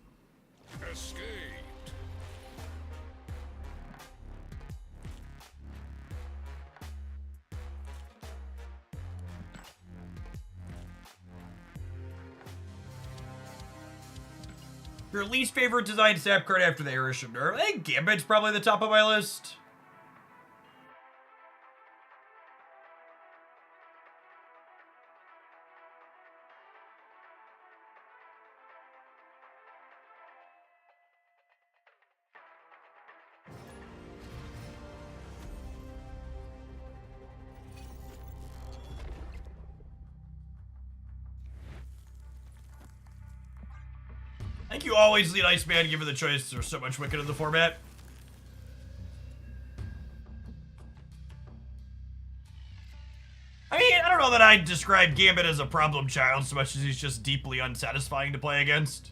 Escaped. Your least favorite design sap card after the Arishem nerf? I think Gambit's probably the top of my list. I think you always lead Iceman given the choice. There's so much Wicked in the format. I mean, I don't know that I'd describe Gambit as a problem child so much as he's just deeply unsatisfying to play against.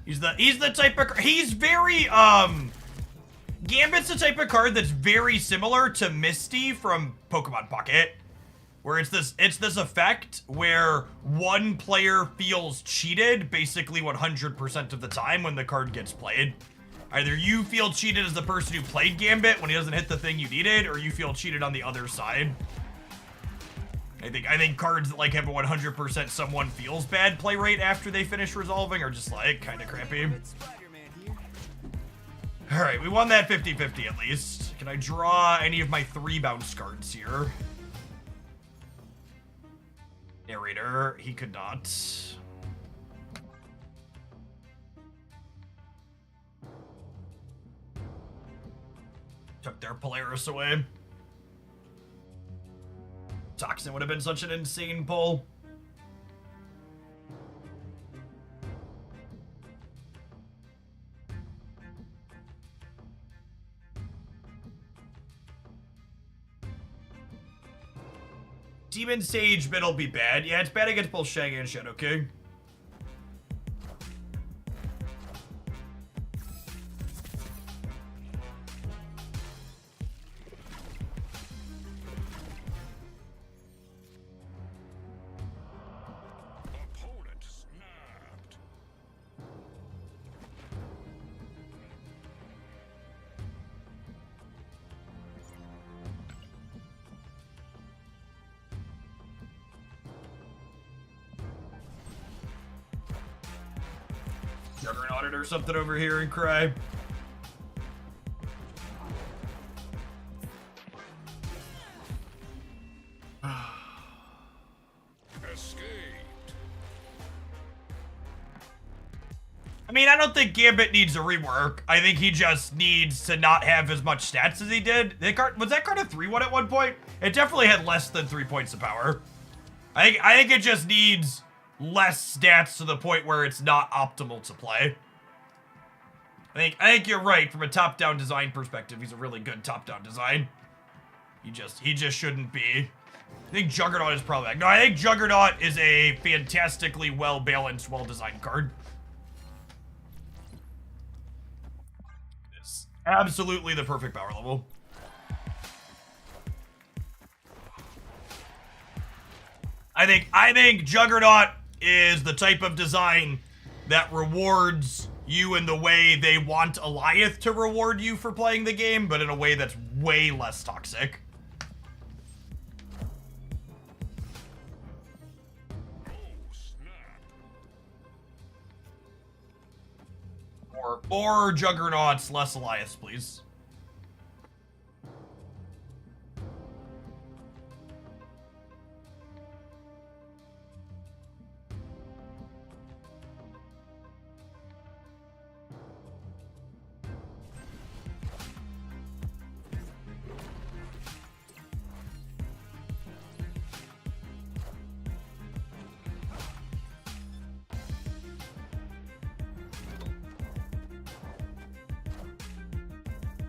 He's the type of, he's very, Gambit's the type of card that's very similar to Misty from Pokemon Pocket. Where it's this effect where one player feels cheated basically 100% of the time when the card gets played. Either you feel cheated as the person who played Gambit when he doesn't hit the thing you needed, or you feel cheated on the other side. I think cards that like have a 100% someone feels bad play rate after they finish resolving are just like kind of crappy. All right, we won that 50-50 at least. Can I draw any of my 3 bounce cards here? Narrator, he could not. Took their Polaris away. Toxin would have been such an insane pull. Demon Sage mid'll be bad. Yeah, it's bad against both Shaggy and Shadow King. Opponent snapped. Juggernaut it or something over here and cry. Escaped. I mean, I don't think Gambit needs a rework. I think he just needs to not have as much stats as he did. Was that card a 3-1 at one point? It definitely had less than 3 points of power. I think it just needs less stats to the point where it's not optimal to play. I think you're right from a top-down design perspective. He's a really good top-down design. He just shouldn't be. I think Juggernaut is probably... No, I think Juggernaut is a fantastically well-balanced, well-designed card. It's absolutely the perfect power level. I think Juggernaut is the type of design that rewards you in the way they want Alioth to reward you for playing the game, but in a way that's way less toxic. More Juggernauts, less Alioths, please.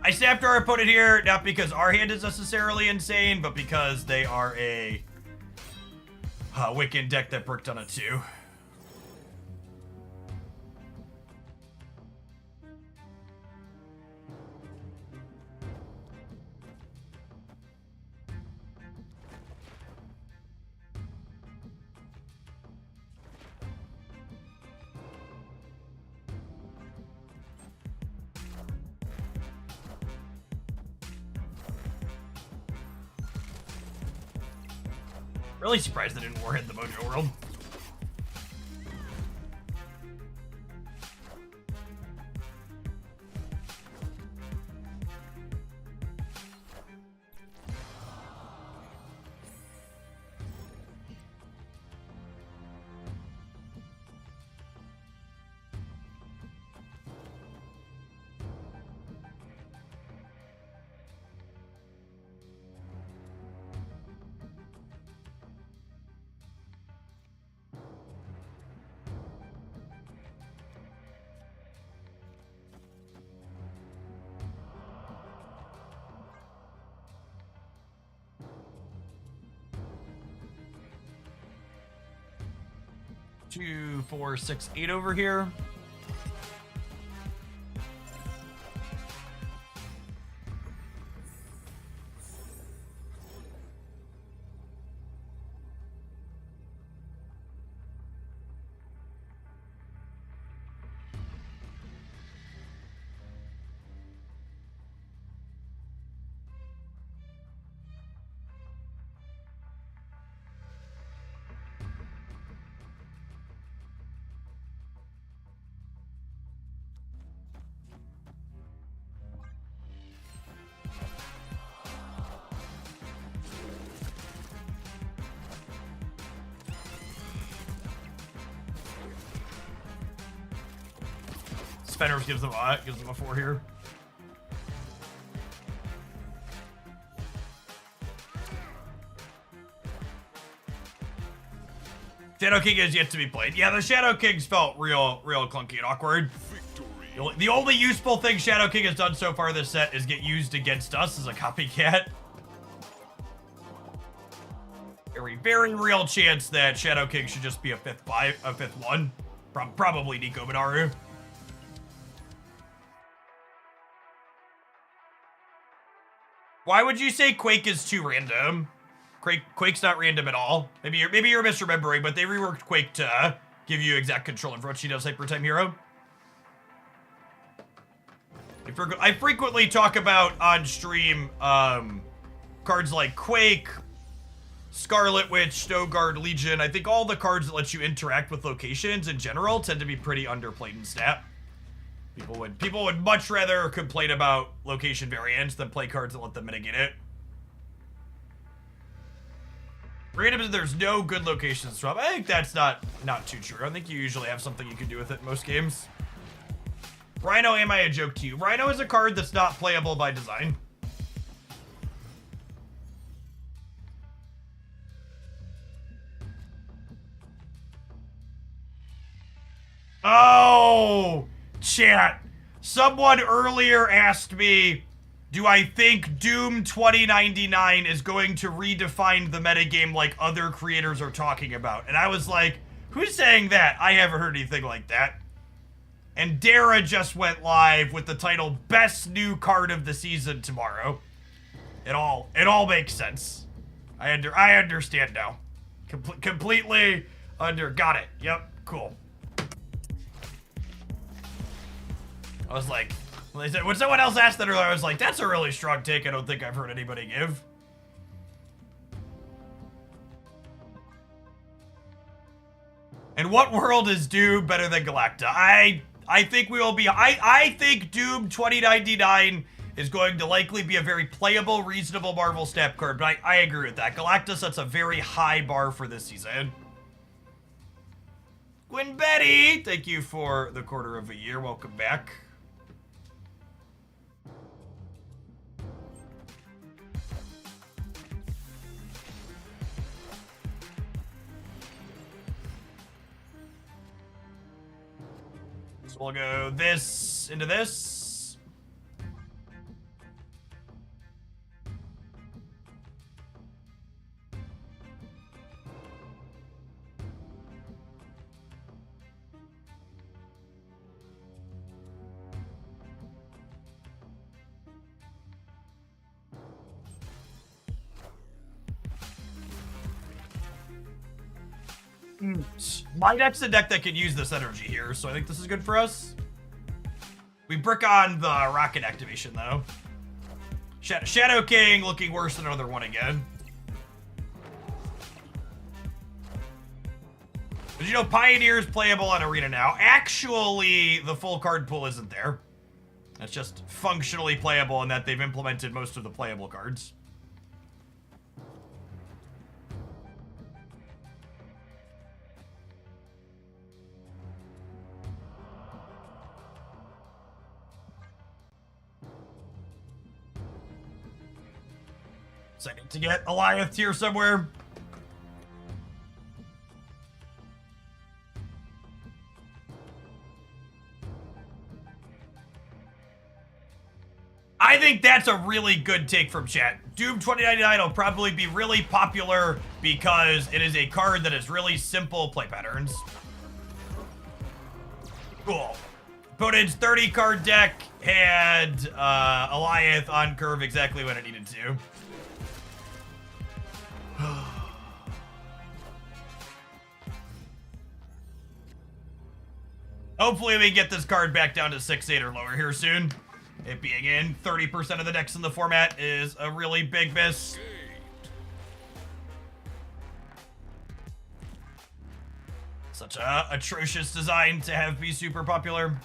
I snapped our opponent here, not because our hand is necessarily insane, but because they are a Wiccan deck that bricked on a 2. Really surprised they didn't warhead the Mojo World. Two, 4, 6, 8 over here. defenders gives them a 4 here. Shadow King is yet to be played. Yeah, the Shadow Kings felt real clunky and awkward. Victory. The only useful thing Shadow King has done so far this set is get used against us as a copycat. Very real chance that Shadow King should just be a fifth one. Probably Nico Minaru. Why would you say Quake is too random? Quake's not random at all. Maybe you're misremembering, but they reworked Quake to give you exact control of Orochi does Hyper Time Hero. I frequently talk about on stream cards like Quake, Scarlet Witch, Snowguard, Legion. I think all the cards that let you interact with locations in general tend to be pretty underplayed in stat. People would much rather complain about location variants than play cards that let them mitigate it. Random, there's no good locations swap. I think that's not too true. I think you usually have something you can do with it in most games. Rhino, am I a joke to you? Rhino is a card that's not playable by design. Oh, chat. Someone earlier asked me, do I think Doom 2099 is going to redefine the metagame like other creators are talking about? And I was like, who's saying that? I haven't heard anything like that. And Dara just went live with the title Best New Card of the Season tomorrow. It all makes sense. I understand now. Completely got it. Yep, cool. I was like, when someone else asked that earlier, I was like, that's a really strong take I don't think I've heard anybody give. In what world is Doom better than Galacta? I think we will be, I think Doom 2099 is going to likely be a very playable, reasonable Marvel Snap card, but I agree with that. Galacta sets a very high bar for this season. Gwen Betty, thank you for the quarter of a year. Welcome back. So we'll go this into this. My deck's a deck that could use this energy here, so I think this is good for us. We brick on the rocket activation, though. Shadow King looking worse than another one again. But you know, Pioneer's playable on Arena now. Actually, the full card pool isn't there. It's just functionally playable in that they've implemented most of the playable cards. So I need to get Alioth here somewhere. I think that's a really good take from chat. Doom 2099 will probably be really popular because it is a card that has really simple play patterns. Cool. Opponent's 30 card deck had Alioth on curve exactly when it needed to. Hopefully we get this card back down to 6-8 or lower here soon. It being in 30% of the decks in the format is a really big miss. Such a atrocious design to have be super popular.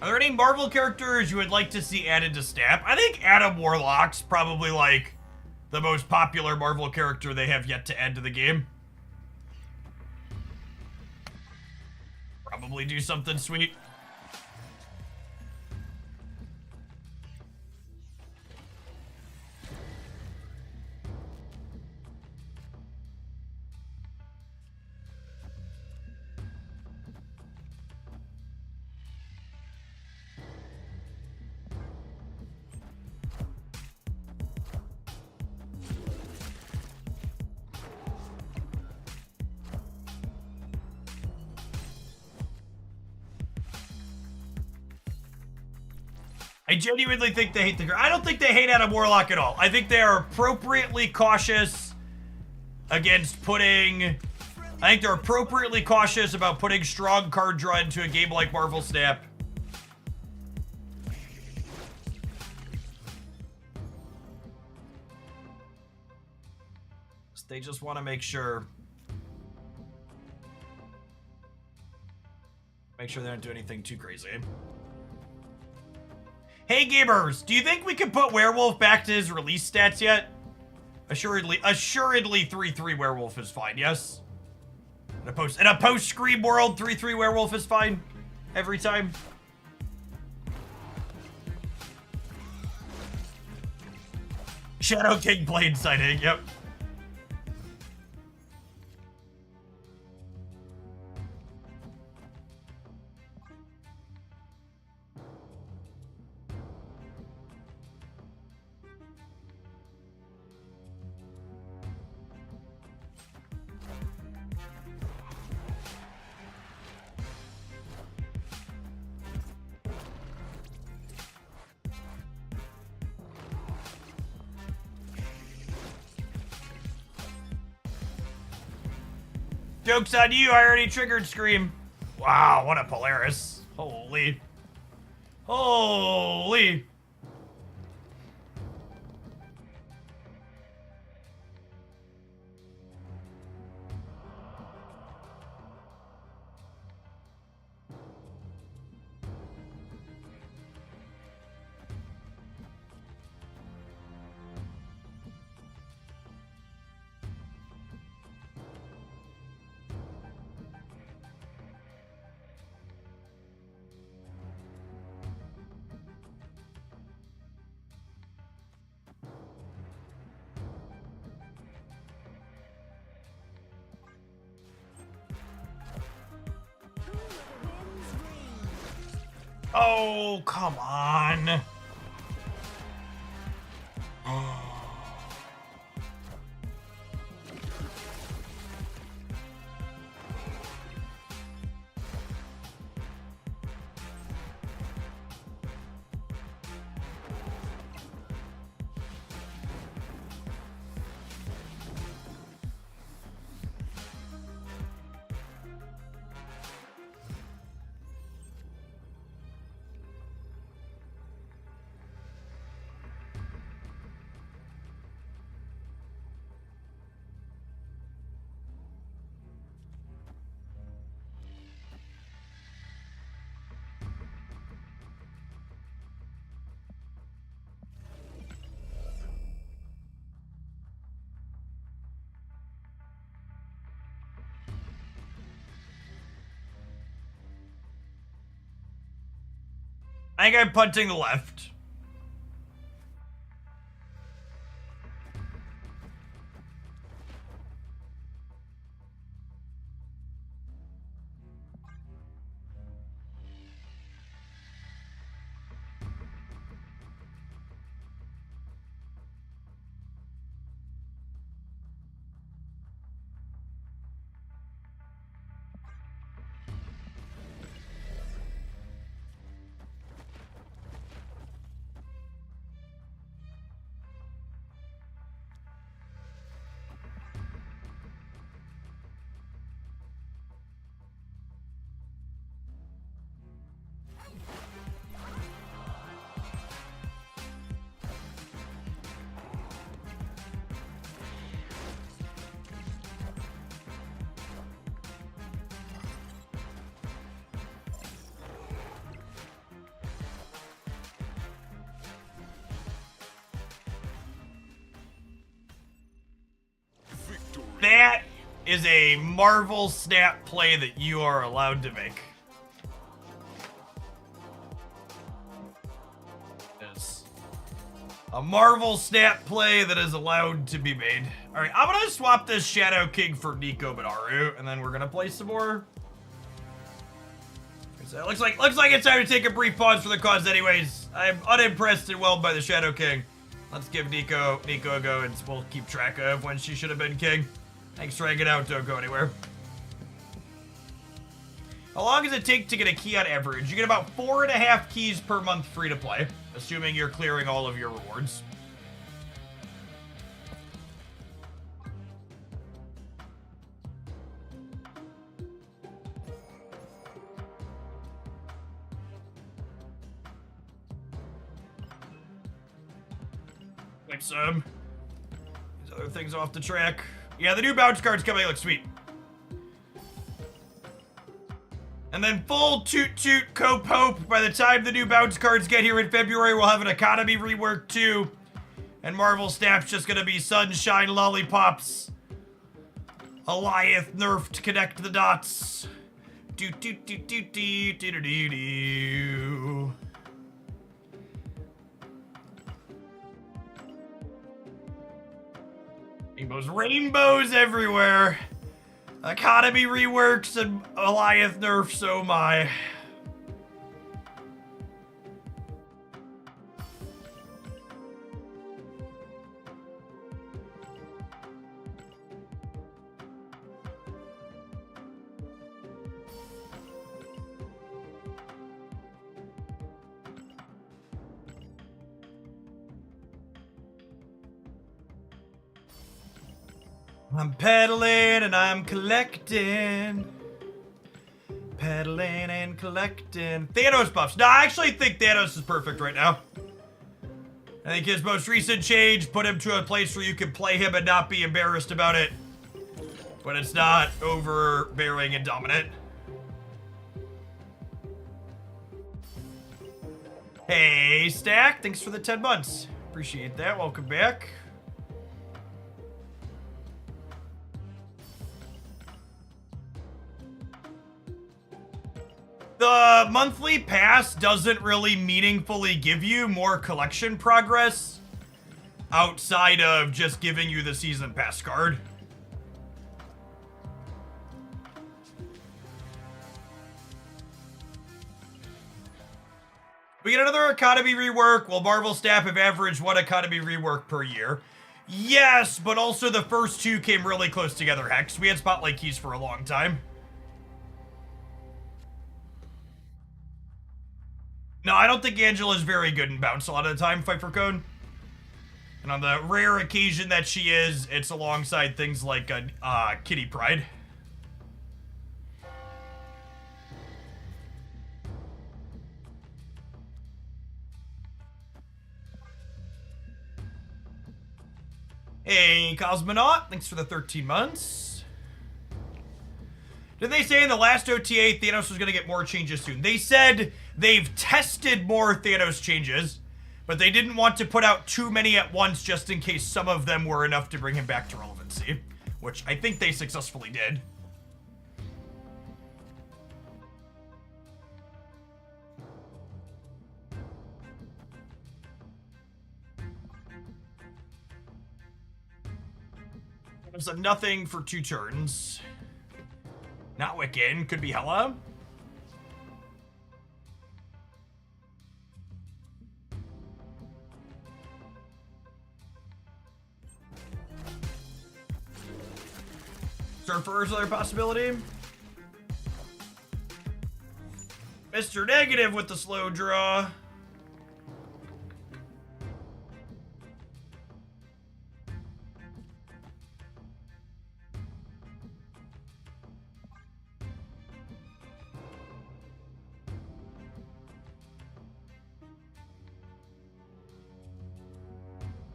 Are there any Marvel characters you would like to see added to Snap? I think Adam Warlock's probably like the most popular Marvel character they have yet to add to the game. Probably do something sweet. I genuinely think they hate the girl. I don't think they hate Adam Warlock at all. I think they are appropriately cautious against putting... I think they're appropriately cautious about putting strong card draw into a game like Marvel Snap. They just want to make sure they don't do anything too crazy. Hey gamers, do you think we can put Werewolf back to his release stats yet? Assuredly 3-3 Werewolf is fine, yes? In a post-Scream world, 3-3 Werewolf is fine every time. Shadow King Blade sighting, yep. Joke's on you, I already triggered Scream. Wow, what a Polaris. Holy. Holy. Oh, come on. I think I'm punting the left. That is a Marvel Snap play that you are allowed to make. Yes. A Marvel Snap play that is allowed to be made. All right, I'm gonna swap this Shadow King for Nico Binaru, and then we're gonna play some more. So it looks like it's time to take a brief pause for the cause anyways. I'm unimpressed and whelmed by the Shadow King. Let's give Nico a go, and we'll keep track of when she should have been king. Thanks for hanging out, don't go anywhere. How long does it take to get a key on average? You get about 4.5 keys per month free to play, assuming you're clearing all of your rewards. Like some. These other things off the track. Yeah, the new bounce card's coming. Looks sweet. And then full toot toot cope hope. By the time the new bounce cards get here in February, we'll have an Economy rework too. And Marvel Snap's just gonna be sunshine lollipops. Goliath nerf to connect the dots. Do do do do do do do do do. Rainbows everywhere. Economy reworks and Goliath nerfs, oh my. I'm pedaling and I'm collecting. Pedaling and collecting. Thanos buffs. No, I actually think Thanos is perfect right now. I think his most recent change put him to a place where you can play him and not be embarrassed about it. But it's not overbearing and dominant. Hey, Stack. Thanks for the 10 months. Appreciate that. Welcome back. The monthly pass doesn't really meaningfully give you more collection progress outside of just giving you the season pass card. We get another Economy rework. Will Marvel Snap have averaged 1 Economy rework per year? Yes, but also the first 2 came really close together, Hex. We had Spotlight keys for a long time. No, I don't think Angela's very good in bounce a lot of the time, Fight for Cone. And on the rare occasion that she is, it's alongside things like Kitty Pryde. Hey, Cosmonaut, thanks for the 13 months. Did they say in the last OTA Thanos was going to get more changes soon? They said they've tested more Thanos changes, but they didn't want to put out too many at once just in case some of them were enough to bring him back to relevancy, which I think they successfully did. There's a nothing for 2 turns. Not Wiccan, could be Hela. Surfer is another possibility. Mr. Negative with the slow draw.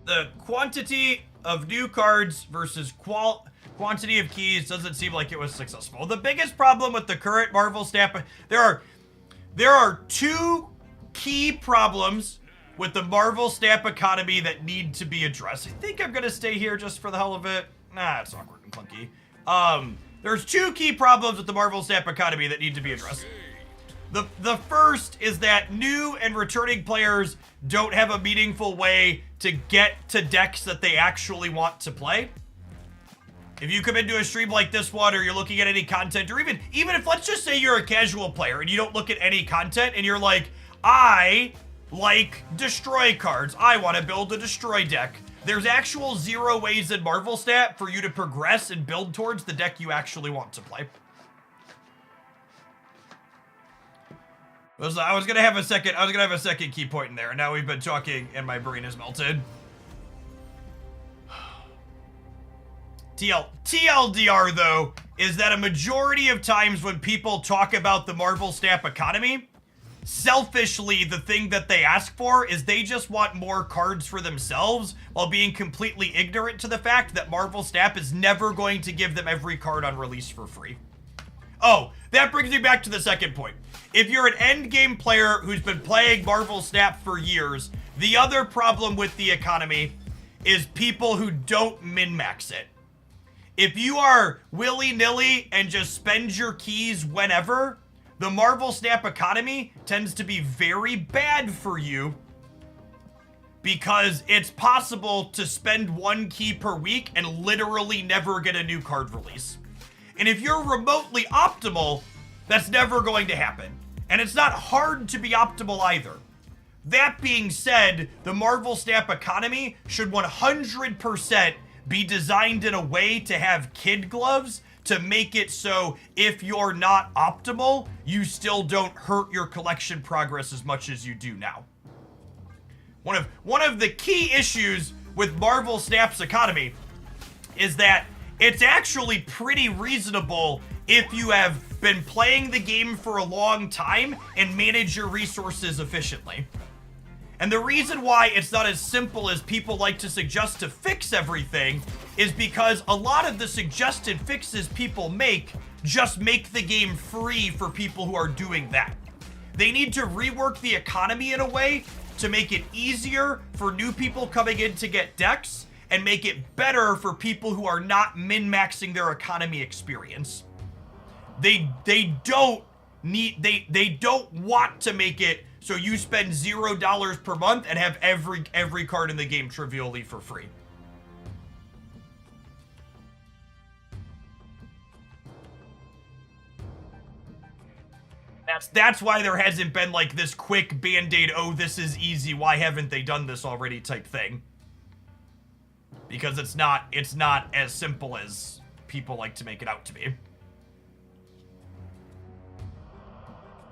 The quantity of new cards versus quantity of keys doesn't seem like it was successful. The biggest problem with the current Marvel Snap, there are 2 key problems with the Marvel Snap economy that need to be addressed. I think I'm gonna stay here just for the hell of it. Nah, it's awkward and clunky. There's two key problems with the Marvel Snap economy that need to be addressed. The first is that new and returning players don't have a meaningful way to get to decks that they actually want to play. If you come into a stream like this one, or you're looking at any content, or even if, let's just say you're a casual player and you don't look at any content and you're like, I like destroy cards, I want to build a destroy deck. There's actual 0 ways in Marvel Snap for you to progress and build towards the deck you actually want to play. I was gonna have a second key point in there, and now we've been talking and my brain is melted. TLDR though, is that a majority of times when people talk about the Marvel Snap economy, selfishly, the thing that they ask for is they just want more cards for themselves, while being completely ignorant to the fact that Marvel Snap is never going to give them every card on release for free. Oh, that brings me back to the second point. If you're an endgame player who's been playing Marvel Snap for years, the other problem with the economy is people who don't min-max it. If you are willy-nilly and just spend your keys whenever, the Marvel Snap economy tends to be very bad for you, because it's possible to spend 1 key per week and literally never get a new card release. And if you're remotely optimal, that's never going to happen. And it's not hard to be optimal either. That being said, the Marvel Snap economy should 100% be designed in a way to have kid gloves to make it so if you're not optimal, you still don't hurt your collection progress as much as you do now. One of the key issues with Marvel Snap's economy is that it's actually pretty reasonable if you have been playing the game for a long time and manage your resources efficiently. And the reason why it's not as simple as people like to suggest to fix everything is because a lot of the suggested fixes people make just make the game free for people who are doing that. They need to rework the economy in a way to make it easier for new people coming in to get decks, and make it better for people who are not min-maxing their economy experience. They don't want to make it so you spend $0 per month and have every card in the game trivially for free. That's why there hasn't been like this quick band-aid, oh, this is easy, why haven't they done this already type thing. Because it's not as simple as people like to make it out to be.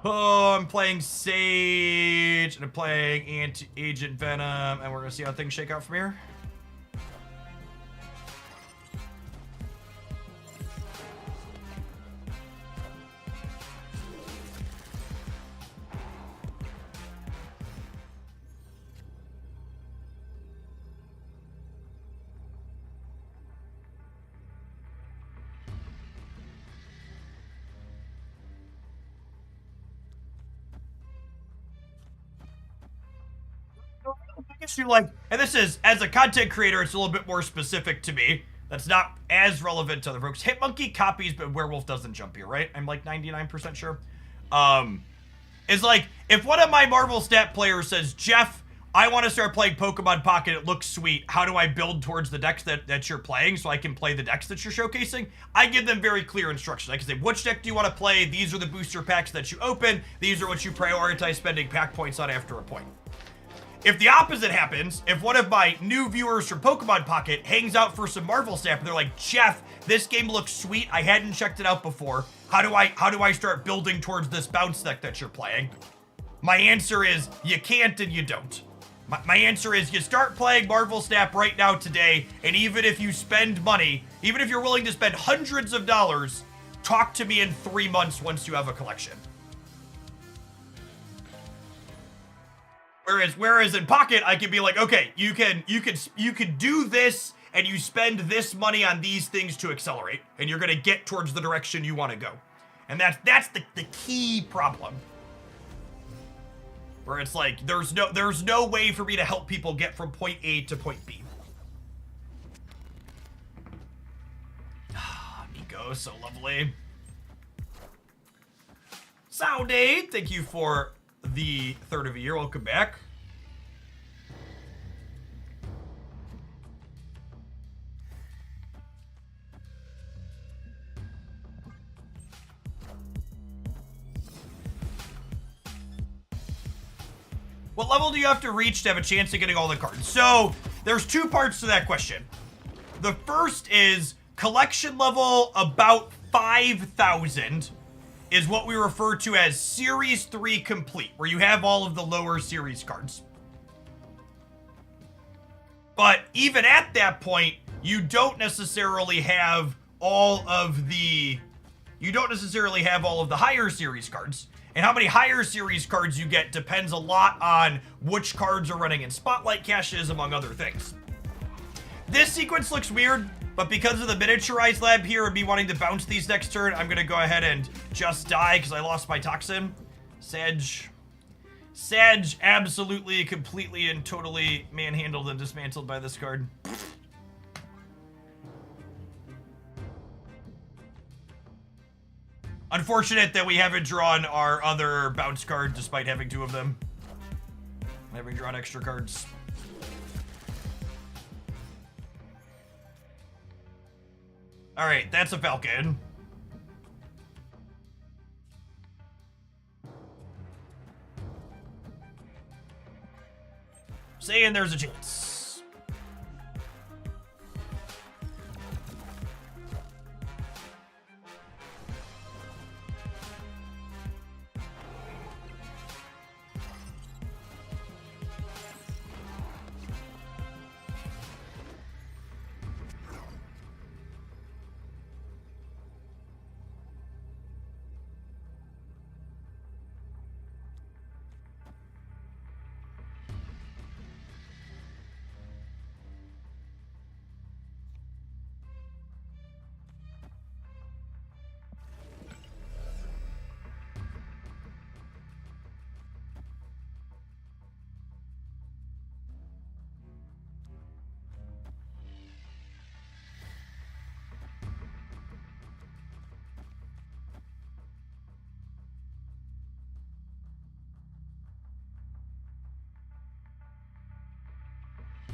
Oh, I'm playing Sage, and I'm playing Agent Venom, and we're gonna see how things shake out from here. issue, like, and this is, as a content creator, it's a little bit more specific to me. That's not as relevant to other folks. Hitmonkey copies, but Werewolf doesn't jump here, right? I'm like 99% sure. It's like, if one of my Marvel Snap players says, Jeff, I want to start playing Pokemon Pocket, it looks sweet. How do I build towards the decks that you're playing so I can play the decks that you're showcasing? I give them very clear instructions. I can say, which deck do you want to play? These are the booster packs that you open. These are what you prioritize spending pack points on after a point. If the opposite happens, if one of my new viewers from Pokemon Pocket hangs out for some Marvel Snap and they're like, Jeff, this game looks sweet, I hadn't checked it out before. How do I start building towards this bounce deck that you're playing? My answer is, you can't and you don't. My answer is, you start playing Marvel Snap right now today, and even if you spend money, even if you're willing to spend hundreds of dollars, talk to me in 3 months once you have a collection. Whereas in Pocket, I can be like, okay, you can do this, and you spend this money on these things to accelerate, and you're gonna get towards the direction you want to go. And that's the key problem. Where it's like, there's no way for me to help people get from point A to point B. Oh, so lovely. Soundade, thank you for the third of a year. Welcome back. What level do you have to reach to have a chance of getting all the cards? So, there's two parts to that question. The first is collection level about 5,000 is what we refer to as Series 3 complete, where you have all of the lower series cards. But even at that point, you don't necessarily have all of the higher series cards. And how many higher series cards you get depends a lot on which cards are running in spotlight caches, among other things. This sequence looks weird, but because of the miniaturized lab here and me wanting to bounce these next turn, I'm gonna go ahead and just die because I lost my toxin. Sag absolutely, completely, and totally manhandled and dismantled by this card. Unfortunate that we haven't drawn our other bounce card despite having two of them. Having drawn extra cards. Alright, that's a Falcon. Saying there's a chance.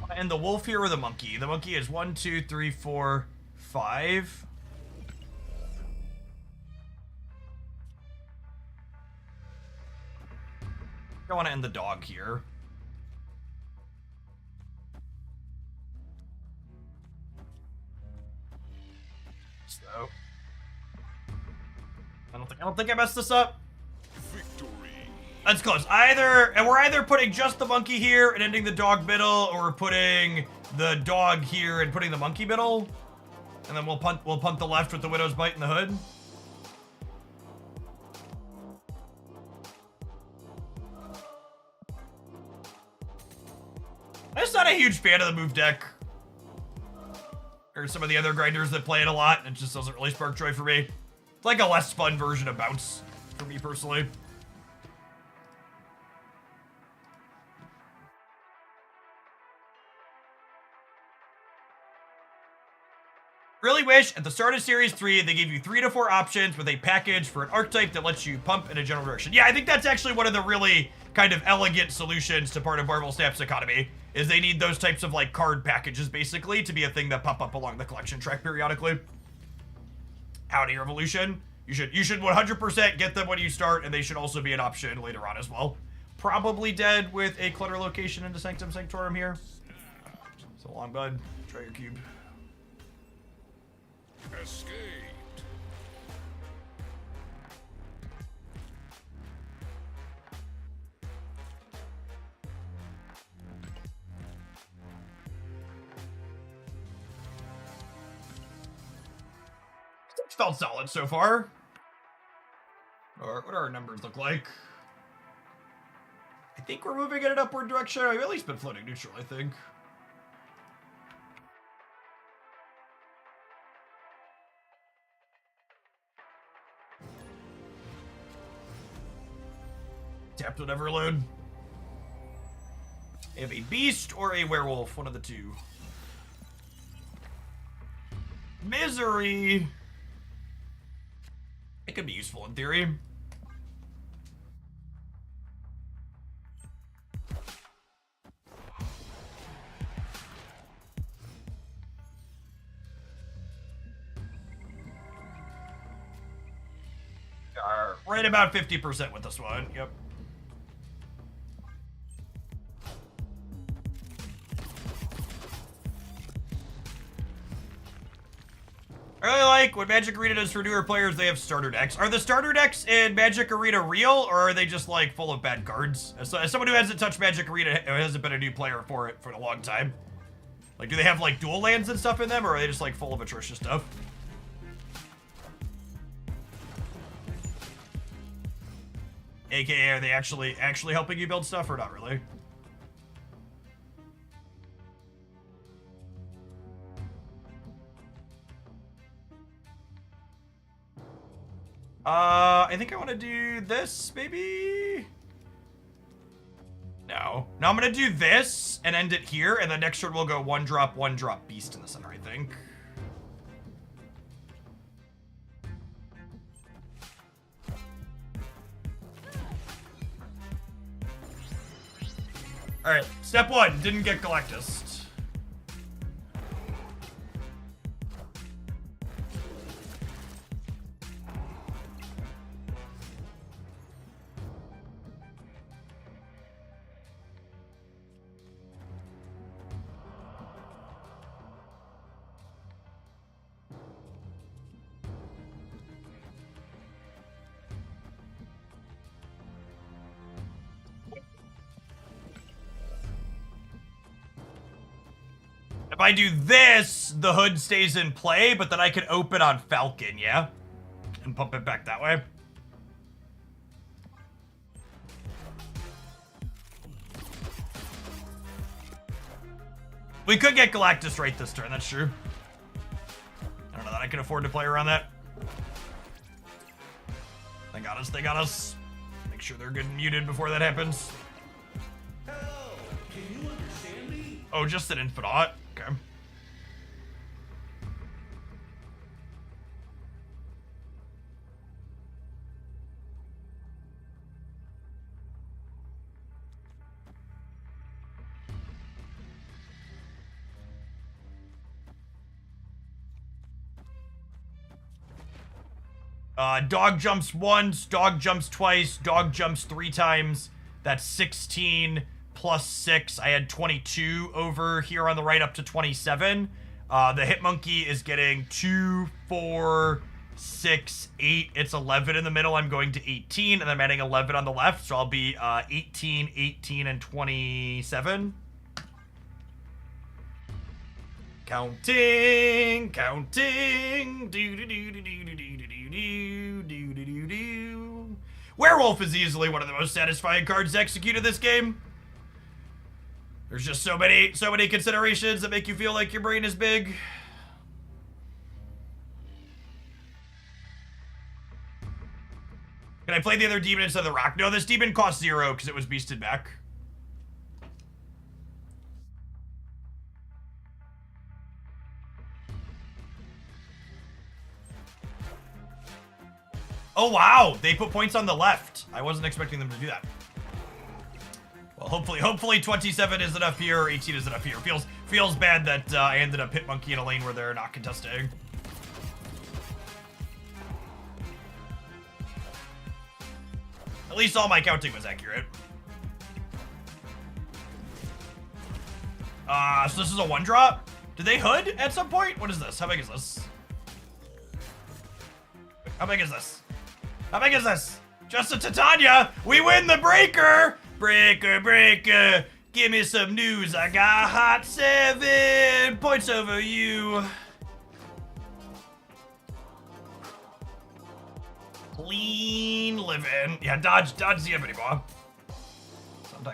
And the wolf here or the monkey? The monkey is 1, 2, 3, 4, 5. I want to end the dog here. So I don't think I messed this up. Victory. That's close. We're either putting just the monkey here and ending the dog middle, or we're putting the dog here and putting the monkey middle. And then we'll punt the left with the widow's bite in the hood. I'm just not a huge fan of the move deck. Or some of the other grinders that play it a lot, and it just doesn't really spark joy for me. It's like a less fun version of Bounce, for me personally. Really wish at the start of Series 3 they gave you 3 to 4 options with a package for an archetype that lets you pump in a general direction. Yeah, I think that's actually one of the really kind of elegant solutions to part of Marvel Snap's economy, is they need those types of like card packages basically to be a thing that pop up along the collection track periodically. Howdy Revolution. You should 100% get them when you start, and they should also be an option later on as well. Probably dead with a clutter location into Sanctum Sanctorum here. So long, bud. Try your cube. Escaped. It's felt solid so far. Or what do our numbers look like? I think we're moving in an upward direction. I've at least been floating neutral, I think. Tapped would never load. I have a beast or a werewolf, one of the two. Misery. could be useful in theory. Right about 50% with this one. Yep. I really like what Magic Arena does for newer players. They have starter decks. Are the starter decks in Magic Arena real, or are they just like full of bad cards? As someone who hasn't touched Magic Arena, who hasn't been a new player for it for a long time, like, do they have like dual lands and stuff in them, or are they just like full of atrocious stuff? AKA, are they actually helping you build stuff, or not really? I think I want to do this, maybe? No. No, I'm gonna do this and end it here, and then next turn we'll go one drop beast in the center, I think. Alright, step one, didn't get Galactus. If I do this, the hood stays in play, but then I can open on Falcon, yeah? And pump it back that way. We could get Galactus right this turn, that's true. I don't know that I can afford to play around that. They got us, they got us. Make sure they're good and muted before that happens. Hello, can you understand me? Oh, just an Infinite. Okay. Dog jumps once, dog jumps twice, dog jumps 3 times. That's 16 plus 6. I had 22 over here on the right up to 27. The Hitmonkey is getting 2, 4, 6, 8. It's 11 in the middle. I'm going to 18, and I'm adding 11 on the left, so I'll be 18, 18, and 27. Counting, counting. Werewolf is easily one of the most satisfying cards to execute in this game. There's just so many considerations that make you feel like your brain is big. Can I play the other demon instead of the rock? No, this demon costs 0 because it was beasted back. Oh, wow. They put points on the left. I wasn't expecting them to do that. Well, hopefully 27 is enough here, or 18 is enough here. Feels bad that I ended up Hitmonkey in a lane where they're not contesting. At least all my counting was accurate. So this is a 1-drop? Did they hood at some point? What is this? How big is this? How big is this? How big is this? Just a Titania! We win the breaker! Breaker, breaker! Give me some news. I got hot 7 points over you. Clean living. Yeah, dodge the anymore.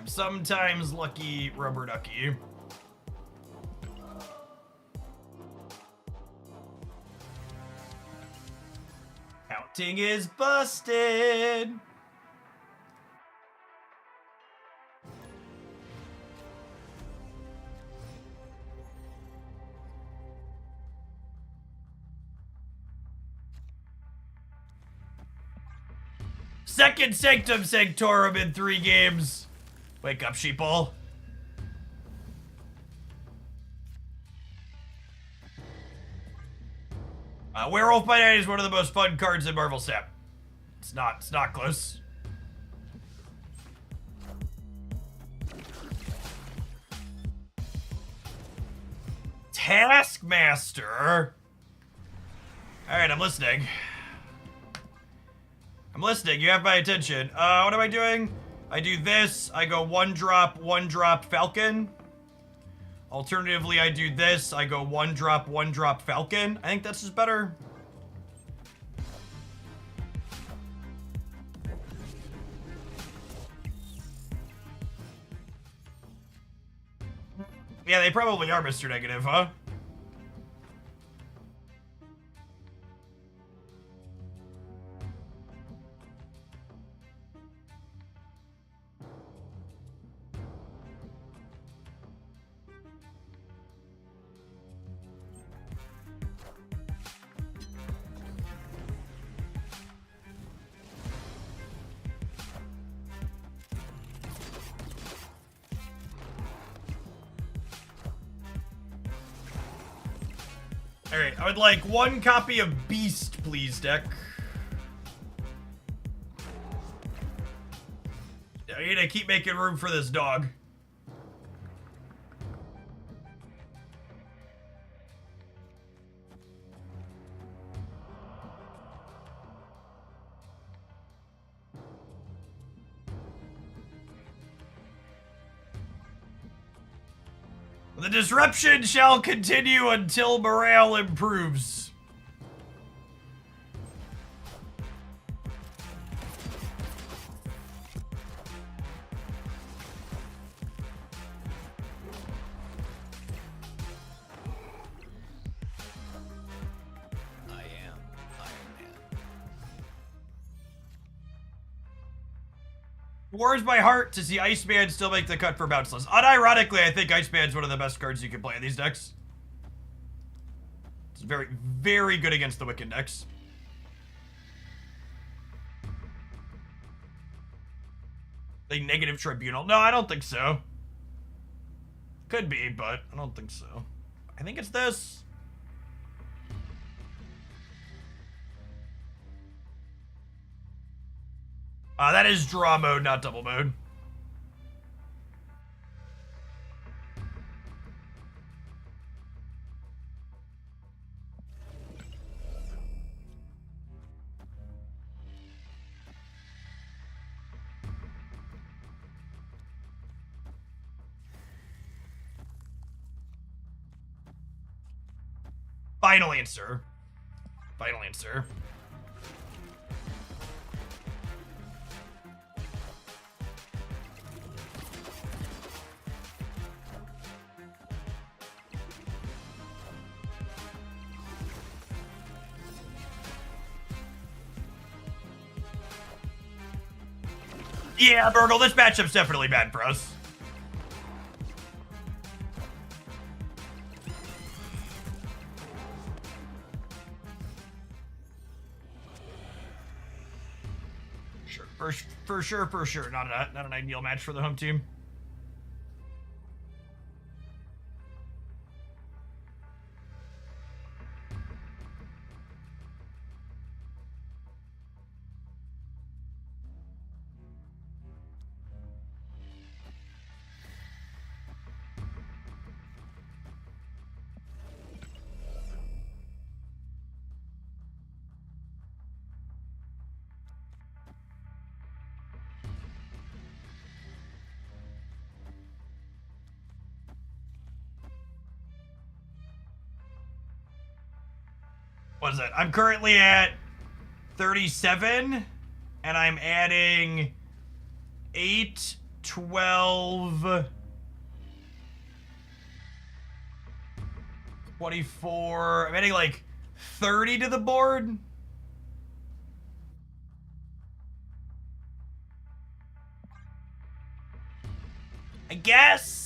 Sometimes lucky rubber ducky. Counting is busted. Second Sanctum Sanctorum in 3 games. Wake up, sheeple. Werewolf by Night is one of the most fun cards in Marvel Snap. It's not close. Taskmaster. All right, I'm listening. I'm listening. You have my attention. What am I doing? I do this. I go 1-drop Falcon. Alternatively, I do this. I go 1-drop Falcon. I think this is better. Yeah, they probably are Mr. Negative, huh? Alright, I would like 1 copy of Beast, please, deck. I need to keep making room for this dog. The disruption shall continue until morale improves. I am Iron Man. Warms my heart to see Iceman still make the cut for bounceless. Unironically, I think Iceman's one of the best cards you can play in these decks. It's very, very good against the Wiccan decks. The negative tribunal. No, I don't think so. Could be, but I don't think so. I think it's this. That is draw mode, not double mode. Final answer. Final answer. Yeah, Burgle, this matchup's definitely bad for us. Sure, for sure. Not an ideal match for the home team. What is it? I'm currently at 37, and I'm adding 8, 12, 24. I'm adding like 30 to the board. I guess.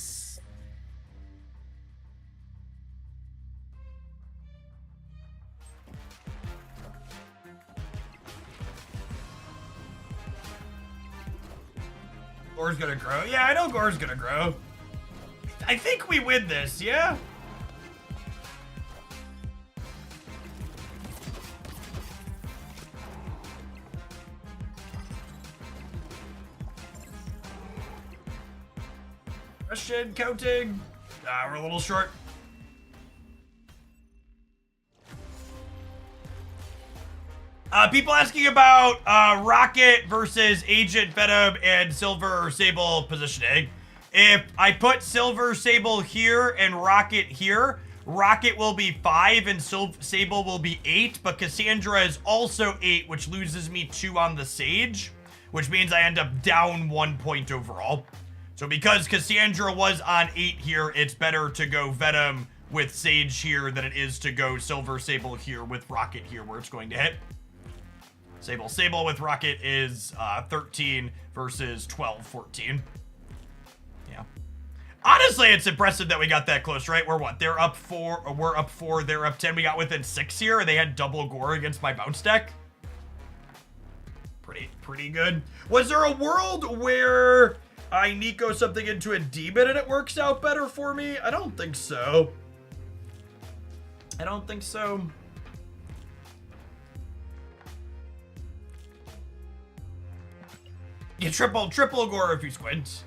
Gore's gonna grow. Yeah, I know Gore's gonna grow. I think we win this, yeah? Question counting. We're a little short. People asking about Rocket versus Agent Venom and Silver Sable positioning. If I put Silver Sable here and Rocket here, Rocket will be 5 and Sable will be 8, but Cassandra is also 8, which loses me 2 on the Sage, which means I end up down 1 point overall. So because Cassandra was on 8 here, it's better to go Venom with Sage here than it is to go Silver Sable here with Rocket here where it's going to hit. Sable with Rocket is 13 versus 12, 14. Yeah. Honestly, it's impressive that we got that close, right? We're what? They're up 4, or we're up 4, they're up 10. We got within 6 here, and they had double Gore against my bounce deck. Pretty good. Was there a world where I Nico something into a demon and it works out better for me? I don't think so. I don't think so. You triple Gore if you squint.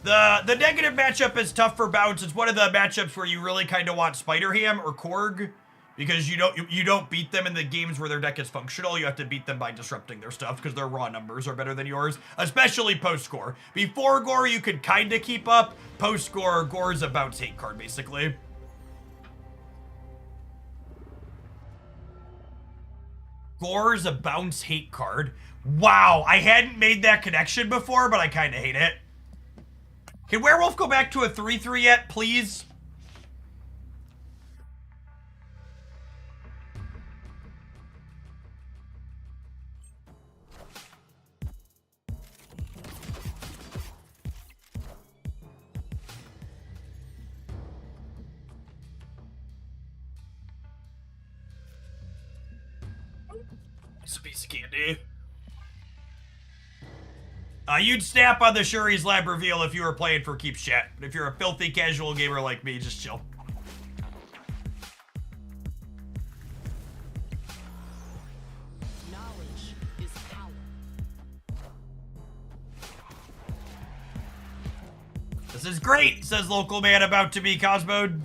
The negative matchup is tough for bounce. It's one of the matchups where you really kind of want Spider-Ham or Korg because you don't beat them in the games where their deck is functional. You have to beat them by disrupting their stuff because their raw numbers are better than yours, especially post-Gore. Before Gore, you could kind of keep up. Post-Gore, Gore's a bounce hate card, basically. Gore's a bounce hate card. Wow, I hadn't made that connection before, but I kind of hate it. Can Werewolf go back to a 3-3 yet, please? It's a piece of candy. You'd snap on the Shuri's Lab reveal if you were playing for Keeps Chat. But if you're a filthy casual gamer like me, just chill. Knowledge is power. This is great, says local man about to be Cosmoed.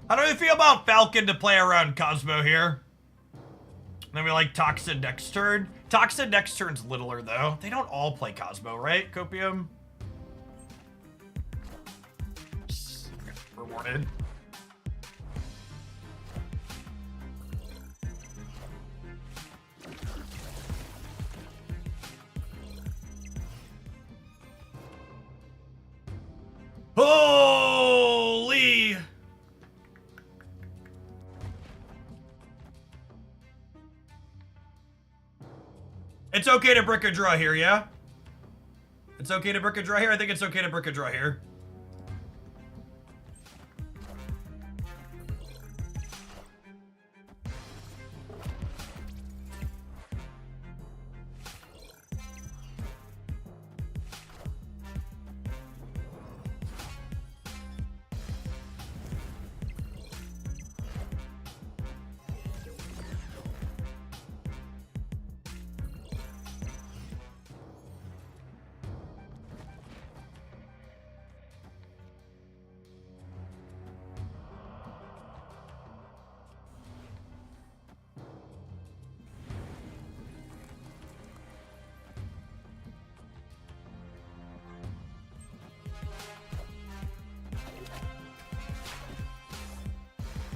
How do we feel about Falcon to play around Cosmo here? Then we like Toxin next turn. Toxin next turn's littler though. They don't all play Cosmo, right? Copium? Rewarded. Holy! It's okay to brick a draw here, yeah? It's okay to brick a draw here? I think it's okay to brick a draw here.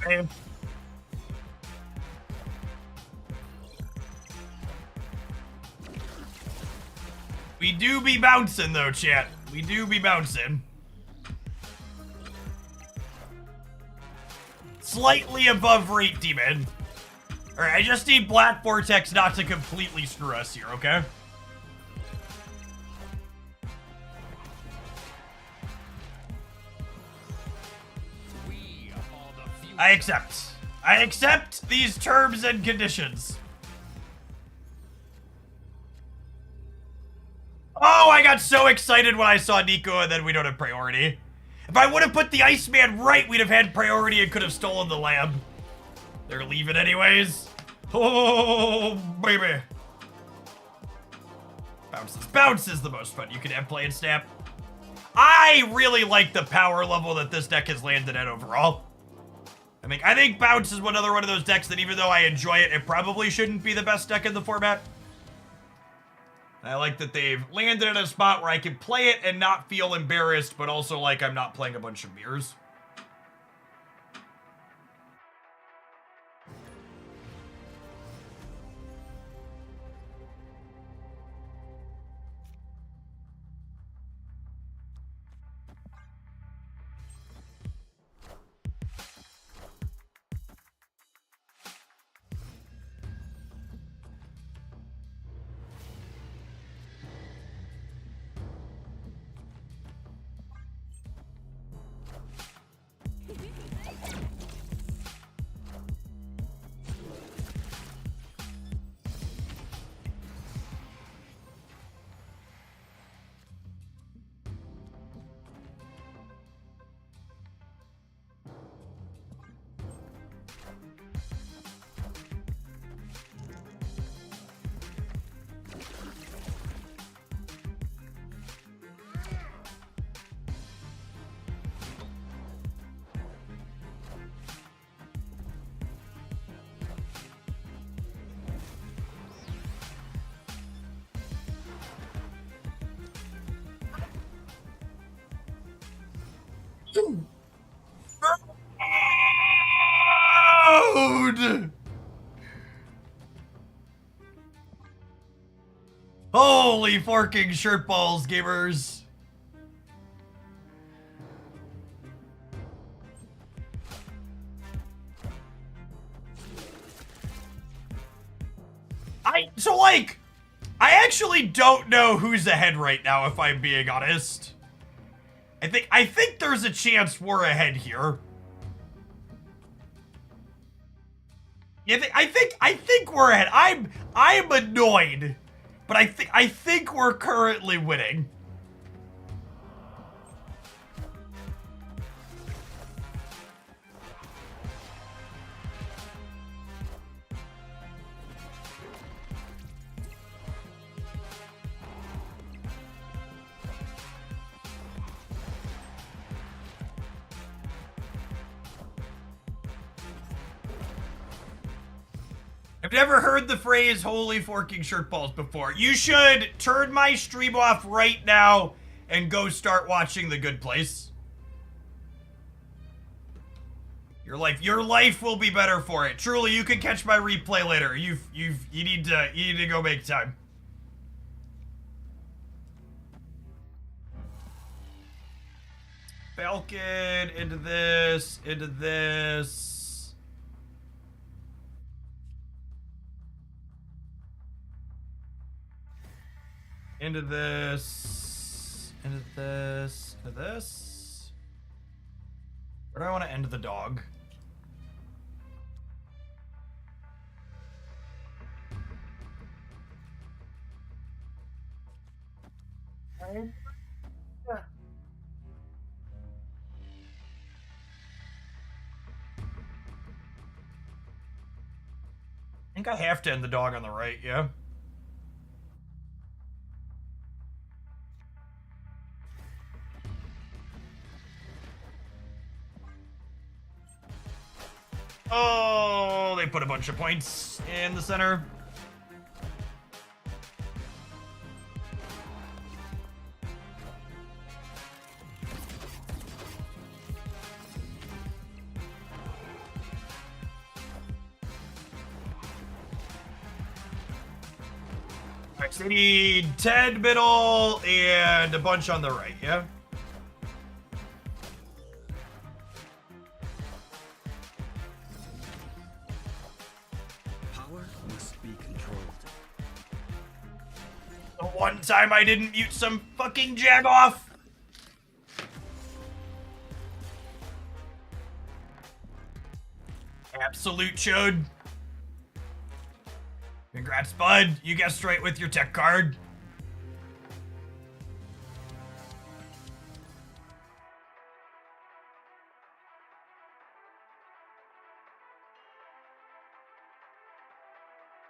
Man. We do be bouncing though, chat. We do be bouncing. Slightly above rate demon. Alright, I just need Black Vortex not to completely screw us here, okay? I accept. I accept these terms and conditions. Oh, I got so excited when I saw Nico and then we don't have priority. If I would have put the Iceman right, we'd have had priority and could have stolen the lab. They're leaving anyways. Oh, baby. Bounces. Bounce is the most fun you can have play and snap. I really like the power level that this deck has landed at overall. I think Bounce is another one of those decks that even though I enjoy it, it probably shouldn't be the best deck in the format. I like that they've landed in a spot where I can play it and not feel embarrassed, but also like I'm not playing a bunch of mirrors. Dude! Holy forking shirt balls, gamers. I actually don't know who's ahead right now, if I'm being honest. I think there's a chance we're ahead here. Yeah, I think we're ahead. I'm annoyed, but I think we're currently winning. I've never heard the phrase holy forking shirt balls before. You should turn my stream off right now and go start watching The Good Place. Your life will be better for it. Truly, you can catch my replay later. You need to go make time. Falcon into this, into this. Into this, into this, into this. Where do I want to end the dog? I think I have to end the dog on the right, yeah. Oh, they put a bunch of points in the center. Alright, so we need 10 middle and a bunch on the right, yeah? The one time I didn't mute some fucking Jagoff. Salute, Chode. Congrats, bud. You guessed right with your tech card.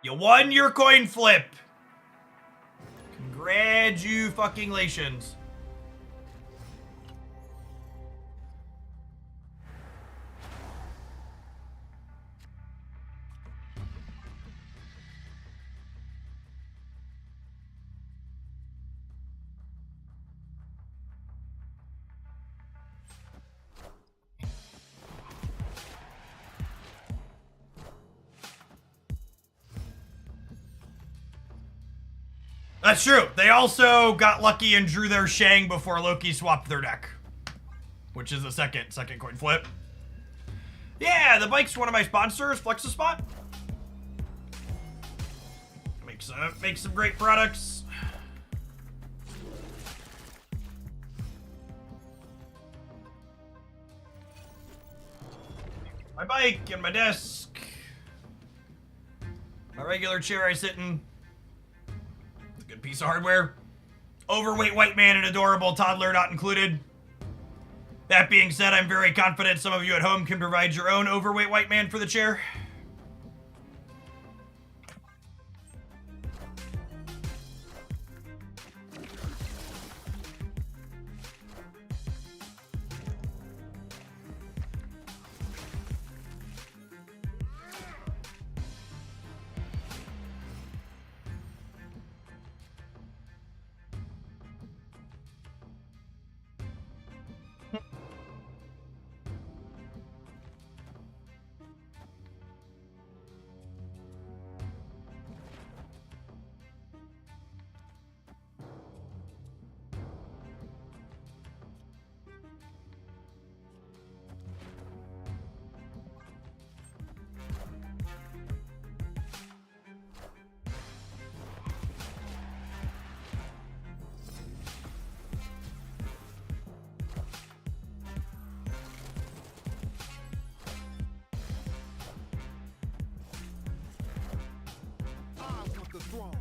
You won your coin flip. Congratulations. That's true. They also got lucky and drew their Shang before Loki swapped their deck, which is the second coin flip. Yeah, the bike's one of my sponsors, FlexiSpot. Makes some great products. My bike and my desk. My regular chair I sit in. Good piece of hardware. Overweight white man and adorable toddler not included. That being said, I'm very confident some of you at home can provide your own overweight white man for the chair. I want the throne.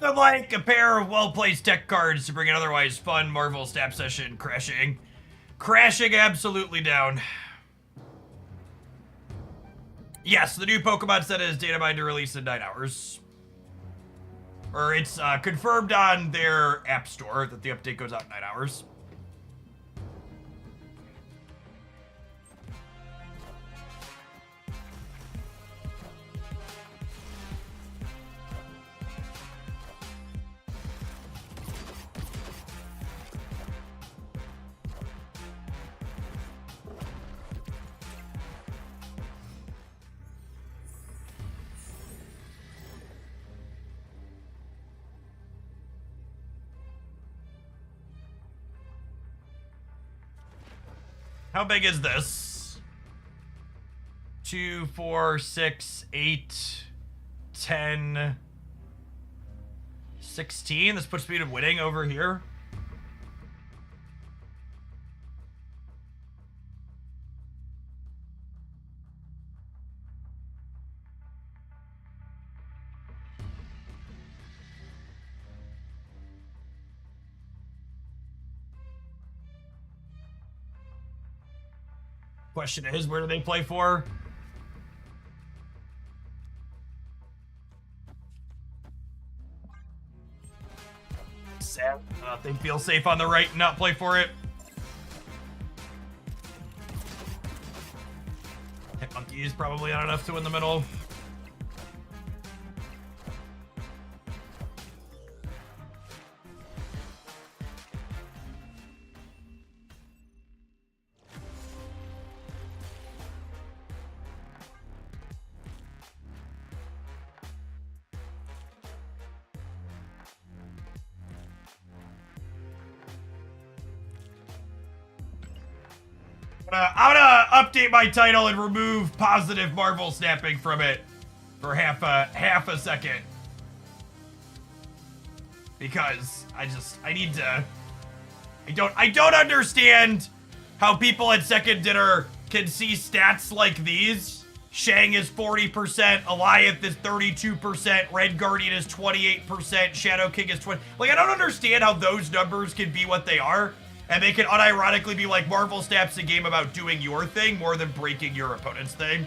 Nothing like a pair of well-placed tech cards to bring an otherwise fun Marvel Snap session crashing. Crashing absolutely down. Yes, the new Pokemon set is data mined to release in 9 hours. Or it's confirmed on their app store that the update goes out in 9 hours. How big is this? 2, 4, 6, 8, 10, 16. This puts me to winning over here. Question is, where do they play for? Sad. They feel safe on the right and not play for it. Hitmonkey is probably not enough to win the middle. I'm gonna update my title and remove positive Marvel snapping from it for half a second. Because I don't understand how people at Second Dinner can see stats like these. Shang is 40%, Alioth is 32%, Red Guardian is 28%, Shadow King is 20%. Like, I don't understand how those numbers can be what they are. And they can unironically be like, Marvel Snap's a game about doing your thing more than breaking your opponent's thing.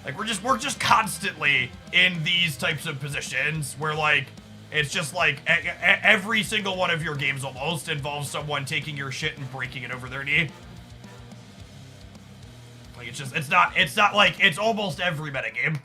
Like, we're just constantly in these types of positions where, like, it's just like every single one of your games almost involves someone taking your shit and breaking it over their knee. Like, it's not like, it's almost every metagame.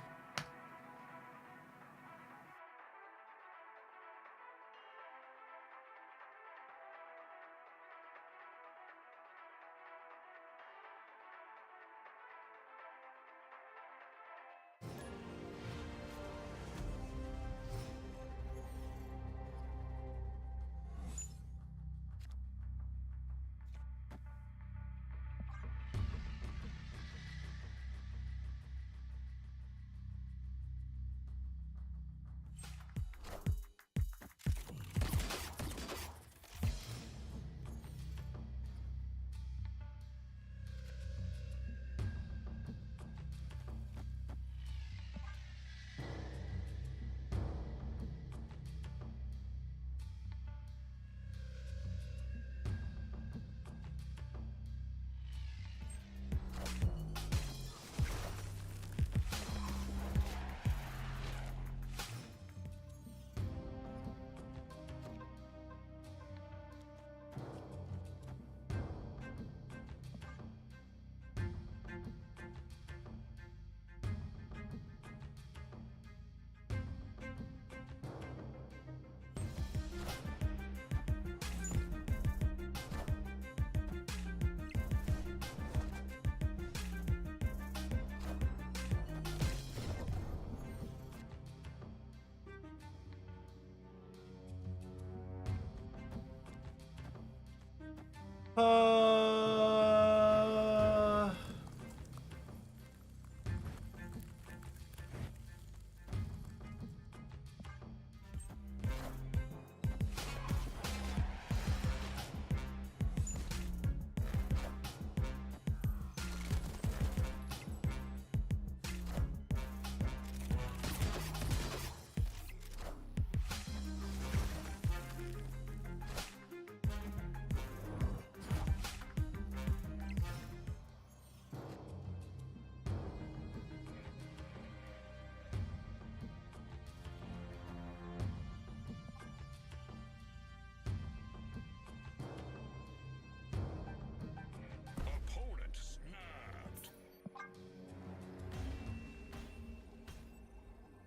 Opponent snapped.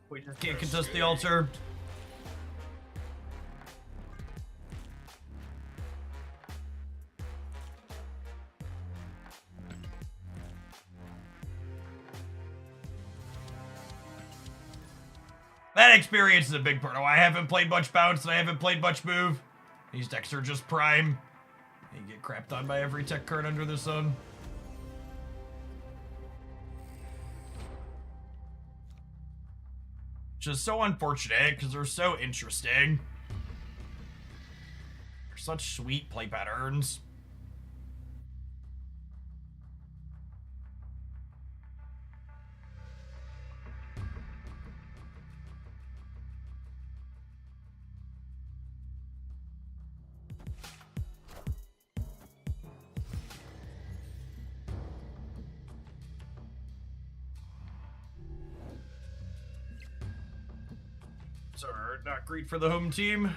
We just can't contest the altar. That experience is a big part of why I haven't played much bounce and I haven't played much move. These decks are just prime. You get crapped on by every tech card under the sun. Which is so unfortunate because they're so interesting. They're such sweet play patterns. So, not great for the home team.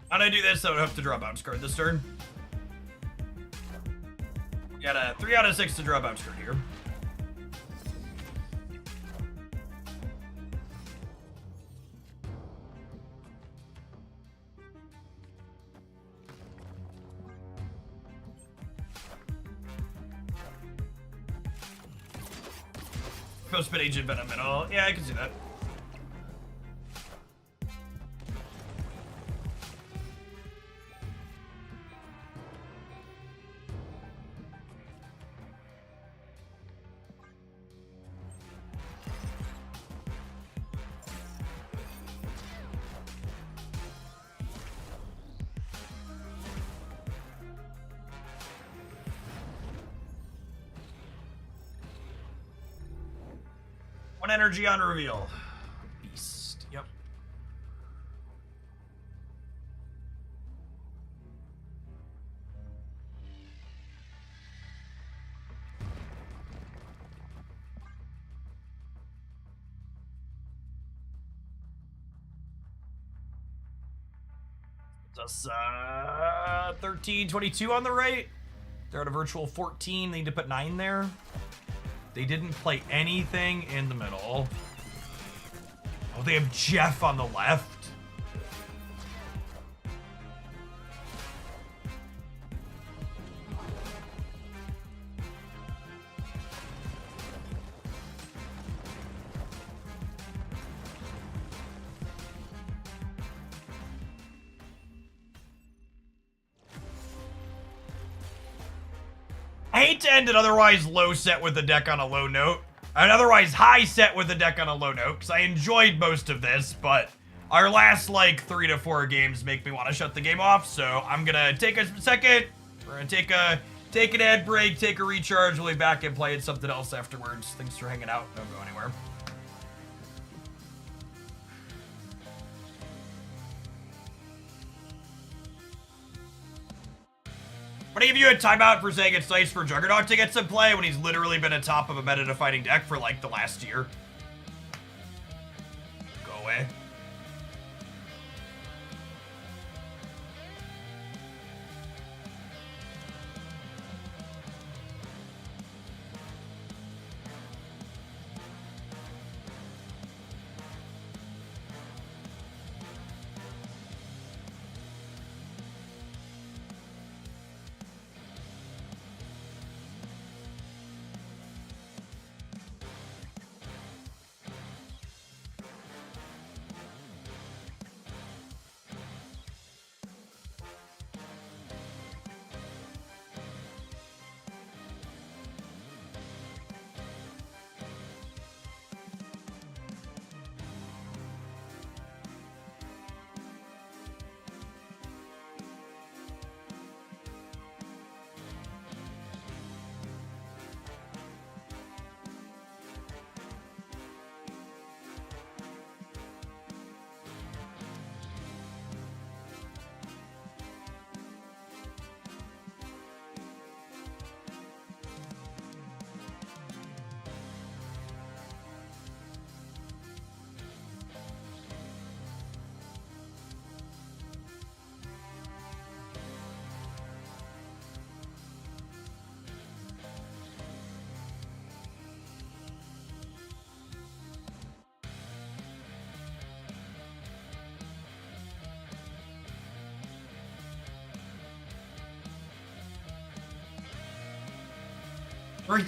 How do I do this? I would have to draw a bounce card this turn. Got a 3 out of 6 to draw a bounce card here. Postman Agent Venom middle. Yeah, I can see that. One energy on reveal. Beast. Yep. That's 13-22 on the right. They're at a virtual 14. They need to put 9 there. They didn't play anything in the middle. Oh, they have Jeff on the left. I hate to end an otherwise low set with the deck on a low note. An otherwise high set with the deck on a low note, because I enjoyed most of this, but our last, like, 3 to 4 games make me want to shut the game off, so I'm gonna take a second. We're gonna take an ad break, take a recharge, we'll be back and play something else afterwards. Thanks for hanging out. Don't go anywhere. But I give you a timeout for saying it's nice for Juggernaut to get some play when he's literally been atop of a meta-defining deck for, like, the last year. Go away.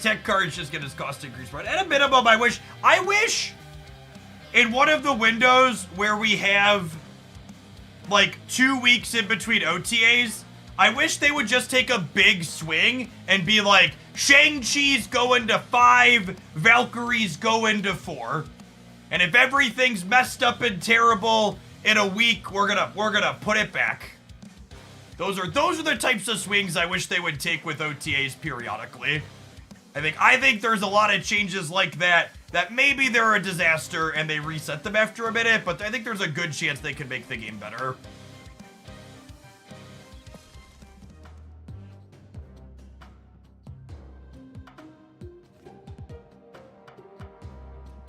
Tech cards just get his cost increased. But at a minimum, I wish in one of the windows where we have like 2 weeks in between OTAs, I wish they would just take a big swing and be like, Shang-Chi's go into 5, Valkyries go into 4. And if everything's messed up and terrible in a week, we're gonna put it back. Those are the types of swings I wish they would take with OTAs periodically. I think there's a lot of changes like that maybe they're a disaster and they reset them after a minute, but I think there's a good chance they could make the game better.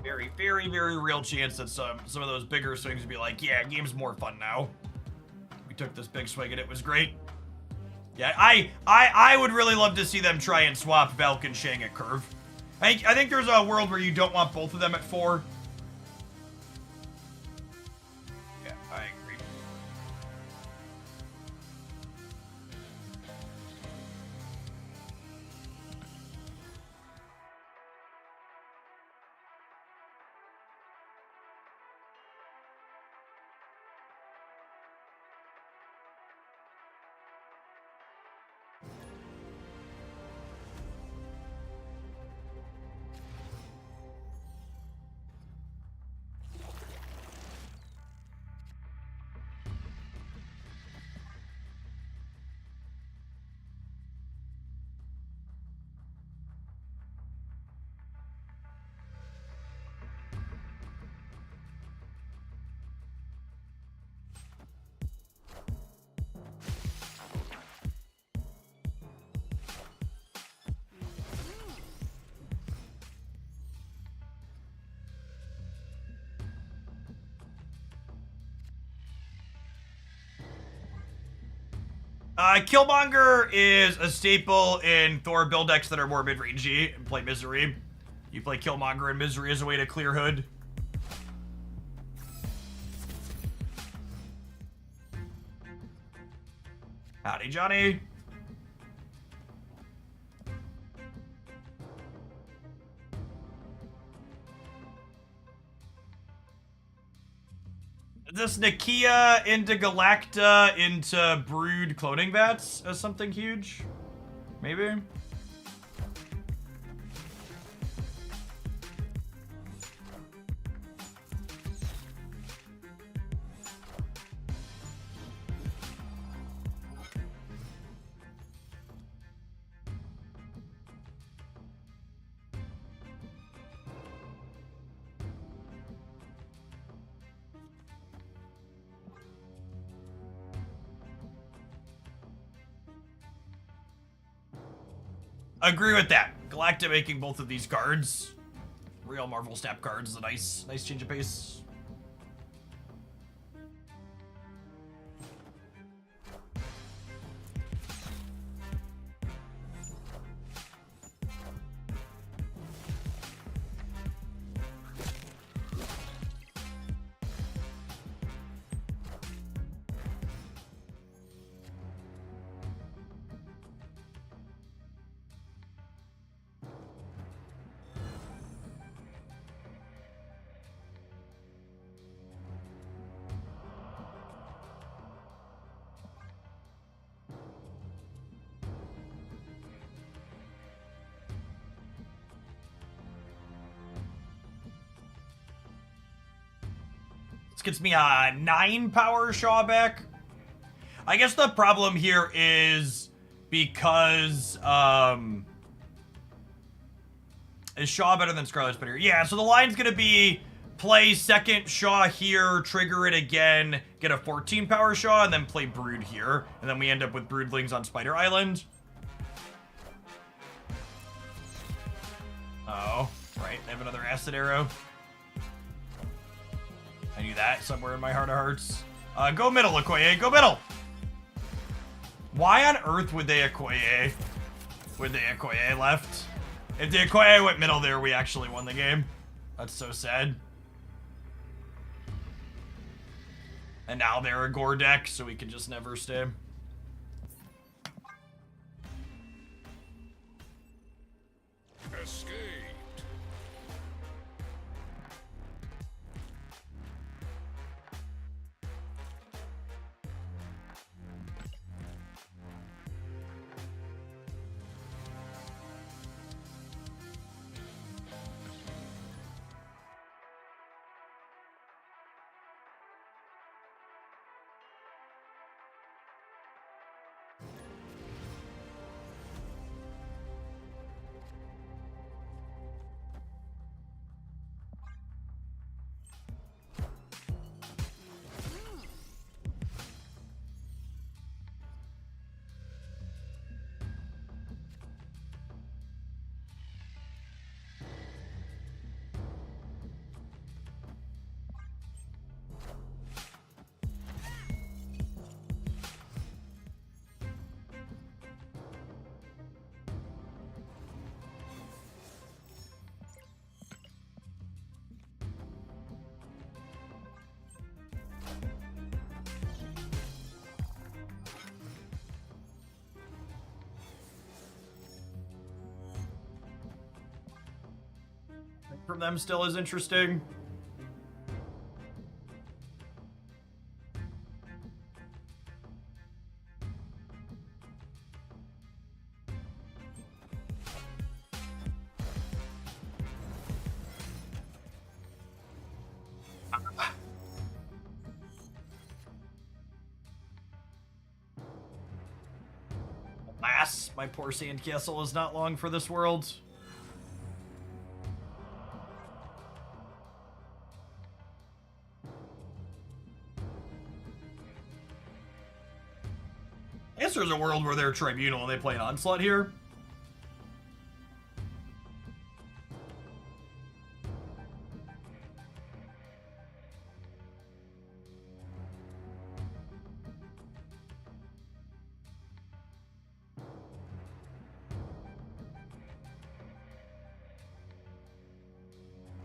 Very, very, very real chance that some of those bigger swings would be like, yeah, game's more fun now. We took this big swing and it was great. Yeah, I would really love to see them try and swap Valk and Shang at curve. I think there's a world where you don't want both of them at 4. Yeah, I agree. Killmonger is a staple in Thor build decks that are more mid-rangey and play Misery. You play Killmonger and Misery as a way to clear Hood. Howdy, Johnny. This Nakia into Galacta into Brood cloning bats as something huge? Maybe? Agree with that. Galacta making both of these cards. Real Marvel Snap cards is a nice change of pace. Gets me a 9 power Shaw back. I guess the problem here is because is Shaw better than Scarlet Spitter? Yeah, so the line's gonna be play second Shaw here, trigger it again, get a 14 power Shaw, and then play Brood here. And then we end up with Broodlings on Spider Island. Oh, right, I have another Acid Arrow. I knew that somewhere in my heart of hearts. Go middle, Okoye. Go middle! Why on earth would they Okoye? Would they Okoye left? If the Okoye went middle there, we actually won the game. That's so sad. And now they're a Gore deck, so we can just never stay. Escaped. From them still is interesting. Alas, my poor Sandcastle is not long for this world. I guess there's a world where they're Tribunal and they play an Onslaught here.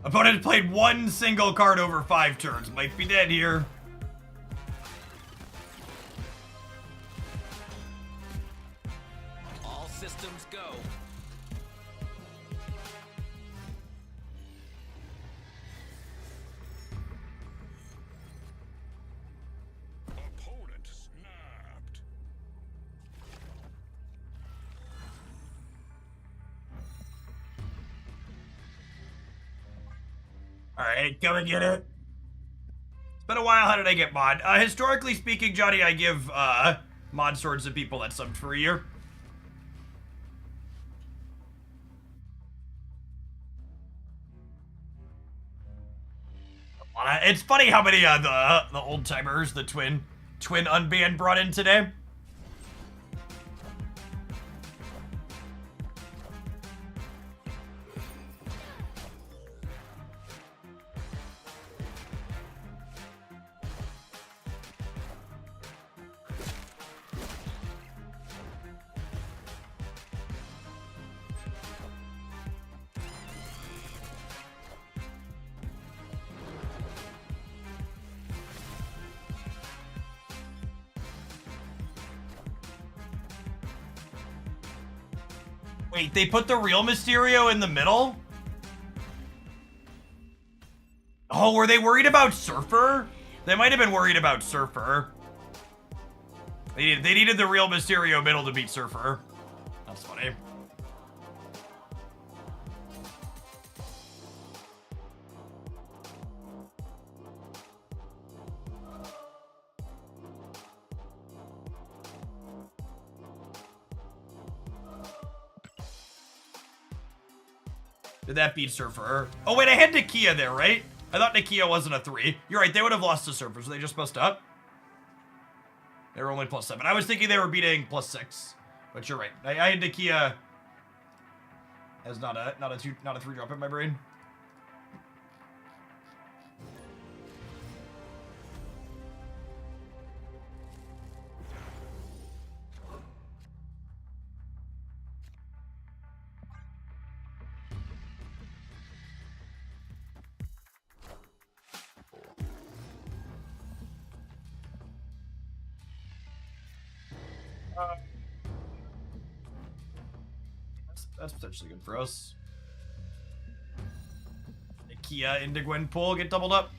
Opponent played one single card over 5 turns. Might be dead here. All systems go. Opponent snapped. Alright, come and get it. It's been a while. How did I get mod? Historically speaking, Johnny, I give mod swords to people that subbed for a year. It's funny how many the old timers, the twin unbanned brought in today. Wait, they put the real Mysterio in the middle? Oh, were they worried about Surfer? They might have been worried about Surfer. They needed the real Mysterio middle to beat Surfer. That's funny. Did that beat Surfer? Oh wait, I had Nakia there, right? I thought Nakia wasn't a 3. You're right, they would have lost to Surfer, so they just messed up. They were only +7. I was thinking they were beating +6. But you're right. I had Nakia as not a 3 drop in my brain. That's potentially good for us. Nakia into Gwenpool get doubled up.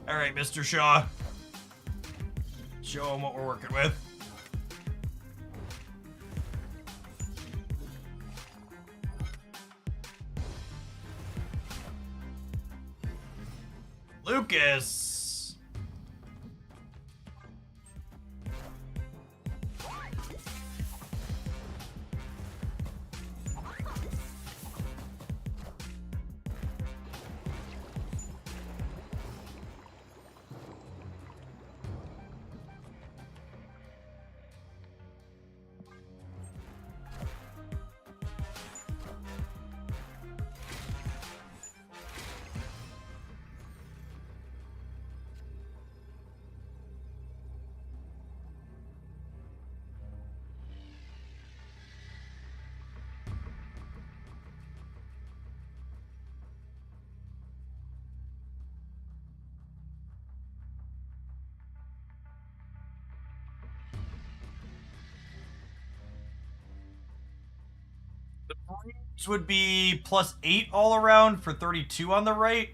All right, Mr. Shaw. Show him what we're working with. Lucas. The Breeze would be +8 all around for 32 on the right.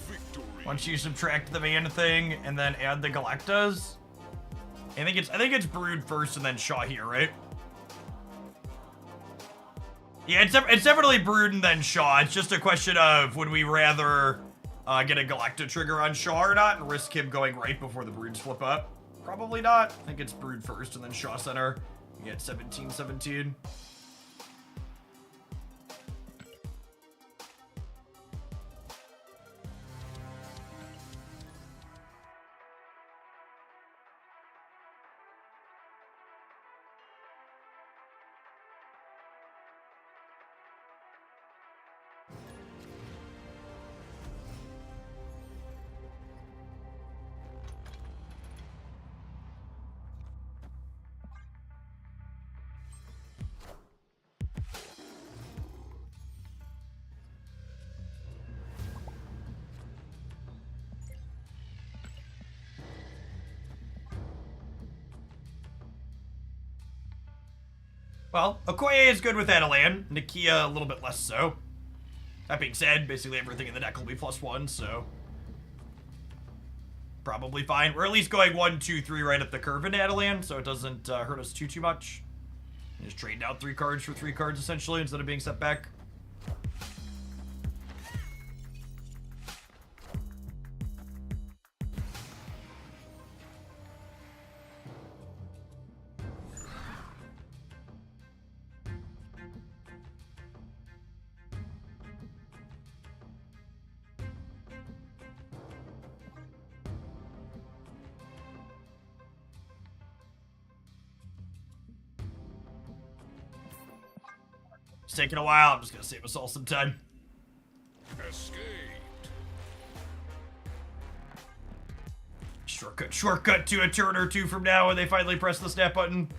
Victory. Once you subtract the Man thing and then add the Galactas. I think it's Brood first and then Shaw here, right? Yeah, it's definitely Brood and then Shaw. It's just a question of would we rather get a Galacta trigger on Shaw or not and risk him going right before the Broods flip up? Probably not. I think it's Brood first and then Shaw center. You get 17-17. Well, Okoye is good with Adelan. Nakia a little bit less so. That being said, basically everything in the deck will be +1, so probably fine. We're at least going 1, 2, 3 right up the curve in Adelan, so it doesn't hurt us too much. Just trade out 3 cards for 3 cards essentially instead of being set back. It's taking a while. I'm just gonna save us all some time. Escaped. Shortcut to a turn or two from now when they finally press the snap button.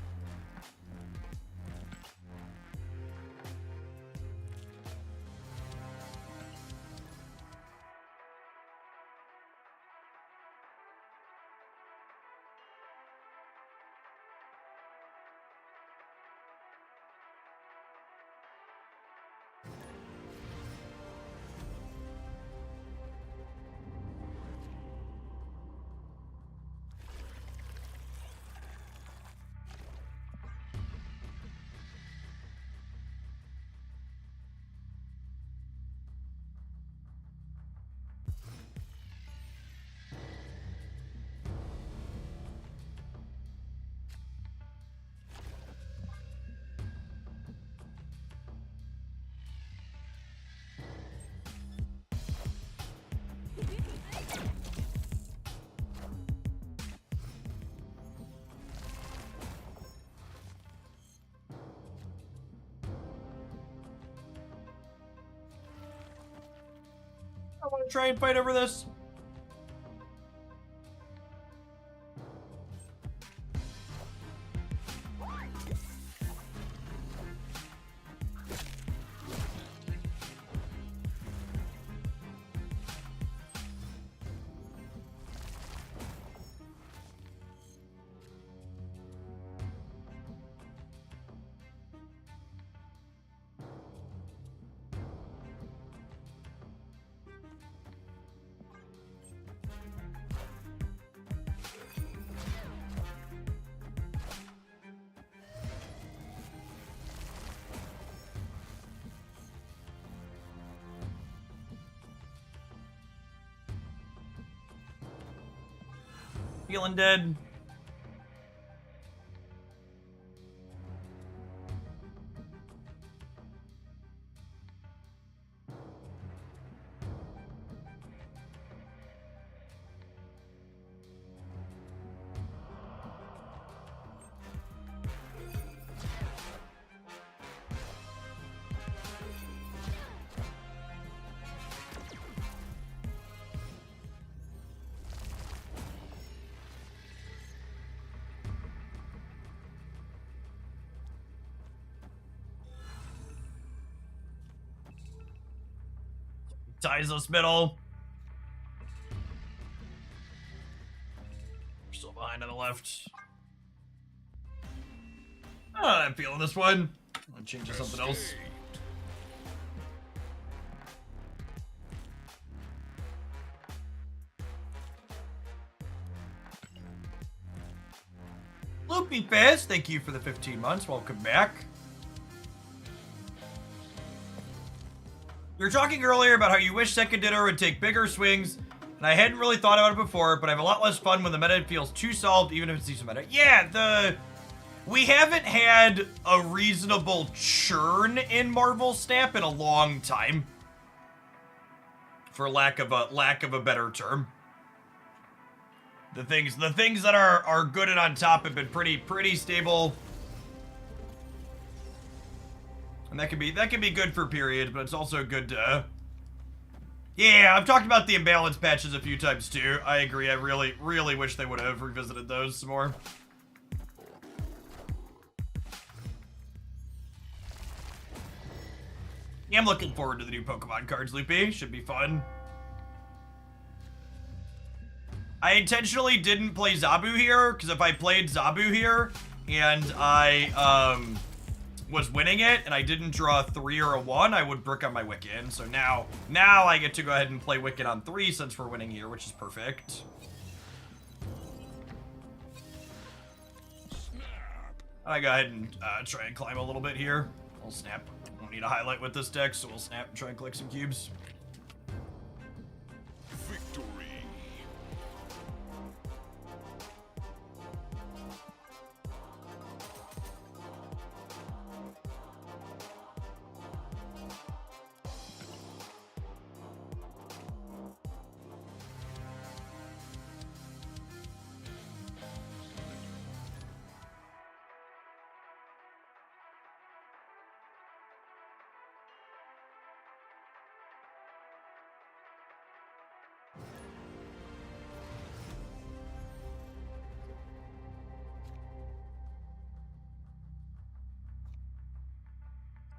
I want to try and fight over this. Feeling dead. Ties us middle. We're still behind on the left. Oh, I'm feeling this one. I'll change to something else. Loopy Fizz, thank you for the 15 months. Welcome back. You were talking earlier about how you wish Second Dinner would take bigger swings, and I hadn't really thought about it before, but I have a lot less fun when the meta feels too solved, even if it's decent meta. Yeah, we haven't had a reasonable churn in Marvel Snap in a long time, for lack of a better term. The things that are good and on top have been pretty stable. And that can be good for periods, but it's also good to... Yeah, I've talked about the imbalance patches a few times too. I agree. I really wish they would have revisited those some more. Yeah, I'm looking forward to the new Pokemon cards, Loopy. Should be fun. I intentionally didn't play Zabu here, because if I played Zabu here, and I, was winning it and I didn't draw a 3 or a 1, I would brick on my Wiccan. So now I get to go ahead and play Wiccan on 3 since we're winning here, which is perfect. I go ahead and try and climb a little bit here. We'll snap. Won't need a highlight with this deck, so we'll snap and try and collect some cubes. Victory.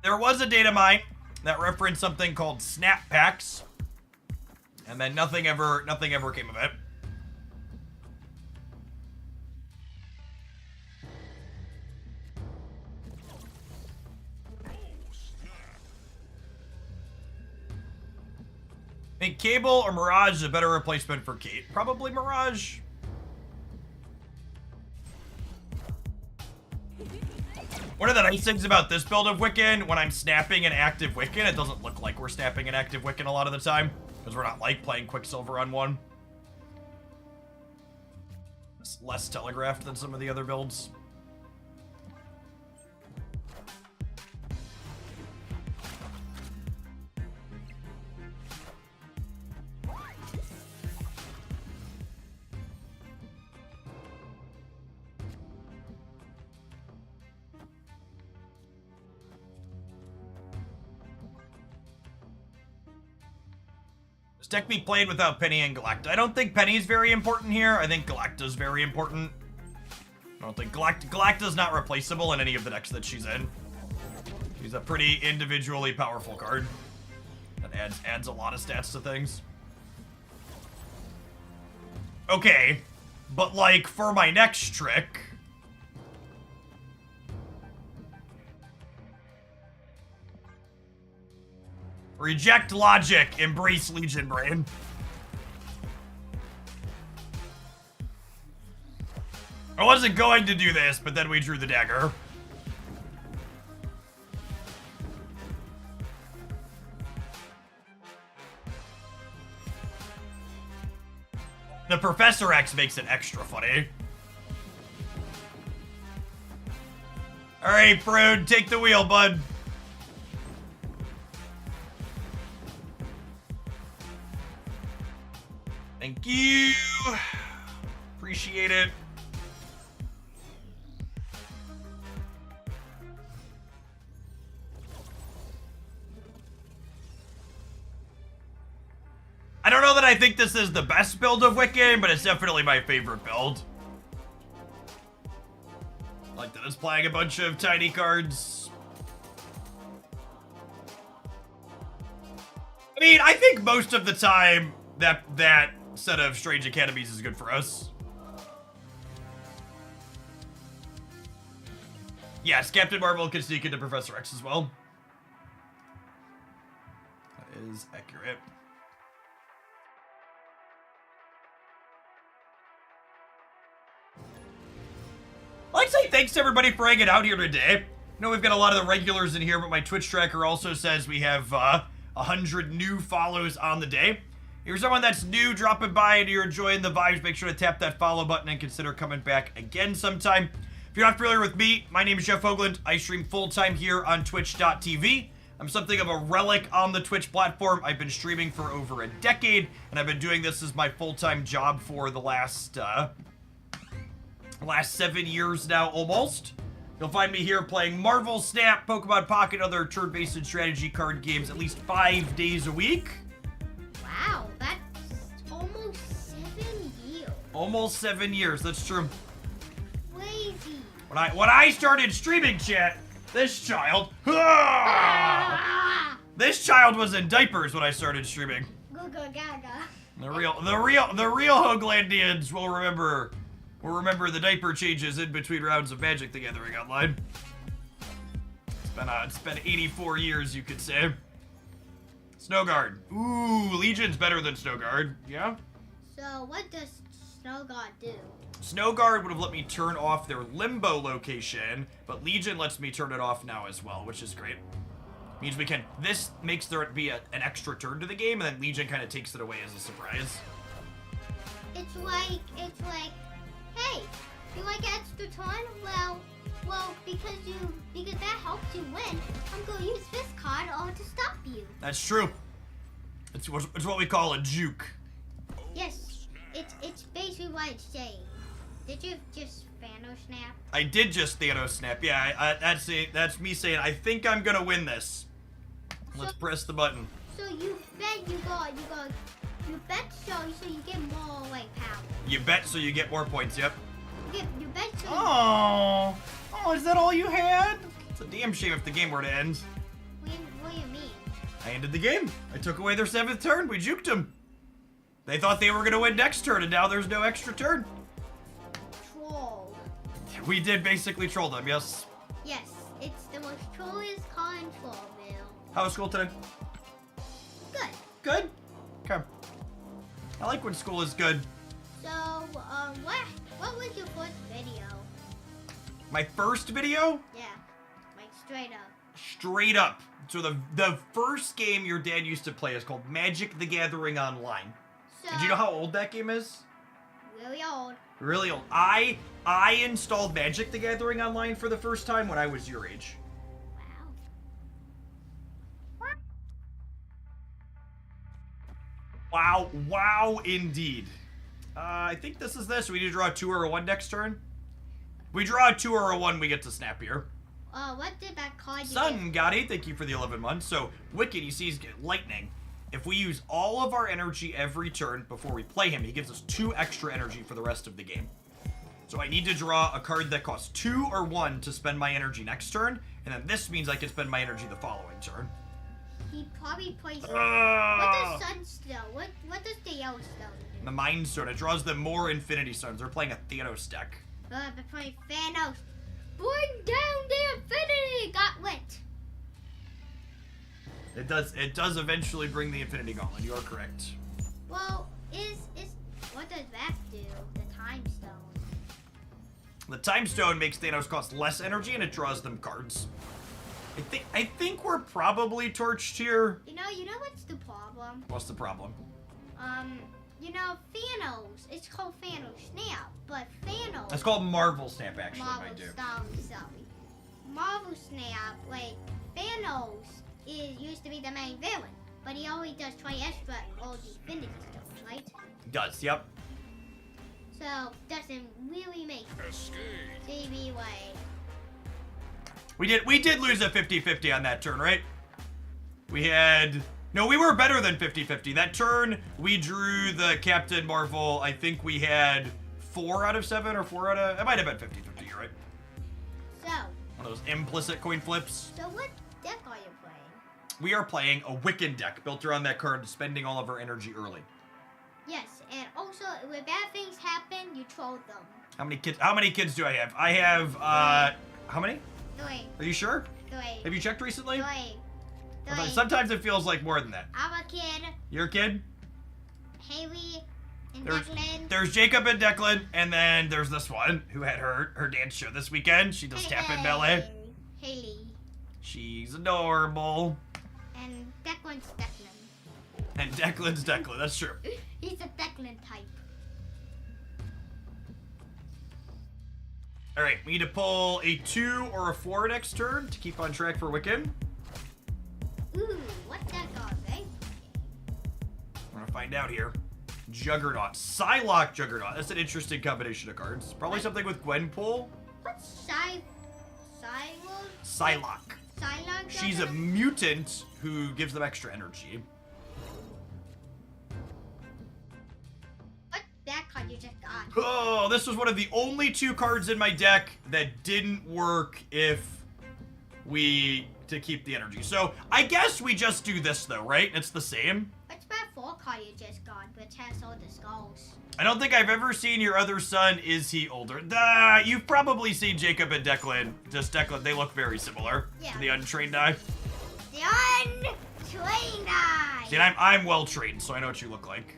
There was a data mine that referenced something called snap packs, and then nothing ever came of it. I think Cable or Mirage is a better replacement for Kate. Probably Mirage. One of the nice things about this build of Wiccan, when I'm snapping an active Wiccan, it doesn't look like we're snapping an active Wiccan a lot of the time, because we're not like playing Quicksilver on one. It's less telegraphed than some of the other builds. This deck be played without Penny and Galacta. I don't think Penny's very important here. I think Galacta's very important. I don't think Galacta's not replaceable in any of the decks that she's in. She's a pretty individually powerful card that adds a lot of stats to things. Okay, but like for my next trick, reject logic, embrace Legion Brain. I wasn't going to do this, but then we drew the dagger. The Professor X makes it extra funny. Alright, Frood, take the wheel, bud. Thank you. Appreciate it. I don't know that I think this is the best build of Wiccan, but it's definitely my favorite build. I like that it's playing a bunch of tiny cards. I mean, I think most of the time that set of Strange Academies is good for us. Yes, Captain Marvel can sneak into Professor X as well. That is accurate. I'd like to say thanks to everybody for hanging out here today. I know we've got a lot of the regulars in here, but my Twitch tracker also says we have 100 new follows on the day. If you're someone that's new, dropping by and you're enjoying the vibes, make sure to tap that follow button and consider coming back again sometime. If you're not familiar with me, my name is Jeff Hoagland. I stream full-time here on Twitch.tv. I'm something of a relic on the Twitch platform. I've been streaming for over a decade, and I've been doing this as my full-time job for the last 7 years now, almost. You'll find me here playing Marvel Snap, Pokemon Pocket, other turn-based and strategy card games at least 5 days a week. Wow, that's almost 7 years. Almost 7 years, that's true. Crazy. When I started streaming, chat, this child, this child was in diapers when I started streaming. Go go gaga. The real Hoaglandians will remember the diaper changes in between rounds of Magic the Gathering Online. It's been 84 years, you could say. Snowguard. Ooh, Legion's better than Snowguard. Yeah? So what does Snow God do? Snowguard would have let me turn off their limbo location, but Legion lets me turn it off now as well, which is great. Means we can. This makes there be an extra turn to the game, and then Legion kind of takes it away as a surprise. It's like, hey, you like extra turn? Well, because that helps you win, I'm gonna use this card to stop you. That's true. It's what we call a juke. Yes, it's basically what it's saying. Did you just Thanos snap? I did just Thanos snap. Yeah, that's me saying I think I'm gonna win this. Let's press the button. So you bet you bet so you get more like power. You bet so you get more points. Yep. You bet so. Oh, is that all you had? It's a damn shame if the game were to end. What do you mean? I ended the game. I took away their 7th turn. We juked them. They thought they were gonna win next turn, and now there's no extra turn. Troll. We did basically troll them. Yes. Yes, it's the most trolliest card in Trollville. How was school today? Good. Good. Okay. I like when school is good. So, what was your first video? My first video? Yeah, like straight up. Straight up. So the first game your dad used to play is called Magic the Gathering Online. So, And do you know how old that game is? really old. Really old. I installed Magic the Gathering Online for the first time when I was your age. Wow. Wow, indeed. I think this is this. We need to draw a 2 or a 1 next turn. We draw a 2 or a 1, we get to snap here. What did that card do? Sun, Gotti, thank you for the 11 months. So, Wicked, you see, he's getting lightning. If we use all of our energy every turn before we play him, he gives us 2 extra energy for the rest of the game. So I need to draw a card that costs 2 or 1 to spend my energy next turn, and then this means I can spend my energy the following turn. He probably plays. What Ah! does Sunstone? What does the Yellowstone do? The Mind Stone, it draws them more Infinity Stones. They're playing a Thanos deck. They're playing Thanos. Bring down the Infinity Gauntlet. It does eventually bring the Infinity Gauntlet. You are correct. Well, what does that do? The Time Stone. The Time Stone makes Thanos cost less energy, and it draws them cards. I think we're probably torched here. You know what's the problem? What's the problem? Thanos. It's called Thanos Snap, but Thanos. That's called Marvel Snap, actually, Marvel I do. Sorry. Marvel Snap, like Thanos used to be the main villain, but he only does 20 extra all the Infinity Stones, right? Does, yep. So doesn't really make Escape. TV way. We did lose a 50-50 on that turn, right? We were better than 50-50. That turn, we drew the Captain Marvel. I think we had 4 out of 7 or 4 out of... It might have been 50-50, you're right. So One of those implicit coin flips. what deck are you playing? We are playing a Wiccan deck built around that card, spending all of our energy early. Yes, and also when bad things happen, you troll them. How many kids do I have? I have, how many? 3. Are you sure? 3. Have you checked recently? 3. Sometimes it feels like more than that. I'm a kid. You're a kid? Haley and There's, Declan. there's Jacob and Declan, and then there's this one who had her dance show this weekend. She does tap and ballet. Haley. She's adorable. And Declan's Declan. And Declan's Declan, that's true. He's a Declan type. Alright, we need to pull a 2 or a 4 next turn to keep on track for Wiccan. Ooh, what deck are they? We're gonna find out here. Juggernaut. Psylocke Juggernaut. That's an interesting combination of cards. Probably something with Gwenpool. What's Psylocke. Psylocke? She's a mutant who gives them extra energy. What deck card you just got? Oh, this was one of the only 2 cards in my deck that didn't work to keep the energy. So I guess we just do this though, right? It's the same. What's that 4 card card you just got, which has all the skulls. I don't think I've ever seen your other son. Is he older? You've probably seen Jacob and Declan. Just Declan, they look very similar Yeah. to the untrained eye. The untrained eye. See, and I'm well trained, so I know what you look like.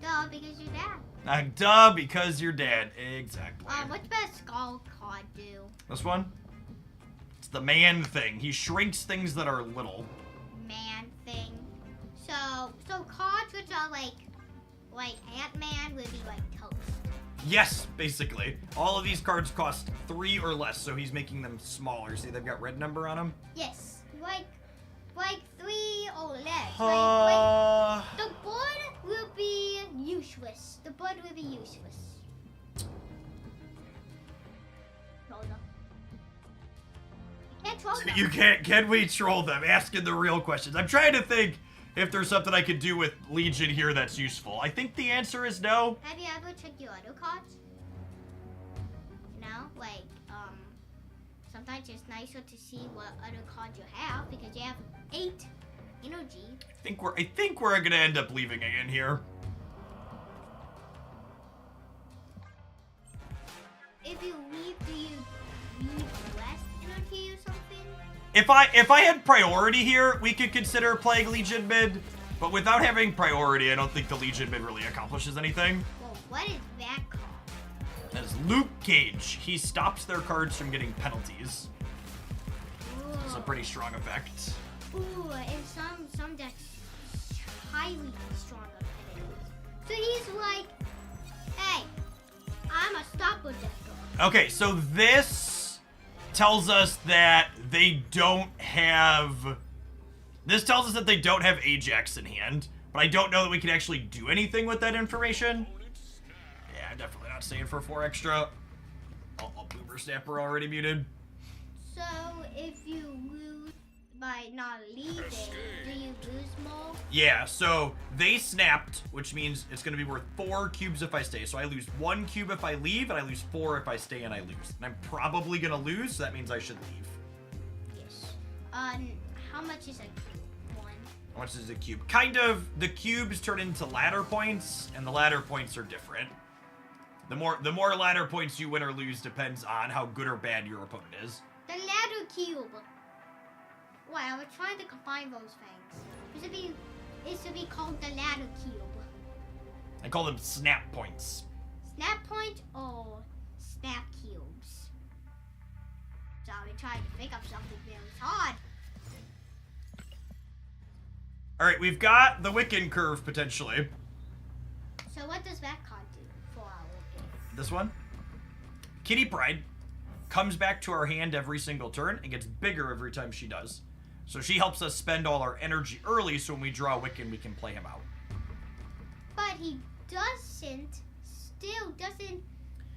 Duh, because you're dad. Duh, because you're dead. Exactly. What's that skull card do? This one? It's the man thing. He shrinks things that are little. Man thing. So cards which are like Ant-Man would be like toast. Yes, basically. All of these cards cost 3 or less, so he's making them smaller. See, they've got red number on them. Yes, like 3 or less. Uh, The board will be useless. The board will be useless. Hold on. You can't troll them. You can't. Can we troll them? Asking the real questions. I'm trying to think if there's something I could do with Legion here that's useful. I think the answer is no. Have you ever checked your other cards? No, sometimes it's nicer to see what other cards you have because you have 8 energy. I think we're gonna end up leaving it in here. If you leave, do you leave less energy or something? If I had priority here, we could consider playing Legion mid. But without having priority, I don't think the Legion mid really accomplishes anything. Well, what is that card? That's Luke Cage. He stops their cards from getting penalties. It's a pretty strong effect. Ooh, and some decks highly stronger penalties. So he's like, hey, I'm a stopper decker. Okay, so this tells us that they don't have... This tells us that they don't have Ajax in hand, but I don't know that we can actually do anything with that information. Yeah, I'm definitely not staying for 4 extra. Oh, Boomer Snapper already muted. So if you lose by not leaving, do you lose more? Yeah, so they snapped, which means it's going to be worth 4 cubes if I stay. So I lose 1 cube if I leave, and I lose 4 if I stay and I lose. And I'm probably going to lose, so that means I should leave. Yes. How much is a cube? 1. How much is a cube? Kind of, the cubes turn into ladder points, and the ladder points are different. The more ladder points you win or lose depends on how good or bad your opponent is. The ladder cube. Why, I was trying to combine those things. It should be called the ladder cube. I call them snap points. Snap point or snap cubes? So I've been trying to think of something very hard. All right, we've got the Wiccan curve potentially. So what does that card do for our Wiccan? This one, Kitty Pride, comes back to our hand every single turn and gets bigger every time she does. So she helps us spend all our energy early, so when we draw Wiccan, we can play him out. But he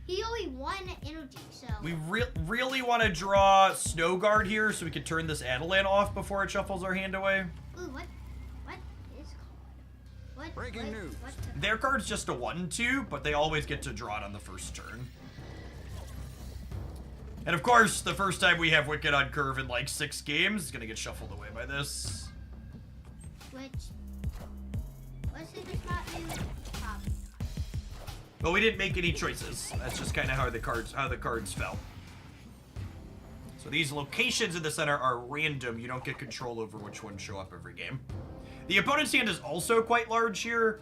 he only 1 energy, so. We really want to draw Snow Guard here so we can turn this Adelan off before it shuffles our hand away. Ooh, what is called? Breaking news. Their card's just a 1/2, but they always get to draw it on the first turn. And of course, the first time we have Wiccan on curve in like 6 games, it's gonna get shuffled away by this. What's it not new? Probably. But we didn't make any choices. That's just kind of how the cards fell. So these locations in the center are random. You don't get control over which ones show up every game. The opponent's hand is also quite large here.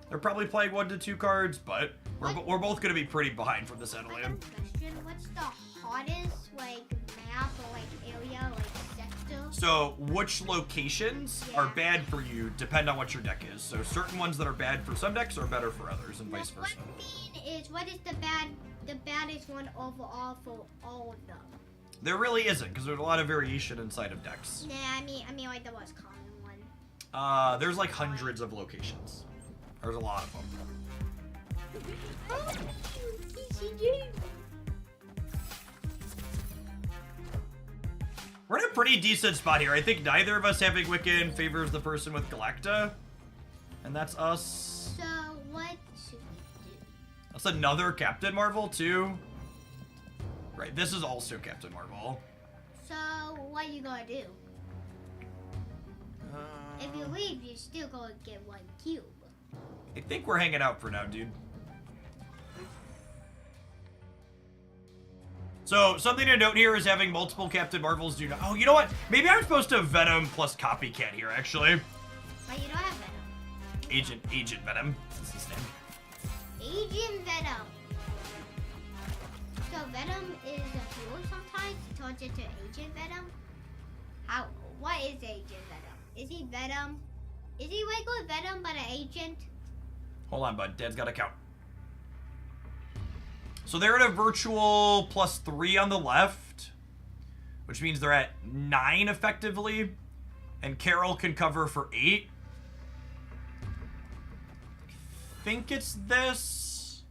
They're probably playing 1 to 2 cards, but we're both going to be pretty behind from this I got a Adelan. question. What's the hottest map or area sector? So which locations are bad for you depend on what your deck is. So certain ones that are bad for some decks are better for others, and vice versa. What I mean is, what is the baddest one overall for all of them? There really isn't, because there's a lot of variation inside of decks. Nah, I mean like the most common one. There's like hundreds of locations. There's a lot of them. We're in a pretty decent spot here. I think neither of us having Wiccan favors the person with Galacta. And that's us. So what should we do? That's another Captain Marvel, too. Right, this is also Captain Marvel. So what are you gonna do? If you leave, you're still gonna get 1 cube. I think we're hanging out for now, dude. So, something to note here is having multiple Captain Marvels do not... Oh, you know what? Maybe I'm supposed to have Venom plus Copycat here, actually. But you don't have Venom. Agent Venom. That's his name. Agent Venom. So Venom is a fuel sometimes. It turns into Agent Venom. How? What is Agent Venom? Is he Venom? Is he regular Venom but an agent? Hold on, bud. Dad's got to count. So they're at a virtual +3 on the left, which means they're at 9 effectively, and Carol can cover for 8. I think it's this.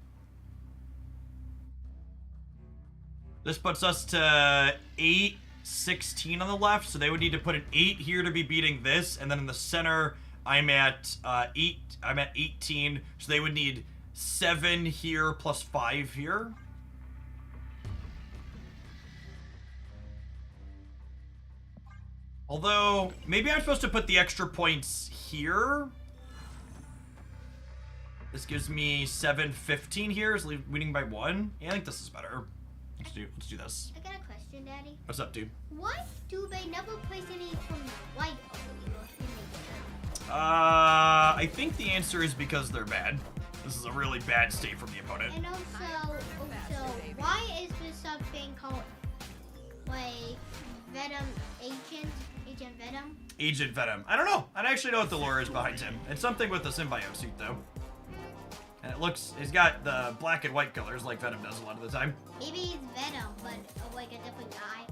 This puts us to 8, 16 on the left, so they would need to put an 8 here to be beating this, and then in the center, I'm at 8. I'm at 18, so they would need 7 here plus 5 here. Although, maybe I'm supposed to put the extra points here. This gives me 7, 15 here, is winning by 1. Yeah, I think this is better. Let's do this. I got a question, Daddy. What's up, dude? Why do they never place any from the white over here? I think the answer is because they're bad. This is a really bad state from the opponent. And also, why is there something called like Venom Agent Venom? Agent Venom. I don't know. I don't actually know what the lore is behind him. It's something with the symbiote suit, though. And it looks, he's got the black and white colors like Venom does a lot of the time. Maybe he's Venom, but like a different guy.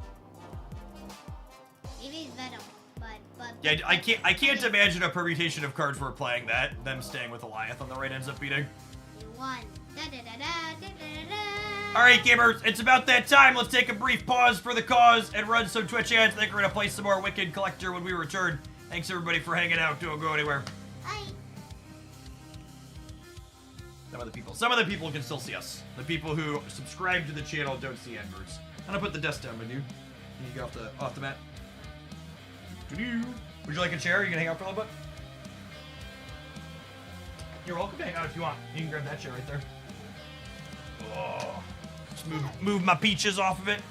Maybe he's Venom, but Yeah, I can't imagine a permutation of cards we're playing that, them staying with Goliath on the right ends up beating. You won. Da da da da da da da. Alright, gamers, it's about that time. Let's take a brief pause for the cause and run some Twitch ads. I think we're gonna play some more Wicked Collector when we return. Thanks everybody for hanging out. Don't go anywhere. Bye. Some of the people can still see us. The people who subscribe to the channel don't see adverts. I'm gonna put the desk down, my dude. You get off the mat. Would you like a chair? Are you gonna hang out for a little bit? You're welcome to hang out if you want. You can grab that chair right there. Oh, just move my peaches off of it.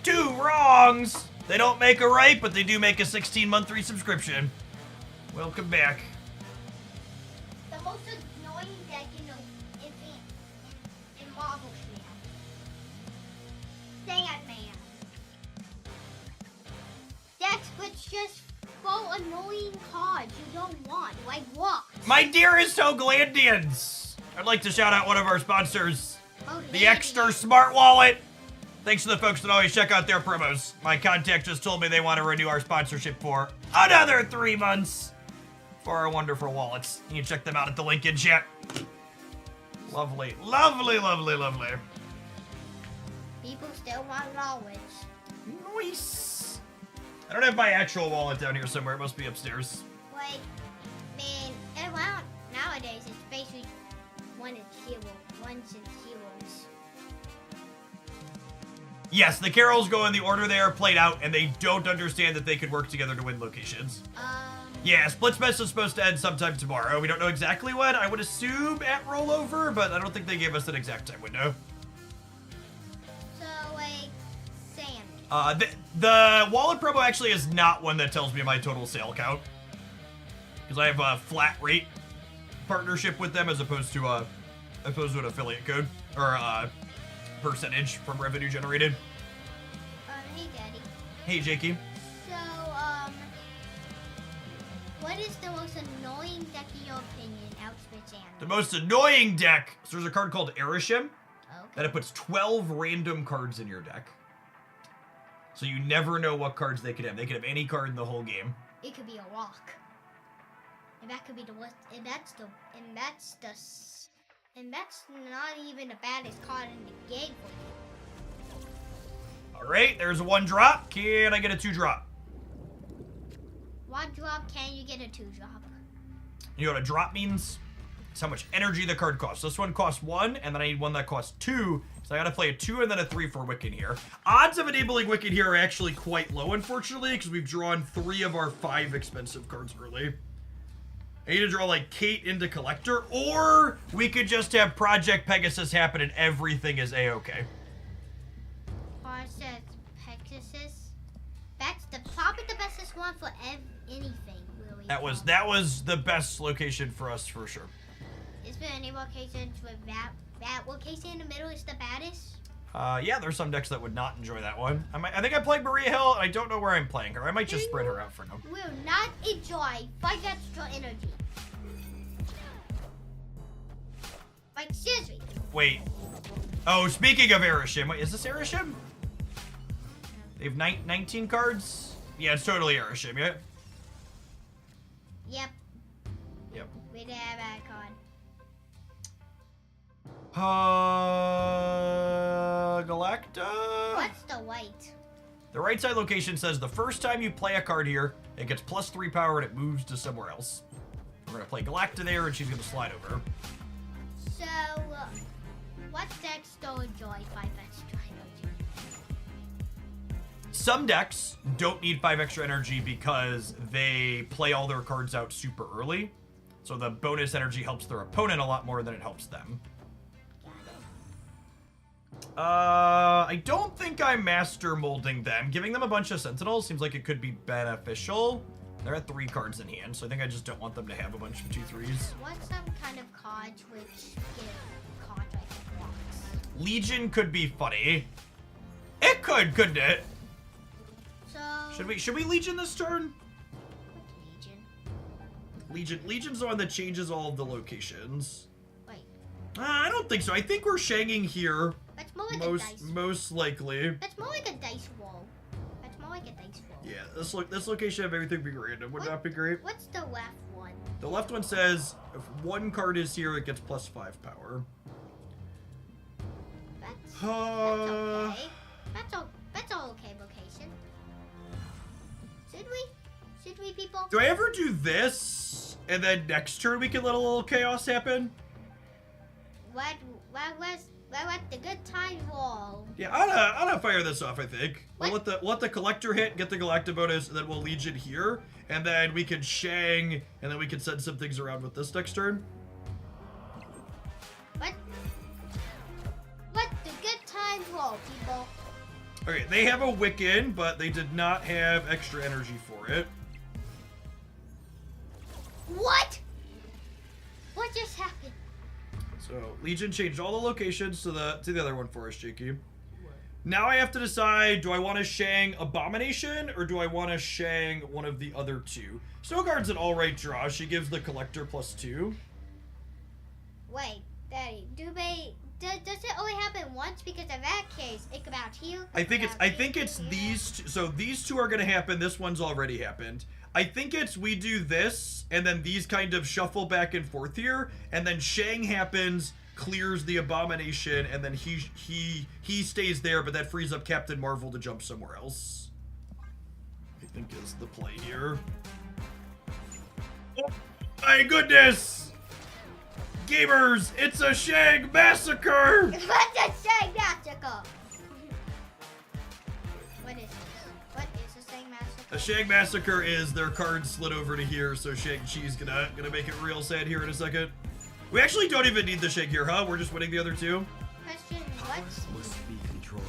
2 wrongs. They don't make a right, but they do make a 16-month resubscription. Welcome back. The most annoying deck is in Marvel Sandman. Decks which just full annoying cards you don't want, like what? My dearest Hoaglandians, I'd like to shout out one of our sponsors, the Extra Smart Wallet. Thanks to the folks that always check out their promos. My contact just told me they want to renew our sponsorship for another 3 months for our wonderful wallets. You can check them out at the link in chat. Lovely, lovely, lovely, lovely. People still want knowledge. Nice. I don't have my actual wallet down here somewhere. It must be upstairs. Like, man, around nowadays it's basically ones and heroes. Yes, the carols go in the order they are played out, and they don't understand that they could work together to win locations. Yeah, Splitsmess is supposed to end sometime tomorrow. We don't know exactly when. I would assume at rollover, but I don't think they gave us an exact time window. So, like, Sam. The wallet promo actually is not one that tells me my total sale count, because I have a flat rate partnership with them as opposed to an affiliate code or a percentage from revenue generated. Hey, Daddy. Hey, Jakey. So, what is the most annoying deck in your opinion out of Sam? The most annoying deck. So there's a card called Erisham Okay. that it puts 12 random cards in your deck. So you never know what cards they could have. They could have any card in the whole game. It could be a rock. And that could be the worst. And that's not even the baddest card in the game for you. All right, there's a 1 drop. Can I get a 2 drop? 1 drop, can you get a 2 drop? You know what a drop means? is how much energy the card costs. This one costs 1, and then I need one that costs 2. So I gotta play a 2 and then a 3 for Wiccan here. Odds of enabling Wiccan here are actually quite low, unfortunately, because we've drawn 3 of our 5 expensive cards early. I need to draw like Kate into Collector, or we could just have Project Pegasus happen and everything is a-okay. Project Pegasus. That's probably the bestest one for anything, really. That was the best location for us for sure. Is there any locations with that location in the middle is the baddest? Yeah, there's some decks that would not enjoy that one. I think I played Maria Hill, and I don't know where I'm playing her. I might just spread her out for now. Will not enjoy 5 extra energy. Like, seriously. Wait. Oh, speaking of Erishim, wait, is this Erishim? They have 19 cards? Yeah, it's totally Erishim, yeah? Yep, Yep. we did have that card. Galacta? What's the white? The right side location says the first time you play a card here, it gets +3 power and it moves to somewhere else. We're gonna play Galacta there, and she's gonna slide over. So, what decks don't enjoy 5 extra energy? Some decks don't need 5 extra energy because they play all their cards out super early. So the bonus energy helps their opponent a lot more than it helps them. I don't think I'm master molding them. Giving them a bunch of sentinels seems like it could be beneficial. They're at 3 cards in hand, so I think I just don't want them to have a bunch of 2/3s. What's some kind of cards which give cards like blocks? Legion could be funny. It could, couldn't it? So, Should we Legion this turn? Legion. Legion's the one that changes all of the locations. Wait, I don't think so. I think we're Shanging here. that's more like a dice. Most likely. That's more like a dice roll. That's more like a dice roll. Yeah, this location have everything be random. Would that be great? What's the left one? The left one says if 1 card is here, it gets +5 power. That's Uh, okay. That's all okay location. Should we people? Do I ever do this, and then next turn we can let a little chaos happen? What was the good time roll? Yeah, I'm gonna fire this off. I think we'll What? let the collector hit, get the Galacta bonus, and then we'll Legion here, and then we can Shang, and then we can send some things around with this next turn. What the good time roll, people? Okay, they have a Wiccan, but they did not have extra energy for it. What? What just happened? So Legion changed all the locations to the other one for us, Jakey. Now I have to decide: do I want to Shang Abomination or do I want to Shang one of the other 2? Snowguard's an alright draw. She gives the collector +2. Wait, Daddy, does it only happen once? Because in that case, it could out here. I think it's these two. So these 2 are gonna happen. This one's already happened. I think it's we do this, and then these kind of shuffle back and forth here, and then Shang happens, clears the Abomination, and then he stays there, but that frees up Captain Marvel to jump somewhere else. I think is the play here. Oh my goodness! Gamers, it's a Shang massacre! What's a Shang Massacre? What is this? What is a Shang Massacre? A Shang massacre is their cards slid over to here, so Shang-Chi's gonna make it real sad here in a second. We actually don't even need the Shang here, huh? We're just winning the other 2. Question, what? Must be controlled.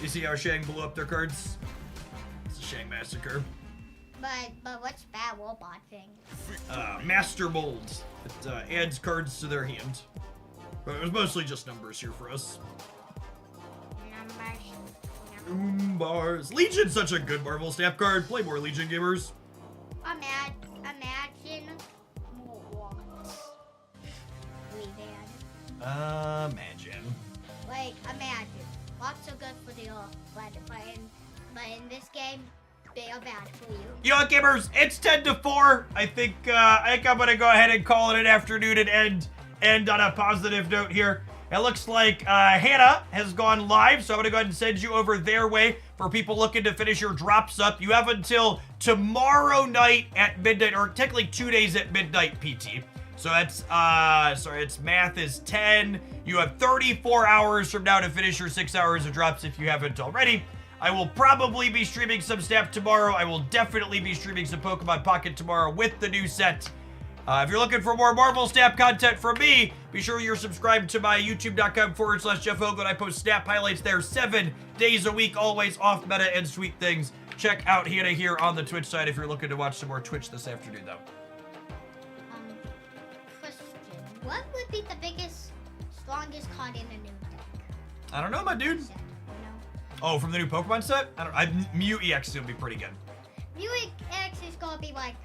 You see how Shang blew up their cards? It's a Shang massacre. But what's bad robot thing? Master Mold. It adds cards to their hand. But it was mostly just numbers here for us. Numbers. Bars. Legion's such a good Marvel staff card. Play more Legion, gamers. Imagine more walls. Really bad. Imagine. Like, imagine. Lots are good for the but in this game, they are bad for you. You know what, gamers? It's 10-4. I think I'm gonna go ahead and call it an afternoon and end on a positive note here. It looks like Hannah has gone live, so I'm gonna go ahead and send you over their way for people looking to finish your drops up. You have until tomorrow night at midnight, or technically 2 days at midnight PT, So that's, sorry, its math is 10. You have 34 hours from now to finish your 6 hours of drops if you haven't already. I will probably be streaming some Snap tomorrow. I will definitely be streaming some Pokemon Pocket tomorrow with the new set. If you're looking for more Marvel Snap content from me, be sure you're subscribed to my youtube.com/Jeff Hoagland. I post Snap highlights there 7 days a week, always off meta and sweet things. Check out Hannah here on the Twitch side if you're looking to watch some more Twitch this afternoon, though. Question. What would be the biggest, strongest card in a new deck? I don't know, my dude. Set, you know? Oh, from the new Pokemon set? Mew EX will be pretty good. Mew X is gonna be like